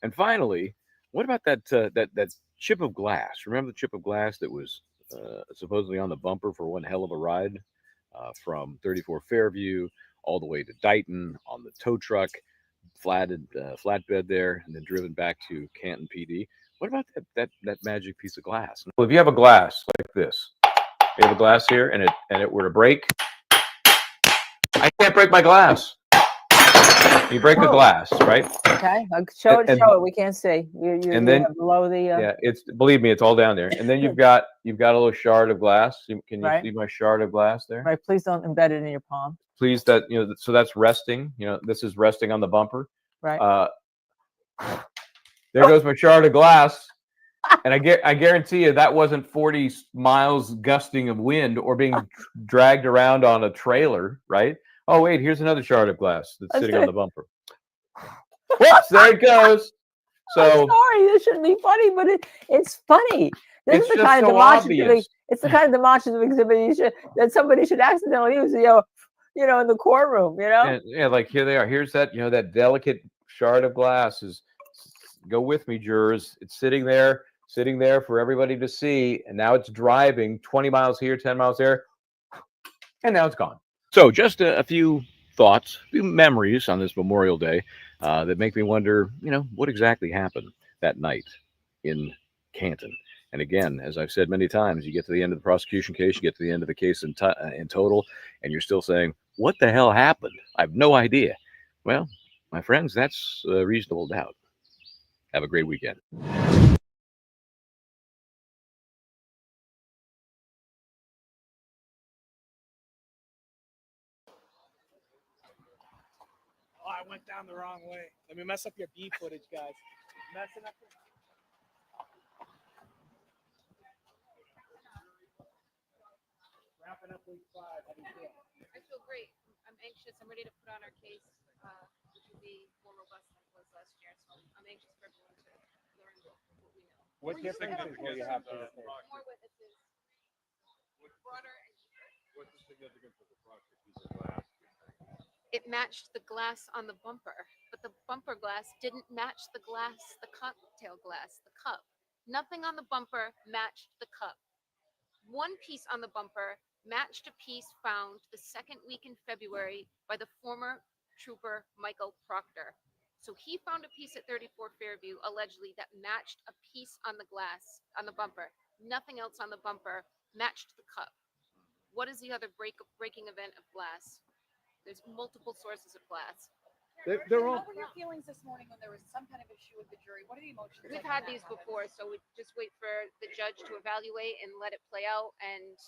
And finally, what about that chip of glass? Remember the chip of glass that was supposedly on the bumper for one hell of a ride from 34 Fairview all the way to Dighton on the tow truck, flatbed there, and then driven back to Canton PD. What about that magic piece of glass? Well, if you have a glass like this, you have a glass here, and it were to break, I can't break my glass. You break the glass, right? Okay, show it. We can't see. And then below the. Yeah, believe me, it's all down there. And then you've got a little shard of glass. Can you see my shard of glass there? Right. Please don't embed it in your palm. Please, so that's resting. This is resting on the bumper. Right. There goes my shard of glass. And I guarantee you that wasn't 40 miles gusting of wind or being dragged around on a trailer, right? Oh, wait, here's another shard of glass that's sitting on the bumper. Whoops, there it goes. So I'm sorry, this shouldn't be funny, but it's funny. This is the kind of demonstrative. It's the kind of demonstrative exhibit that somebody should accidentally use, in the courtroom, Yeah, like here they are. Here's that, that delicate shard of glass go with me, jurors. It's sitting there for everybody to see, and now it's driving 20 miles here, 10 miles there, and now it's gone. So just a few thoughts, a few memories on this Memorial Day that make me wonder, what exactly happened that night in Canton. And again, as I've said many times, you get to the end of the prosecution case, you get to the end of the case in total, and you're still saying, what the hell happened? I have no idea. Well, my friends, that's a reasonable doubt. Have a great weekend. Oh, I went down the wrong way. Let me mess up your B footage, guys. Messing up. Wrapping up week 5. How do you feel? I feel great. I'm anxious. I'm ready to put on our case, which will be more robust than it was last year. So I'm anxious for everyone to learn what we know. What differences will you have to the case? More witnesses, broader and deeper. What's the significance of the prosecution glass? It matched the glass on the bumper, but the bumper glass didn't match the glass, the cocktail glass, the cup. Nothing on the bumper matched the cup. One piece on the bumper matched a piece found the second week in February by the former trooper Michael Proctor. So he found a piece at 34 Fairview, allegedly, that matched a piece on the glass, on the bumper. Nothing else on the bumper matched the cup. What is the other breaking event of glass? There's multiple sources of glass. They're all. What were your feelings this morning when there was some kind of issue with the jury? What are the emotions? We've like had in that these moment? before, so we just wait for the judge to evaluate and let it play out, and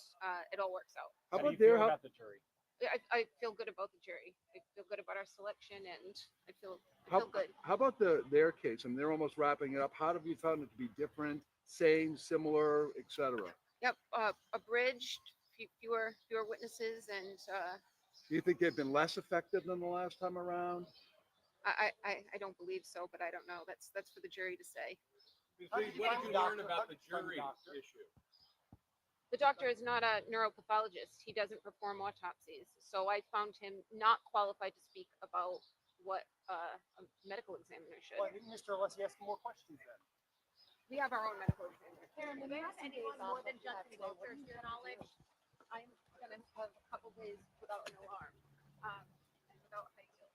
it all works out. How about their? About the jury. I feel good about the jury. I feel good about our selection, and I feel good. How about their case? I mean, they're almost wrapping it up. How have you found it to be different, same, similar, etc.? Yep, abridged, fewer witnesses, and Do you think they've been less effective than the last time around? I don't believe so, but I don't know. That's for the jury to say. What did you learn about the jury issue? The doctor is not a neuropathologist. He doesn't perform autopsies. So I found him not qualified to speak about what a medical examiner should. Well, Mr. Alessi ask more questions then. We have our own medical examiner. Karen, do they have anyone more than Judson Welcher, to your knowledge? I'm gonna have a couple days without an alarm, and without high heels.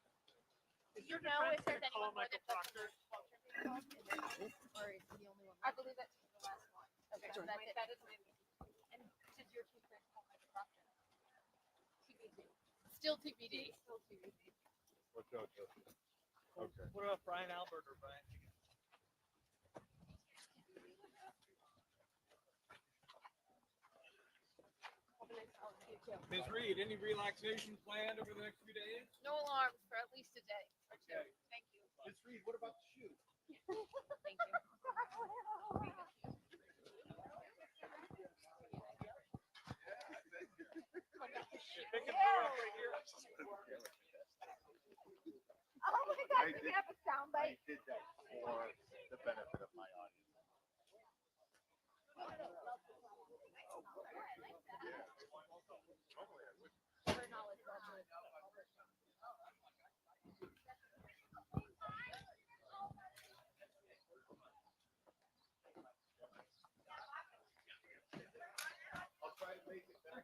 Do you know if there's anyone more than Judson Welcher involved in this? Or is he the only one? I believe that's the last one. Okay, So so that's it. that is my And did your two friends call Michael Proctor? TBD. Still TBD. Still TBD. What's up, Justin? Okay. What about Brian Albert or Brian? Have a nice holiday, too. Ms. Reed, any relaxation planned over the next few days? No alarms for at least a day or two. Okay. Thank you. Ms. Reed, what about the shoe? Thank you. Oh my God, we have a soundbite. did that for the benefit of my audience. I'll try to make it back.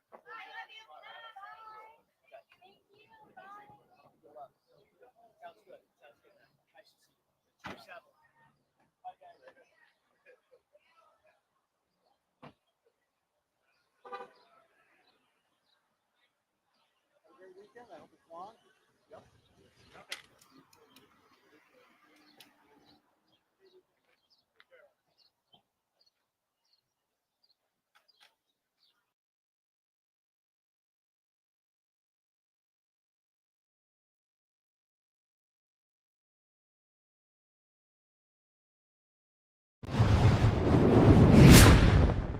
Sounds good. Sounds good. Nice to see you. Cheers, Bye, guys. Have a great weekend. I hope it's long. Yep.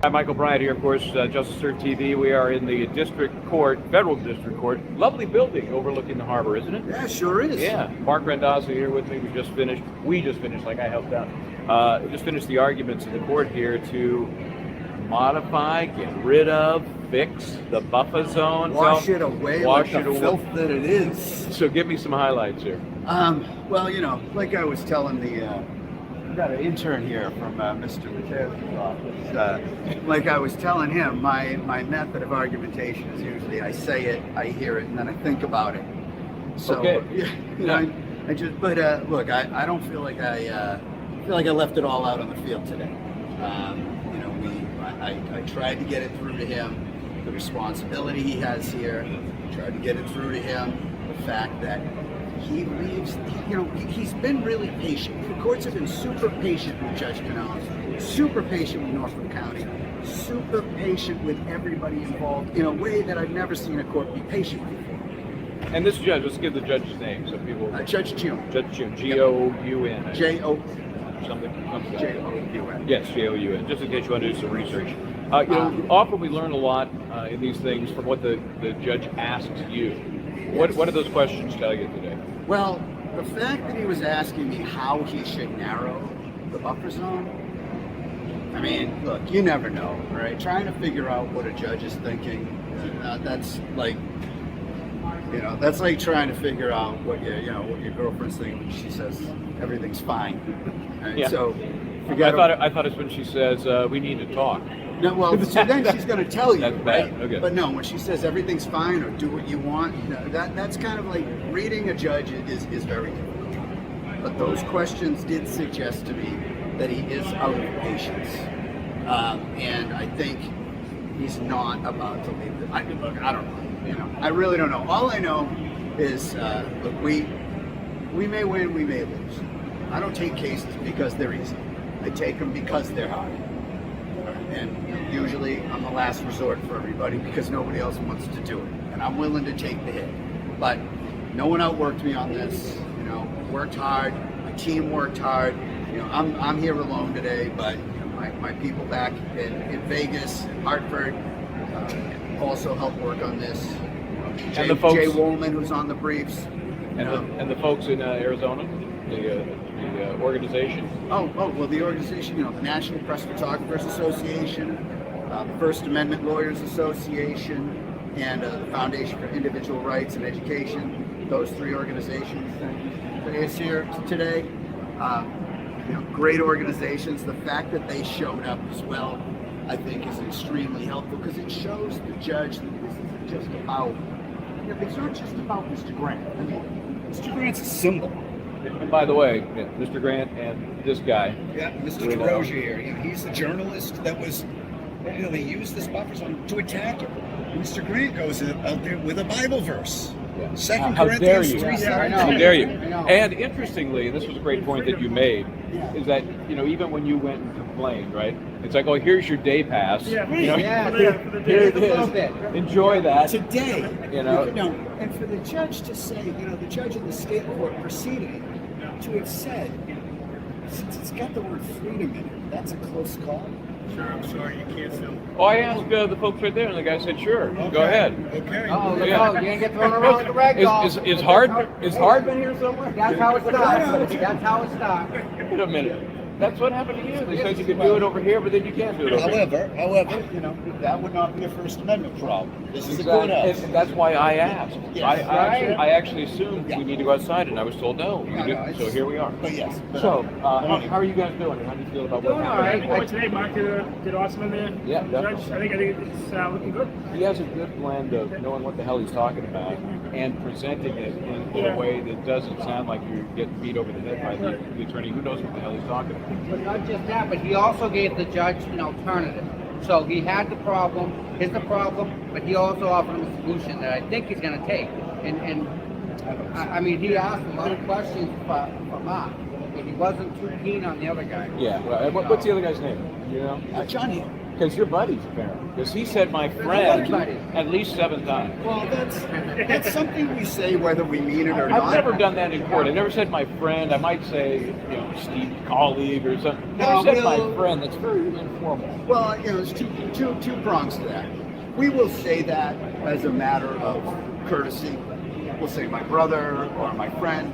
I'm Michael Bryant here, of course, Justice TV. We are in the district court, federal district court. Lovely building overlooking the harbor, isn't it? Yeah, sure is. Yeah. Mark Randazzo here with me. We just finished, like I helped out. We just finished the arguments in the court here to modify, get rid of, fix the buffer zone. Wash it away wash like the it away. filth that it is. So give me some highlights here. Well, you know, like I was telling the I've got an intern here from Mr. Michele's office. Like I was telling him, my method of argumentation is usually I say it, I hear it, and then I think about it. So, Okay. you know, I just, but look, I don't feel like I feel like I left it all out on the field today. You know, I tried to get it through to him, the responsibility he has here. Tried to get it through to him, the fact that he leaves, you know, he's been really patient. The courts have been super patient with Judge Canales, super patient with Norfolk County, super patient with everybody involved in a way that I've never seen a court be patient before. And this judge, let's give the judge's name so people. Judge June. Judge June, G-O-U-N. J-O. Something. J-O-U-N. Yes, J-O-U-N, just in case you want to do some research. You know, often we learn a lot in these things from what the judge asks you. What do those questions tell you today? Well, the fact that he was asking me how he should narrow the buffer zone, I mean, look, you never know, right? Trying to figure out what a judge is thinking, that's like, you know, that's like trying to figure out what your girlfriend's thinking when she says everything's fine. Right? Yeah. So, I thought it's when she says we need to talk. No, well, so then she's going to tell you, That's right? bad. Okay. But no, when she says everything's fine or do what you want, you know, that's kind of like reading a judge is very difficult. But those questions did suggest to me that he is out of patience, and I think he's not about to leave. I don't know. You know, I really don't know. All I know is, look, we may win, we may lose. I don't take cases because they're easy. I take them because they're hard. And usually I'm the last resort for everybody because nobody else wants to do it. And I'm willing to take the hit. But no one outworked me on this. You know, worked hard. My team worked hard. You know, I'm here alone today, but you know, my people back in Vegas, in Hartford, also helped work on this. You know, Jay Woolman, who's on the briefs. And the folks in Arizona, the organization. Well, the organization, you know, the National Press Photographers Association, the First Amendment Lawyers Association, and the Foundation for Individual Rights and Education. Those three organizations that is here today. You know, great organizations. The fact that they showed up as well, I think, is extremely helpful because it shows the judge that this isn't just about. You know, it's not just about Mr. Grant. I mean, Mr. Grant's a symbol. And by the way, Mr. Grant and this guy. Yeah, Mr. DeRozier here. You know, he's the journalist that was, you know, they used this buffer zone to attack him. Mr. Grant goes out there with a Bible verse. Yeah. Second How dare Corinthians you? 3:17. How dare you? And interestingly, this was a great point that you made, is that, you know, even when you went and complained, right? It's like, oh, here's your day pass. Yeah, you know, here it is. Enjoy that. Today, you know. And for the judge to say, you know, the judge in the state court proceeding to have said, since it's got the word freedom in it, that's a close call. Sure, I'm sorry, you can't film. Oh, I asked the folks right there, and the guy said, sure, go ahead. Okay. Oh, look out, you ain't get thrown around like a rag doll. Is Hard been here somewhere? That's how it starts. That's how it starts. Wait a minute. That's what happened to you. They said you could do it over here, but then you can't do it over here. However, you know, that would not be a First Amendment problem. This is a Exactly. courthouse. And that's why I asked. Yes. I actually assumed we need to go outside, and I was told no. So here we are. But yes. So, how are you guys doing? How do you feel about what happened? All right. Today, Mark did awesome in there. Yeah, Judge, I think it's looking good. He has a good blend of knowing what the hell he's talking about and presenting it in a way that doesn't sound like you're getting beat over the head by the attorney who knows what the hell he's talking about. But not just that, but he also gave the judge an alternative. So he had the problem, but he also offered him a solution that I think he's going to take. And I mean, he asked a lot of questions for Mark, but he wasn't too keen on the other guy. Yeah. Well, what's the other guy's name? You know? Johnny. Because you're buddies, apparently. Because he said my friend at least 7 times. Well, that's something we say whether we mean it or not. I've never done that in court. I never said my friend. I might say, you know, Steve, colleague or something. Never said my friend. That's very informal. Well, you know, there's two prongs to that. We will say that as a matter of courtesy. We'll say my brother or my friend.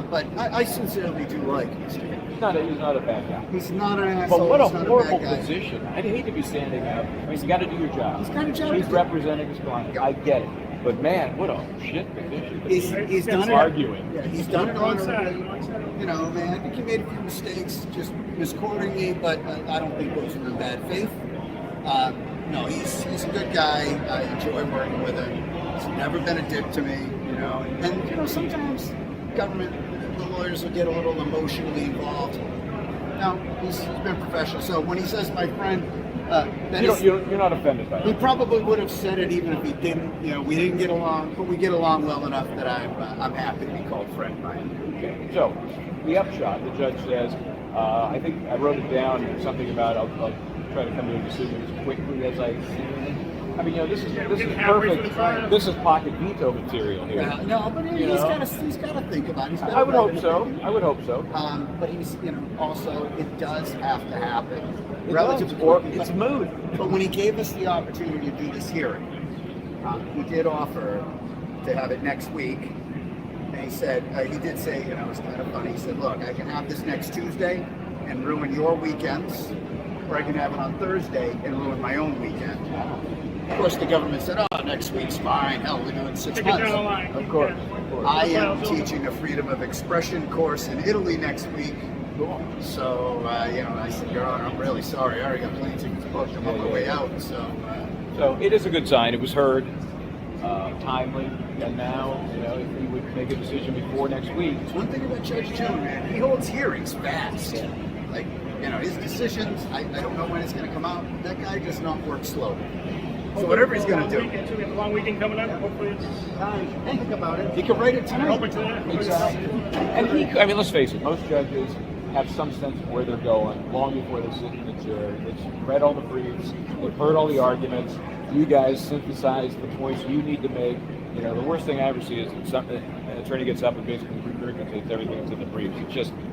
But I sincerely do like Mr. Kenney. He's not a bad guy. He's not an asshole. But what a he's not horrible bad guy. position. I'd hate to be standing up. I mean, you got to do your job. He's got a job. He's representing his client. I get it. But man, what a shit position. He's done it. Arguing. Yeah, he's done it on. you know, man, I think he made a few mistakes, just misquoting me, but I don't think those were in bad faith. No, he's a good guy. I enjoy working with him. He's never been a dick to me, you know. And you know, sometimes government, the lawyers will get a little emotionally involved. No, he's been professional. So when he says my friend, You're not offended by he that. probably would have said it even if he didn't. You know, we didn't get along, but we get along well enough that I'm happy to be called friend, Brian. Okay. So, the upshot, the judge says, I think I wrote it down, something about I'll try to come to a decision as quickly as I can. I mean, you know, this is perfect. This is pocket veto material here. Yeah, no, but he's got to think about it. I would hope so. I would hope so. But he's, you know, also it does have to happen. It Relative does, to or it's moot. But when he gave us the opportunity to do this hearing, he did offer to have it next week. And he said, he did say, you know, it's kind of funny. He said, look, I can have this next Tuesday and ruin your weekends, or I can have it on Thursday and ruin my own weekend. Of course, the government said, oh, next week's fine. Hell, we're doing 6 months. Of course. I am teaching a freedom of expression course in Italy next week. So, you know, I said, Your Honor, I'm really sorry. I already got plane tickets booked. I'm on my way out. So it is a good sign. It was heard timely. And now, you know, if we would make a decision before next week. One thing about Judge Joe, man, he holds hearings fast. Like, you know, his decisions, I don't know when it's going to come out. That guy does not work slow. So whatever he's going to do. We have a long weekend coming up. Hopefully it's Think about it. He could write it tonight. Exactly. And I mean, let's face it, most judges have some sense of where they're going long before they sit in the chair. They've read all the briefs, they've heard all the arguments. You guys synthesize the points you need to make. You know, the worst thing I ever see is an attorney gets up and basically regurgitates everything that's in the briefs.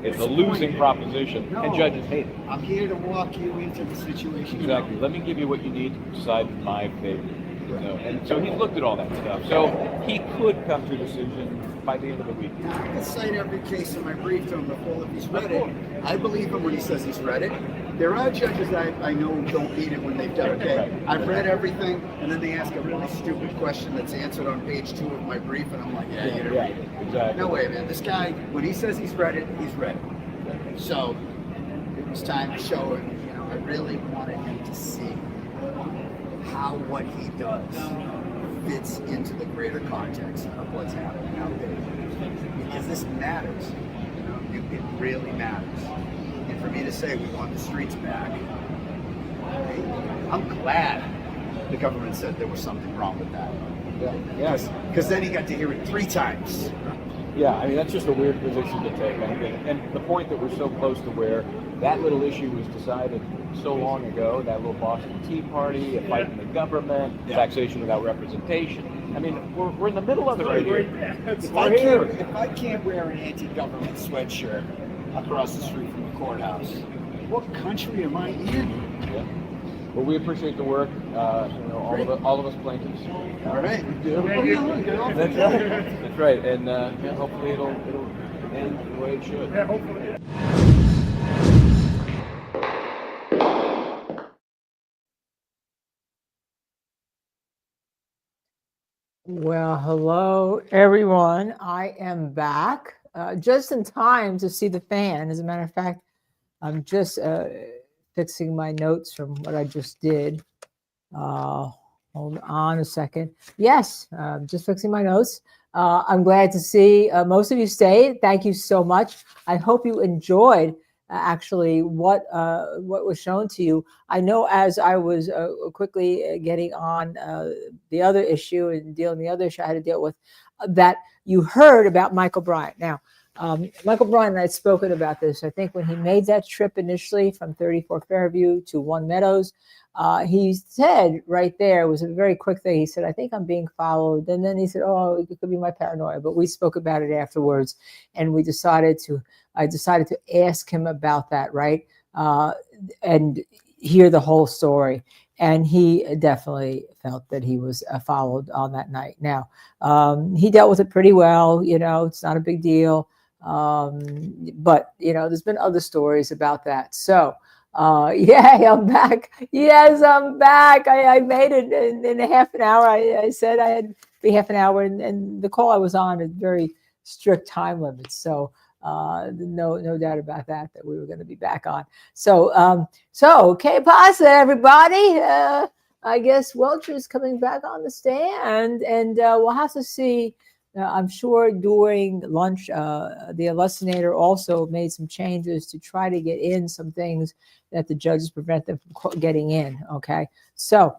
It's a losing proposition, and judges hate it. I'm here to walk you into the situation. Exactly. Let me give you what you need to decide in my favor. You know? And so he's looked at all that stuff. So he could come to a decision by the end of the week. I can cite every case in my brief to him before if he's read it. I believe him when he says he's read it. There are judges I know don't read it when they've done it. Okay, I've read everything, and then they ask a really stupid question that's answered on page 2 of my brief, and I'm like, yeah, you didn't read it. Exactly. No way, man. This guy, when he says he's read it, he's read it. So it was time to show him. You know, I really wanted him to see how what he does fits into the greater context of what's happening out there. Because this matters. You know, it really matters. And for me to say we want the streets back, I'm glad the government said there was something wrong with that. Yes. Because then he got to hear it 3 times. Yeah, I mean, that's just a weird position to take. I think. And the point that we're so close to where that little issue was decided so long ago, that little Boston Tea Party, a fight in the government, taxation without representation. I mean, we're in the middle of it right here. If I can't wear an anti-government sweatshirt across the street from the courthouse, what country am I in? Yeah. Well, we appreciate the work, you know, all of us plaintiffs. All right. That's right. That's right. And yeah, hopefully it'll end the way it should. Yeah, hopefully. Well, hello, everyone. I am back just in time to see the fan. As a matter of fact, I'm just fixing my notes from what I just did. Hold on a second. Yes, just fixing my notes. I'm glad to see most of you stayed. Thank you so much. I hope you enjoyed actually what was shown to you. I know as I was quickly getting on the other issue and dealing with the other issue I had to deal with, that you heard about Michael Bryant. Now, Michael Bryant and I had spoken about this. I think when he made that trip initially from 34 Fairview to One Meadows, he said right there, it was a very quick thing. He said, I think I'm being followed. And then he said, oh, it could be my paranoia. But we spoke about it afterwards. And I decided to ask him about that, right? And hear the whole story. And he definitely felt that he was followed on that night. Now, he dealt with it pretty well. You know, it's not a big deal. But, you know, there's been other stories about that. So, yeah, I'm back. Yes, I'm back. I made it in a half an hour. I said I had be half an hour, and the call I was on is very strict time limits. So No doubt about that we were going to be back on. So, que pasa, everybody? I guess Welcher is coming back on the stand, and we'll have to see. I'm sure during lunch, the illustrator also made some changes to try to get in some things that the judges prevent them from getting in. Okay, so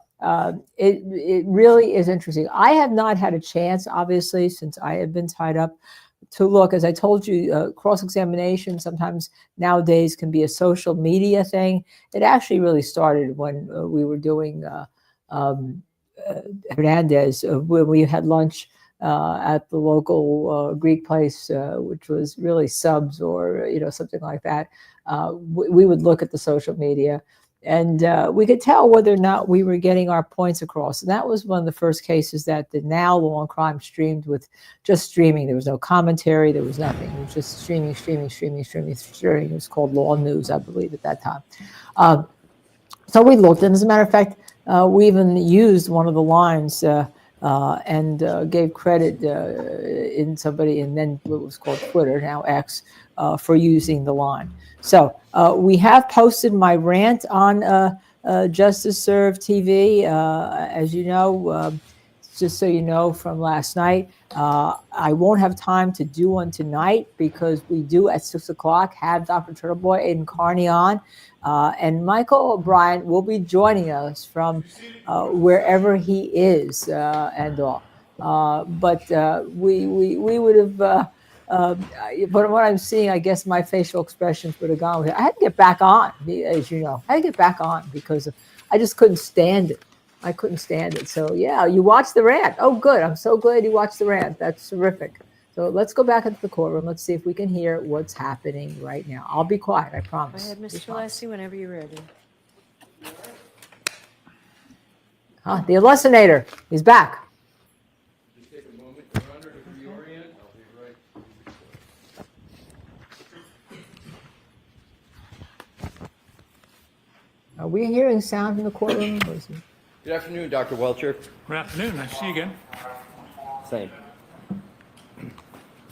it really is interesting. I have not had a chance, obviously, since I have been tied up, to look. As I told you, cross-examination sometimes nowadays can be a social media thing. It actually really started when we were doing Hernandez, when we had lunch at the local Greek place, which was really Subs or something like that. We would look at the social media, and we could tell whether or not we were getting our points across. And that was one of the first cases that the Now Law and Crime streamed with just streaming. There was no commentary. There was nothing. It was just streaming. It was called Law News, I believe, at that time. So we looked, and as a matter of fact, we even used one of the lines and gave credit in somebody, and then what was called Twitter, now X, for using the line. So we have posted my rant on Justice Serve TV. As you know, just so you know from last night, I won't have time to do one tonight because we do at 6 o'clock have Dr. Turtleboy Aiden Carney on. And Michael Bryant will be joining us from wherever he is and all. But we would have, but what I'm seeing, I guess my facial expressions would have gone with it. I had to get back on, as you know. I had to get back on because I just couldn't stand it. I couldn't stand it. So, yeah, you watched the rant. Oh, good. I'm so glad you watched the rant. That's terrific. So let's go back into the courtroom. Let's see if we can hear what's happening right now. I'll be quiet, I promise. Go ahead, Mr. Lassie, whenever you're ready. The illustrator is back. Just take a moment, Your Honor, to reorient. I'll be right. Are we hearing sound in the courtroom? Good afternoon, Dr. Welcher. Good afternoon. Nice to see you again. Same.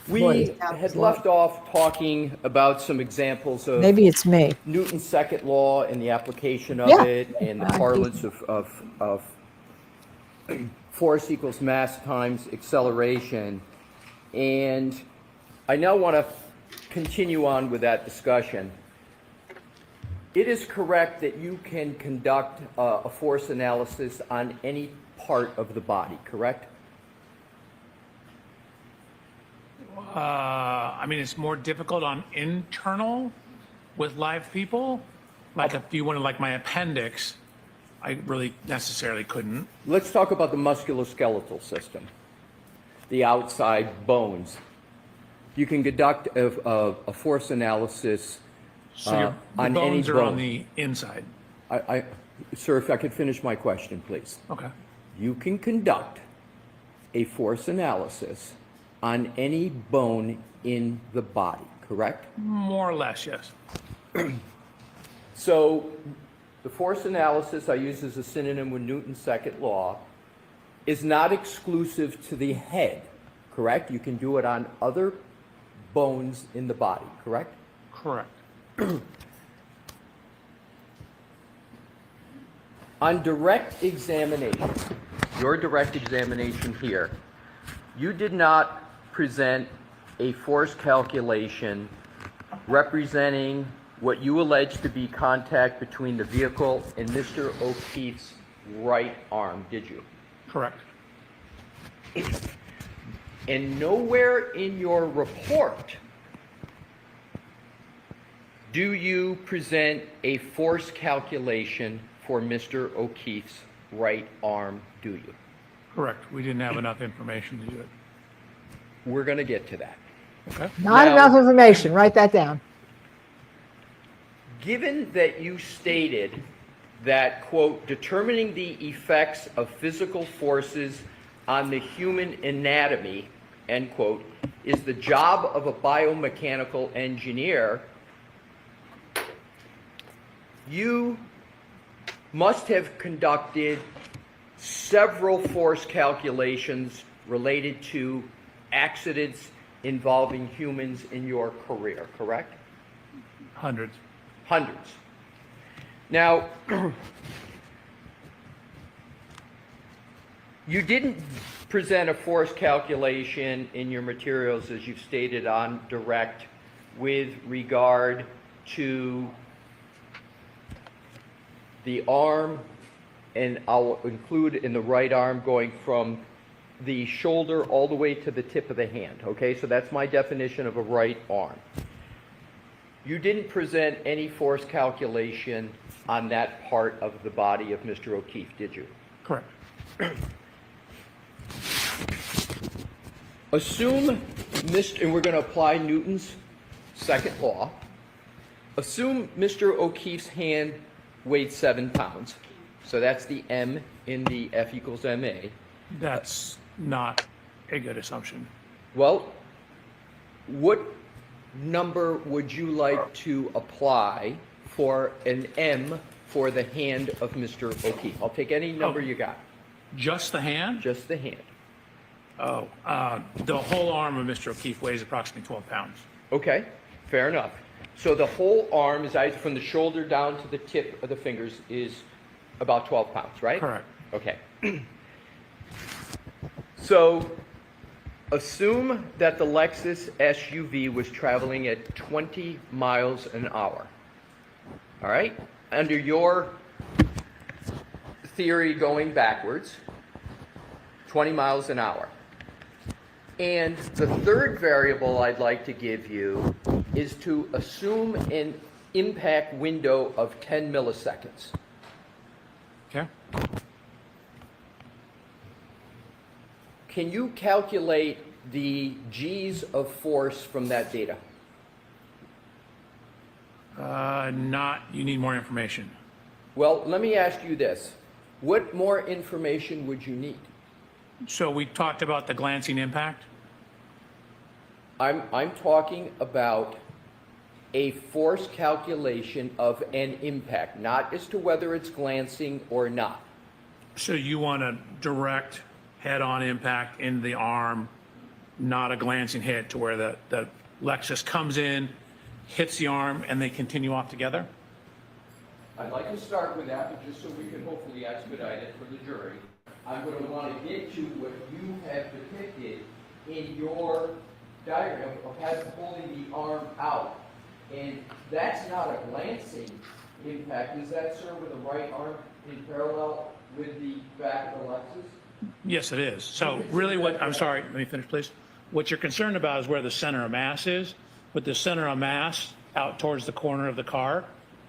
We had left off talking about some examples of Maybe it's me. Newton's second law and the application of Yeah. it and the parlance of force equals mass times acceleration. And I now want to continue on with that discussion. It is correct that you can conduct a force analysis on any part of the body, correct? I mean, it's more difficult on internal with live people. Like if you wanted like my appendix, I really necessarily couldn't. Let's talk about the musculoskeletal system, the outside bones. You can conduct a force analysis So your on any bones are bone. on the inside. Sir, if I could finish my question, please. Okay. You can conduct a force analysis on any bone in the body, correct? More or less, yes. So the force analysis I use as a synonym with Newton's second law is not exclusive to the head, correct? You can do it on other bones in the body, correct? Correct. On direct examination, your direct examination here, you did not present a force calculation representing what you allege to be contact between the vehicle and Mr. O'Keefe's right arm, did you? Correct. And nowhere in your report do you present a force calculation for Mr. O'Keefe's right arm, do you? Correct. We didn't have enough information to do it. We're going to get to that. Okay. Not Now- enough information. Write that down. Given that you stated that, quote, determining the effects of physical forces on the human anatomy, end quote, is the job of a biomechanical engineer, you must have conducted several force calculations related to accidents involving humans in your career, correct? Hundreds. Hundreds. Now, you didn't present a force calculation in your materials, as you've stated on direct, with regard to the arm, and I'll include in the right arm going from the shoulder all the way to the tip of the hand, okay? So that's my definition of a right arm. You didn't present any force calculation on that part of the body of Mr. O'Keefe, did you? Correct. Assume, and we're going to apply Newton's second law. Assume Mr. O'Keefe's hand weighed 7 pounds. So that's the M in the F equals MA. That's not a good assumption. Well, what number would you like to apply for an M for the hand of Mr. O'Keefe? I'll take any number you got. Just the hand? Just the hand. Oh, the whole arm of Mr. O'Keefe weighs approximately 12 pounds. Okay, fair enough. So the whole arm is either from the shoulder down to the tip of the fingers is about 12 pounds, right? Correct. Okay. So assume that the Lexus SUV was traveling at 20 miles an hour. All right? Under your theory going backwards, 20 miles an hour. And the third variable I'd like to give you is to assume an impact window of 10 milliseconds. Okay. Can you calculate the G's of force from that data? You need more information. Well, let me ask you this. What more information would you need? So we talked about the glancing impact. I'm talking about a force calculation of an impact, not as to whether it's glancing or not. So you want a direct head-on impact in the arm, not a glancing hit to where the Lexus comes in, hits the arm, and they continue off together? I'd like to start with that, but just so we can hopefully expedite it for the jury, I'm going to want to get to what you have depicted in your diagram of holding the arm out. And that's not a glancing impact. Is that, sir, with the right arm in parallel with the back of the Lexus? Yes, it is. So really I'm sorry, let me finish, please. What you're concerned about is where the center of mass is. With the center of mass out towards the corner of the car,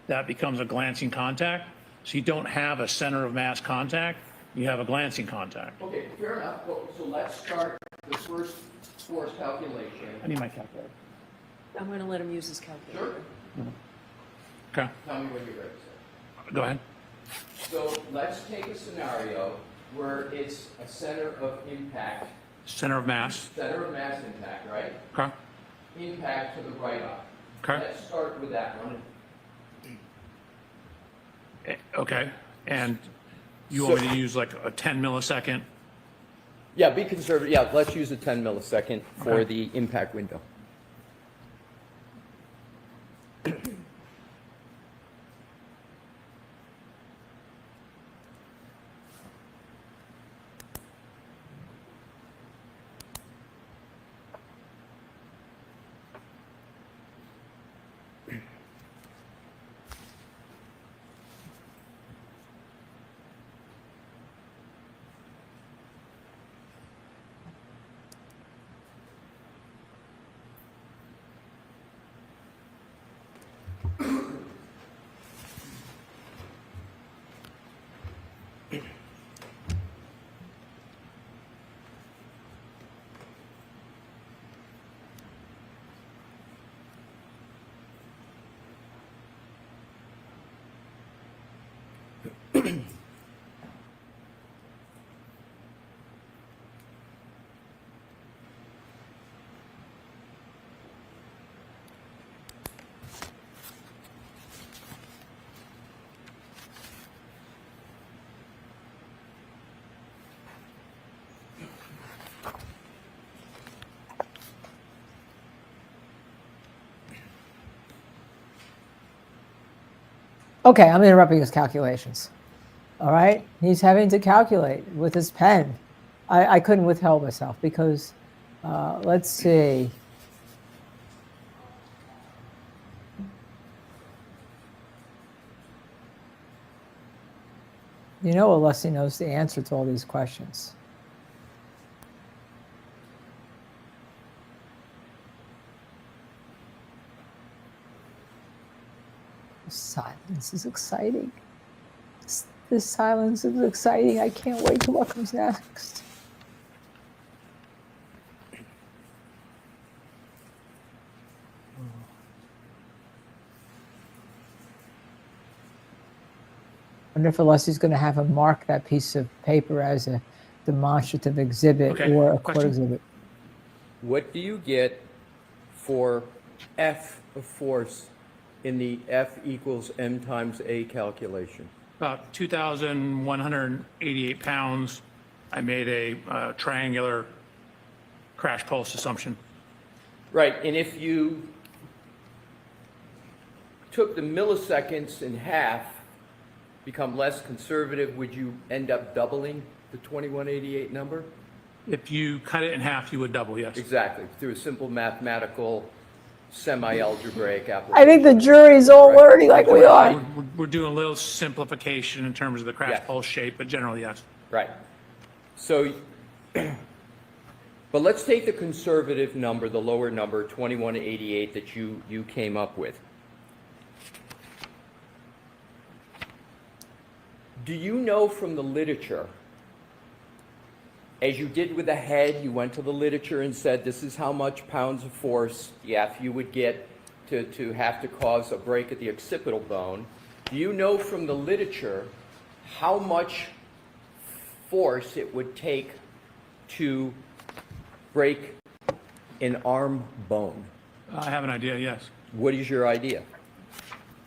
that becomes a glancing contact. So you don't have a center of mass contact, you have a glancing contact. Okay, fair enough. Well, so let's start the first force calculation. I need my calculator. I'm going to let him use his calculator. Sure. Okay, Tell me when you're ready, sir. go ahead. So let's take a scenario where it's a center of impact, Center of mass. center of mass impact, right? Okay. Impact to the right arm. Okay. Let's start with that one. Okay. And you want me to use like a 10 millisecond? Yeah, be conservative. Yeah, let's use a 10 millisecond for Okay. the impact window. Okay, I'm interrupting his calculations. All right, he's having to calculate with his pen. I couldn't withhold myself because, let's see. You know, Alessi knows the answer to all these questions. Silence is exciting. This silence is exciting. I can't wait to what comes next. I wonder if Alessi's going to have him mark that piece of paper as a demonstrative exhibit Okay, or a court question. exhibit. What do you get for F of force in the F equals M times A calculation? About 2,188 pounds. I made a triangular crash pulse assumption. Right, and if you took the milliseconds in half, become less conservative, would you end up doubling the 2188 number? If you cut it in half, you would double, yes. Exactly, through a simple mathematical, semi-algebraic application. I think the jury's all learning like we are. We're doing a little simplification in terms of the crash Yeah. pulse shape, but generally, yes. Right. So, but let's take the conservative number, the lower number, 2188 that you came up with. Do you know from the literature, as you did with the head, you went to the literature and said, this is how much pounds of force, you would get to have to cause a break at the occipital bone. Do you know from the literature how much force it would take to break an arm bone? I have an idea, yes. What is your idea?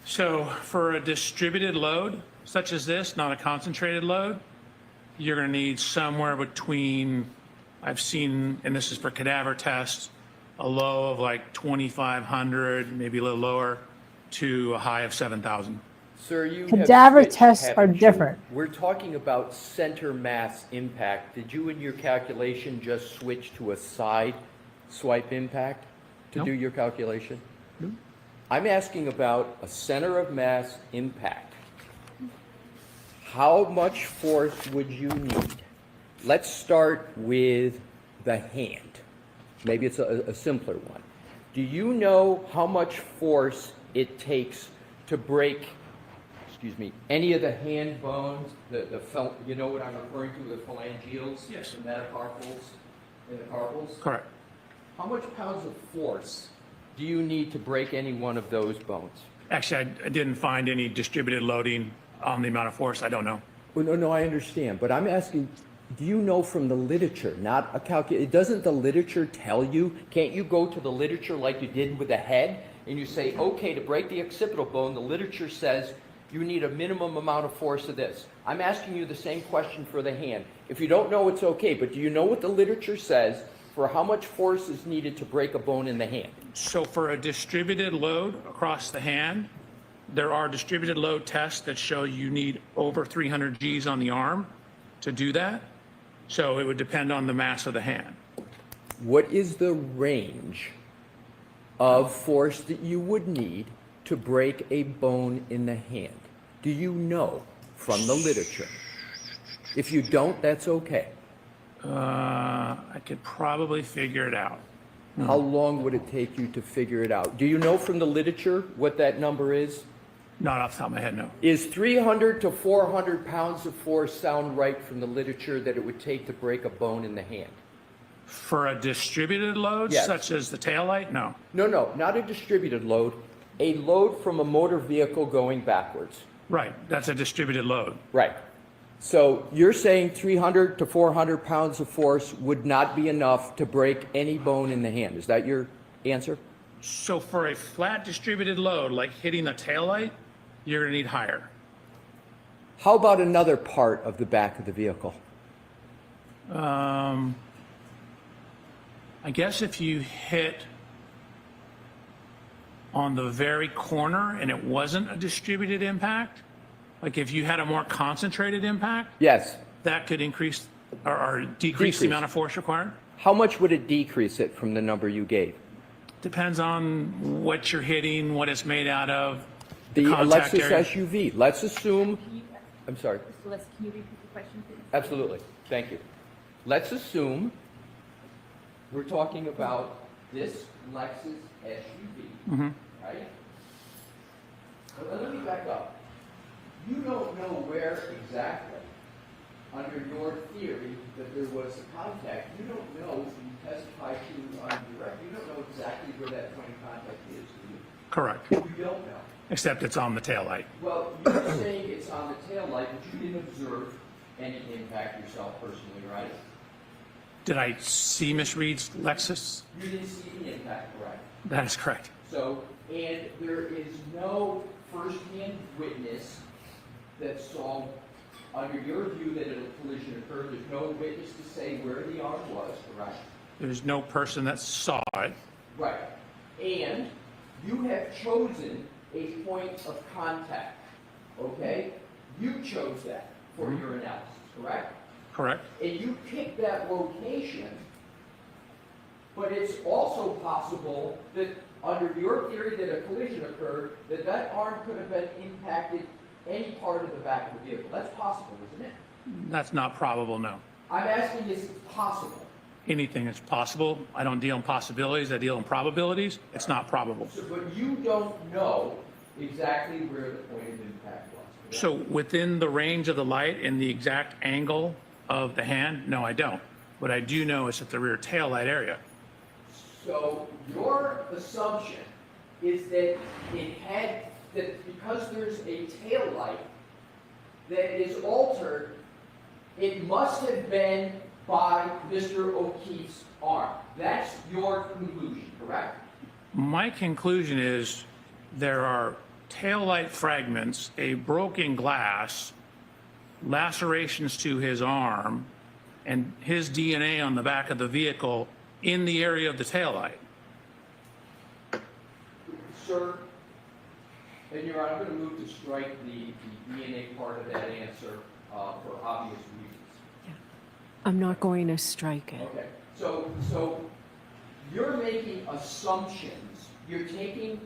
So for a distributed load, such as this, not a concentrated load, you're going to need somewhere between, I've seen, and this is for cadaver tests, a low of like 2,500, maybe a little lower, to a high of 7,000. Sir, you Cadaver have switched, tests are haven't you? different. We're talking about center mass impact. Did you in your calculation just switch to a side swipe impact to No. do your calculation? No. I'm asking about a center of mass impact. How much force would you need? Let's start with the hand. Maybe it's a simpler one. Do you know how much force it takes to break, any of the hand bones, you know what I'm referring to, the phalangeals, Yes. the metacarpals, and the carpals? Correct. How much pounds of force do you need to break any one of those bones? Actually, I didn't find any distributed loading on the amount of force. I don't know. Well, no, I understand, but I'm asking, do you know from the literature, not a calculation, doesn't the literature tell you, can't you go to the literature like you did with the head, and you say, okay, to break the occipital bone, the literature says you need a minimum amount of force of this. I'm asking you the same question for the hand. If you don't know, it's okay, but do you know what the literature says for how much force is needed to break a bone in the hand? So for a distributed load across the hand, there are distributed load tests that show you need over 300 Gs on the arm to do that. So it would depend on the mass of the hand. What is the range of force that you would need to break a bone in the hand? Do you know from the literature? If you don't, that's okay. I could probably figure it out. How long would it take you to figure it out? Do you know from the literature what that number is? Not off the top of my head, no. Is 300 to 400 pounds of force sound right from the literature that it would take to break a bone in the hand? For a distributed load, Yes. such as the taillight, no. No, not a distributed load. A load from a motor vehicle going backwards. Right, that's a distributed load. Right. So you're saying 300 to 400 pounds of force would not be enough to break any bone in the hand. Is that your answer? So for a flat distributed load, like hitting the taillight, you're gonna need higher. How about another part of the back of the vehicle? I guess if you hit on the very corner and it wasn't a distributed impact, like if you had a more concentrated impact, Yes. that could increase or decrease the amount of force required? How much would it decrease it from the number you gave? Depends on what you're hitting, what it's made out of, The contact Lexus area. SUV, let's assume, I'm sorry. Mr. Les, can you repeat the question, please? Absolutely, thank you. Let's assume we're talking about this Lexus SUV, right? But let me back up. You don't know where exactly, under your theory, that there was a contact. You don't know, if you testify to on direct, you don't know exactly where that point of contact is, do you? Correct, You don't know. except it's on the taillight. Well, you're saying it's on the taillight, but you didn't observe any impact yourself personally, right? Did I see Ms. Reed's Lexus? You didn't see the impact, correct? That is correct. So, and there is no firsthand witness that saw, under your view, that a collision occurred. There's no witness to say where the arm was, correct? There's no person that saw it. Right. And you have chosen a point of contact, okay? You chose that for your analysis, correct? Correct. And you picked that location, but it's also possible that under your theory that a collision occurred, that that arm could have been impacted any part of the back of the vehicle. That's possible, isn't it? That's not probable, no. I'm asking, is it possible? Anything is possible. I don't deal in possibilities, I deal in probabilities. It's not probable. So, but you don't know exactly where the point of impact was, correct? So within the range of the light and the exact angle of the hand, no, I don't. What I do know is at the rear tail light area. So your assumption is that it had, that because there's a tail light that is altered, it must have been by Mr. O'Keefe's arm. That's your conclusion, correct? My conclusion is there are tail light fragments, a broken glass, lacerations to his arm, and his DNA on the back of the vehicle in the area of the taillight. Sir, and Your Honor, I'm going to move to strike the DNA part of that answer for obvious reasons. I'm not going to strike it. Okay, so you're making assumptions. You're taking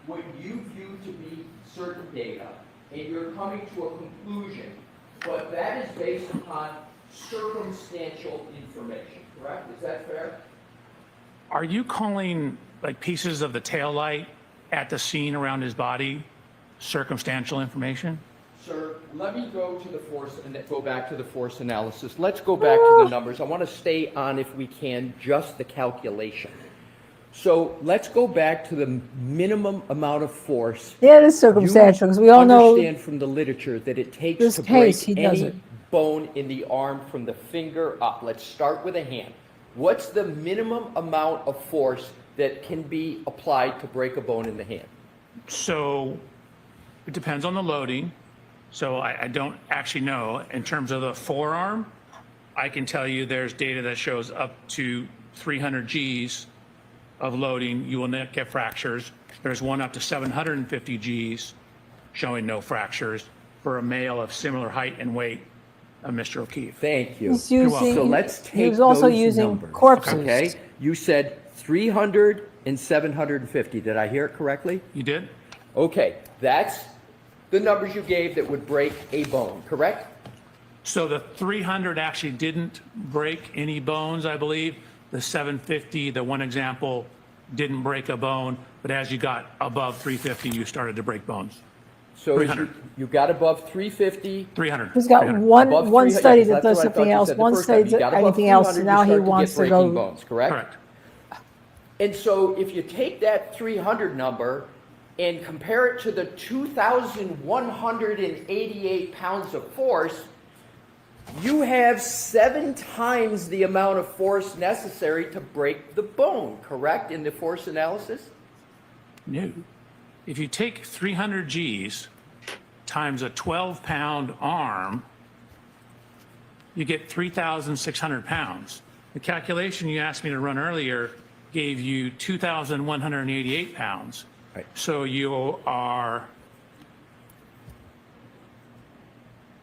what you view to be certain data, and you're coming to a conclusion, but that is based upon circumstantial information, correct? Is that fair? Are you calling like pieces of the taillight at the scene around his body circumstantial information? Sir, let me go to the force and go back to the force analysis. Let's go back to the numbers. I want to stay on, if we can, just the calculation. So let's go back to the minimum amount of force. Yeah, it is circumstantial, because we all know Understand from the literature that it takes this to case, break he does any it. bone in the arm from the finger up. Let's start with a hand. What's the minimum amount of force that can be applied to break a bone in the hand? So it depends on the loading. So I don't actually know. In terms of the forearm, I can tell you there's data that shows up to 300 Gs of loading, you will not get fractures. There's one up to 750 Gs showing no fractures for a male of similar height and weight of Mr. O'Keefe. Thank you. he's using, So let's take he was also those using numbers, corpses. Okay, you said 300 and 750. Did I hear it correctly? You did? Okay, that's the numbers you gave that would break a bone, correct? So the 300 actually didn't break any bones, I believe. The 750, the one example, didn't break a bone, but as you got above 350, you started to break bones. So 300. you got above 350. 300. He's got 300. one Above one 300, study yeah, that that's does what I thought something you else, said the one first study time. You got above anything else, 300, now you he start wants to get breaking go. bones, correct? Correct. And so if you take that 300 number and compare it to the 2,188 pounds of force, you have 7 times the amount of force necessary to break the bone, correct, in the force analysis? No. If you take 300 Gs times a 12-pound arm, you get 3,600 pounds. The calculation you asked me to run earlier gave you 2,188 pounds. Right. So you are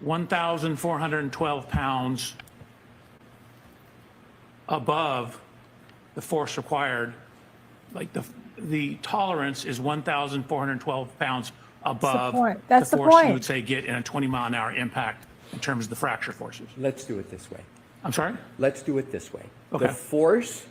1,412 pounds above the force required. Like the tolerance is 1,412 pounds above That's the force you point. would say get in a 20-mile-an-hour impact in terms of the fracture forces. Let's do it this way. I'm sorry? Let's do it this way. Okay. The force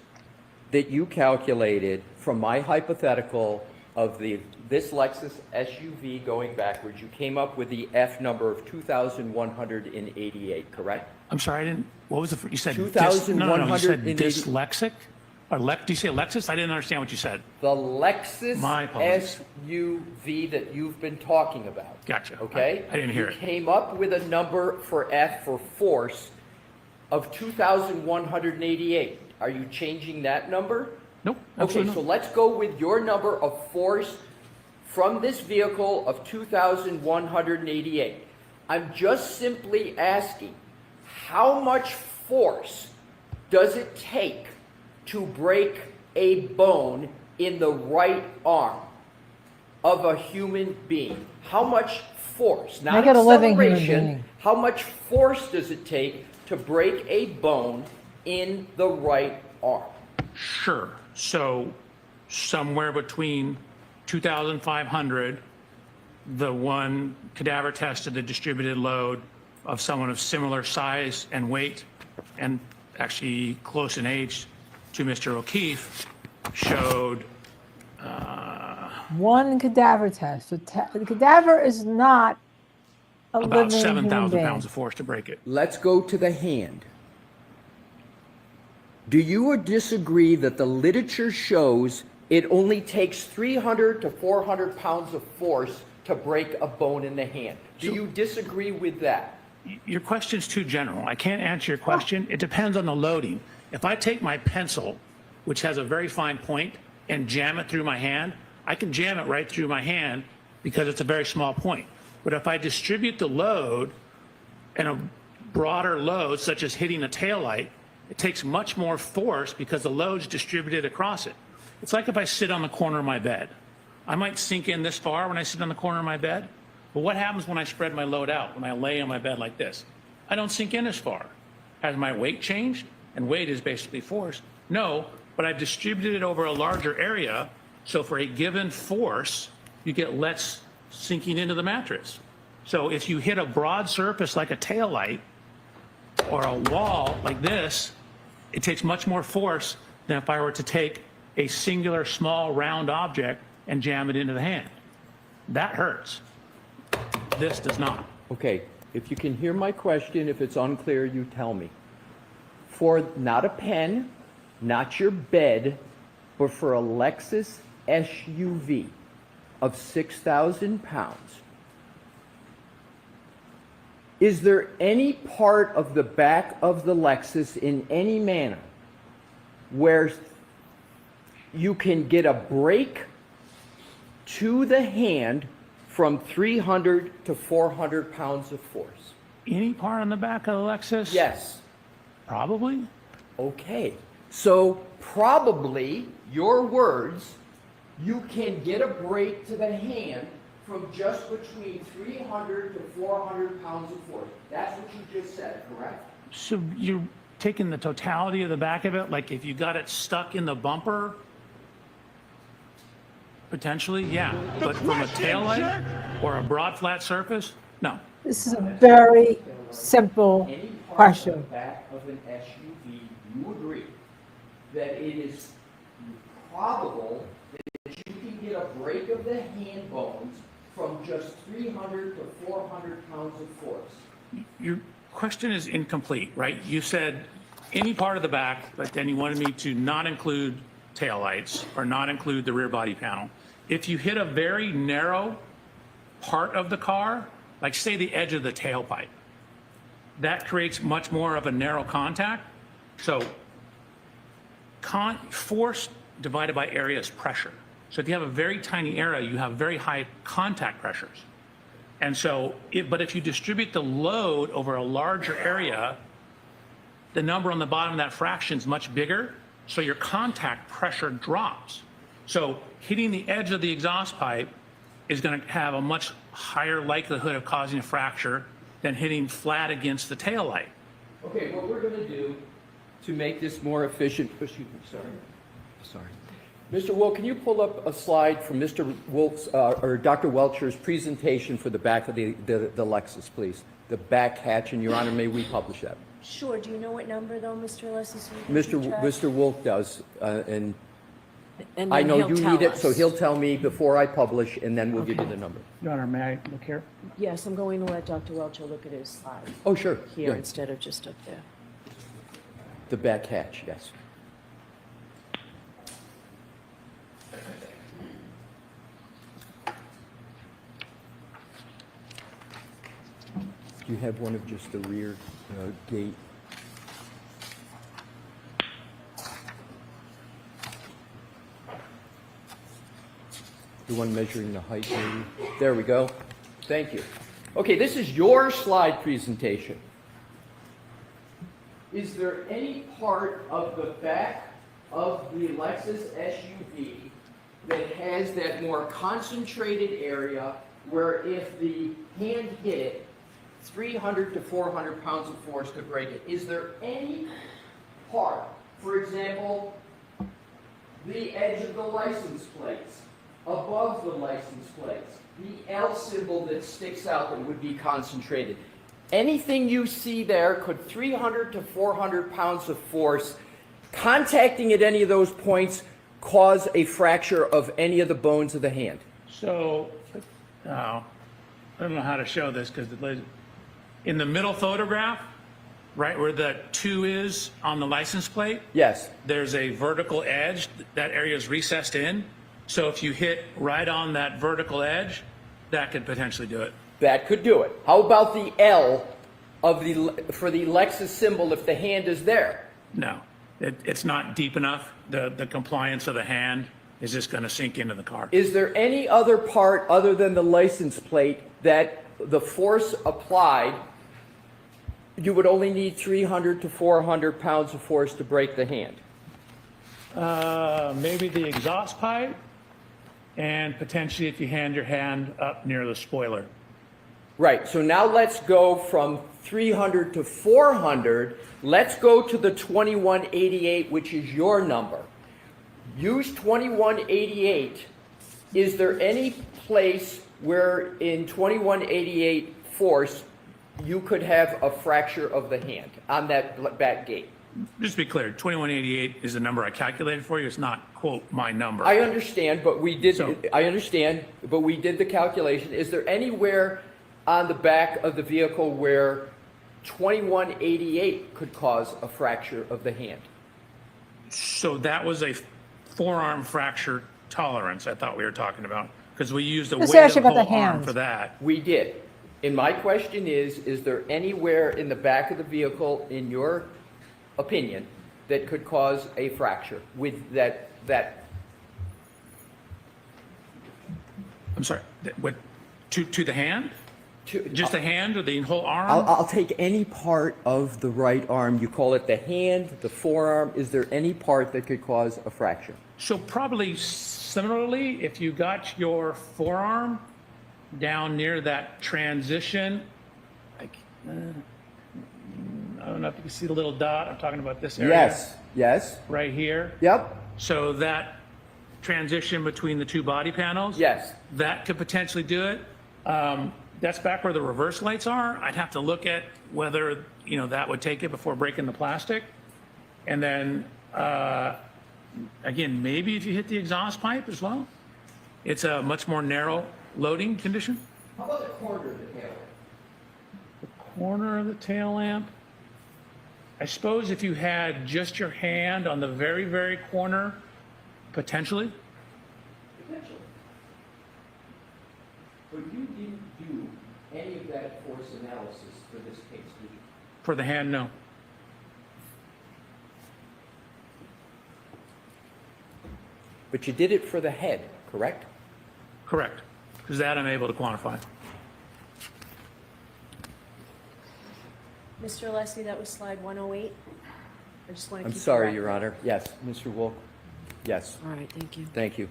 that you calculated from my hypothetical of this Lexus SUV going backwards, you came up with the F number of 2,188, correct? I'm sorry, I didn't, what was the, you said, no, you said 2,180 dyslexic? Or did you say Lexus? I didn't understand what you said. The Lexus My apologies. SUV that you've been talking about. Gotcha. Okay? I didn't hear You it. came up with a number for F for force of 2,188. Are you changing that number? Nope. Okay, absolutely so not. let's go with your number of force from this vehicle of 2,188. I'm just simply asking, how much force does it take to break a bone in the right arm of a human being? How much force, not Make it a living human acceleration, being. how much force does it take to break a bone in the right arm? Sure. So somewhere between 2,500, the one cadaver tested the distributed load of someone of similar size and weight, and actually close in age to Mr. O'Keefe, showed One cadaver test. So the cadaver is not a about living human 7,000 being. pounds of force to break it. Let's go to the hand. Do you disagree that the literature shows it only takes 300 to 400 pounds of force to break a bone in the hand? Do you disagree with that? Your question's too general. I can't answer your question. It depends on the loading. If I take my pencil, which has a very fine point, and jam it through my hand, I can jam it right through my hand because it's a very small point. But if I distribute the load and a broader load, such as hitting a taillight, it takes much more force because the load's distributed across it. It's like if I sit on the corner of my bed. I might sink in this far when I sit on the corner of my bed, but what happens when I spread my load out, when I lay on my bed like this? I don't sink in as far. Has my weight changed? And weight is basically force. No, but I've distributed it over a larger area, so for a given force, you get less sinking into the mattress. So if you hit a broad surface like a taillight or a wall like this, it takes much more force than if I were to take a singular small round object and jam it into the hand. That hurts. This does not. Okay, if you can hear my question, if it's unclear, you tell me. For not a pen, not your bed, but for a Lexus SUV of 6,000 pounds, is there any part of the back of the Lexus in any manner where you can get a break to the hand from 300 to 400 pounds of force? Any part on the back of the Lexus? Yes. Probably. Okay. So probably, your words, you can get a break to the hand from just between 300 to 400 pounds of force. That's what you just said, correct? So you're taking the totality of the back of it, like if you got it stuck in the bumper, potentially, yeah. But from a taillight or a broad flat surface, no. This is a very simple Any part of question. the back of an SUV, you agree that it is probable that you can get a break of the hand bones from just 300 to 400 pounds of force? Your question is incomplete, right? You said any part of the back, but then you wanted me to not include taillights or not include the rear body panel. If you hit a very narrow part of the car, like say the edge of the tailpipe, that creates much more of a narrow contact. So force divided by area is pressure. So if you have a very tiny area, you have very high contact pressures. And so, but if you distribute the load over a larger area, the number on the bottom of that fraction is much bigger, so your contact pressure drops. So hitting the edge of the exhaust pipe is going to have a much higher likelihood of causing a fracture than hitting flat against the tail light. Okay, what we're going to do to make this more efficient, excuse me, sorry. Mr. Wolk, can you pull up a slide from Mr. Wolk's, or Dr. Welcher's presentation for the back of the Lexus, please? The back hatch, and Your Honor, may we publish that? Sure. Do you know what number though, Mr. Leslie? Mr. Wolk does, and And I then know he'll you tell need it, so us. he'll tell me before I publish, and then we'll give you Okay. the number. Your Honor, may I look here? Yes, I'm going to let Dr. Welcher look at his slide Oh, sure. here Yeah. instead of just up there. The back hatch, yes. Do you have one of just the rear gate? The one measuring the height, maybe? There we go. Thank you. Okay, this is your slide presentation. Is there any part of the back of the Lexus SUV that has that more concentrated area where if the hand hit it, 300 to 400 pounds of force could break it? Is there any part, for example, the edge of the license plates, above the license plates, the L symbol that sticks out that would be concentrated? Anything you see there, could 300 to 400 pounds of force contacting at any of those points cause a fracture of any of the bones of the hand? So, I don't know how to show this because in the middle photograph, right where the 2 is on the license plate, Yes. there's a vertical edge. That area is recessed in. So if you hit right on that vertical edge, that could potentially do it. That could do it. How about the L of for the Lexus symbol if the hand is there? No, it's not deep enough. The compliance of the hand is just going to sink into the car. Is there any other part other than the license plate that the force applied, you would only need 300 to 400 pounds of force to break the hand? Maybe the exhaust pipe, and potentially if you hand your hand up near the spoiler. Right, so now let's go from 300 to 400. Let's go to the 2188, which is your number. Use 2188. Is there any place where in 2188 force you could have a fracture of the hand on that back gate? Just to be clear, 2188 is the number I calculated for you. It's not, quote, my number. I understand, but we did. So- I understand, but we did the calculation. Is there anywhere on the back of the vehicle where 2188 could cause a fracture of the hand? So that was a forearm fracture tolerance I thought we were talking about, because we used the Let's weight ask of you the about whole the arm hand. for that. We did. And my question is there anywhere in the back of the vehicle, in your opinion, that could cause a fracture with that? I'm sorry, what, to the hand? To, Just the hand or the whole arm? I'll take any part of the right arm. You call it the hand, the forearm. Is there any part that could cause a fracture? So probably similarly, if you got your forearm down near that transition, like, I don't know if you can see the little dot. I'm talking about this area. Yes. Yes. Right here. Yep. So that transition between the 2 body panels. Yes. That could potentially do it. That's back where the reverse lights are. I'd have to look at whether, that would take it before breaking the plastic. And then, again, maybe if you hit the exhaust pipe as well. It's a much more narrow loading condition. How about the corner of the tail? The corner of the tail lamp. I suppose if you had just your hand on the very, very corner, potentially. Potentially. But you didn't do any of that force analysis for this case, did you? For the hand, no. But you did it for the head, correct? Correct. Because that I'm able to quantify. Mr. Leslie, that was slide 108. I just want to I'm keep sorry, track. Your Honor. Yes, Mr. Wolk. Yes, All right, thank you. thank you.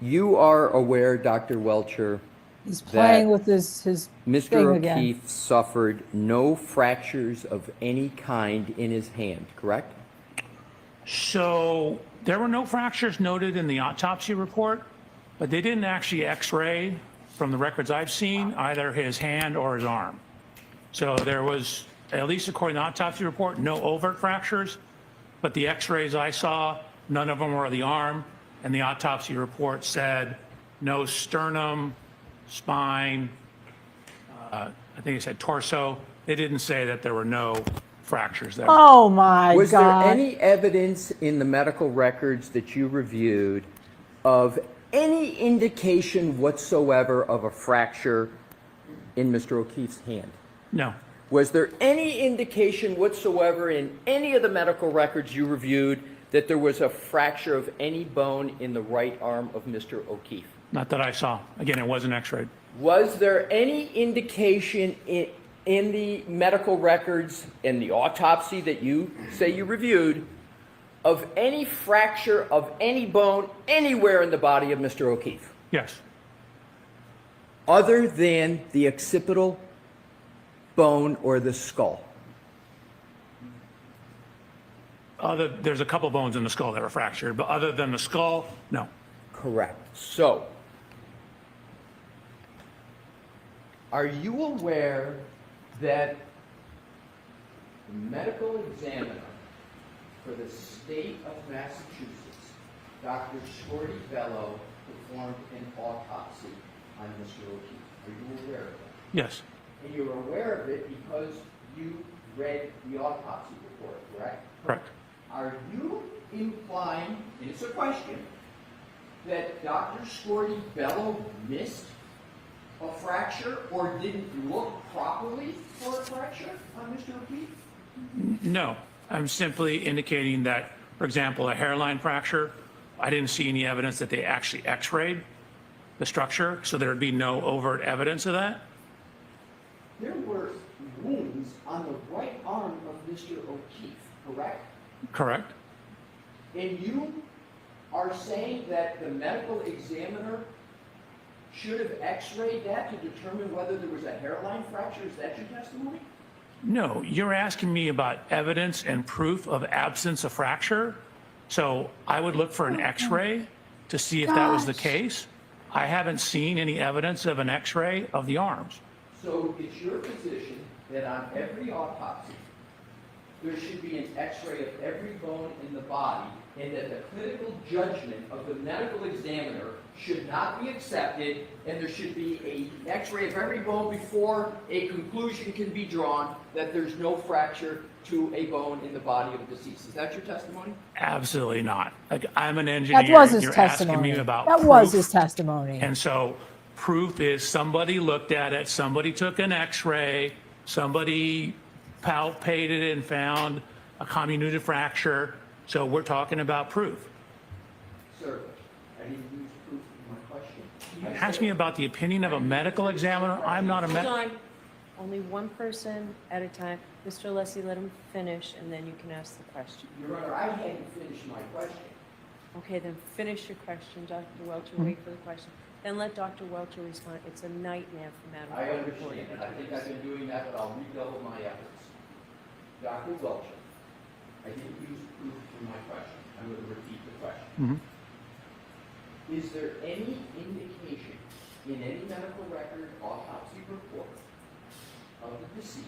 You are aware, Dr. Welcher, He's playing with his thing Mr. again. O'Keefe suffered no fractures of any kind in his hand, correct? So there were no fractures noted in the autopsy report, but they didn't actually x-ray, from the records I've seen, either his hand or his arm. So there was, at least according to the autopsy report, no overt fractures, but the x-rays I saw, none of them were the arm, and the autopsy report said no sternum, spine, I think it said torso. They didn't say that there were no fractures there. Oh my Was God. there any evidence in the medical records that you reviewed of any indication whatsoever of a fracture in Mr. O'Keefe's hand? No. Was there any indication whatsoever in any of the medical records you reviewed that there was a fracture of any bone in the right arm of Mr. O'Keefe? Not that I saw. Again, it wasn't x-rayed. Was there any indication in the medical records, in the autopsy that you say you reviewed, of any fracture of any bone anywhere in the body of Mr. O'Keefe? Yes. Other than the occipital bone or the skull? There's a couple bones in the skull that were fractured, but other than the skull, no. Correct. So, are you aware that the medical examiner for the state of Massachusetts, Dr. Shorty Bello, performed an autopsy on Mr. O'Keefe? Are you aware of that? Yes. And you're aware of it because you read the autopsy report, correct? Correct. Are you implying, and it's a question, that Dr. Shorty Bello missed a fracture or didn't look properly for a fracture on Mr. O'Keefe? No. I'm simply indicating that, for example, a hairline fracture, I didn't see any evidence that they actually x-rayed the structure, so there would be no overt evidence of that. There were wounds on the right arm of Mr. O'Keefe, correct? Correct. And you are saying that the medical examiner should have x-rayed that to determine whether there was a hairline fracture? Is that your testimony? No, you're asking me about evidence and proof of absence of fracture. So I would look for an x-ray to see if that was the case. I haven't seen any evidence of an x-ray of the arms. So it's your position that on every autopsy, there should be an x-ray of every bone in the body, and that the clinical judgment of the medical examiner should not be accepted, and there should be an x-ray of every bone before a conclusion can be drawn that there's no fracture to a bone in the body of the deceased. Is that your testimony? Absolutely not. Like, I'm an engineer. That was his You're testimony. asking me about That proof. was his testimony. And so proof is somebody looked at it, somebody took an x-ray, somebody palpated it and found a comminuted fracture. So we're talking about proof. Sir, I didn't use proof in my question. Ask me about the opinion of a medical examiner. I'm not a Hold medical. on. Only one person at a time. Mr. Leslie, let him finish, and then you can ask the question. Your Honor, I hadn't finished my question. Okay, then finish your question, Dr. Welcher. Wait for the question. Then let Dr. Welcher respond. It's a nightmare for Madam I Clerk understand, reporting. and I think I've been doing that, but I'll redouble my efforts. Dr. Welcher, I didn't use proof in my question. I'm going to repeat the question. Is there any indication in any medical record, autopsy report of the deceased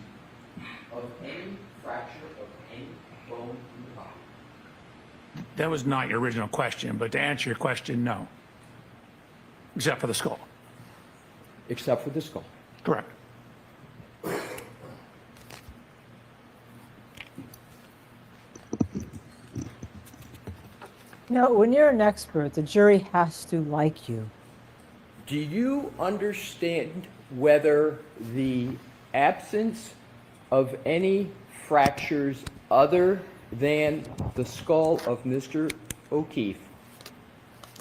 of any fracture of any bone in the body? That was not your original question, but to answer your question, no. Except for the skull. Except for the skull. Correct. No, when you're an expert, the jury has to like you. Do you understand whether the absence of any fractures other than the skull of Mr. O'Keefe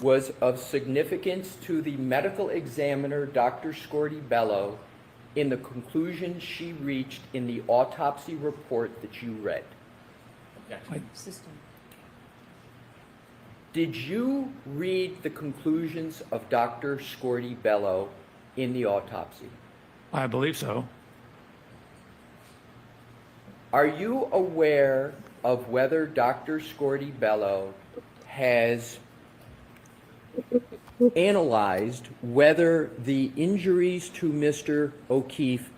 was of significance to the medical examiner, Dr. Scorti-Bello, in the conclusion she reached in the autopsy report that you read? System. Did you read the conclusions of Dr. Scorti-Bello in the autopsy? I believe so. Are you aware of whether Dr. Scorti-Bello has analyzed whether the injuries to Mr. O'Keefe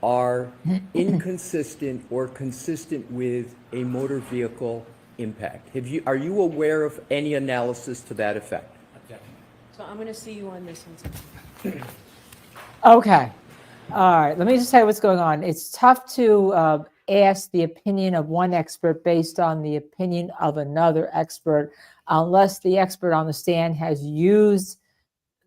are inconsistent or consistent with a motor vehicle impact? Are you aware of any analysis to that effect? So I'm going to see you on this one. Okay. All right. Let me just tell you what's going on. It's tough to ask the opinion of one expert based on the opinion of another expert unless the expert on the stand has used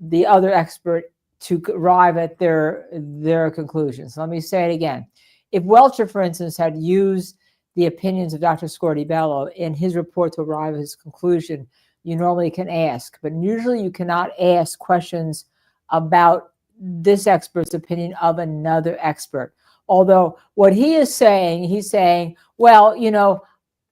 the other expert to arrive at their conclusions. Let me say it again. If Welcher, for instance, had used the opinions of Dr. Scorti-Bello in his report to arrive at his conclusion, you normally can ask, but usually you cannot ask questions about this expert's opinion of another expert. Although what he is saying, he's saying, well, you know,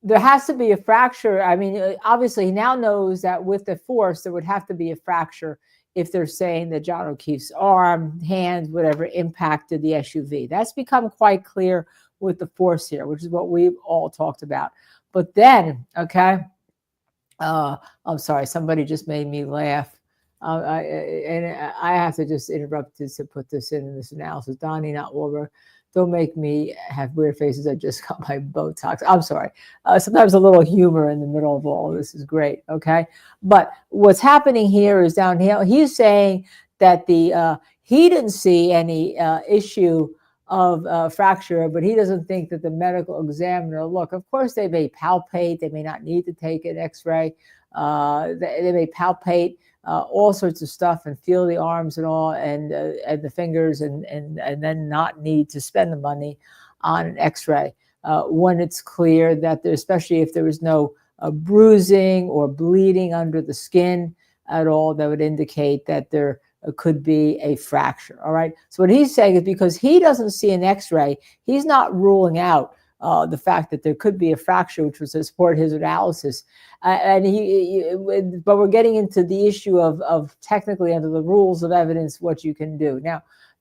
there has to be a fracture. I mean, obviously he now knows that with the force, there would have to be a fracture if they're saying that John O'Keefe's arm, hands, whatever, impacted the SUV. That's become quite clear with the force here, which is what we've all talked about. But then, okay, I'm sorry, somebody just made me laugh. I have to just interrupt this to put this in this analysis. Donnie, not Wilbur. Don't make me have weird faces. I just got my Botox. I'm sorry. Sometimes a little humor in the middle of all this is great, okay? But what's happening here is down here, he's saying that he didn't see any issue of fracture, but he doesn't think that the medical examiner, look, of course they may palpate, they may not need to take an x-ray, they may palpate all sorts of stuff and feel the arms and all and the fingers and then not need to spend the money on an x-ray when it's clear that there, especially if there was no bruising or bleeding under the skin at all, that would indicate that there could be a fracture. All right. So what he's saying is because he doesn't see an x-ray, he's not ruling out the fact that there could be a fracture, which was to support his analysis. But we're getting into the issue of technically under the rules of evidence, what you can do.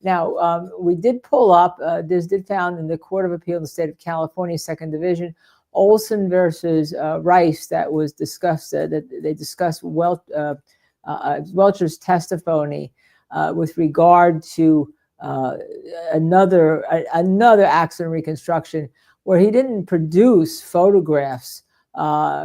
Now, we did pull up, this did found in the Court of Appeal in the state of California, Second Division, Olson versus Rice, that was discussed, that they discussed Welcher's testimony with regard to another accident reconstruction where he didn't produce photographs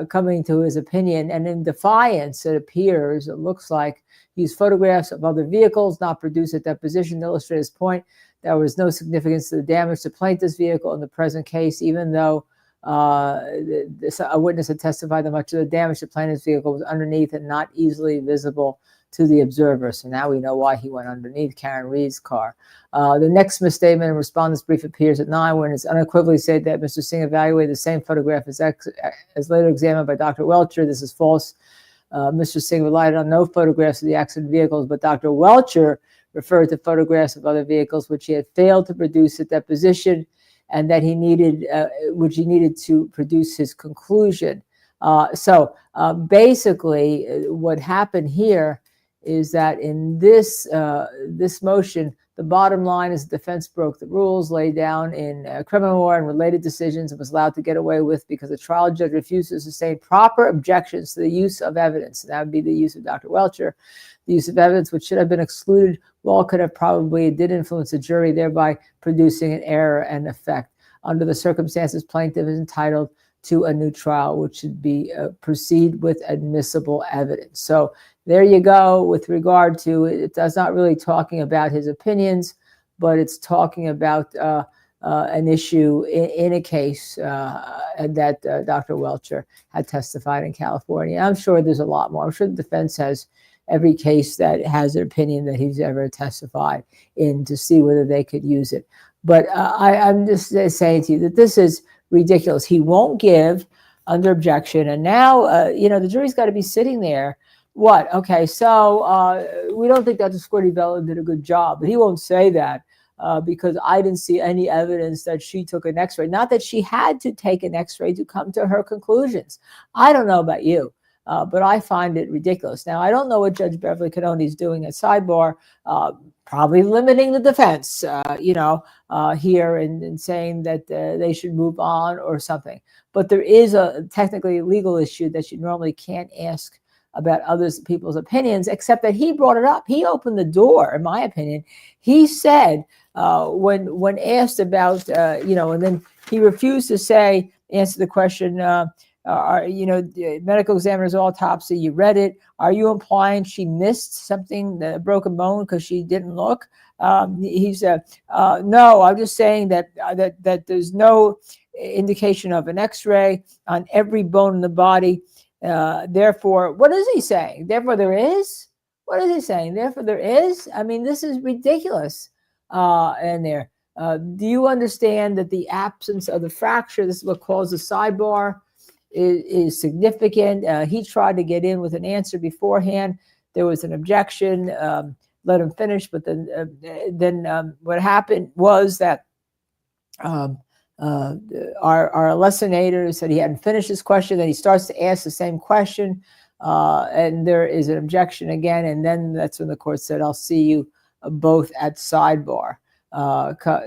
coming to his opinion. And in defiance, it appears, it looks like, these photographs of other vehicles not produced at deposition to illustrate his point. There was no significance to the damage to plaintiff's vehicle in the present case, even though a witness had testified that much of the damage to plaintiff's vehicle was underneath and not easily visible to the observer. So now we know why he went underneath Karen Reed's car. The next misstatement in respondent's brief appears at 9 when it's unequivocally said that Mr. Singh evaluated the same photograph as later examined by Dr. Welcher. This is false. Mr. Singh relied on no photographs of the accident vehicles, but Dr. Welcher referred to photographs of other vehicles which he had failed to produce at deposition and that he needed, which he needed to produce his conclusion. So basically, what happened here is that in this motion, the bottom line is the defense broke the rules laid down in criminal law and related decisions and was allowed to get away with because the trial judge refused to sustain proper objections to the use of evidence. And that would be the use of Dr. Welcher. The use of evidence which should have been excluded, well, could have probably did influence the jury, thereby producing an error and effect. Under the circumstances, plaintiff is entitled to a new trial, which should be proceed with admissible evidence. So there you go with regard to it. It's not really talking about his opinions, but it's talking about an issue in a case that Dr. Welcher had testified in California. I'm sure there's a lot more. I'm sure the defense has every case that has an opinion that he's ever testified in to see whether they could use it. But I'm just saying to you that this is ridiculous. He won't give under objection. And now, the jury's got to be sitting there What? Okay, so we don't think Dr. Squirty-Bella did a good job, but he won't say that because I didn't see any evidence that she took an x-ray. Not that she had to take an x-ray to come to her conclusions. I don't know about you, but I find it ridiculous. Now, I don't know what Judge Beverly Cannone is doing at sidebar, probably limiting the defense, here and saying that they should move on or something. But there is a technically legal issue that you normally can't ask about others people's opinions, except that he brought it up. He opened the door, in my opinion. He said when asked about, and then he refused to answer the question, medical examiner's autopsy, you read it. Are you implying she missed something, a broken bone, because she didn't look? He said, no, I'm just saying that there's no indication of an x-ray on every bone in the body. Therefore, what is he saying? Therefore, there is? What is he saying? Therefore, there is? I mean, this is ridiculous. Do you understand that the absence of the fracture, this is what calls the sidebar, is significant? He tried to get in with an answer beforehand. There was an objection. Let him finish. But then what happened was that our lessinator said he hadn't finished his question. Then he starts to ask the same question, and there is an objection again. And then that's when the court said, "I'll see you both at sidebar."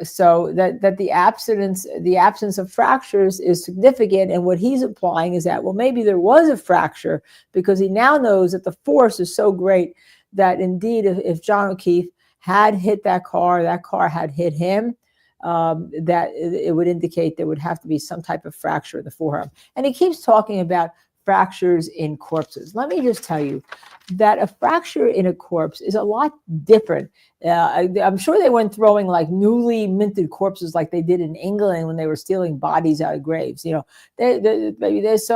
So that the absence of fractures is significant, and what he's implying is that, well, maybe there was a fracture because he now knows that the force is so great that indeed, if John O'Keefe had hit that car had hit him. That it would indicate there would have to be some type of fracture in the forearm. And he keeps talking about fractures in corpses. Let me just tell you that a fracture in a corpse is a lot different. I'm sure they weren't throwing like newly minted corpses like they did in England when they were stealing bodies out of graves. Maybe there's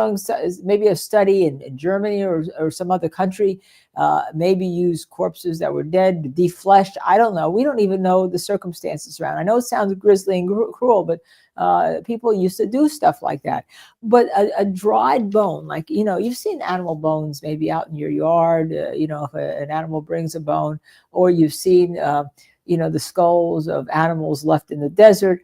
maybe a study in Germany or some other country, maybe use corpses that were dead, defleshed. I don't know. We don't even know the circumstances around. I know it sounds grisly and cruel, but people used to do stuff like that. But a dried bone, like, you've seen animal bones maybe out in your yard, if an animal brings a bone, or you've seen, the skulls of animals left in the desert.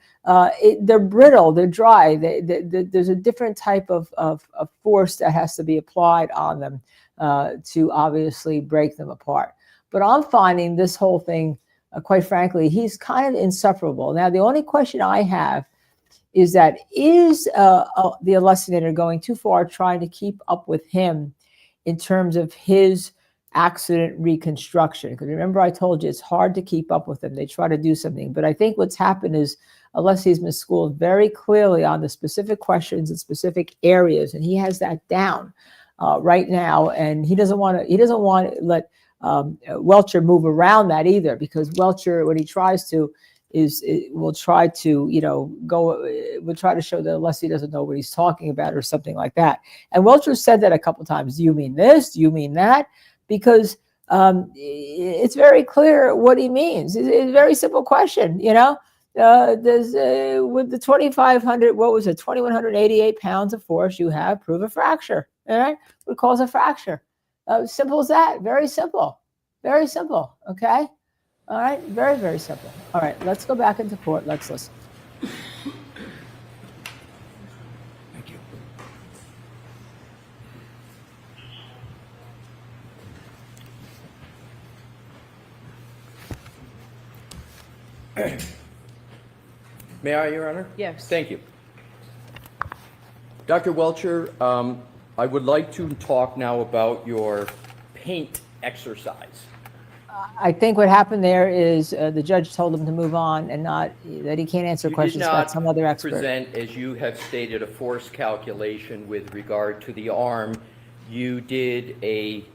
They're brittle, they're dry. There's a different type of force that has to be applied on them to obviously break them apart. But I'm finding this whole thing, quite frankly, he's kind of insufferable. Now, the only question I have is that is the lessinator going too far trying to keep up with him in terms of his accident reconstruction? Because remember, I told you it's hard to keep up with them. They try to do something. But I think what's happened is, unless he's been schooled very clearly on the specific questions and specific areas, and he has that down right now, and he doesn't want to let Welcher move around that either, because Welcher, when he tries to, will try to show that unless he doesn't know what he's talking about or something like that. And Welcher said that a couple of times. Do you mean this? Do you mean that? Because it's very clear what he means. It's a very simple question. There's with the 2,500, what was it, 2,188 pounds of force you have, prove a fracture. All right, what calls a fracture? Simple as that. Very simple. Very simple. Okay. All right. Very, very simple. All right. Let's go back into court. Let's listen. Thank you. May I, Your Honor? Yes. Thank you. Dr. Welcher, I would like to talk now about your paint exercise. I think what happened there is the judge told him to move on and not that he can't answer questions about some other expert. You did not present, as you have stated, a force calculation with regard to the arm. You did a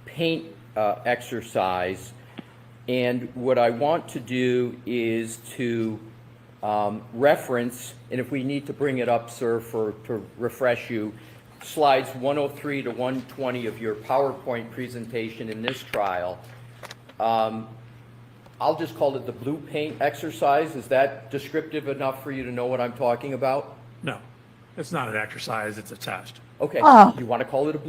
paint exercise, and what I want to do is to reference, and if we need to bring it up, sir, to refresh you, slides 103 to 120 of your PowerPoint presentation in this trial. I'll just call it the blue paint exercise. Is that descriptive enough for you to know what I'm talking about? No, it's not an exercise, it's a test. Okay, you want to call it a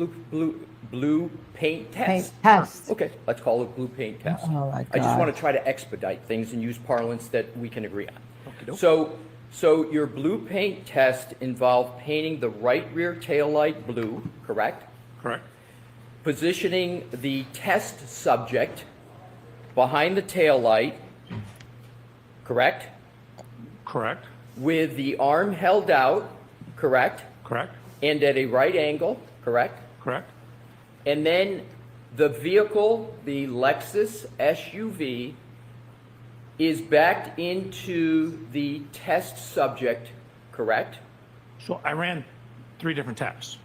blue paint test? test. Okay, let's call it blue paint test. Oh my I just God. want to try to expedite things and use parlance that we can agree on. So your blue paint test involved painting the right rear tail light blue, correct? Correct. Positioning the test subject behind the tail light, correct? Correct. With the arm held out, correct? Correct. And at a right angle, correct? Correct. And then the vehicle, the Lexus SUV, is backed into the test subject, correct? So I ran 3 different tests.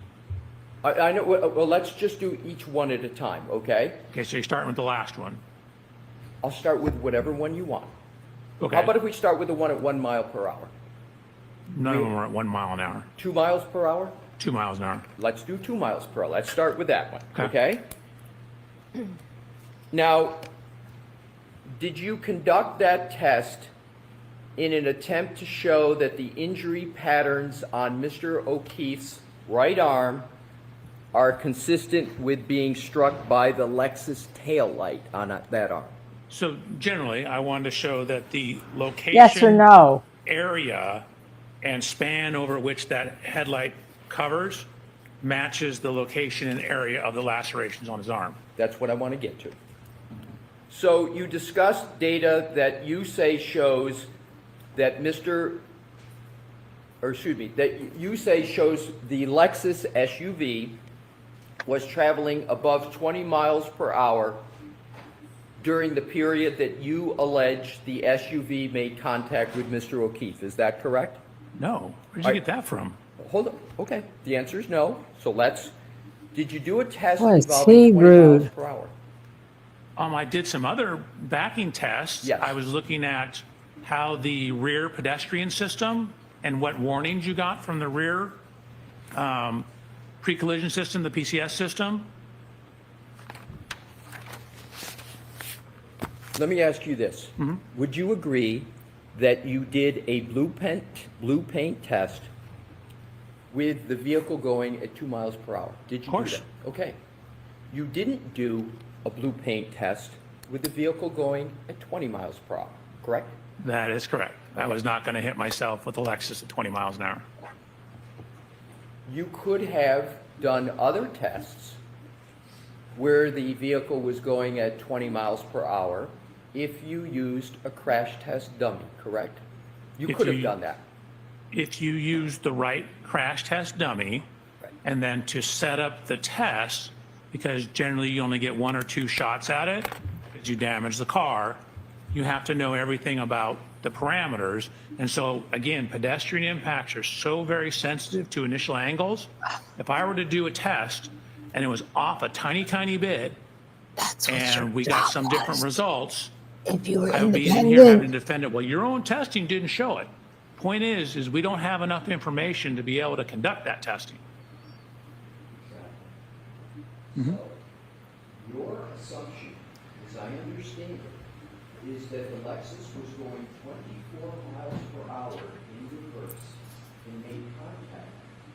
I know, well, let's just do each one at a time, okay? Okay, so you're starting with the last one. I'll start with whatever one you want. Okay. How about if we start with the one at 1 mile per hour? None of them were at 1 mile an hour. 2 miles per hour? 2 miles an hour. Let's do 2 miles per hour. Let's start with that one, Okay. okay? Now, did you conduct that test in an attempt to show that the injury patterns on Mr. O'Keefe's right arm are consistent with being struck by the Lexus tail light on that arm? So generally, I wanted to show that the location, Yes or no? area, and span over which that headlight covers matches the location and area of the lacerations on his arm. That's what I want to get to. So you discussed data that you say shows that that you say shows the Lexus SUV was traveling above 20 miles per hour during the period that you allege the SUV made contact with Mr. O'Keefe. Is that correct? No. Where'd you get that from? Hold on. Okay. The answer is no. So did you do a test Boy, is involving he 20 miles rude. per hour? I did some other backing tests. Yes. I was looking at how the rear pedestrian system and what warnings you got from the rear pre-collision system, the PCS system. Let me ask you this. Mm-hmm. Would you agree that you did a blue paint test with the vehicle going at 2 miles per hour? Did you Of course. do that? Okay. You didn't do a blue paint test with the vehicle going at 20 miles per hour, correct? That is correct. I was not going to hit myself with a Lexus at 20 miles an hour. You could have done other tests where the vehicle was going at 20 miles per hour if you used a crash test dummy, correct? You If could have you- done that. If you use the right crash test dummy, and then to set up the test, because generally you only get 1 or 2 shots at it, because you damage the car, you have to know everything about the parameters. And so again, pedestrian impacts are so very sensitive to initial angles. If I were to do a test and it was off a tiny, tiny bit, and we got some different results, If you were I would be in here having to independent, defend it. Well, your own testing didn't show it. Point is we don't have enough information to be able to conduct that testing. Your assumption, as I understand it, is that the Lexus was going 24 miles per hour in reverse and made contact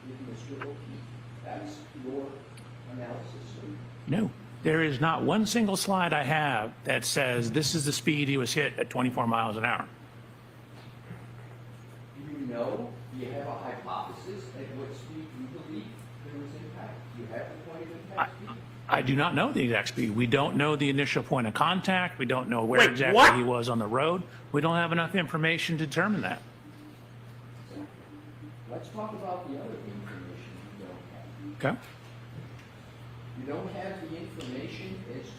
with Mr. O'Keefe. That's your analysis, sir? No, there is not one single slide I have that says this is the speed he was hit at 24 miles an hour. Do you know, do you have a hypothesis at what speed you believe there was impact? Do you have the point of impact speed? I do not know the exact speed. We don't know the initial point of contact. We don't know where Wait, exactly what? he was on the road. We don't have enough information to determine that. Let's talk about the other information you don't have. Okay? You don't have the information as to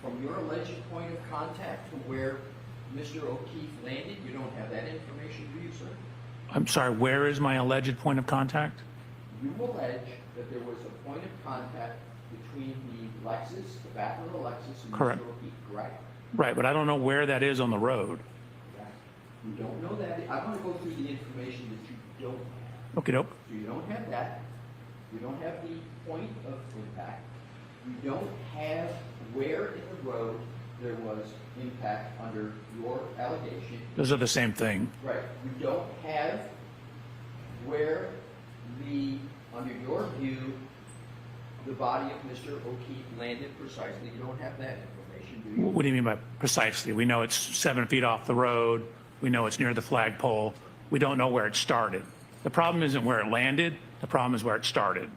from your alleged point of contact to where Mr. O'Keefe landed. You don't have that information, do you, sir? I'm sorry, where is my alleged point of contact? You allege that there was a point of contact between the Lexus, the back of the Lexus, and Correct. Mr. O'Keefe, correct? Right, but I don't know where that is on the road. Correct. You don't know that. I want to go through the information that you don't have. Okey doke. So you don't have that. You don't have the point of impact. You don't have where in the road there was impact under your allegation. Those are the same thing. Right. You don't have where under your view, body of Mr. O'Keefe landed precisely? You don't have that information, do you? What do you mean by precisely? We know it's 7 feet off the road. We know it's near the flagpole. We don't know where it started. The problem isn't where it landed. The problem is where it started.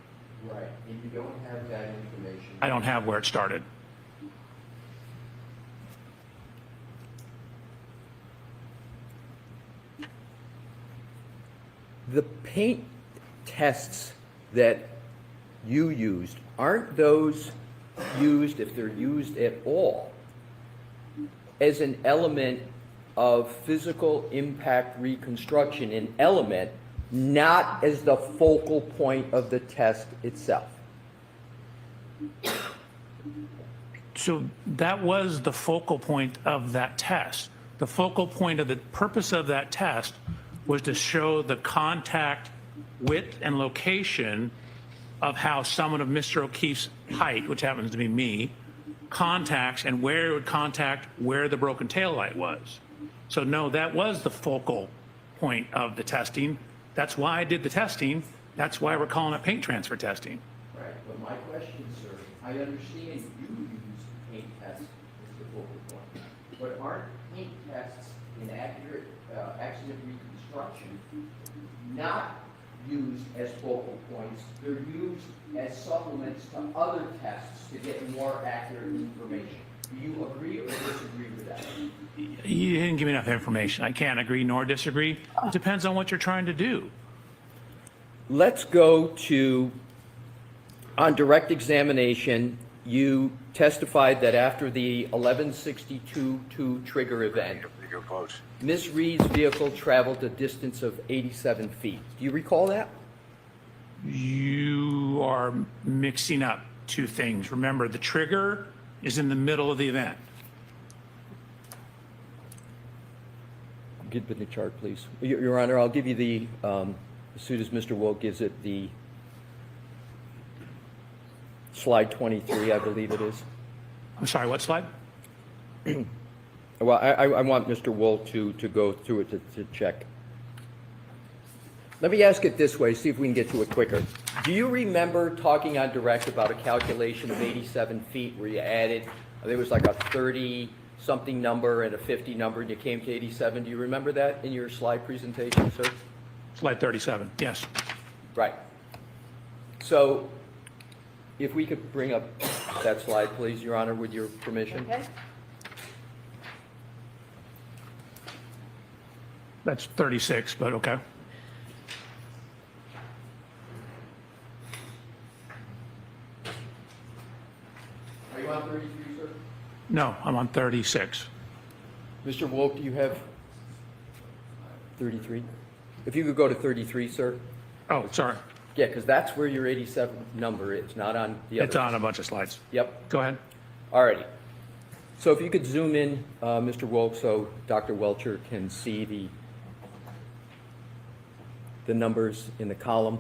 Right, and you don't have that information. I don't have where it started. The paint tests that you used, aren't those used, if they're used at all, as an element of physical impact reconstruction, an element, not as the focal point of the test itself? So that was the focal point of that test. The focal point of the purpose of that test was to show the contact width and location of how someone of Mr. O'Keefe's height, which happens to be me, contacts and where it would contact where the broken taillight was. So no, that was the focal point of the testing. That's why I did the testing. That's why we're calling it paint transfer testing. Right, but my question, sir, I understand you use paint tests as the focal point, but aren't paint tests in accurate accident reconstruction not used as focal points? They're used as supplements to other tests to get more accurate information. Do you agree or disagree with that? You didn't give me enough information. I can't agree nor disagree. It depends on what you're trying to do. Let's go to, on direct examination, you testified that after the 1162-2 trigger event, Ms. Reed's vehicle traveled a distance of 87 feet. Do you recall that? You are mixing up two things. Remember, the trigger is in the middle of the event. Give me the chart, please. Your Honor, I'll give you the, as soon as Mr. Woke gives it, the slide 23, I believe it is. I'm sorry, what slide? Well, I want Mr. Wolt to go through it to check. Let me ask it this way, see if we can get to it quicker. Do you remember talking on direct about a calculation of 87 feet where you added, there was like a 30-something number and a 50 number and you came to 87? Do you remember that in your slide presentation, sir? Slide 37, yes. Right. So if we could bring up that slide, please, Your Honor, with your permission. Okay. That's 36, but okay. Are you on 33, sir? No, I'm on 36. Mr. Woke, do you have 33? If you could go to 33, sir. Oh, sorry. Yeah, because that's where your 87 number is, not on the other. It's on a bunch of slides. Yep. Go ahead. All righty. So if you could zoom in, Mr. Woke, so Dr. Welcher can see the numbers in the column.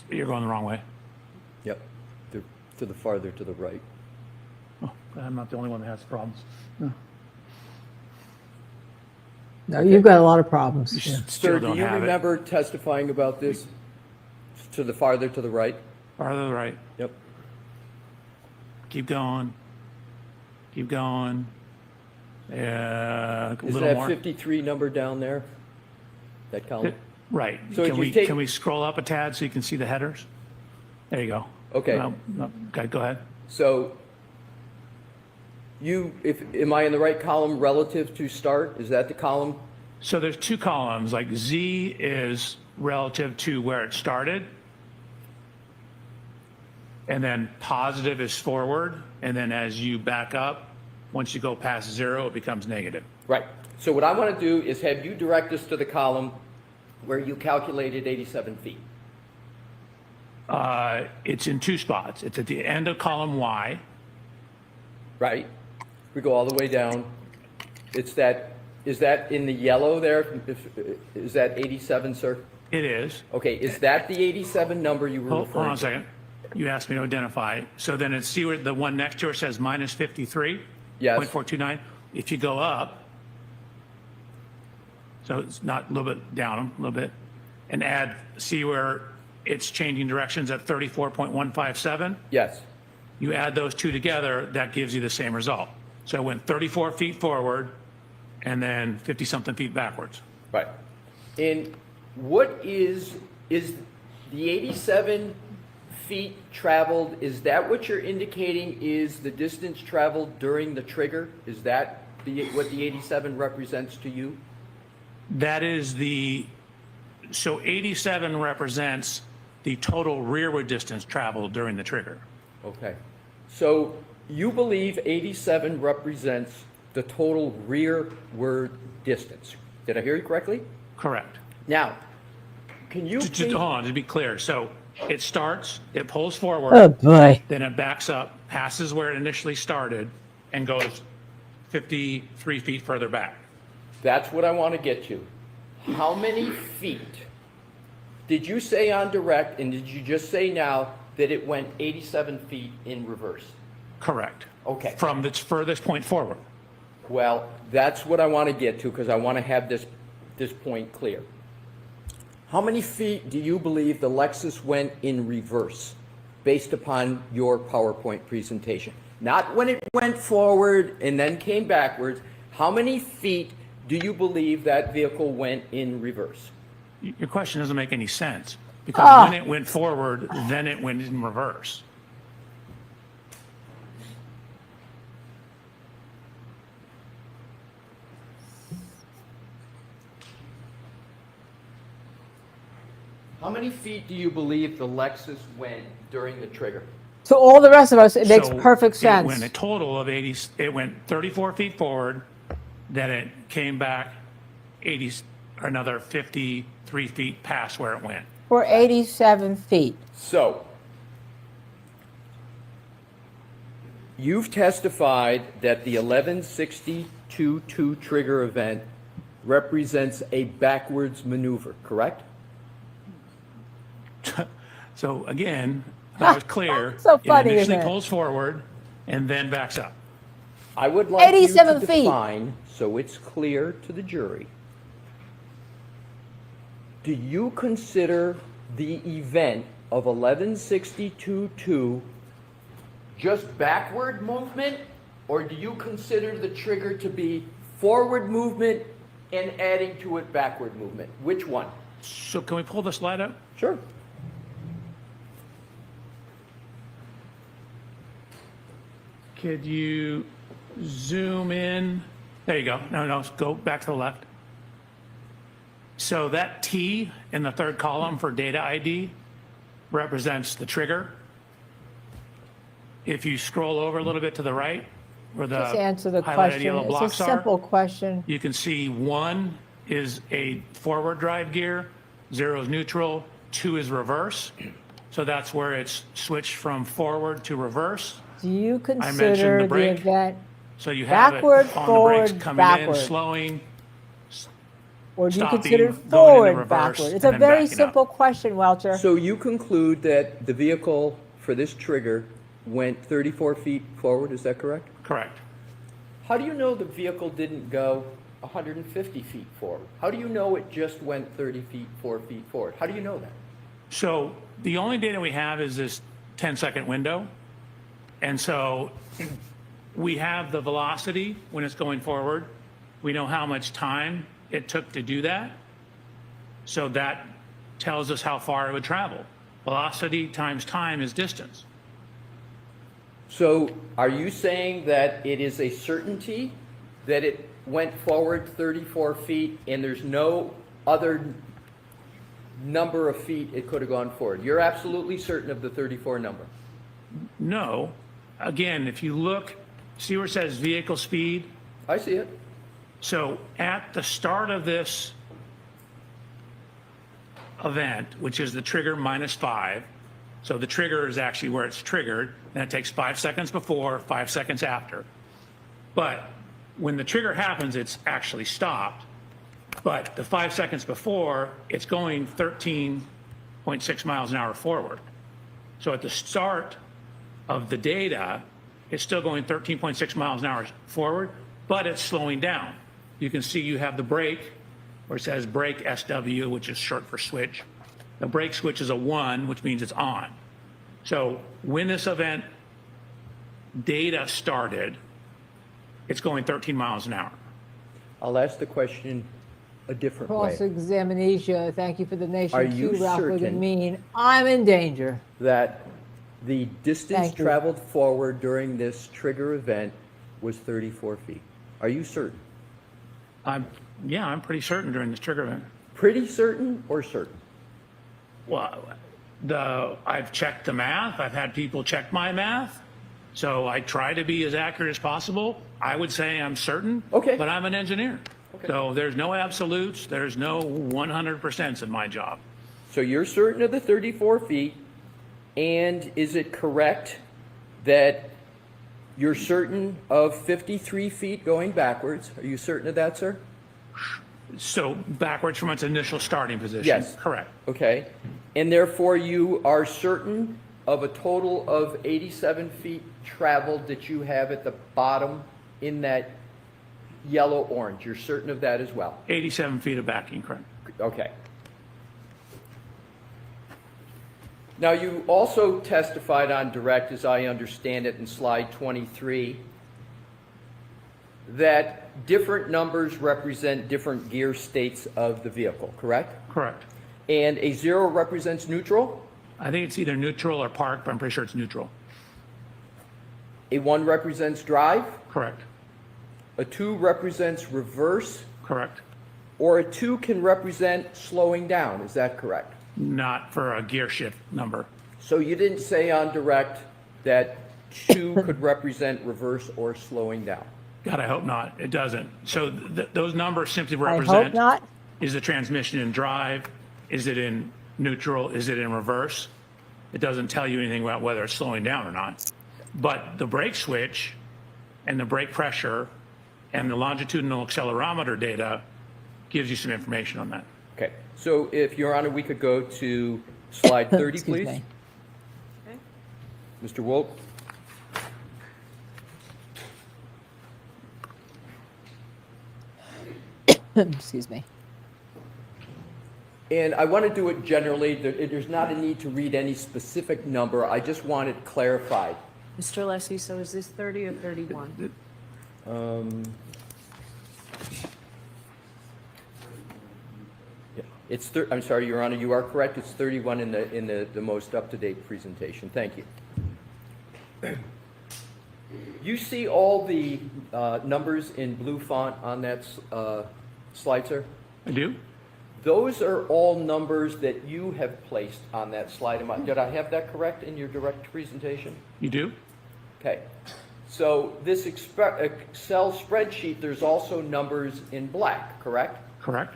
You're going the wrong way. Yep. To the farther to the right. Oh, I'm not the only one that has problems. No, you've got a lot of problems. Yeah. Still Sir, do don't you have it. remember testifying about this? To the farther to the right? Farther to the right. Yep. Keep going. Keep going. A Is little that more. 53 number down there? That column? Right. So Can if you we take- can we scroll up a tad so you can see the headers? There you go. Okay. No, okay, go ahead. So am I in the right column relative to start? Is that the column? So there's two columns. Like Z is relative to where it started, and then positive is forward, and then as you back up, once you go past 0, it becomes negative. Right. So what I want to do is have you direct us to the column where you calculated 87 feet. It's in two spots. It's at the end of column Y. Right. We go all the way down. Is that in the yellow there? Is that 87, sir? It is. Okay. Is that the 87 number you were Hold referring on a to? second. You asked me to identify. So then it's see where the one next to it says minus 53? Yes. 0.429. If you go up, So it's not a little bit down, a little bit, and add, see where it's changing directions at 34.157? Yes. You add those two together, that gives you the same result. So it went 34 feet forward and then 50 something feet backwards. Right. And what is the 87 feet traveled, is that what you're indicating is the distance traveled during the trigger? Is that what the 87 represents to you? That is so 87 represents the total rearward distance traveled during the trigger. Okay. So you believe 87 represents the total rearward distance. Did I hear you correctly? Correct. Now, can you Just please- hold on, to be clear. So it starts, it pulls forward. Oh, boy. Then it backs up, passes where it initially started, and goes 53 feet further back. That's what I want to get to. How many feet did you say on direct, and did you just say now that it went 87 feet in reverse? Correct. Okay. From its furthest point forward. Well, that's what I want to get to because I want to have this point clear. How many feet do you believe the Lexus went in reverse based upon your PowerPoint presentation? Not when it went forward and then came backwards. How many feet do you believe that vehicle went in reverse? Your question doesn't make any sense because when it went forward, then it went in reverse. How many feet do you believe the Lexus went during the trigger? To all the rest of us, it makes So perfect sense. It went a total of 80, it went 34 feet forward, then it came back 80, or another 53 feet past where it went. Or 87 feet. So, you've testified that the 1162-2 trigger event represents a backwards maneuver, correct? So again, that was clear. So funny, It initially isn't it? pulls forward and then backs up. I would like 87 you to feet. define, so it's clear to the jury, do you consider the event of 1162-2 just backward movement, or do you consider the trigger to be forward movement and adding to it backward movement? Which one? So can we pull the slide up? Sure. Could you zoom in? There you go. No, go back to the left. So that T in the third column for data ID represents the trigger. If you scroll over a little bit to the right, where the Just answer the highlighted question. yellow It's a blocks simple are, question. you can see 1 is a forward drive gear, 0 is neutral, 2 is reverse. So that's where it's switched from forward to reverse. Do you mentioned consider the the brake. event, So you have Backward, it on the forward, brakes coming backward. in, slowing, or do you stopping, consider going into forward, reverse, backward? It's and a then very backing up. simple question, Welcher. So you conclude that the vehicle for this trigger went 34 feet forward, is that correct? correct. How do you know the vehicle didn't go 150 feet forward? How do you know it just went 30 feet, 4 feet forward? How do you know that? So the only data we have is this 10-second window. And so we have the velocity when it's going forward. We know how much time it took to do that. So that tells us how far it would travel. Velocity times time is distance. So are you saying that it is a certainty that it went forward 34 feet and there's no other number of feet it could have gone forward? You're absolutely certain of the 34 number? No. Again, if you look, see where it says vehicle speed? I see it. So at the start of this event, which is the trigger -5, so the trigger is actually where it's triggered, and it takes 5 seconds before, 5 seconds after. But when the trigger happens, it's actually stopped. But the 5 seconds before, it's going 13.6 miles an hour forward. So at the start of the data, it's still going 13.6 miles an hour forward, but it's slowing down. You can see you have the brake where it says brake SW, which is short for switch. The brake switch is a 1, which means it's on. So when this event data started, it's going 13 miles an hour. I'll ask the question a different way. Cross-examination, thank you for the nation. Are you Q, Ralph certain- Mean, I'm in danger. That the distance Thank you. traveled forward during this trigger event was 34 feet. Are you certain? Yeah, I'm pretty certain during this trigger event. Pretty certain or certain? Well, I've checked the math. I've had people check my math. So I try to be as accurate as possible. I would say I'm certain. Okay. But I'm an engineer. Okay. So there's no absolutes. There's no 100% in my job. So you're certain of the 34 feet, and is it correct that you're certain of 53 feet going backwards? Are you certain of that, sir? So backwards from its initial starting position. Yes. Correct. Okay. And therefore you are certain of a total of 87 feet traveled that you have at the bottom in that yellow-orange. You're certain of that as well? 87 feet of backing, correct. Okay. Now, you also testified on direct, as I understand it, in slide 23, that different numbers represent different gear states of the vehicle, correct? Correct. And a 0 represents neutral, I think it's either neutral or park, but I'm pretty sure it's neutral. a 1 represents drive, Correct. a 2 represents reverse, Correct. or a 2 can represent slowing down. Is that correct? Not for a gear shift number. So you didn't say on direct that 2 could represent reverse or slowing down? God, I hope not. It doesn't. So those numbers simply I represent. hope not. Is the transmission in drive? Is it in neutral? Is it in reverse? It doesn't tell you anything about whether it's slowing down or not. But the brake switch and the brake pressure and the longitudinal accelerometer data gives you some information on that. Okay, so if Your Honor, we could go to slide 30, Excuse please. me. Mr. Wolk? Excuse me. And I want to do it generally. There's not a need to read any specific number. I just want it clarified. Mr. Lessie, so is this 30 or 31? Yeah, I'm sorry, Your Honor, you are correct. It's 31 in the most up-to-date presentation. Thank you. You see all the numbers in blue font on that slide, sir? I do? Those are all numbers that you have placed on that slide. Did I have that correct in your direct presentation? You do? Okay. So this Excel spreadsheet, there's also numbers in black, correct? Correct.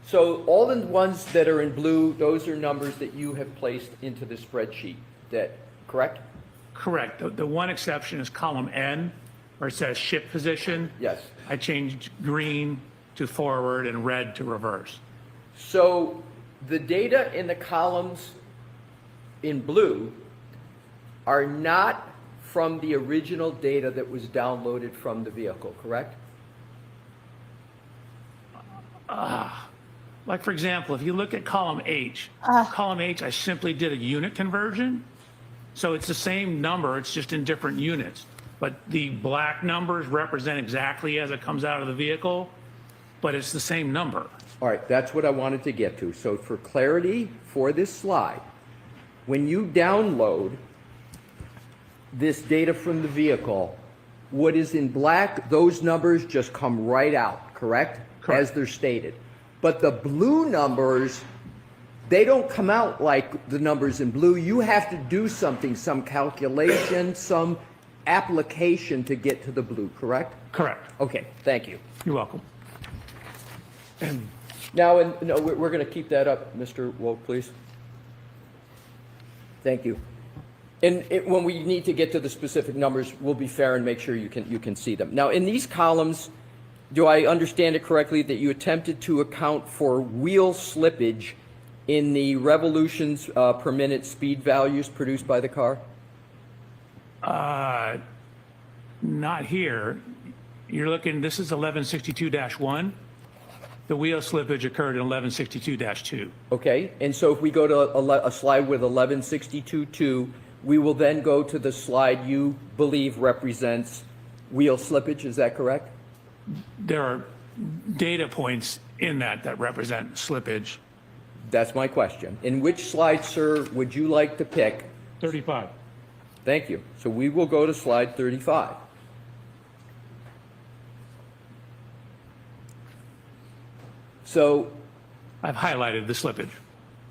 So all the ones that are in blue, those are numbers that you have placed into the spreadsheet, correct? Correct. The one exception is column N, where it says shift position. Yes. I changed green to forward and red to reverse. So the data in the columns in blue are not from the original data that was downloaded from the vehicle, correct? Like, for example, if you look at column H, I simply did a unit conversion. So it's the same number, it's just in different units. But the black numbers represent exactly as it comes out of the vehicle, but it's the same number. All right, that's what I wanted to get to. So for clarity for this slide, when you download this data from the vehicle, what is in black, those numbers just come right out, correct? Correct. As they're stated. But the blue numbers, they don't come out like the numbers in blue. You have to do something, some calculation, some application to get to the blue, correct? Correct. Okay, thank you. You're welcome. Now, no, we're going to keep that up, Mr. Wolk, please. Thank you. And when we need to get to the specific numbers, we'll be fair and make sure you can see them. Now, in these columns, do I understand it correctly that you attempted to account for wheel slippage in the revolutions per minute speed values produced by the car? Not here. You're looking, this is 1162-1. The wheel slippage occurred in 1162-2. Okay, and so if we go to a slide with 1162.2, we will then go to the slide you believe represents wheel slippage, is that correct? There are data points in that represent slippage. That's my question. In which slide, sir, would you like to pick? 35. Thank you. So we will go to slide 35. So I've highlighted the slippage.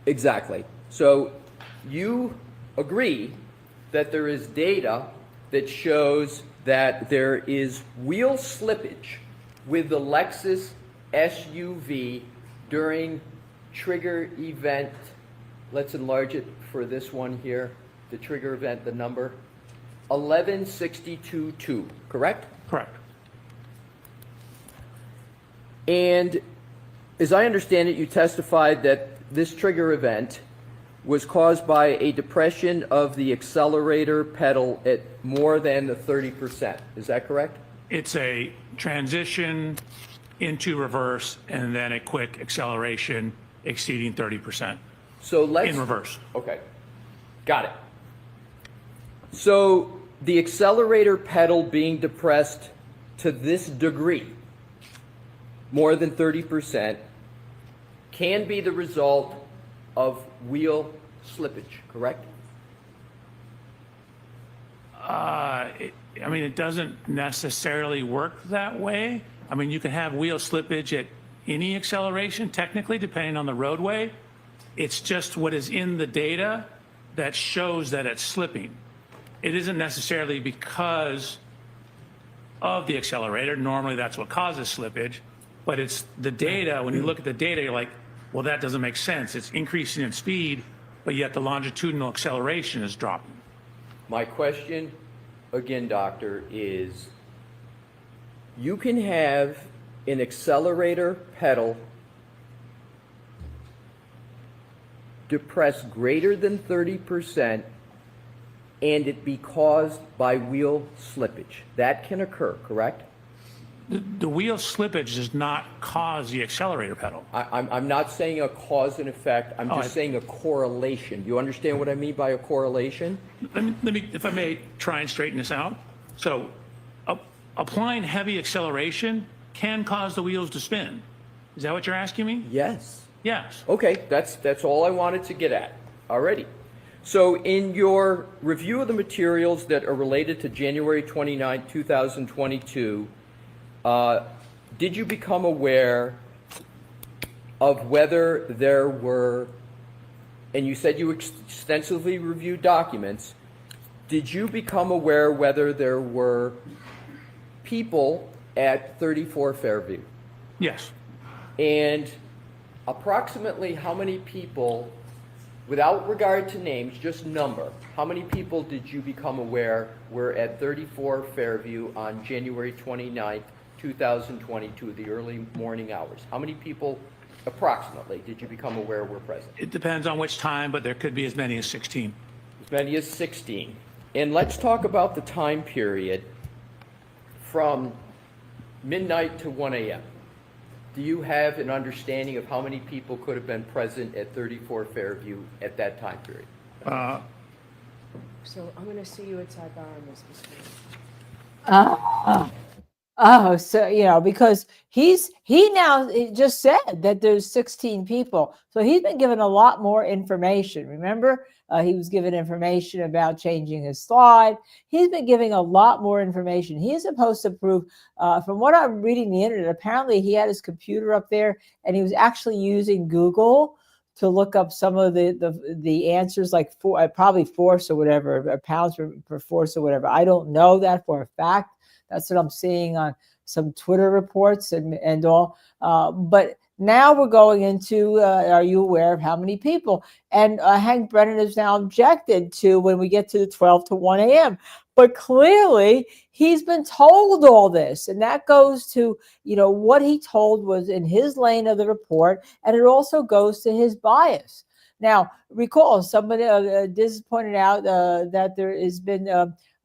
exactly. So you agree that there is data that shows that there is wheel slippage with the Lexus SUV during trigger event. Let's enlarge it for this one here. The trigger event, the number 1162.2, correct? Correct. And as I understand it, you testified that this trigger event was caused by a depression of the accelerator pedal at more than the 30%. Is that correct? It's a transition into reverse and then a quick acceleration exceeding 30% So let's in reverse. Okay, got it. So the accelerator pedal being depressed to this degree, more than 30%, can be the result of wheel slippage, correct? I mean, it doesn't necessarily work that way. I mean, you can have wheel slippage at any acceleration, technically, depending on the roadway. It's just what is in the data that shows that it's slipping. It isn't necessarily because of the accelerator. Normally, that's what causes slippage. But it's the data. When you look at the data, you're like, well, that doesn't make sense. It's increasing in speed, but yet the longitudinal acceleration is dropping. My question, again, doctor, is you can have an accelerator pedal depress greater than 30% and it be caused by wheel slippage. That can occur, correct? The wheel slippage does not cause the accelerator pedal. I'm not saying a cause and effect. I'm just saying a correlation. You understand what I mean by a correlation? Let me, if I may, try and straighten this out. So, applying heavy acceleration can cause the wheels to spin. Is that what you're asking me? Yes. Yes. Okay, that's all I wanted to get at. Alrighty. So in your review of the materials that are related to January 29, 2022, did you become aware of whether there were, and you said you extensively reviewed documents, did you become aware whether there were people at 34 Fairview? Yes. And approximately how many people, without regard to names, just number, how many people did you become aware were at 34 Fairview on January 29th, 2022, the early morning hours? How many people approximately did you become aware were present? It depends on which time, but there could be as many as 16. As many as 16. And let's talk about the time period from midnight to 1 a.m. Do you have an understanding of how many people could have been present at 34 Fairview at that time period? So I'm going to see you at sidebar on this. Oh, so, because he just said that there's 16 people. So he's been given a lot more information. Remember, he was given information about changing his slide. He's been giving a lot more information. He is supposed to prove, from what I'm reading the internet, apparently he had his computer up there and he was actually using Google to look up some of the answers, like probably force or whatever, pounds per force or whatever. I don't know that for a fact. That's what I'm seeing on some Twitter reports and all. But now we're going into, are you aware of how many people? And Hank Brennan has now objected to when we get to the 12 to 1 a.m. But clearly he's been told all this. And that goes to, what he told was in his lane of the report. And it also goes to his bias. Now, recall, somebody, this pointed out that there has been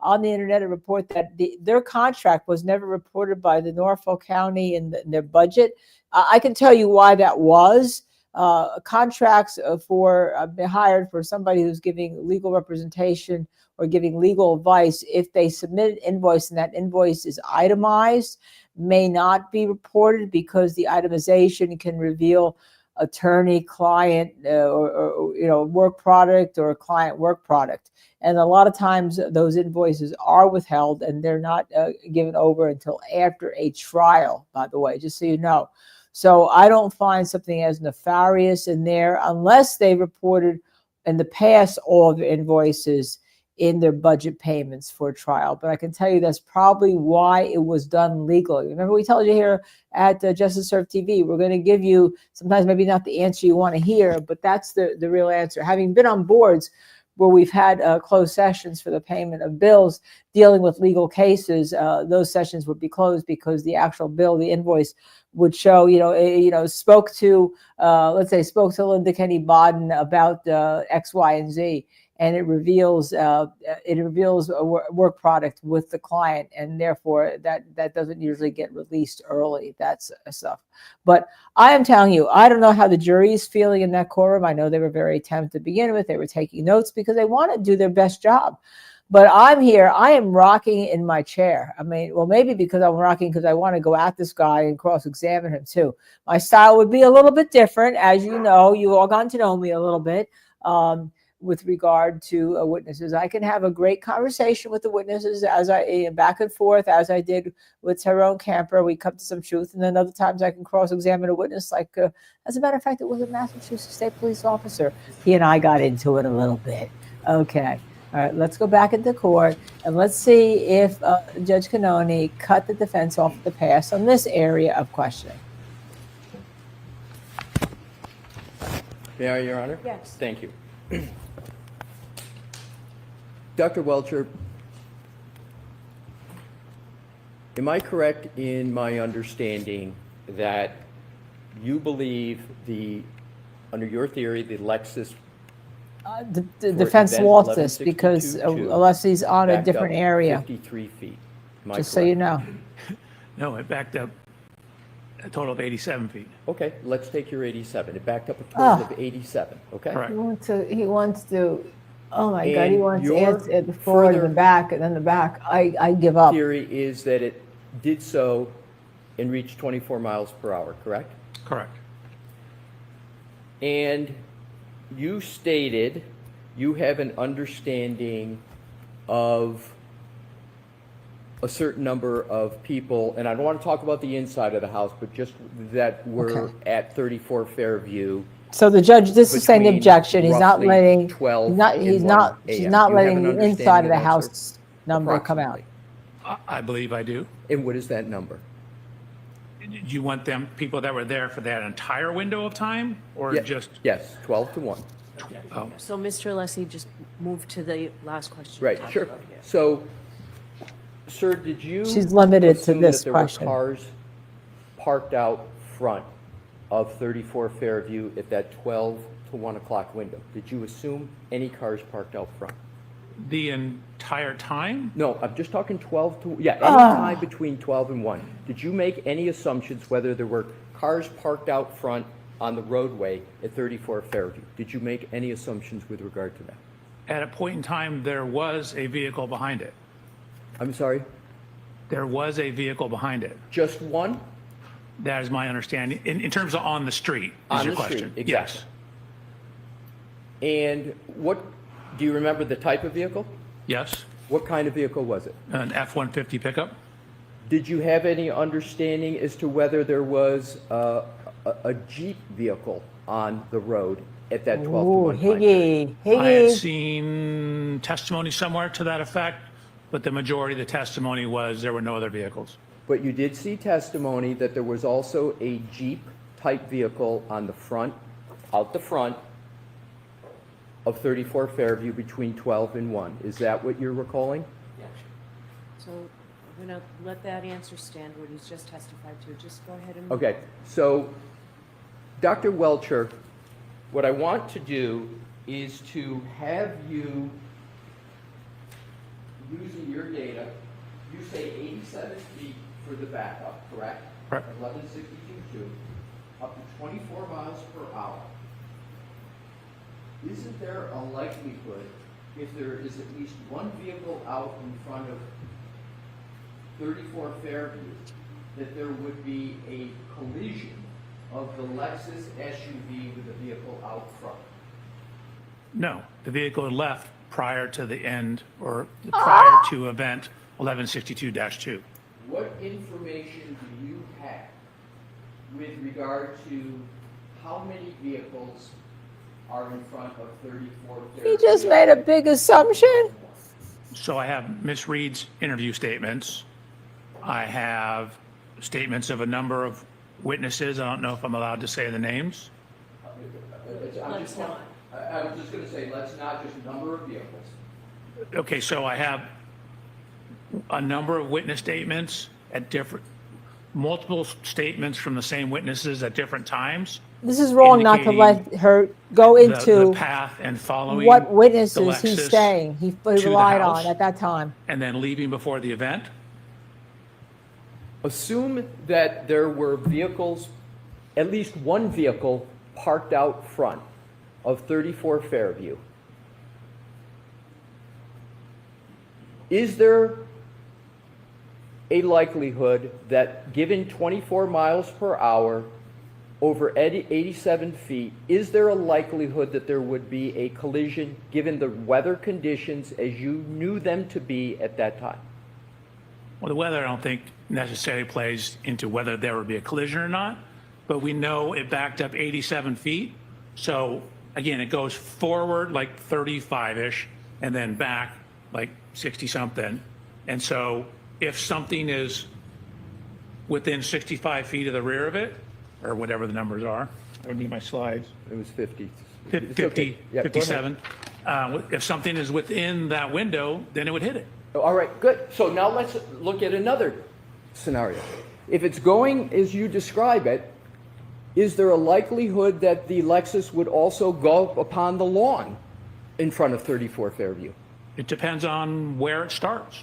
on the internet a report that their contract was never reported by the Norfolk County in their budget. I can tell you why that was. Contracts been hired for somebody who's giving legal representation or giving legal advice. If they submit an invoice and that invoice is itemized, may not be reported because the itemization can reveal attorney client or work product or client work product. And a lot of times those invoices are withheld and they're not given over until after a trial, by the way, just so you know. So I don't find something as nefarious in there unless they reported in the past all of their invoices in their budget payments for a trial. But I can tell you that's probably why it was done legally. Remember we told you here at Justice Serve TV, we're going to give you sometimes maybe not the answer you want to hear, but that's the real answer. Having been on boards where we've had closed sessions for the payment of bills dealing with legal cases, those sessions would be closed because the actual bill, the invoice, would show, spoke to Linda Kenney Baden about X, Y, and Z, and it reveals a work product with the client, and therefore that doesn't usually get released early. That's stuff. But I am telling you, I don't know how the jury is feeling in that courtroom. I know they were very attentive to begin with. They were taking notes because they want to do their best job. But I'm here, I am rocking in my chair. I mean, well, maybe because I'm rocking because I want to go at this guy and cross-examine him too. My style would be a little bit different. As you know, you all gotten to know me a little bit with regard to witnesses. I can have a great conversation with the witnesses as I back and forth, as I did with Tyrone Camper. We come to some truth. And then other times I can cross-examine a witness like, as a matter of fact, it was a Massachusetts State Police officer. He and I got into it a little bit. Okay. All right, let's go back into court and let's see if Judge Kenney cut the defense off the pass on this area of questioning. May I, Your Honor? Yes. Thank you. Dr. Welcher, am I correct in my understanding that you believe under your theory, the Lexus The defense lost this because unless he's on a different area. 53 feet. Just so you know. No, it backed up a total of 87 feet. Okay, let's take your 87. It backed up a total of 87, okay? Correct. He wants to, oh my God, he wants to your answer the forward and the back and then the back. I give up. Theory is that it did so and reached 24 miles per hour, correct? Correct. And you stated you have an understanding of a certain number of people, and I don't want to talk about the inside of the house, but just that were at 34 Fairview. So the judge, this is saying the objection. He's not roughly letting, 12 she's and not 1 letting a.m. the Do you have an inside of the understanding of that, house sir? number come out. I believe I do. And what is that number? Do you want people that were there for that entire window of time or just? Yes, 12 to 1. Oh. So Mr. Leslie just moved to the last question. Right, sure. So, sir, did you? She's limited to assume this that there question. were cars parked out front of 34 Fairview at that 12 to 1 o'clock window? Did you assume any cars parked out front? The entire time? No, I'm just talking 12 to, any time between 12 and 1. Did you make any assumptions whether there were cars parked out front on the roadway at 34 Fairview? Did you make any assumptions with regard to that? At a point in time, there was a vehicle behind it. I'm sorry? There was a vehicle behind it. Just one? That is my understanding. In terms of on the street, is On your the question. street, exactly. And do you remember the type of vehicle? Yes. What kind of vehicle was it? An F-150 pickup. Did you have any understanding as to whether there was a Jeep vehicle on the road at that 12 to 1 time period? I had seen testimony somewhere to that effect, but the majority of the testimony was there were no other vehicles. But you did see testimony that there was also a Jeep type vehicle on the front, out the front of 34 Fairview between 12 and 1. Is that what you're recalling? Yeah. So I'm going to let that answer stand, what he's just testified to. Just go ahead and. Okay, so Dr. Welcher, what I want to do is to have you using your data, you say 87 feet for the backup, correct? Correct. 1162.2, up to 24 miles per hour. Isn't there a likelihood, if there is at least one vehicle out in front of 34 Fairview, that there would be a collision of the Lexus SUV with the vehicle out front? No, the vehicle had left prior to the end or prior to event 1162-2. What information do you have with regard to how many vehicles are in front of 34 Fairview? He just made a big assumption. So I have Miss Reed's interview statements. I have statements of a number of witnesses. I don't know if I'm allowed to say the names. I'm just going to say, let's not just number of vehicles. Okay, so I have a number of witness statements at multiple statements from the same witnesses at different times. This is wrong not to let her go The into path and following what the witnesses he's Lexus saying he to the relied on house. at that time. And then leaving before the event. Assume that there were vehicles, at least one vehicle parked out front of 34 Fairview. Is there a likelihood that given 24 miles per hour over 87 feet, is there a likelihood that there would be a collision given the weather conditions as you knew them to be at that time? Well, the weather I don't think necessarily plays into whether there would be a collision or not, but we know it backed up 87 feet. So again, it goes forward like 35-ish and then back like 60 something. And so if something is within 65 feet of the rear of it, or whatever the numbers are, I would need my slides. It was 50. 50, okay. Yeah, go ahead. 57. If something is within that window, then it would hit it. All right, good. So now let's look at another scenario. If it's going as you describe it, is there a likelihood that the Lexus would also go upon the lawn in front of 34 Fairview? It depends on where it starts.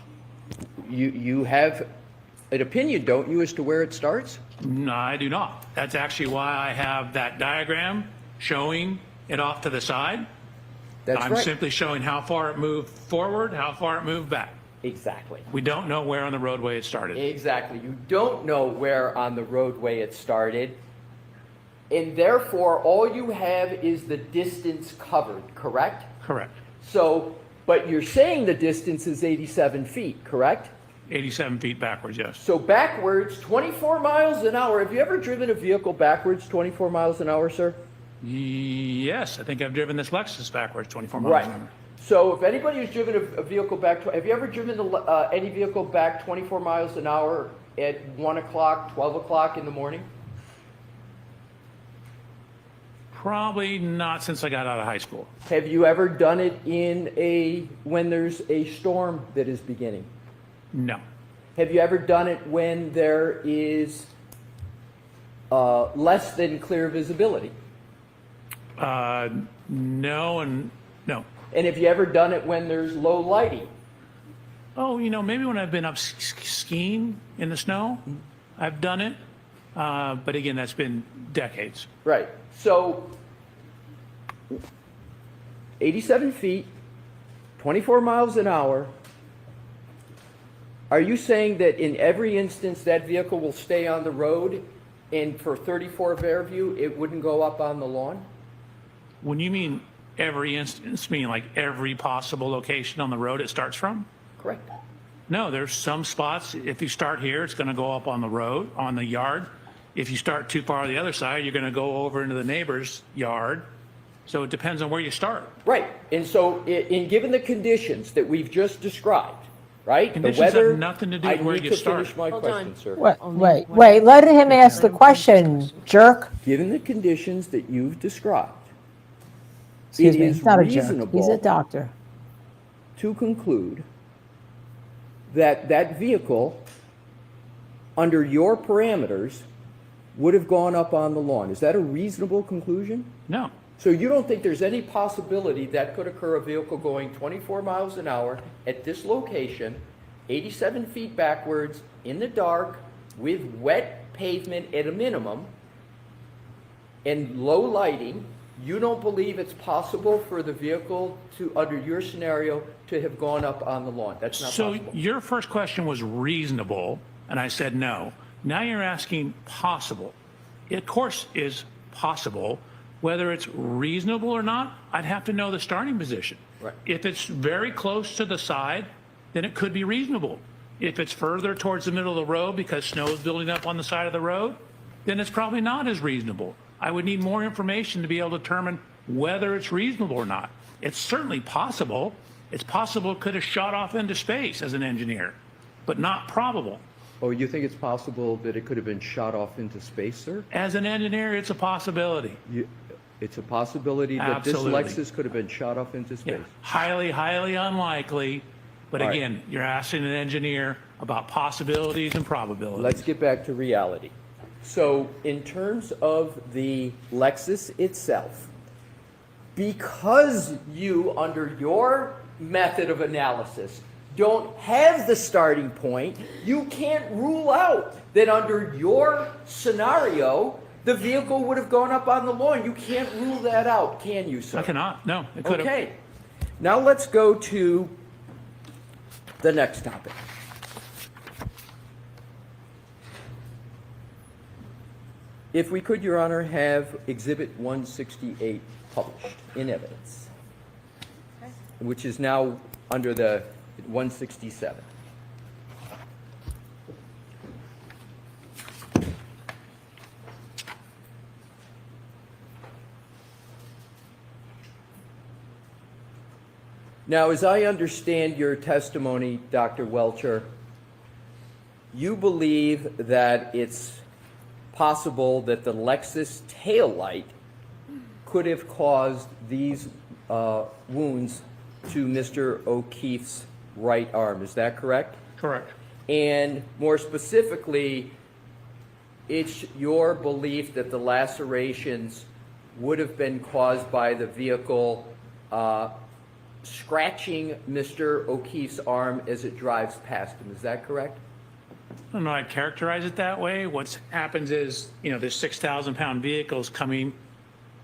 You have an opinion, don't you, as to where it starts? No, I do not. That's actually why I have that diagram showing it off to the side. That's I'm right. simply showing how far it moved forward, how far it moved back. Exactly. We don't know where on the roadway it started. Exactly. You don't know where on the roadway it started. And therefore, all you have is the distance covered, correct? Correct. So, but you're saying the distance is 87 feet, correct? 87 feet backwards, yes. So backwards, 24 miles an hour. Have you ever driven a vehicle backwards 24 miles an hour, sir? Yes, I think I've driven this Lexus backwards 24 miles an hour. Right. So if anybody who's driven a vehicle back, have you ever driven any vehicle back 24 miles an hour at 1 o'clock, 12 o'clock in the morning? Probably not since I got out of high school. Have you ever done it when there's a storm that is beginning? No. Have you ever done it when there is less than clear visibility? No and no. And have you ever done it when there's low lighting? Oh, maybe when I've been up skiing in the snow, I've done it. But again, that's been decades. Right. So 87 feet, 24 miles an hour. Are you saying that in every instance that vehicle will stay on the road and for 34 Fairview, it wouldn't go up on the lawn? When you mean every instance, mean like every possible location on the road it starts from? Correct. No, there's some spots, if you start here, it's going to go up on the road, on the yard. If you start too far on the other side, you're going to go over into the neighbor's yard. So it depends on where you start. Right. And so given the conditions that we've just described, right? Conditions the weather, have nothing to do with I where need you to start. finish my question, sir. Wait, let him ask the question, jerk. Given the conditions that you've described, Excuse it me, is he's not a jerk. reasonable He's a doctor. to conclude that that vehicle, under your parameters, would have gone up on the lawn. Is that a reasonable conclusion? No. So you don't think there's any possibility that could occur, a vehicle going 24 miles an hour at this location, 87 feet backwards, in the dark, with wet pavement at a minimum, and low lighting, you don't believe it's possible for the vehicle to, under your scenario, to have gone up on the lawn? That's not So possible. your first question was reasonable, and I said no. Now you're asking possible. It, of course, is possible. Whether it's reasonable or not, I'd have to know the starting position. Right. If it's very close to the side, then it could be reasonable. If it's further towards the middle of the road because snow is building up on the side of the road, then it's probably not as reasonable. I would need more information to be able to determine whether it's reasonable or not. It's certainly possible. It's possible it could have shot off into space as an engineer, but not probable. Oh, you think it's possible that it could have been shot off into space, sir? As an engineer, it's a possibility. It's a possibility that Absolutely. this Lexus could have been shot off into space? Yeah. Highly, highly unlikely. But All right. again, you're asking an engineer about possibilities and probabilities. Let's get back to reality. So in terms of the Lexus itself, because you, under your method of analysis, don't have the starting point, you can't rule out that under your scenario, the vehicle would have gone up on the lawn. You can't rule that out, can you, sir? I cannot. No, it could have. Okay. Now let's go to the next topic. If we could, Your Honor, have Exhibit 168 published in evidence, which is now under the 167. Now, as I understand your testimony, Dr. Welcher, you believe that it's possible that the Lexus taillight could have caused these wounds to Mr. O'Keefe's right arm. Is that correct? Correct. And more specifically, it's your belief that the lacerations would have been caused by the vehicle scratching Mr. O'Keefe's arm as it drives past him. Is that correct? I don't know, I'd characterize it that way. What happens is, you know, this 6,000-pound vehicle is coming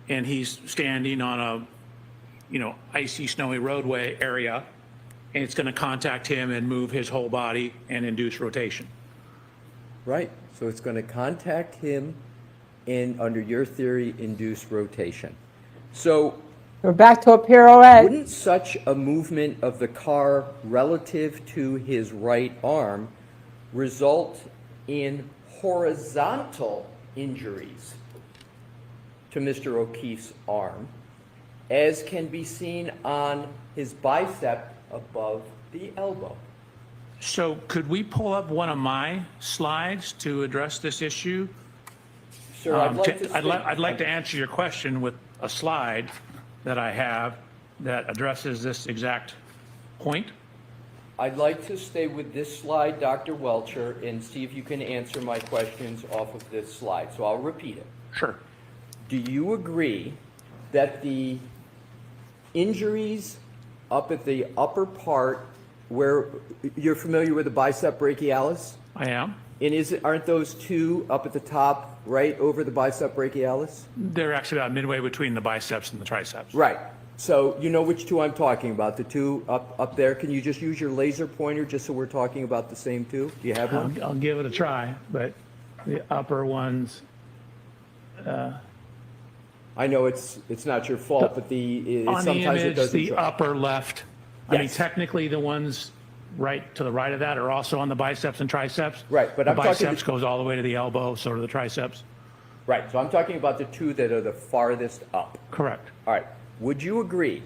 and he's standing on a, you know, icy, snowy roadway area, and it's going to contact him and move his whole body and induce rotation. Right. So it's going to contact him and, under your theory, induce rotation. So We're back to a pirouette. wouldn't such a movement of the car relative to his right arm result in horizontal injuries to Mr. O'Keefe's arm, as can be seen on his bicep above the elbow? So could we pull up one of my slides to address this issue? Sir, I'd like to I'd like to answer your question with a slide that I have that addresses this exact point. I'd like to stay with this slide, Dr. Welcher, and see if you can answer my questions off of this slide. So I'll repeat it. Sure. Do you agree that the injuries up at the upper part, where you're familiar with the bicep brachialis? I am. And aren't those two up at the top, right over the bicep brachialis? They're actually about midway between the biceps and the triceps. Right. So you know which two I'm talking about, the two up there. Can you just use your laser pointer just so we're talking about the same two? Do you have one? I'll give it a try, but the upper ones, I know it's not your fault, but on the sometimes it image, doesn't the show. upper left, I mean, Yes. technically the ones right to the right of that are also on the biceps and triceps. Right, but the I'm talking biceps goes all the way to the elbow, so do the triceps. Right, so I'm talking about the two that are the farthest up. Correct. All right, would you agree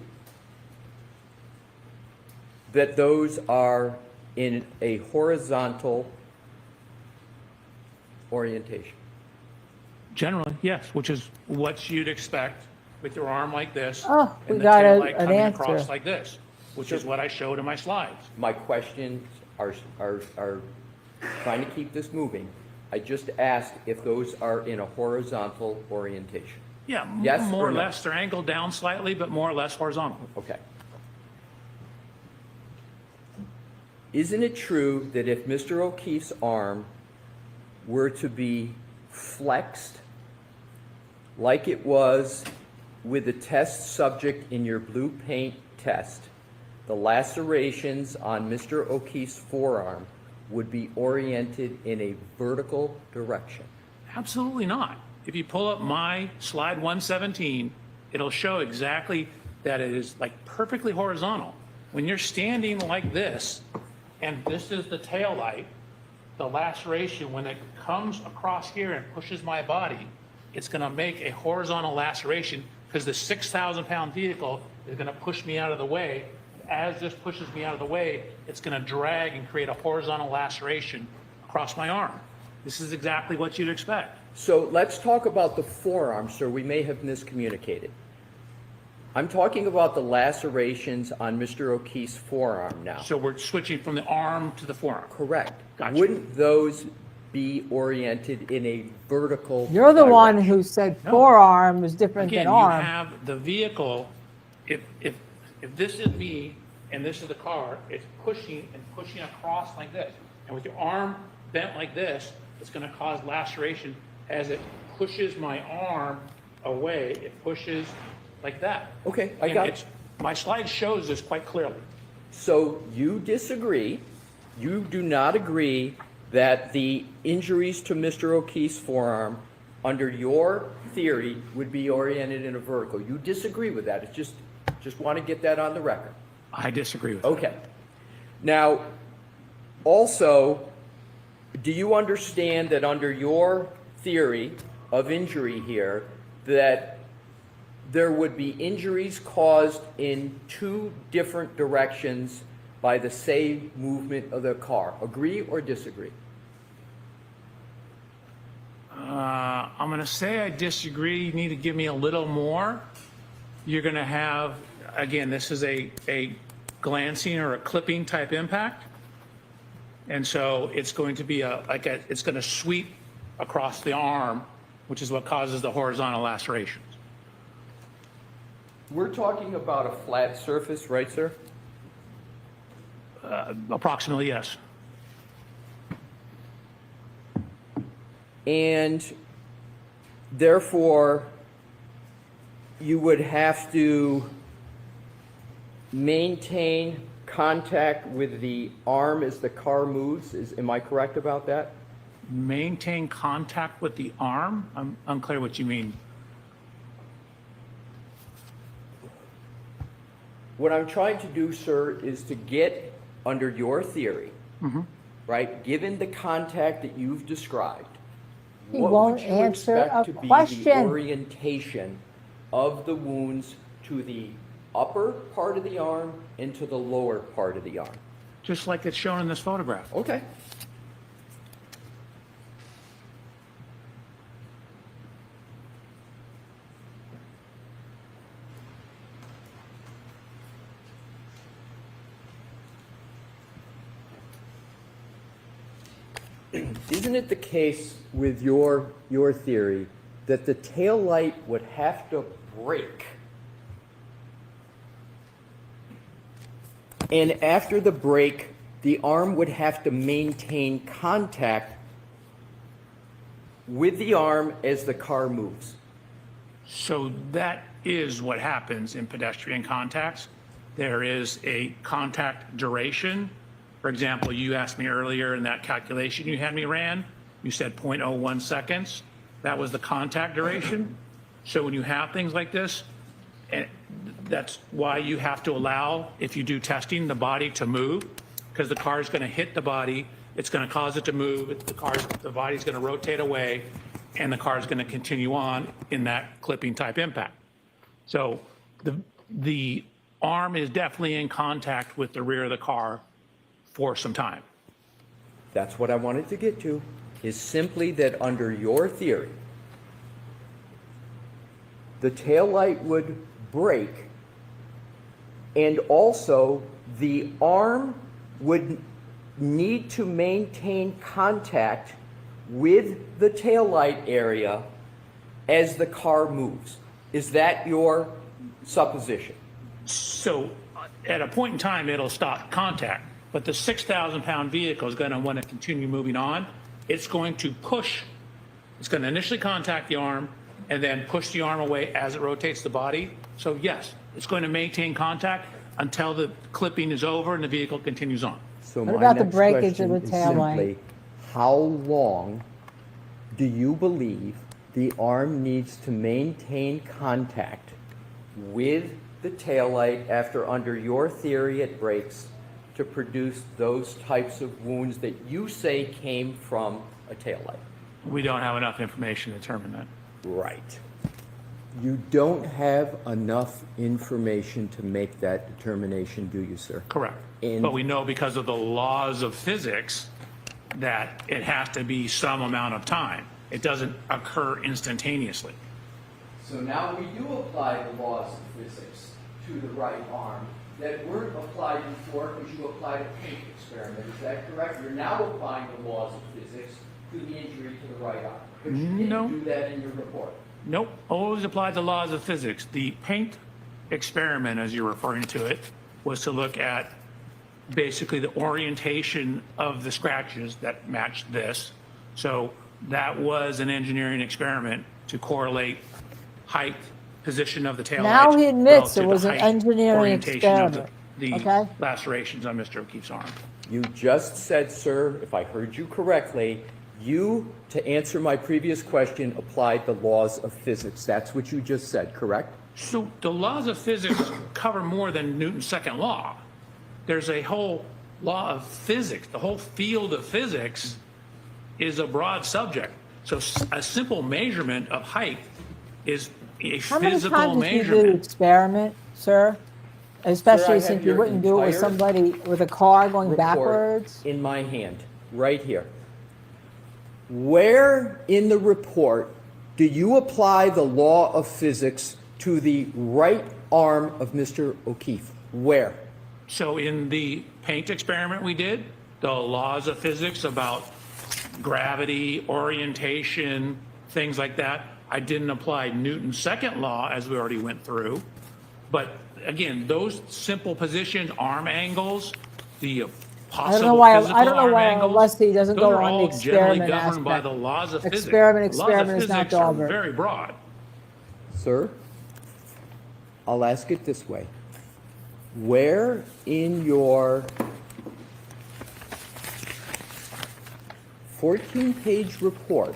that those are in a horizontal orientation? Generally, yes, which is what you'd expect with your arm like this. Oh, we and the got tail light an coming answer. across like this, which is what I showed in my slides. My questions are trying to keep this moving. I just asked if those are in a horizontal orientation. Yeah, Yes more or or no? less. They're angled down slightly, but more or less horizontal. Okay. Isn't it true that if Mr. O'Keefe's arm were to be flexed like it was with the test subject in your blue paint test, the lacerations on Mr. O'Keefe's forearm would be oriented in a vertical direction? Absolutely not. If you pull up my slide 117, it'll show exactly that it is like perfectly horizontal. When you're standing like this, and this is the tail light, the laceration, when it comes across here and pushes my body, it's going to make a horizontal laceration because the 6,000-pound vehicle is going to push me out of the way. As this pushes me out of the way, it's going to drag and create a horizontal laceration across my arm. This is exactly what you'd expect. So let's talk about the forearm, sir. We may have miscommunicated. I'm talking about the lacerations on Mr. O'Keefe's forearm now. So we're switching from the arm to the forearm. Correct. Gotcha. Wouldn't those be oriented in a vertical You're the one direction? who said No. forearm was different Again, than you arm. have the vehicle, if this is me and this is the car, it's pushing and pushing across like this. And with your arm bent like this, it's going to cause laceration as it pushes my arm away. It pushes like that. Okay, I And got it's, my slide shows this quite clearly. So you disagree, you do not agree that the injuries to Mr. O'Keefe's forearm under your theory would be oriented in a vertical. You disagree with that. It's just want to get that on the record. I disagree with that. Okay. Now, also, do you understand that under your theory of injury here, that there would be injuries caused in two different directions by the same movement of the car? Agree or disagree? I'm going to say I disagree. You need to give me a little more. You're going to have, again, this is a glancing or a clipping type impact. And so it's going to be it's going to sweep across the arm, which is what causes the horizontal lacerations. We're talking about a flat surface, right, sir? Approximately, yes. And therefore, you would have to maintain contact with the arm as the car moves. Am I correct about that? Maintain contact with the arm? I'm unclear what you mean. What I'm trying to do, sir, is to get under your theory, right, given the contact that you've described, He what won't would you answer expect a to be the question. orientation of the wounds to the upper part of the arm and to the lower part of the arm? Just like it's shown in this photograph. Okay. Isn't it the case with your theory that the tail light would have to break, and after the break, the arm would have to maintain contact with the arm as the car moves? So that is what happens in pedestrian contacts. There is a contact duration. For example, you asked me earlier in that calculation you had me ran, you said 0.01 seconds. That was the contact duration. So when you have things like this, and that's why you have to allow, if you do testing, the body to move, because the car is going to hit the body, it's going to cause it to move, the body's going to rotate away, and the car is going to continue on in that clipping type impact. So the arm is definitely in contact with the rear of the car for some time. That's what I wanted to get to, is simply that under your theory, the tail light would break, and also the arm would need to maintain contact with the tail light area as the car moves. Is that your supposition? So at a point in time, it'll stop contact, but the 6,000-pound vehicle is going to want to continue moving on. It's going to push, it's going to initially contact the arm and then push the arm away as it rotates the body. So yes, it's going to maintain contact until the clipping is over and the vehicle continues on. So What my about the next breakage of question the is tail light? simply, how long do you believe the arm needs to maintain contact with the taillight after, under your theory, it breaks to produce those types of wounds that you say came from a taillight? We don't have enough information to determine that. Right. You don't have enough information to make that determination, do you, sir? Correct. And- But we know because of the laws of physics that it has to be some amount of time. It doesn't occur instantaneously. So now we do apply the laws of physics to the right arm that weren't applied before because you applied a paint experiment. Is that correct? You're now applying the laws of physics to the injury to the right arm. But you No. didn't do that in your report. Nope, always applied the laws of physics. The paint experiment, as you're referring to it, was to look at basically the orientation of the scratches that matched this. So that was an engineering experiment to correlate height, position of the tail Now lights he admits relative it to was an height, engineering orientation of experiment. the Okay. lacerations on Mr. O'Keefe's arm. You just said, sir, if I heard you correctly, you, to answer my previous question, applied the laws of physics. That's what you just said, correct? So the laws of physics cover more than Newton's second law. There's a whole law of physics. The whole field of physics is a broad subject. So a simple measurement of height is a How many physical times did you do the measurement. experiment, sir? Especially have since you your wouldn't do it with entire somebody with a car going Report backwards? in my hand, right here. Where in the report do you apply the law of physics to the right arm of Mr. O'Keefe? Where? So in the paint experiment we did, the laws of physics about gravity, orientation, things like that, I didn't apply Newton's second law as we already went through. But again, those simple positions, arm angles, the possible I physical don't know arm why angles, Leslie doesn't those go are on the all generally experiment governed by aspect. the laws of physics. Experiment The laws of is not physics are Dauber. very broad. Sir, I'll ask it this way. Where in your 14-page report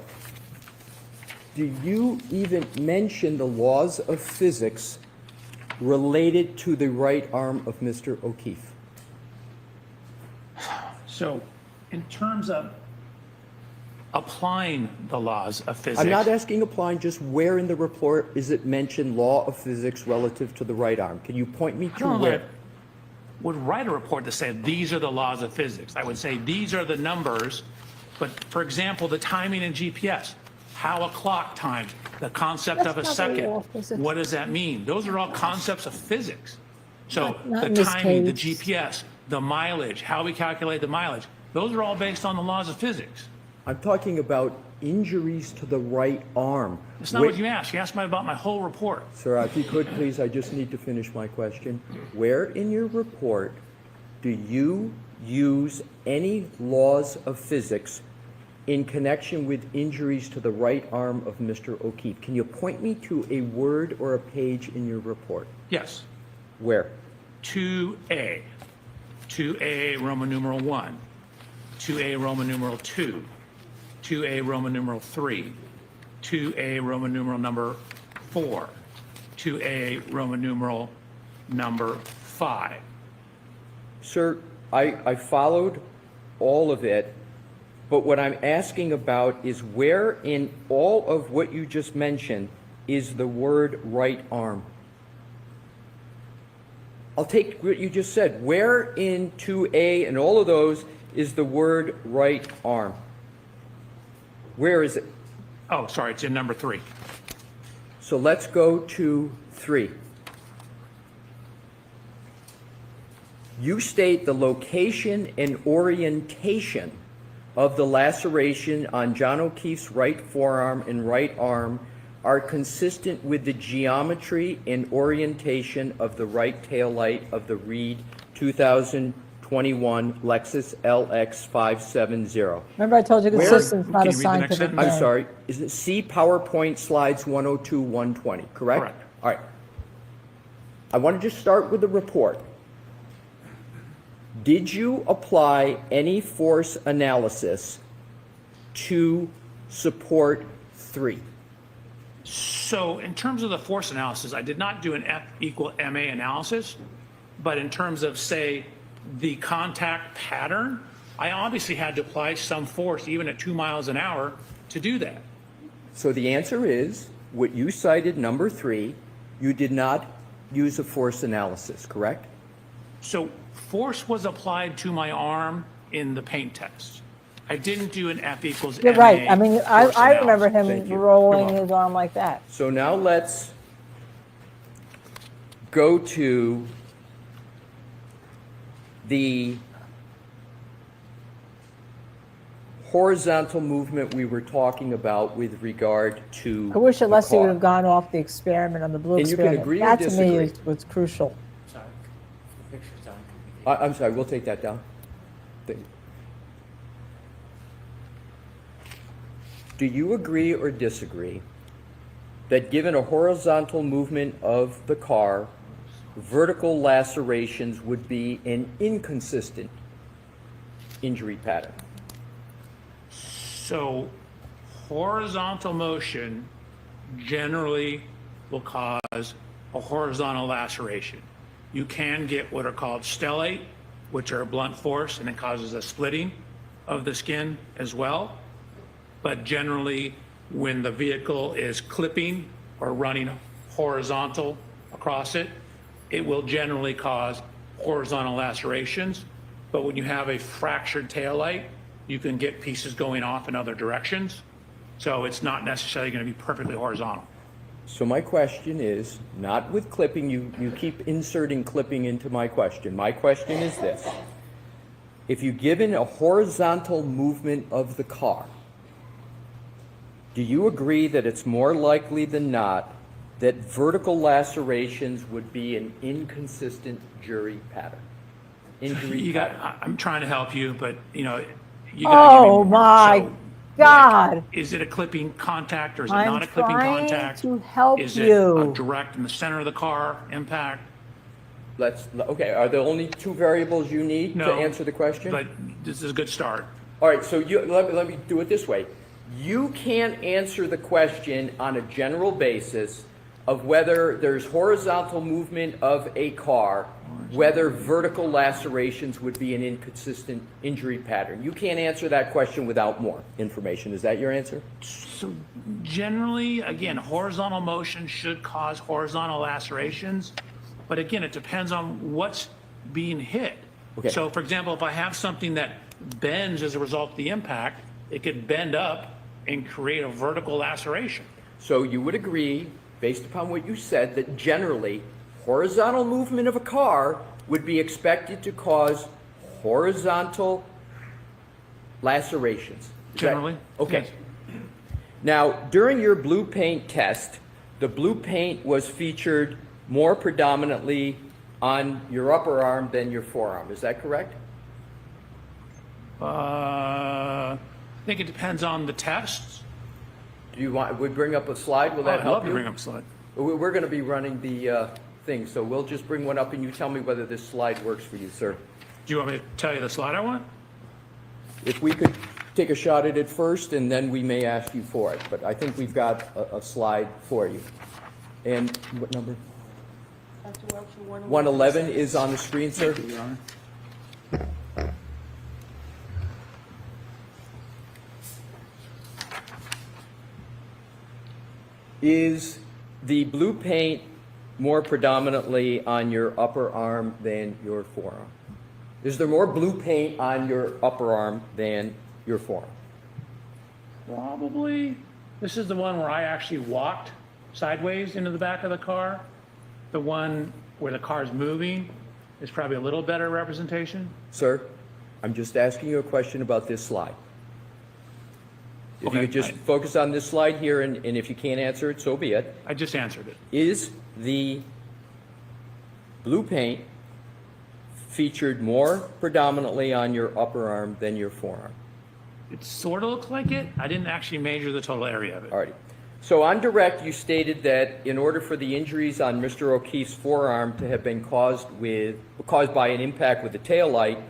do you even mention the laws of physics related to the right arm of Mr. O'Keefe? So in terms of applying the laws of physics. I'm not asking applying, just where in the report is it mentioned law of physics relative to the right arm? Can you point me I to don't know where? that I would write a report that said these are the laws of physics. I would say these are the numbers, but for example, the timing in GPS, how a clock times, the concept of a That's not the second. law of physics. What does that mean? Those are all concepts of physics. So Not the in this timing, the case. GPS, the mileage, how we calculate the mileage, those are all based on the laws of physics. I'm talking about injuries to the right arm. That's not what you asked. You asked me about my whole report. Sir, if you could, please, I just need to finish my question. Where in your report do you use any laws of physics in connection with injuries to the right arm of Mr. O'Keefe? Can you point me to a word or a page in your report? Yes. Where? 2A, 2A Roman numeral 1, 2A Roman numeral 2, 2A Roman numeral 3, 2A Roman numeral number 4, 2A Roman numeral number 5. Sir, I followed all of it, but what I'm asking about is where in all of what you just mentioned is the word right arm? I'll take what you just said. Where in 2A and all of those is the word right arm? Where is it? Oh, sorry, it's in number 3. So let's go to 3. You state the location and orientation of the laceration on John O'Keefe's right forearm and right arm are consistent with the geometry and orientation of the right tail light of the Reed 2021 Lexus LX 570. Remember I told you Where- consistence, not Can a you read the next scientific sentence? I'm term. sorry, is it see PowerPoint slides 102, 120, correct? Correct. All right. I want to just start with the report. Did you apply any force analysis to support 3? So in terms of the force analysis, I did not do an F equal MA analysis, but in terms of, say, the contact pattern, I obviously had to apply some force, even at 2 miles an hour, to do that. So the answer is, what you cited, number 3, you did not use a force analysis, correct? So force was applied to my arm in the paint test. I didn't do an F equals You're MA right. I mean, I force remember analysis. Thank him you. rolling You're his arm like that. So now let's go to the horizontal movement we were talking about with regard to I wish the Leslie would car. have gone off the experiment on the blue And you can experiment. agree or That to me disagree. was crucial. Sorry, the picture's on. I'm sorry, we'll take that down. Do you agree or disagree that given a horizontal movement of the car, vertical lacerations would be an inconsistent injury pattern? So horizontal motion generally will cause a horizontal laceration. You can get what are called stellate, which are blunt force, and it causes a splitting of the skin as well. But generally, when the vehicle is clipping or running horizontal across it, it will generally cause horizontal lacerations. But when you have a fractured taillight, you can get pieces going off in other directions. So it's not necessarily going to be perfectly horizontal. So my question is, not with clipping, you keep inserting clipping into my question. My question is this. If you're given a horizontal movement of the car, do you agree that it's more likely than not that vertical lacerations would be an inconsistent injury pattern? I'm trying to help you, but you gotta give me more. My So, God. like, is it a clipping contact or is it I'm not a clipping trying contact? to help Is it a you. direct in the center of the car impact? Okay, are there only 2 variables you need to No, answer the question? But this is a good start. All right, so let me do it this way. You can't answer the question on a general basis of whether there's horizontal movement of a car, whether vertical lacerations would be an inconsistent injury pattern. You can't answer that question without more information. Is that your answer? So generally, again, horizontal motion should cause horizontal lacerations. But again, it depends on what's being hit. Okay. So for example, if I have something that bends as a result of the impact, it could bend up and create a vertical laceration. So you would agree, based upon what you said, that generally horizontal movement of a car would be expected to cause horizontal lacerations. Is that- Generally, Okay. yes. Now, during your blue paint test, the blue paint was featured more predominantly on your upper arm than your forearm. Is that correct? I think it depends on the tests. Do you want, we bring up a slide? Will that I'd help love to you? bring up a slide. We're going to be running the thing, so we'll just bring one up and you tell me whether this slide works for you, sir. Do you want me to tell you the slide I want? If we could take a shot at it first, and then we may ask you for it, but I think we've got a slide for you. And what number? 111 is on the screen, sir. Is the blue paint more predominantly on your upper arm than your forearm? Is there more blue paint on your upper arm than your forearm? Probably. This is the one where I actually walked sideways into the back of the car. The one where the car is moving is probably a little better representation. Sir, I'm just asking you a question about this slide. If Okay, you could just focus on this slide here, and if you can't answer it, so be it. I just answered it. Is the blue paint featured more predominantly on your upper arm than your forearm? It sort of looks like it. I didn't actually measure the total area of it. All righty. So on direct, you stated that in order for the injuries on Mr. O'Keefe's forearm to have been caused by an impact with the taillight,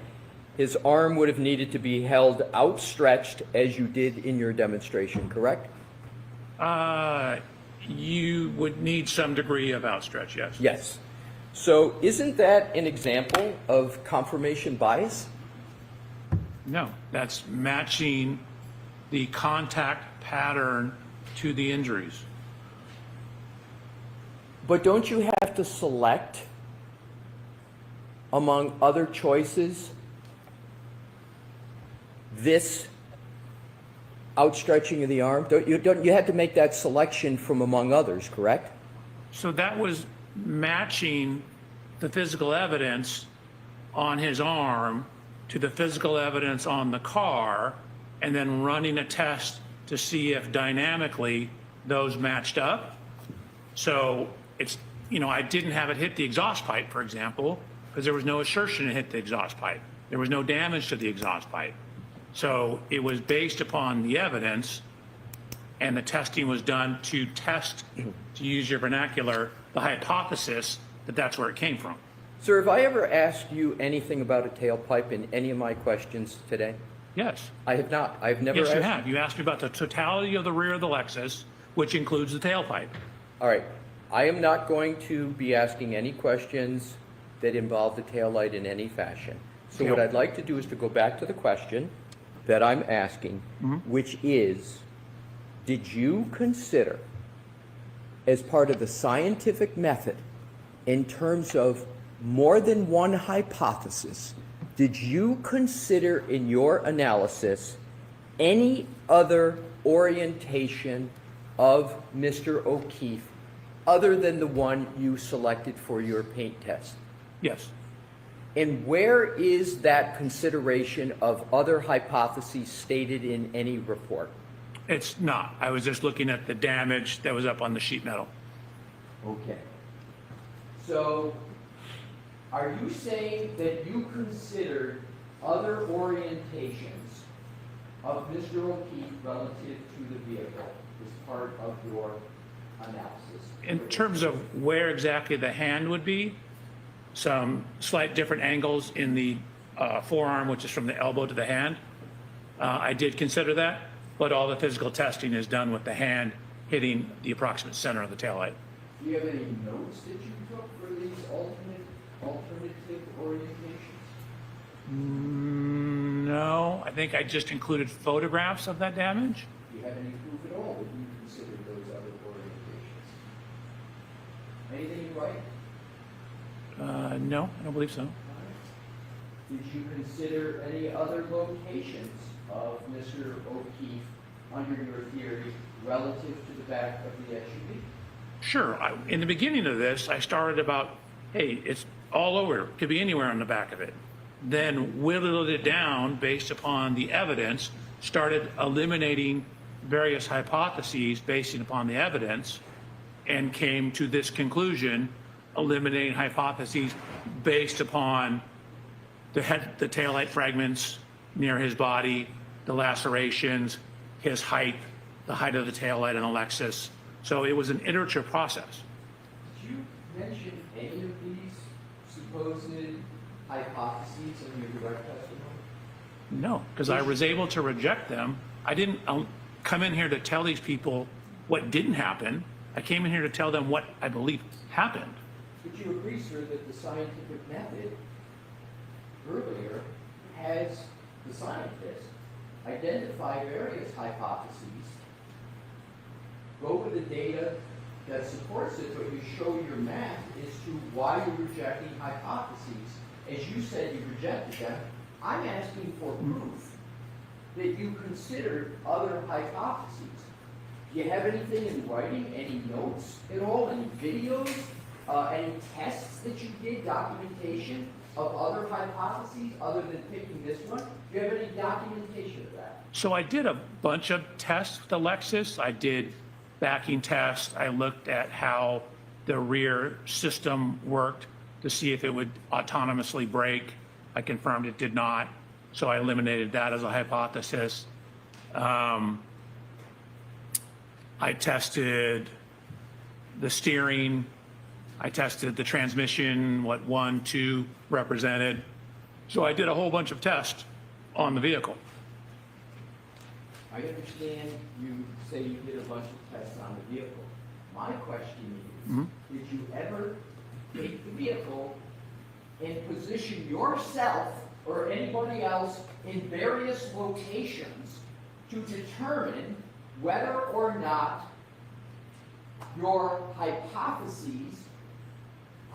his arm would have needed to be held outstretched as you did in your demonstration, correct? You would need some degree of outstretch, yes. Yes. So isn't that an example of confirmation bias? No, that's matching the contact pattern to the injuries. But don't you have to select among other choices this outstretching of the arm? You had to make that selection from among others, correct? So that was matching the physical evidence on his arm to the physical evidence on the car, and then running a test to see if dynamically those matched up. So it's, I didn't have it hit the exhaust pipe, for example, because there was no assertion it hit the exhaust pipe. There was no damage to the exhaust pipe. So it was based upon the evidence, and the testing was done to test, to use your vernacular, the hypothesis that that's where it came from. Sir, have I ever asked you anything about a tailpipe in any of my questions today? Yes. I have not. I've never asked. Yes, you have. You asked me about the totality of the rear of the Lexus, which includes the tailpipe. All right. I am not going to be asking any questions that involve the taillight in any fashion. So what I'd like to do is to go back to the question that I'm asking, which is, did you consider, as part of the scientific method, in terms of more than one hypothesis, did you consider in your analysis any other orientation of Mr. O'Keefe other than the one you selected for your paint test? Yes. And where is that consideration of other hypotheses stated in any report? It's not. I was just looking at the damage that was up on the sheet metal. Okay. So, are you saying that you considered other orientations of Mr. O'Keefe relative to the vehicle as part of your analysis? In terms of where exactly the hand would be, some slight different angles in the forearm, which is from the elbow to the hand. I did consider that, but all the physical testing is done with the hand hitting the approximate center of the taillight. Do you have any notes that you took for these alternative orientations? No, I think I just included photographs of that damage. Do you have any proof at all that you considered those other orientations? Anything you write? No, I don't believe so. Did you consider any other locations of Mr. O'Keefe under your theory relative to the back of the SUV? Sure. In the beginning of this, I started about, hey, it's all over. It could be anywhere on the back of it. Then whittled it down based upon the evidence, started eliminating various hypotheses based upon the evidence, and came to this conclusion, eliminating hypotheses based upon the taillight fragments near his body, the lacerations, his height, the height of the taillight on the Lexus. So it was an iterative process. Did you mention any of these supposed hypotheses in your direct testimony? No, because I was able to reject them. I didn't come in here to tell these people what didn't happen. I came in here to tell them what I believe happened. Would you agree, sir, that the scientific method earlier has the scientists identify various hypotheses, go with the data that supports it, but you show your math as to why you're rejecting hypotheses. As you said, you rejected them. I'm asking for proof that you considered other hypotheses. Do you have anything in writing, any notes at all, any videos, any tests that you did, documentation of other hypotheses other than picking this one? Do you have any documentation of that? So I did a bunch of tests with the Lexus. I did backing tests. I looked at how the rear system worked to see if it would autonomously brake. I confirmed it did not, so I eliminated that as a hypothesis. I tested the steering. I tested the transmission, what 1, 2 represented. So I did a whole bunch of tests on the vehicle. I understand you say you did a bunch of tests on the vehicle. My question is, did you ever take the vehicle and position yourself or anybody else in various locations to determine whether or not your hypotheses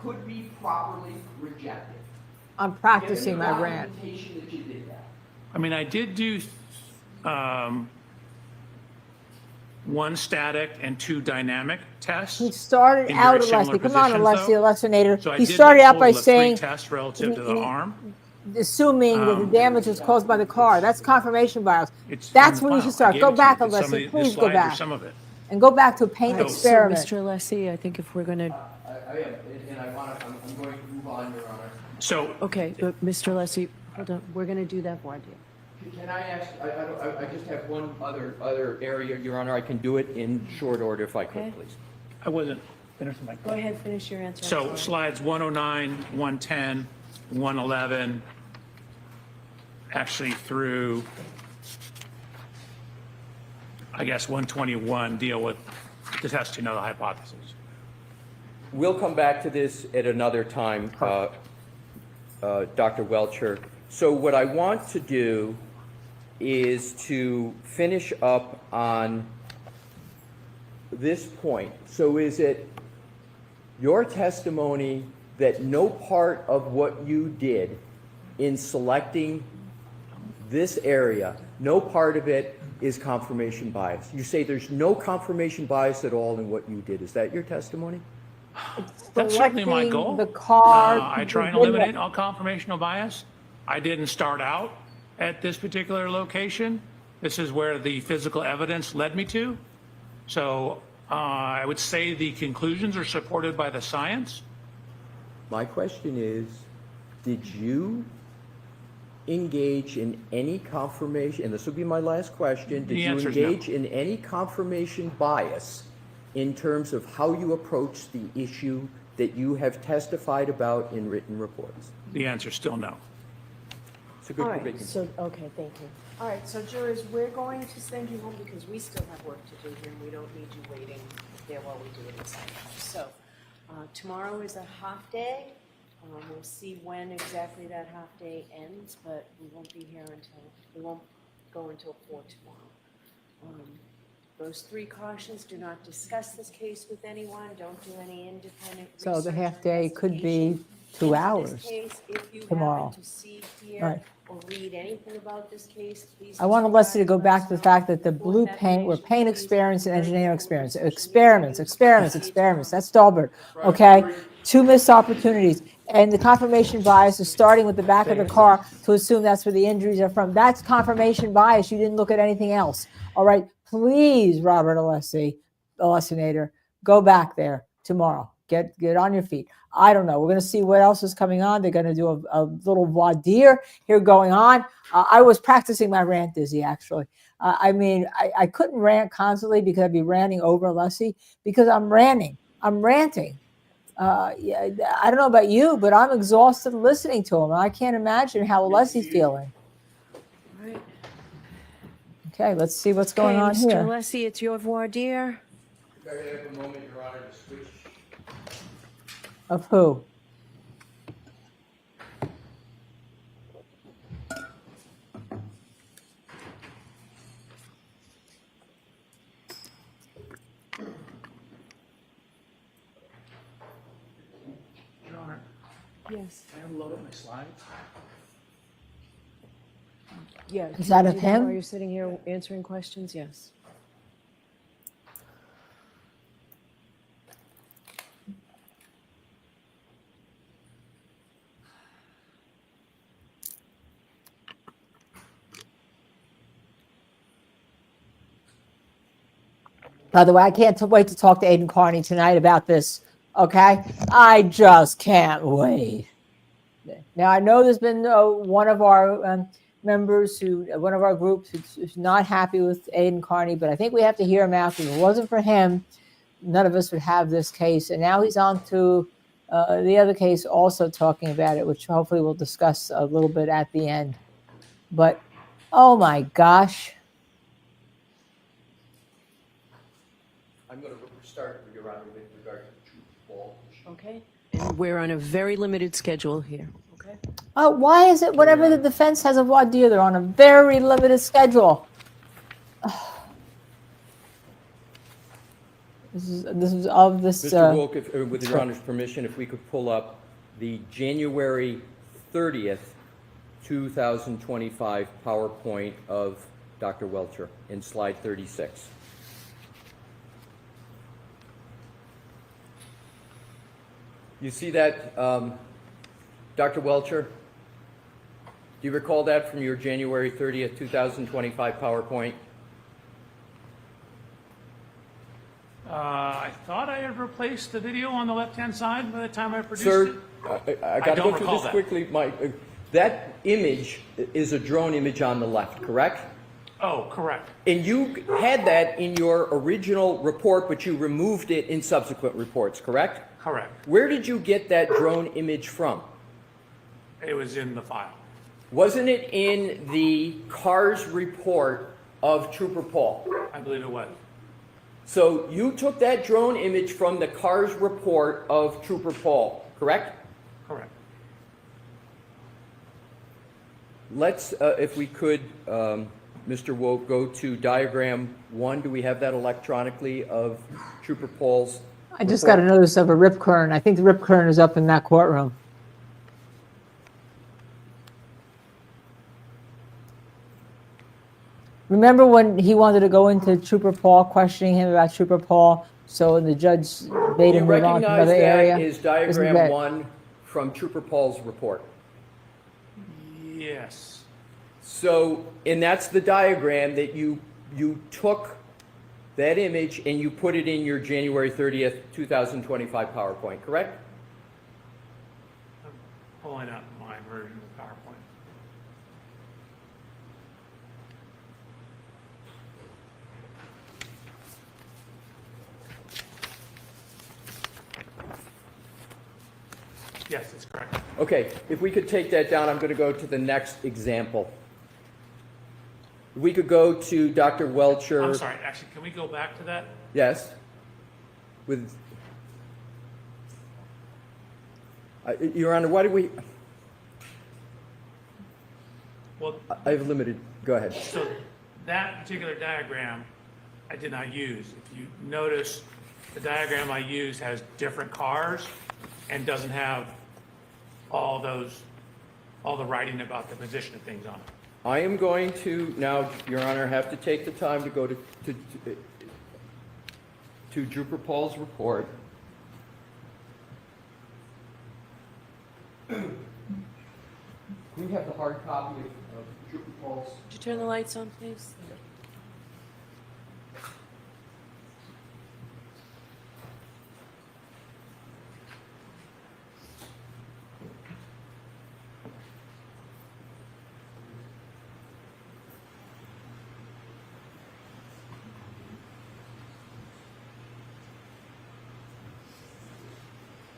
could be properly rejected? I'm practicing Give me my rant. documentation that you did that. I mean, I did do 1 static and 2 dynamic tests. He started in out, very similar Alessi. Come on, positions, Alessi, though. Alessinator. So I He did started a out by total of 3 saying, tests relative to the arm. assuming that the damage was caused by the car. That's confirmation bias. It's That's in the when you file. should start. I gave Go it to back, you. Some of Alessi. the Please go slides are back. some of it. And go back to a paint So, experiment. Mr. Alessi, I think if we're going to, I am, and I'm going to move on, Your Honor. So okay, but Mr. Alessi, hold on, we're going to do that voir dire. Can I ask, I just have one other area, Your Honor. I can do it in short order if I Okay. could, please. I wasn't finished with my Go question. ahead, finish your answer. I'm So sorry. slides 109, 110, 111, actually through, I guess, 121 deal with the testing of the hypothesis. We'll come back to this at another time, Dr. Welcher. So what I want to do is to finish up on this point. So is it your testimony that no part of what you did in selecting this area, no part of it is confirmation bias? You say there's no confirmation bias at all in what you did. Is that your testimony? That's certainly my Selecting goal. The car. I try and eliminate all confirmational bias. I didn't start out at this particular location. This is where the physical evidence led me to. So I would say the conclusions are supported by the science. My question is, did you engage in any confirmation, and this will be my last question, did The you answer is no. engage in any confirmation bias in terms of how you approach the issue that you have testified about in written reports? The answer is still no. It's a good All right, predicament. so, okay, thank you. All right, so jurors, we're going to send you home because we still have work to do here and we don't need you waiting there while we do it inside. So tomorrow is a half day. We'll see when exactly that half day ends, but we won't be here until, we won't go until 4 tomorrow. Those 3 cautions: do not discuss this case with anyone, don't do any independent So the research or half day could be investigation 2 into hours. this case. If you tomorrow. happen to see, hear, Right. or read anything about this case, please. I want Alessi to go back to the fact that the blue paint were paint experience and engineering experience. Experiments. That's Dahlberg. Okay? 2 missed opportunities. And the confirmation bias is starting with the back of the car to assume that's where the injuries are from. That's confirmation bias. You didn't look at anything else. All right? Please, Robert Alessinator, go back there tomorrow. Get on your feet. I don't know. We're going to see what else is coming on. They're going to do a little voir dire here going on. I was practicing my rant, Dizzy, actually. I mean, I couldn't rant constantly because I'd be ranting over Alessi because I'm ranting. Yeah, I don't know about you, but I'm exhausted listening to him. I can't imagine how Alessi's feeling. All right. Okay, let's see what's going on Mr. here. Alessi, it's your voir dire. If I could have a moment, Your Honor, to switch. Of who? Your Honor, Yes. can I have a load of my slides? Yeah. Is that of While him? you're sitting here answering questions, yes. By the way, I can't wait to talk to Aiden Carney tonight about this. Okay, I just can't wait. Now I know there's been one of our members one of our groups who's not happy with Aiden Carney, but I think we have to hear him out because if it wasn't for him, none of us would have this case. And now he's on to the other case, also talking about it, which hopefully we'll discuss a little bit at the end. But oh my gosh. I'm going to start, Your Honor, with regard to the truth ball. Okay. And we're on a very limited schedule here. Okay. Why is it whenever the defense has a voir dire, they're on a very limited schedule? This is of this. Mr. Wolk, with Your Honor's permission, if we could pull up the January 30th, 2025 PowerPoint of Dr. Welcher in slide 36. You see that, Dr. Welcher? Do you recall that from your January 30th, 2025 PowerPoint? I thought I had replaced the video on the left-hand side by the time I produced Sir, it. I got to don't go through recall this that. quickly. That image is a drone image on the left, correct? Oh, correct. And you had that in your original report, but you removed it in subsequent reports, correct? Correct. Where did you get that drone image from? It was in the file. Wasn't it in the CARS report of Trooper Paul? I believe it was. So you took that drone image from the CARS report of Trooper Paul, correct? Correct. Let's, if we could, Mr. Woke, go to diagram 1. Do we have that electronically of Trooper Paul's? I just got a notice of a rip current. I think the rip current is up in that courtroom. Remember when he wanted to go into Trooper Paul, questioning him about Trooper Paul, so the judge made him move on to another area? You recognize that is diagram 1 from Trooper Paul's report? Yes. So, and that's the diagram that you took that image and you put it in your January 30th, 2025 PowerPoint, correct? I'm pulling up my version of PowerPoint. Yes, that's correct. Okay, if we could take that down, I'm going to go to the next example. If we could go to Dr. Welcher. I'm sorry, actually, can we go back to that? Yes. With, Your Honor, why do we? Well, I have limited. Go ahead. so that particular diagram I did not use. If you notice, the diagram I use has different cars and doesn't have all the writing about the position of things on it. I am going to now, Your Honor, have to take the time to go to Trooper Paul's report. Can we have the hard copy of Trooper Paul's? Could you turn the lights on, please?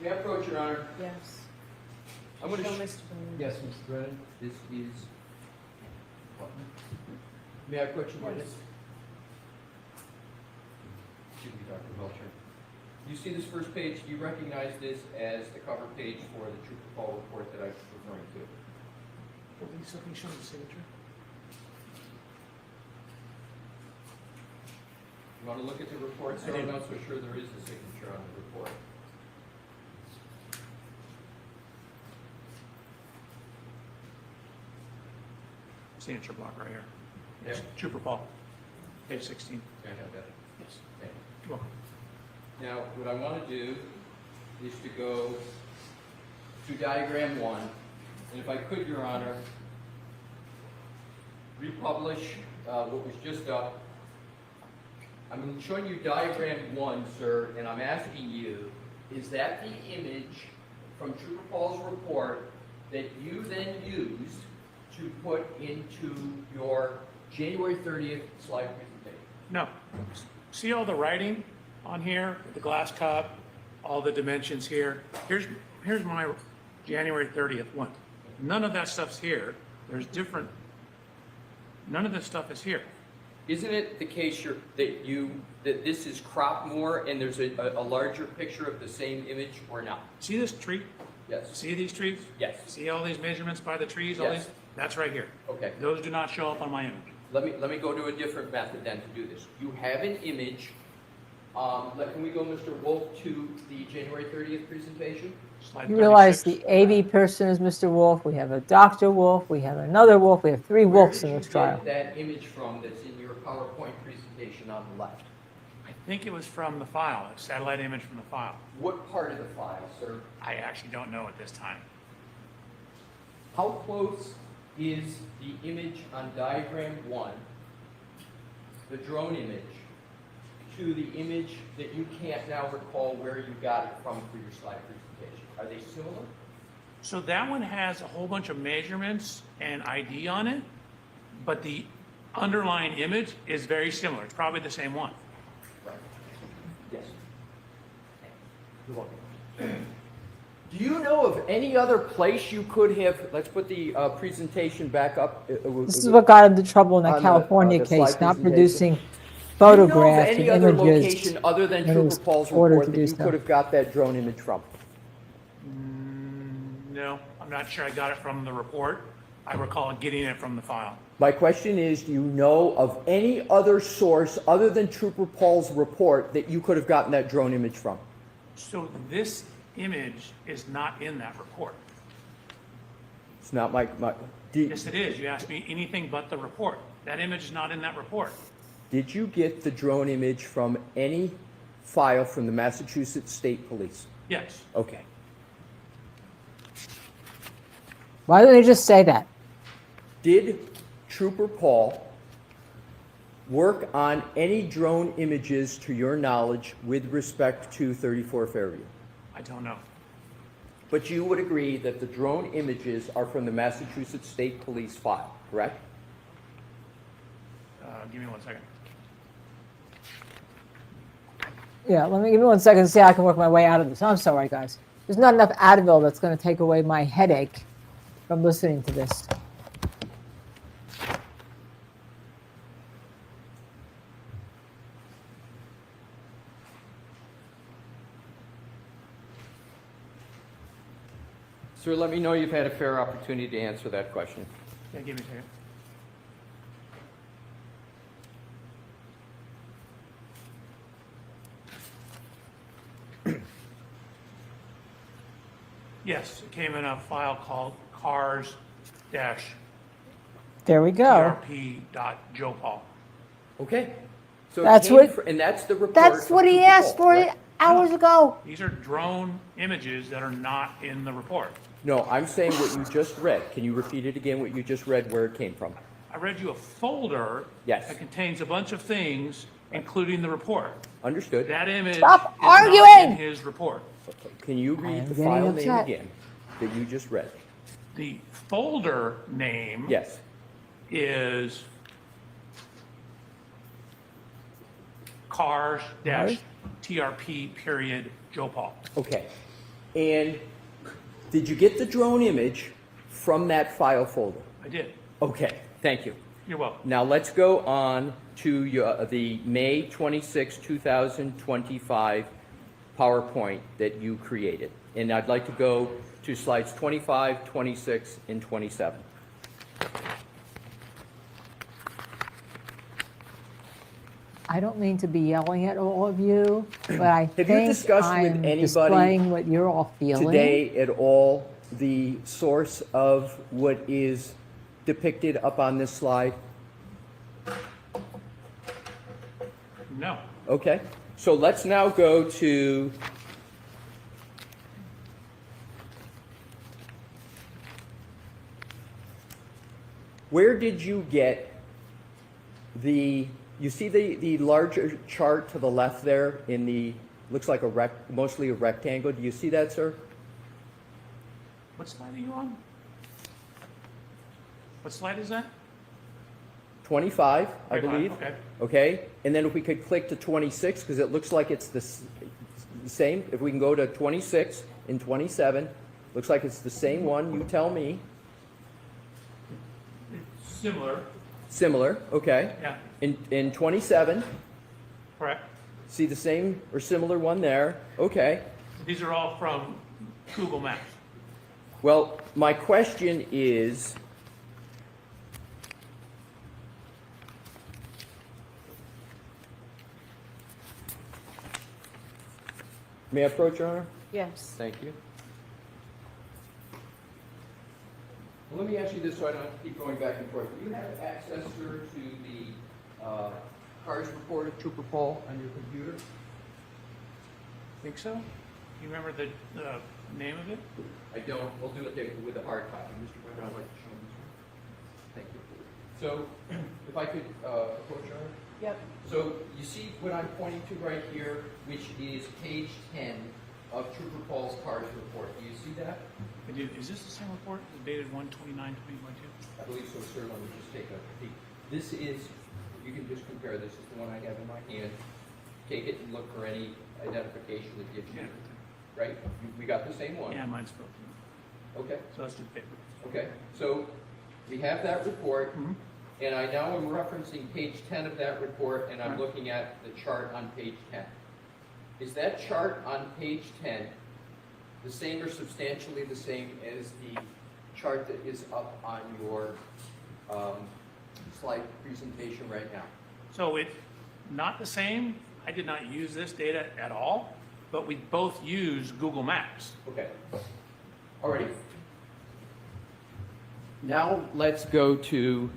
May I approach, Your Honor? Yes. I'm going to. Show Mr. Brennan. Yes, Mr. Brennan. This is. May I approach you, Your Honor? Excuse me, Dr. Welcher. You see this first page? Do you recognize this as the cover page for the Trooper Paul report that I was referring to? Something showing the signature. You want to look at the report, sir? I'm not so sure there is a signature on the report. Signature block right here. Yeah. Trooper Paul, page 16. I have that. Yes. Okay. You're welcome. Now, what I want to do is to go to diagram 1, and if I could, Your Honor, republish what was just up I'm showing you diagram 1, sir, and I'm asking you, is that the image from Trooper Paul's report that you then used to put into your January 30th slide presentation? No. See all the writing on here, the glass cup, all the dimensions here? Here's my January 30th one. None of that stuff's here. There's different, none of this stuff is here. Isn't it the case that this is cropped more and there's a larger picture of the same image or not? See this tree? Yes. See these trees? Yes. See all these measurements by the trees? All Yes. these? That's right here. Okay. Those do not show up on my image. Let me go to a different method then to do this. You have an image. Can we go, Mr. Wolf, to the January 30th presentation? Slide You realize 36. the AV person is Mr. Wolf, we have a Dr. Wolf, we have another Wolf, we have 3 Wolves in this trial. Where did you get that image from that's in your PowerPoint presentation on the left? I think it was from the file, a satellite image from the file. What part of the file, sir? I actually don't know at this time. How close is the image on diagram 1, the drone image, to the image that you can't now recall where you got it from for your slide presentation? Are they similar? So that one has a whole bunch of measurements and ID on it, but the underlying image is very similar. It's probably the same one. Right. Yes. You're welcome. Do you know of any other place you could have, let's put the presentation back up. This is what got into trouble in that on California the slide case, not presentation. producing Do you know photographs of and any other images. location other than when it was Trooper Paul's ordered report to that do you so. could have got that drone image from? No, I'm not sure I got it from the report. I recall getting it from the file. My question is, do you know of any other source other than Trooper Paul's report that you could have gotten that drone image from? So this image is not in that report. It's not Yes, it is. You asked me anything but the report. That image is not in that report. Did you get the drone image from any file from the Massachusetts State Police? Yes. Okay. Why don't they just say that? Did Trooper Paul work on any drone images to your knowledge with respect to 34 Fairview? I don't know. But you would agree that the drone images are from the Massachusetts State Police file, correct? Give me 1 second. Yeah, give me 1 second to see how I can work my way out of this. I'm sorry, guys. There's not enough Advil that's going to take away my headache from listening to this. Sir, let me know you've had a fair opportunity to answer that question. Yeah, give me a second. Yes, it came in a file called cars-trp.jopal. There we go. Okay. So That's it came what- and that's the report. That's from what he Trooper asked Paul, for correct? hours ago. These are drone images that are not in the report. No, I'm saying what you just read. Can you repeat it again, what you just read, where it came from? I read you a folder Yes. that contains a bunch of things, including the report. Understood. That image Stop is not arguing! in his report. Can you I read am the getting file name upset. again that you just read? The folder name Yes. is cars-trp.jopal. Okay. And did you get the drone image from that file folder? I did. Okay, thank you. You're welcome. Now let's go on to the May 26, 2025 PowerPoint that you created. And I'd like to go to slides 25, 26, and 27. I don't mean to be yelling at all of you, but I you think discussed with I'm anybody displaying what you're all feeling. Today at all, the source of what is depicted up on this slide? No. Okay, so let's now go to where did you get the You see the larger chart to the left there in the, looks like mostly a rectangle. Do you see that, sir? What slide are you on? What slide is that? 25, I 25, believe. okay. Okay, and then if we could click to 26, because it looks like it's the same. If we can go to 26 and 27, looks like it's the same one. You tell me. Similar, Similar, okay. yeah, In 27, correct. see the same or similar one there. Okay. These are all from Google Maps. Well, my question is, may I approach, Your Honor? Yes. Thank you. Let me ask you this so I don't have to keep going back and forth. Do you have access, sir, to the cars report of Trooper Paul on your computer? Think so? You remember the name of it? I don't. We'll do it with a hard copy. Mr. Weber, I'd like to show this one. Thank you. So, if I could approach, Your Honor? Yep. So, you see what I'm pointing to right here, which is page 10 of Trooper Paul's cars report. Do you see that? I do. Is this the same report? Is it dated 1/29/2022? I believe so, sir. Let me just take a peek. This is, you can just compare, this is the one I have in my hand. Take it and look for any identification that gives you, right? We got the same one. Yeah, mine's broken. Okay, So let's do paper. okay. So we have that report, and I now am referencing page 10 of that report, and I'm looking at the chart on page 10. Is that chart on page 10 the same or substantially the same as the chart that is up on your slide presentation right now? So it's not the same. I did not use this data at all, but we both use Google Maps. Okay. Alrighty. Now let's go to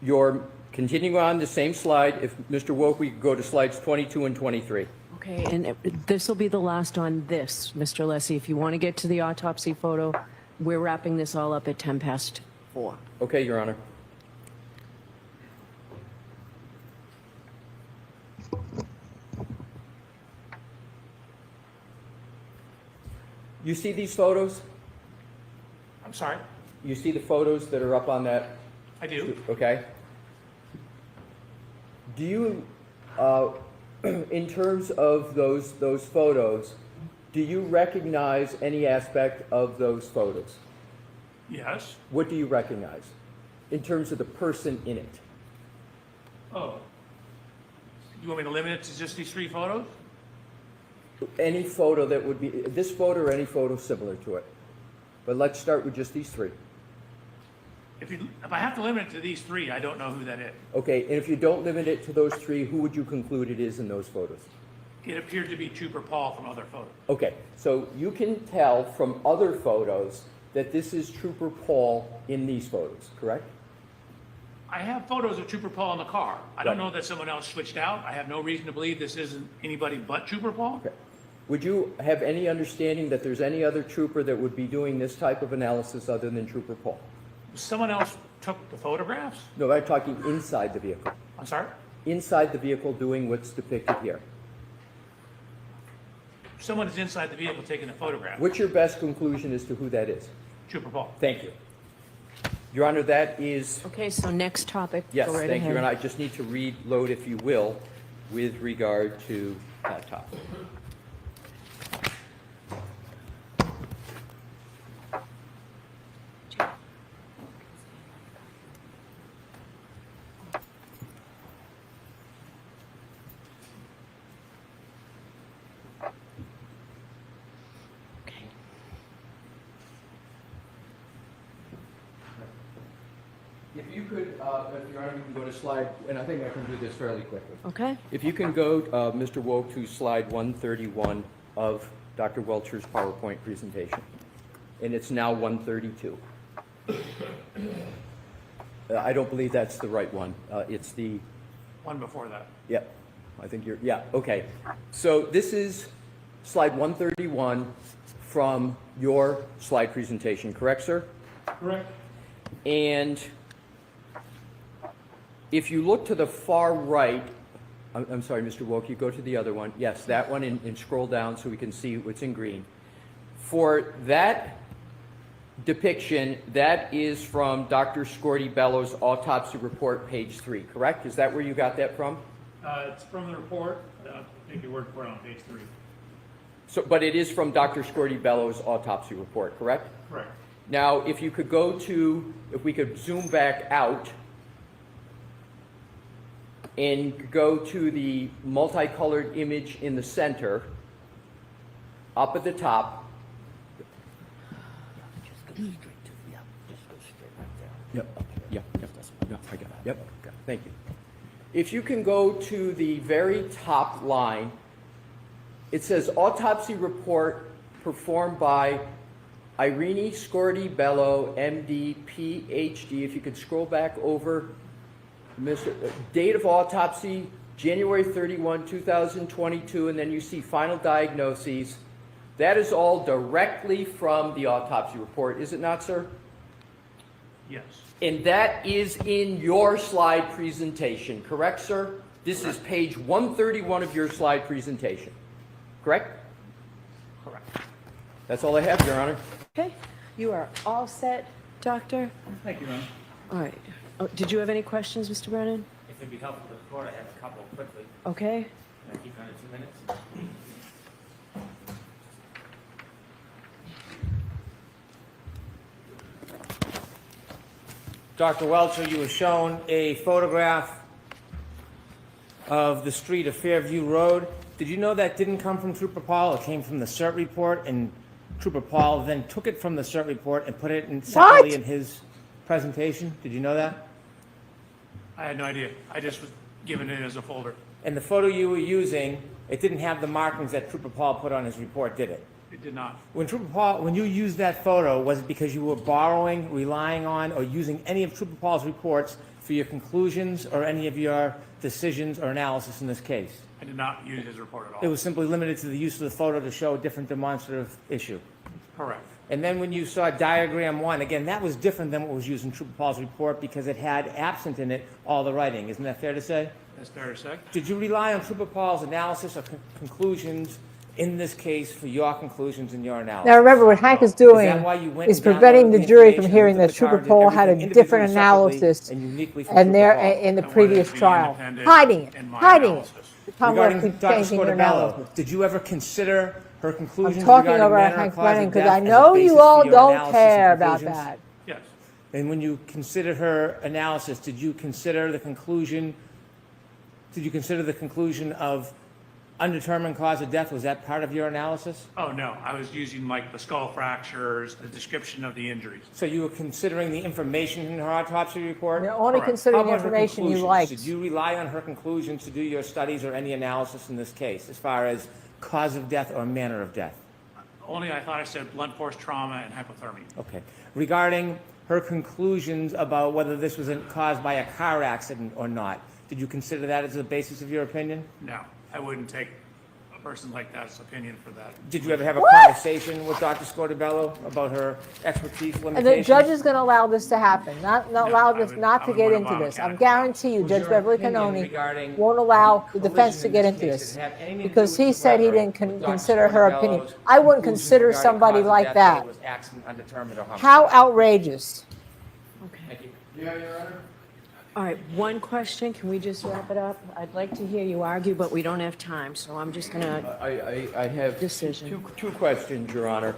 your, continuing on the same slide. If Mr. Woke, we could go to slides 22 and 23. Okay, and this will be the last on this, Mr. Lessie. If you want to get to the autopsy photo, we're wrapping this all up at 4:10. Okay, Your Honor. You see these photos? I'm sorry? You see the photos that are up on that? I do. Okay. Do you, in terms of those photos, do you recognize any aspect of those photos? Yes. What do you recognize in terms of the person in it? Oh. You want me to limit it to just these 3 photos? Any photo that would be, this photo or any photo similar to it. But let's start with just these 3. If I have to limit it to these 3, I don't know who that is. Okay, and if you don't limit it to those 3, who would you conclude it is in those photos? It appeared to be Trooper Paul from other photos. Okay, so you can tell from other photos that this is Trooper Paul in these photos, correct? I have photos of Trooper Paul in the car. I don't Right. know that someone else switched out. I have no reason to believe this isn't anybody but Trooper Paul. Okay. Would you have any understanding that there's any other trooper that would be doing this type of analysis other than Trooper Paul? Someone else took the photographs? No, I'm talking inside the vehicle. I'm sorry? Inside the vehicle doing what's depicted here. Someone is inside the vehicle taking the photograph. What's your best conclusion as to who that is? Trooper Paul. Thank you. Your Honor, that is, Okay, so next topic. yes, Go right thank you. ahead. And I just need to reload, if you will, with regard to that topic. If you could, Your Honor, you can go to slide, and I think I can do this fairly quickly. Okay. If you can go, Mr. Woke, to slide 131 of Dr. Welcher's PowerPoint presentation. And it's now 132. I don't believe that's the right one. It's the, One before that. yeah, I think you're, yeah, okay. So this is slide 131 from your slide presentation, correct, sir? Correct. And if you look to the far right, I'm sorry, Mr. Wilk, you go to the other one. Yes, that one, and scroll down so we can see what's in green. For that depiction, that is from Dr. Scorti-Bello's autopsy report, page 3, correct? Is that where you got that from? It's from the report. Take your word for it on page 3. So, but it is from Dr. Scorti-Bello's autopsy report, correct? Correct. Now, if you could go to, if we could zoom back out and go to the multicolored image in the center, up at the top. Just go straight to, yeah, just go straight right there. Yep, I got it. Yep, thank you. If you can go to the very top line, it says autopsy report performed by Irene Scorti-Bello, MD, PhD. If you could scroll back over, date of autopsy, January 31, 2022, and then you see final diagnoses. That is all directly from the autopsy report, is it not, sir? Yes. And that is in your slide presentation, correct, sir? This is page 131 of your slide presentation, correct? Correct. That's all I have, Your Honor. Okay, you are all set, Doctor? Thank you, ma'am. All right. Oh, did you have any questions, Mr. Brennan? If it'd be helpful to the court, I have a couple quickly. Okay. Can I keep under 2 minutes? Dr. Welcher, you were shown a photograph of the street of Fairview Road. Did you know that didn't come from Trooper Paul? It came from the CERT report, and Trooper Paul then took it from the CERT report and put it in separately in his presentation. Did you know that? I had no idea. I just was given it as a folder. And the photo you were using, it didn't have the markings that Trooper Paul put on his report, did it? It did not. When Trooper Paul, when you used that photo, was it because you were borrowing, relying on, or using any of Trooper Paul's reports for your conclusions or any of your decisions or analysis in this case? I did not use his report at all. It was simply limited to the use of the photo to show a different demonstrative issue. Correct. And then when you saw diagram 1, again, that was different than what was used in Trooper Paul's report because it had absent in it all the writing. Isn't that fair to say? That's fair to say. Did you rely on Trooper Paul's analysis or conclusions in this case for your conclusions and your analysis? Now remember, what Hank is doing is preventing the jury from hearing that Trooper Paul had a different analysis and there in the previous trial, hiding it. Regarding Dr. Scorti-Bello, did you ever consider her conclusions? I'm talking regarding over manner Hank of cause Brennan of because death I as a know basis you for all your don't analysis care and about conclusions? that. Yes. And when you consider her analysis, did you consider the conclusion of undetermined cause of death? Was that part of your analysis? Oh, no. I was using like the skull fractures, the description of the injuries. So you were considering the information in her autopsy report? You're only Correct. considering How the about her information you conclusions? liked. Did you rely on her conclusions to do your studies or any analysis in this case as far as cause of death or manner of death? Only I thought I said blunt force trauma and hypothermia. Okay. Regarding her conclusions about whether this was caused by a car accident or not, did you consider that as the basis of your opinion? No, I wouldn't take a person like that's opinion for that. Did you ever have a conversation with Dr. Scorti-Bello about her expertise And limitations? the judge is going to allow this to happen, not allow this, not to I would get want into to this. bottom I it. guarantee you, Was Judge your Beverly opinion Cannoni regarding won't allow the collision defense to in get this into case? this Does it have anything to because do he said he whatsoever didn't with Dr. consider her opinion. Scorti-Bello's I wouldn't conclusions consider regarding somebody cause of like death, that. whether it was accident, undetermined, or homicide? How outrageous. Thank you. Yeah, Your Honor. All right, one question. Can we just wrap it up? I'd like to hear you argue, but we don't have time, so I'm just going to... I have Decision. two questions, Your Honor.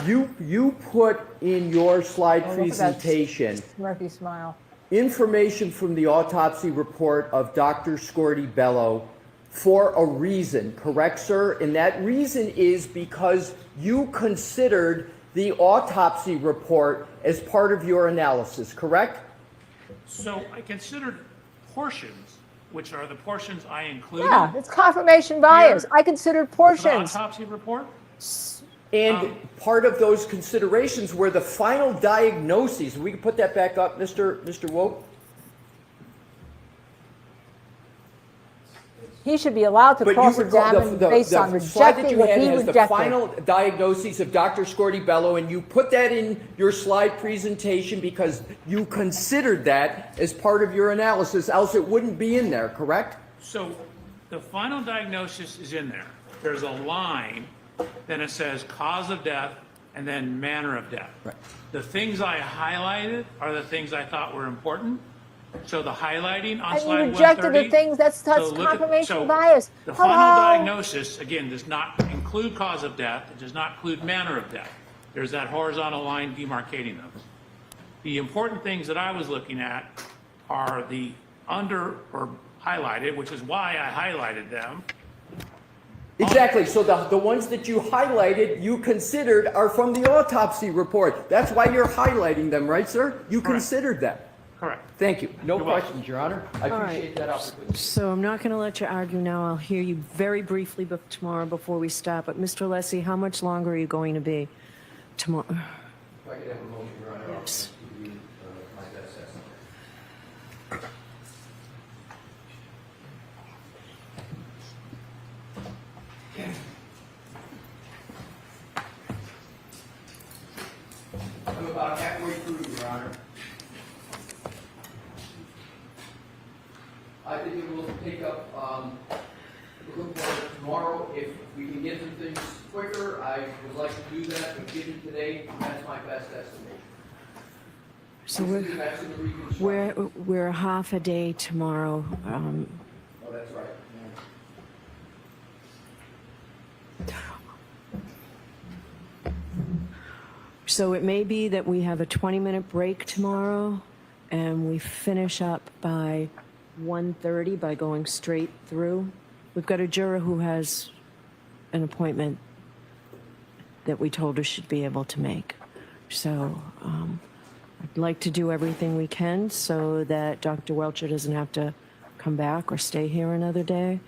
You put in your slide Oh, look at that presentation Murphy smile. information from the autopsy report of Dr. Scorti-Bello for a reason, correct, sir? And that reason is because you considered the autopsy report as part of your analysis, correct? So I considered portions, which are the portions I included. Yeah, it's confirmation bias. I considered for the portions. autopsy report. And part of those considerations were the final diagnoses. We can put that back up, Mr. Woke. He should be allowed to But you recall cross-examine based on the slide that rejecting you what had he has the rejected. final diagnoses of Dr. Scorti-Bello, and you put that in your slide presentation because you considered that as part of your analysis, else it wouldn't be in there, correct? So the final diagnosis is in there. There's a line, then it says cause of death, and then manner of death. Right. The things I highlighted are the things I thought were important. So the highlighting on And slide you rejected 130. the things, that's So look at- confirmation so bias. The Hello? final diagnosis, again, does not include cause of death. It does not include manner of death. There's that horizontal line demarcating those. The important things that I was looking at are the under or highlighted, which is why I highlighted them. Exactly. So the ones that you highlighted, you considered are from the autopsy report. That's why you're highlighting them, right, sir? You Correct. considered that. Correct. Thank you. No You're welcome. questions, Your Honor. I All right. appreciate that opportunity. So I'm not going to let you argue now. I'll hear you very briefly tomorrow before we stop. But Mr. Lessie, how much longer are you going to be tomorrow? If I could have a motion, Your Honor, I'll Yes. give you my best estimate. I'm about halfway through, Your Honor. I think it will take up a little more tomorrow. If we can get some things quicker, I would like to do that, but given today, that's my best estimate. So That's in the reconstruction. we're half a day tomorrow. Oh, that's right. So it may be that we have a 20-minute break tomorrow, and we finish up by 1:30 by going straight through. We've got a juror who has an appointment that we told her she'd be able to make. So I'd like to do everything we can so that Dr. Welcher doesn't have to come back or stay here another day.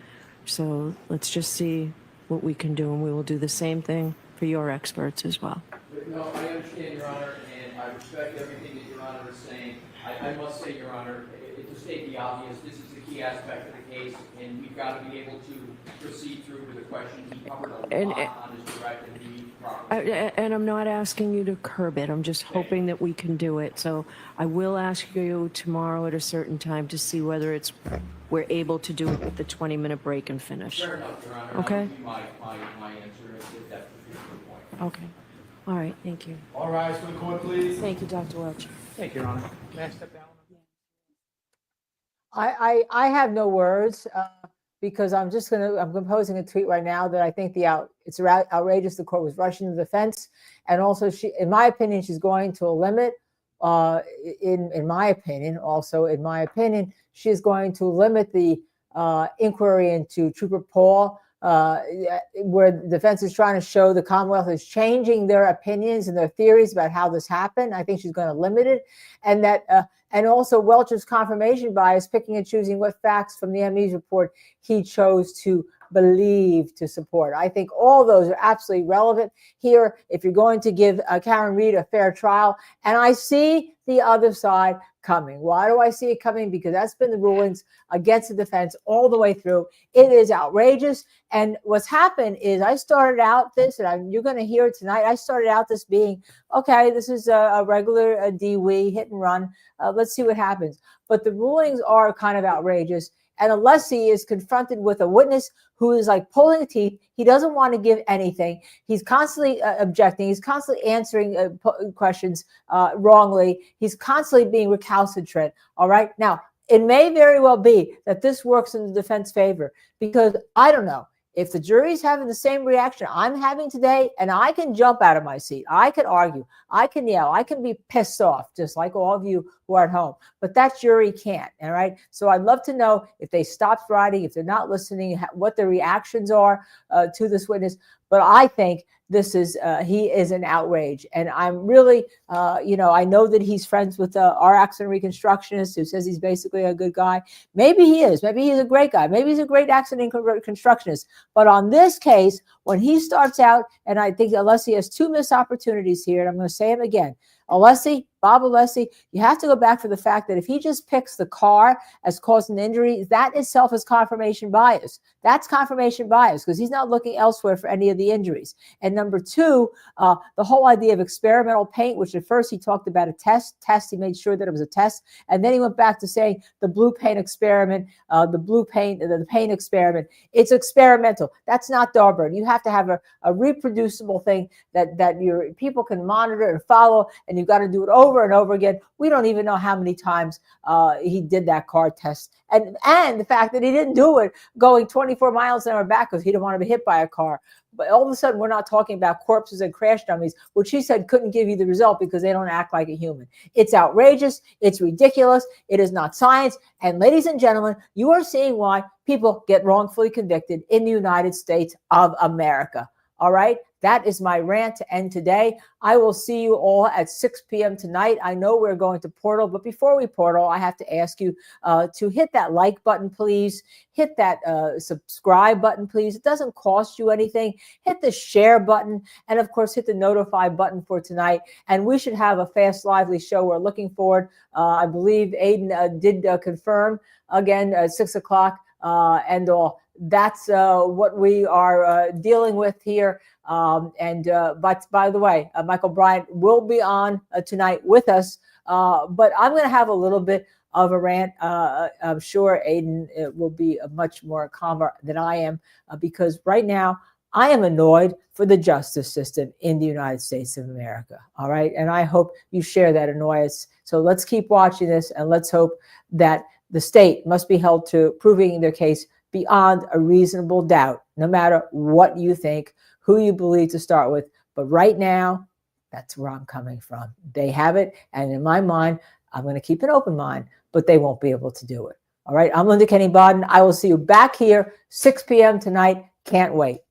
So let's just see what we can do, and we will do the same thing for your experts as well. No, I understand, Your Honor, and I respect everything that Your Honor is saying. I must say, Your Honor, to state the obvious, this is the key aspect of the case, and we've got to be able to proceed through with the question. He covered a lot on his direct and we properly. And I'm not asking you to curb it. I'm just hoping that we can do it. So I will ask you tomorrow at a certain time to see whether we're able to do it with the 20-minute break and finish. Fair enough, Your Honor. Okay. I'll give you my answer at that particular point. Okay. All right. Thank you. All rise for the court, please. Thank you, Dr. Welcher. Thank you, Your Honor. May I step down? I have no words because I'm composing a tweet right now that I think it's outrageous the court was rushing the defense, and also in my opinion, she's going to a limit. In my opinion, she's going to limit the inquiry into Trooper Paul, where the defense is trying to show the Commonwealth is changing their opinions and their theories about how this happened. I think she's going to limit it, and that. And also Welcher's confirmation bias, picking and choosing what facts from the ME's report he chose to believe to support. I think all those are absolutely relevant here if you're going to give Karen Reed a fair trial. And I see the other side coming. Why do I see it coming? Because that's been the rulings against the defense all the way through. It is outrageous. And what's happened is I started out this, and you're going to hear it tonight. I started out this being, okay, this is a regular DWE hit and run. Let's see what happens. But the rulings are kind of outrageous. And unless he is confronted with a witness who is like pulling teeth, he doesn't want to give anything. He's constantly objecting. He's constantly answering questions wrongly. He's constantly being recalcitrant. All right. Now, it may very well be that this works in the defense favor, because I don't know. If the jury's having the same reaction I'm having today, and I can jump out of my seat, I can argue, I can yell, I can be pissed off, just like all of you who are at home, but that jury can't, all right? So I'd love to know if they stopped writing, if they're not listening, what the reactions are to this witness. But I think this is, he is an outrage. And I'm really, I know that he's friends with our accident reconstructionist who says he's basically a good guy. Maybe he is. Maybe he's a great guy. Maybe he's a great accident reconstructionist. But on this case, when he starts out, and I think unless he has two missed opportunities here, and I'm going to say him again, Alessi, Bob Alessi, you have to go back for the fact that if he just picks the car as causing the injury, that itself is confirmation bias. That's confirmation bias because he's not looking elsewhere for any of the injuries. And number two, the whole idea of experimental paint, which at first he talked about a test, he made sure that it was a test. And then he went back to saying the blue paint experiment, the paint experiment, it's experimental. That's not Darburn. You have to have a reproducible thing that your people can monitor and follow, and you've got to do it over and over again. We don't even know how many times he did that car test. And the fact that he didn't do it going 24 miles an hour back because he didn't want to be hit by a car. But all of a sudden, we're not talking about corpses and crash dummies, which he said couldn't give you the result because they don't act like a human. It's outrageous. It's ridiculous. It is not science. And ladies and gentlemen, you are seeing why people get wrongfully convicted in the United States of America. All right? That is my rant to end today. I will see you all at 6 p.m. tonight. I know we're going to portal, but before we portal, I have to ask you to hit that like button, please. Hit that subscribe button, please. It doesn't cost you anything. Hit the share button, and of course, hit the notify button for tonight. And we should have a fast, lively show. We're looking forward. I believe Aiden did confirm again at 6 o'clock and all. That's what we are dealing with here. But by the way, Michael Bryant will be on tonight with us. But I'm going to have a little bit of a rant. I'm sure Aiden will be much more calmer than I am because right now I am annoyed for the justice system in the United States of America. All right. And I hope you share that annoyance. So let's keep watching this and let's hope that the state must be held to proving their case beyond a reasonable doubt, no matter what you think, who you believe to start with. But right now, that's where I'm coming from. They have it. And in my mind, I'm going to keep an open mind, but they won't be able to do it. All right. I'm Linda Kenney Baden. I will see you back here 6 p.m. tonight. Can't wait.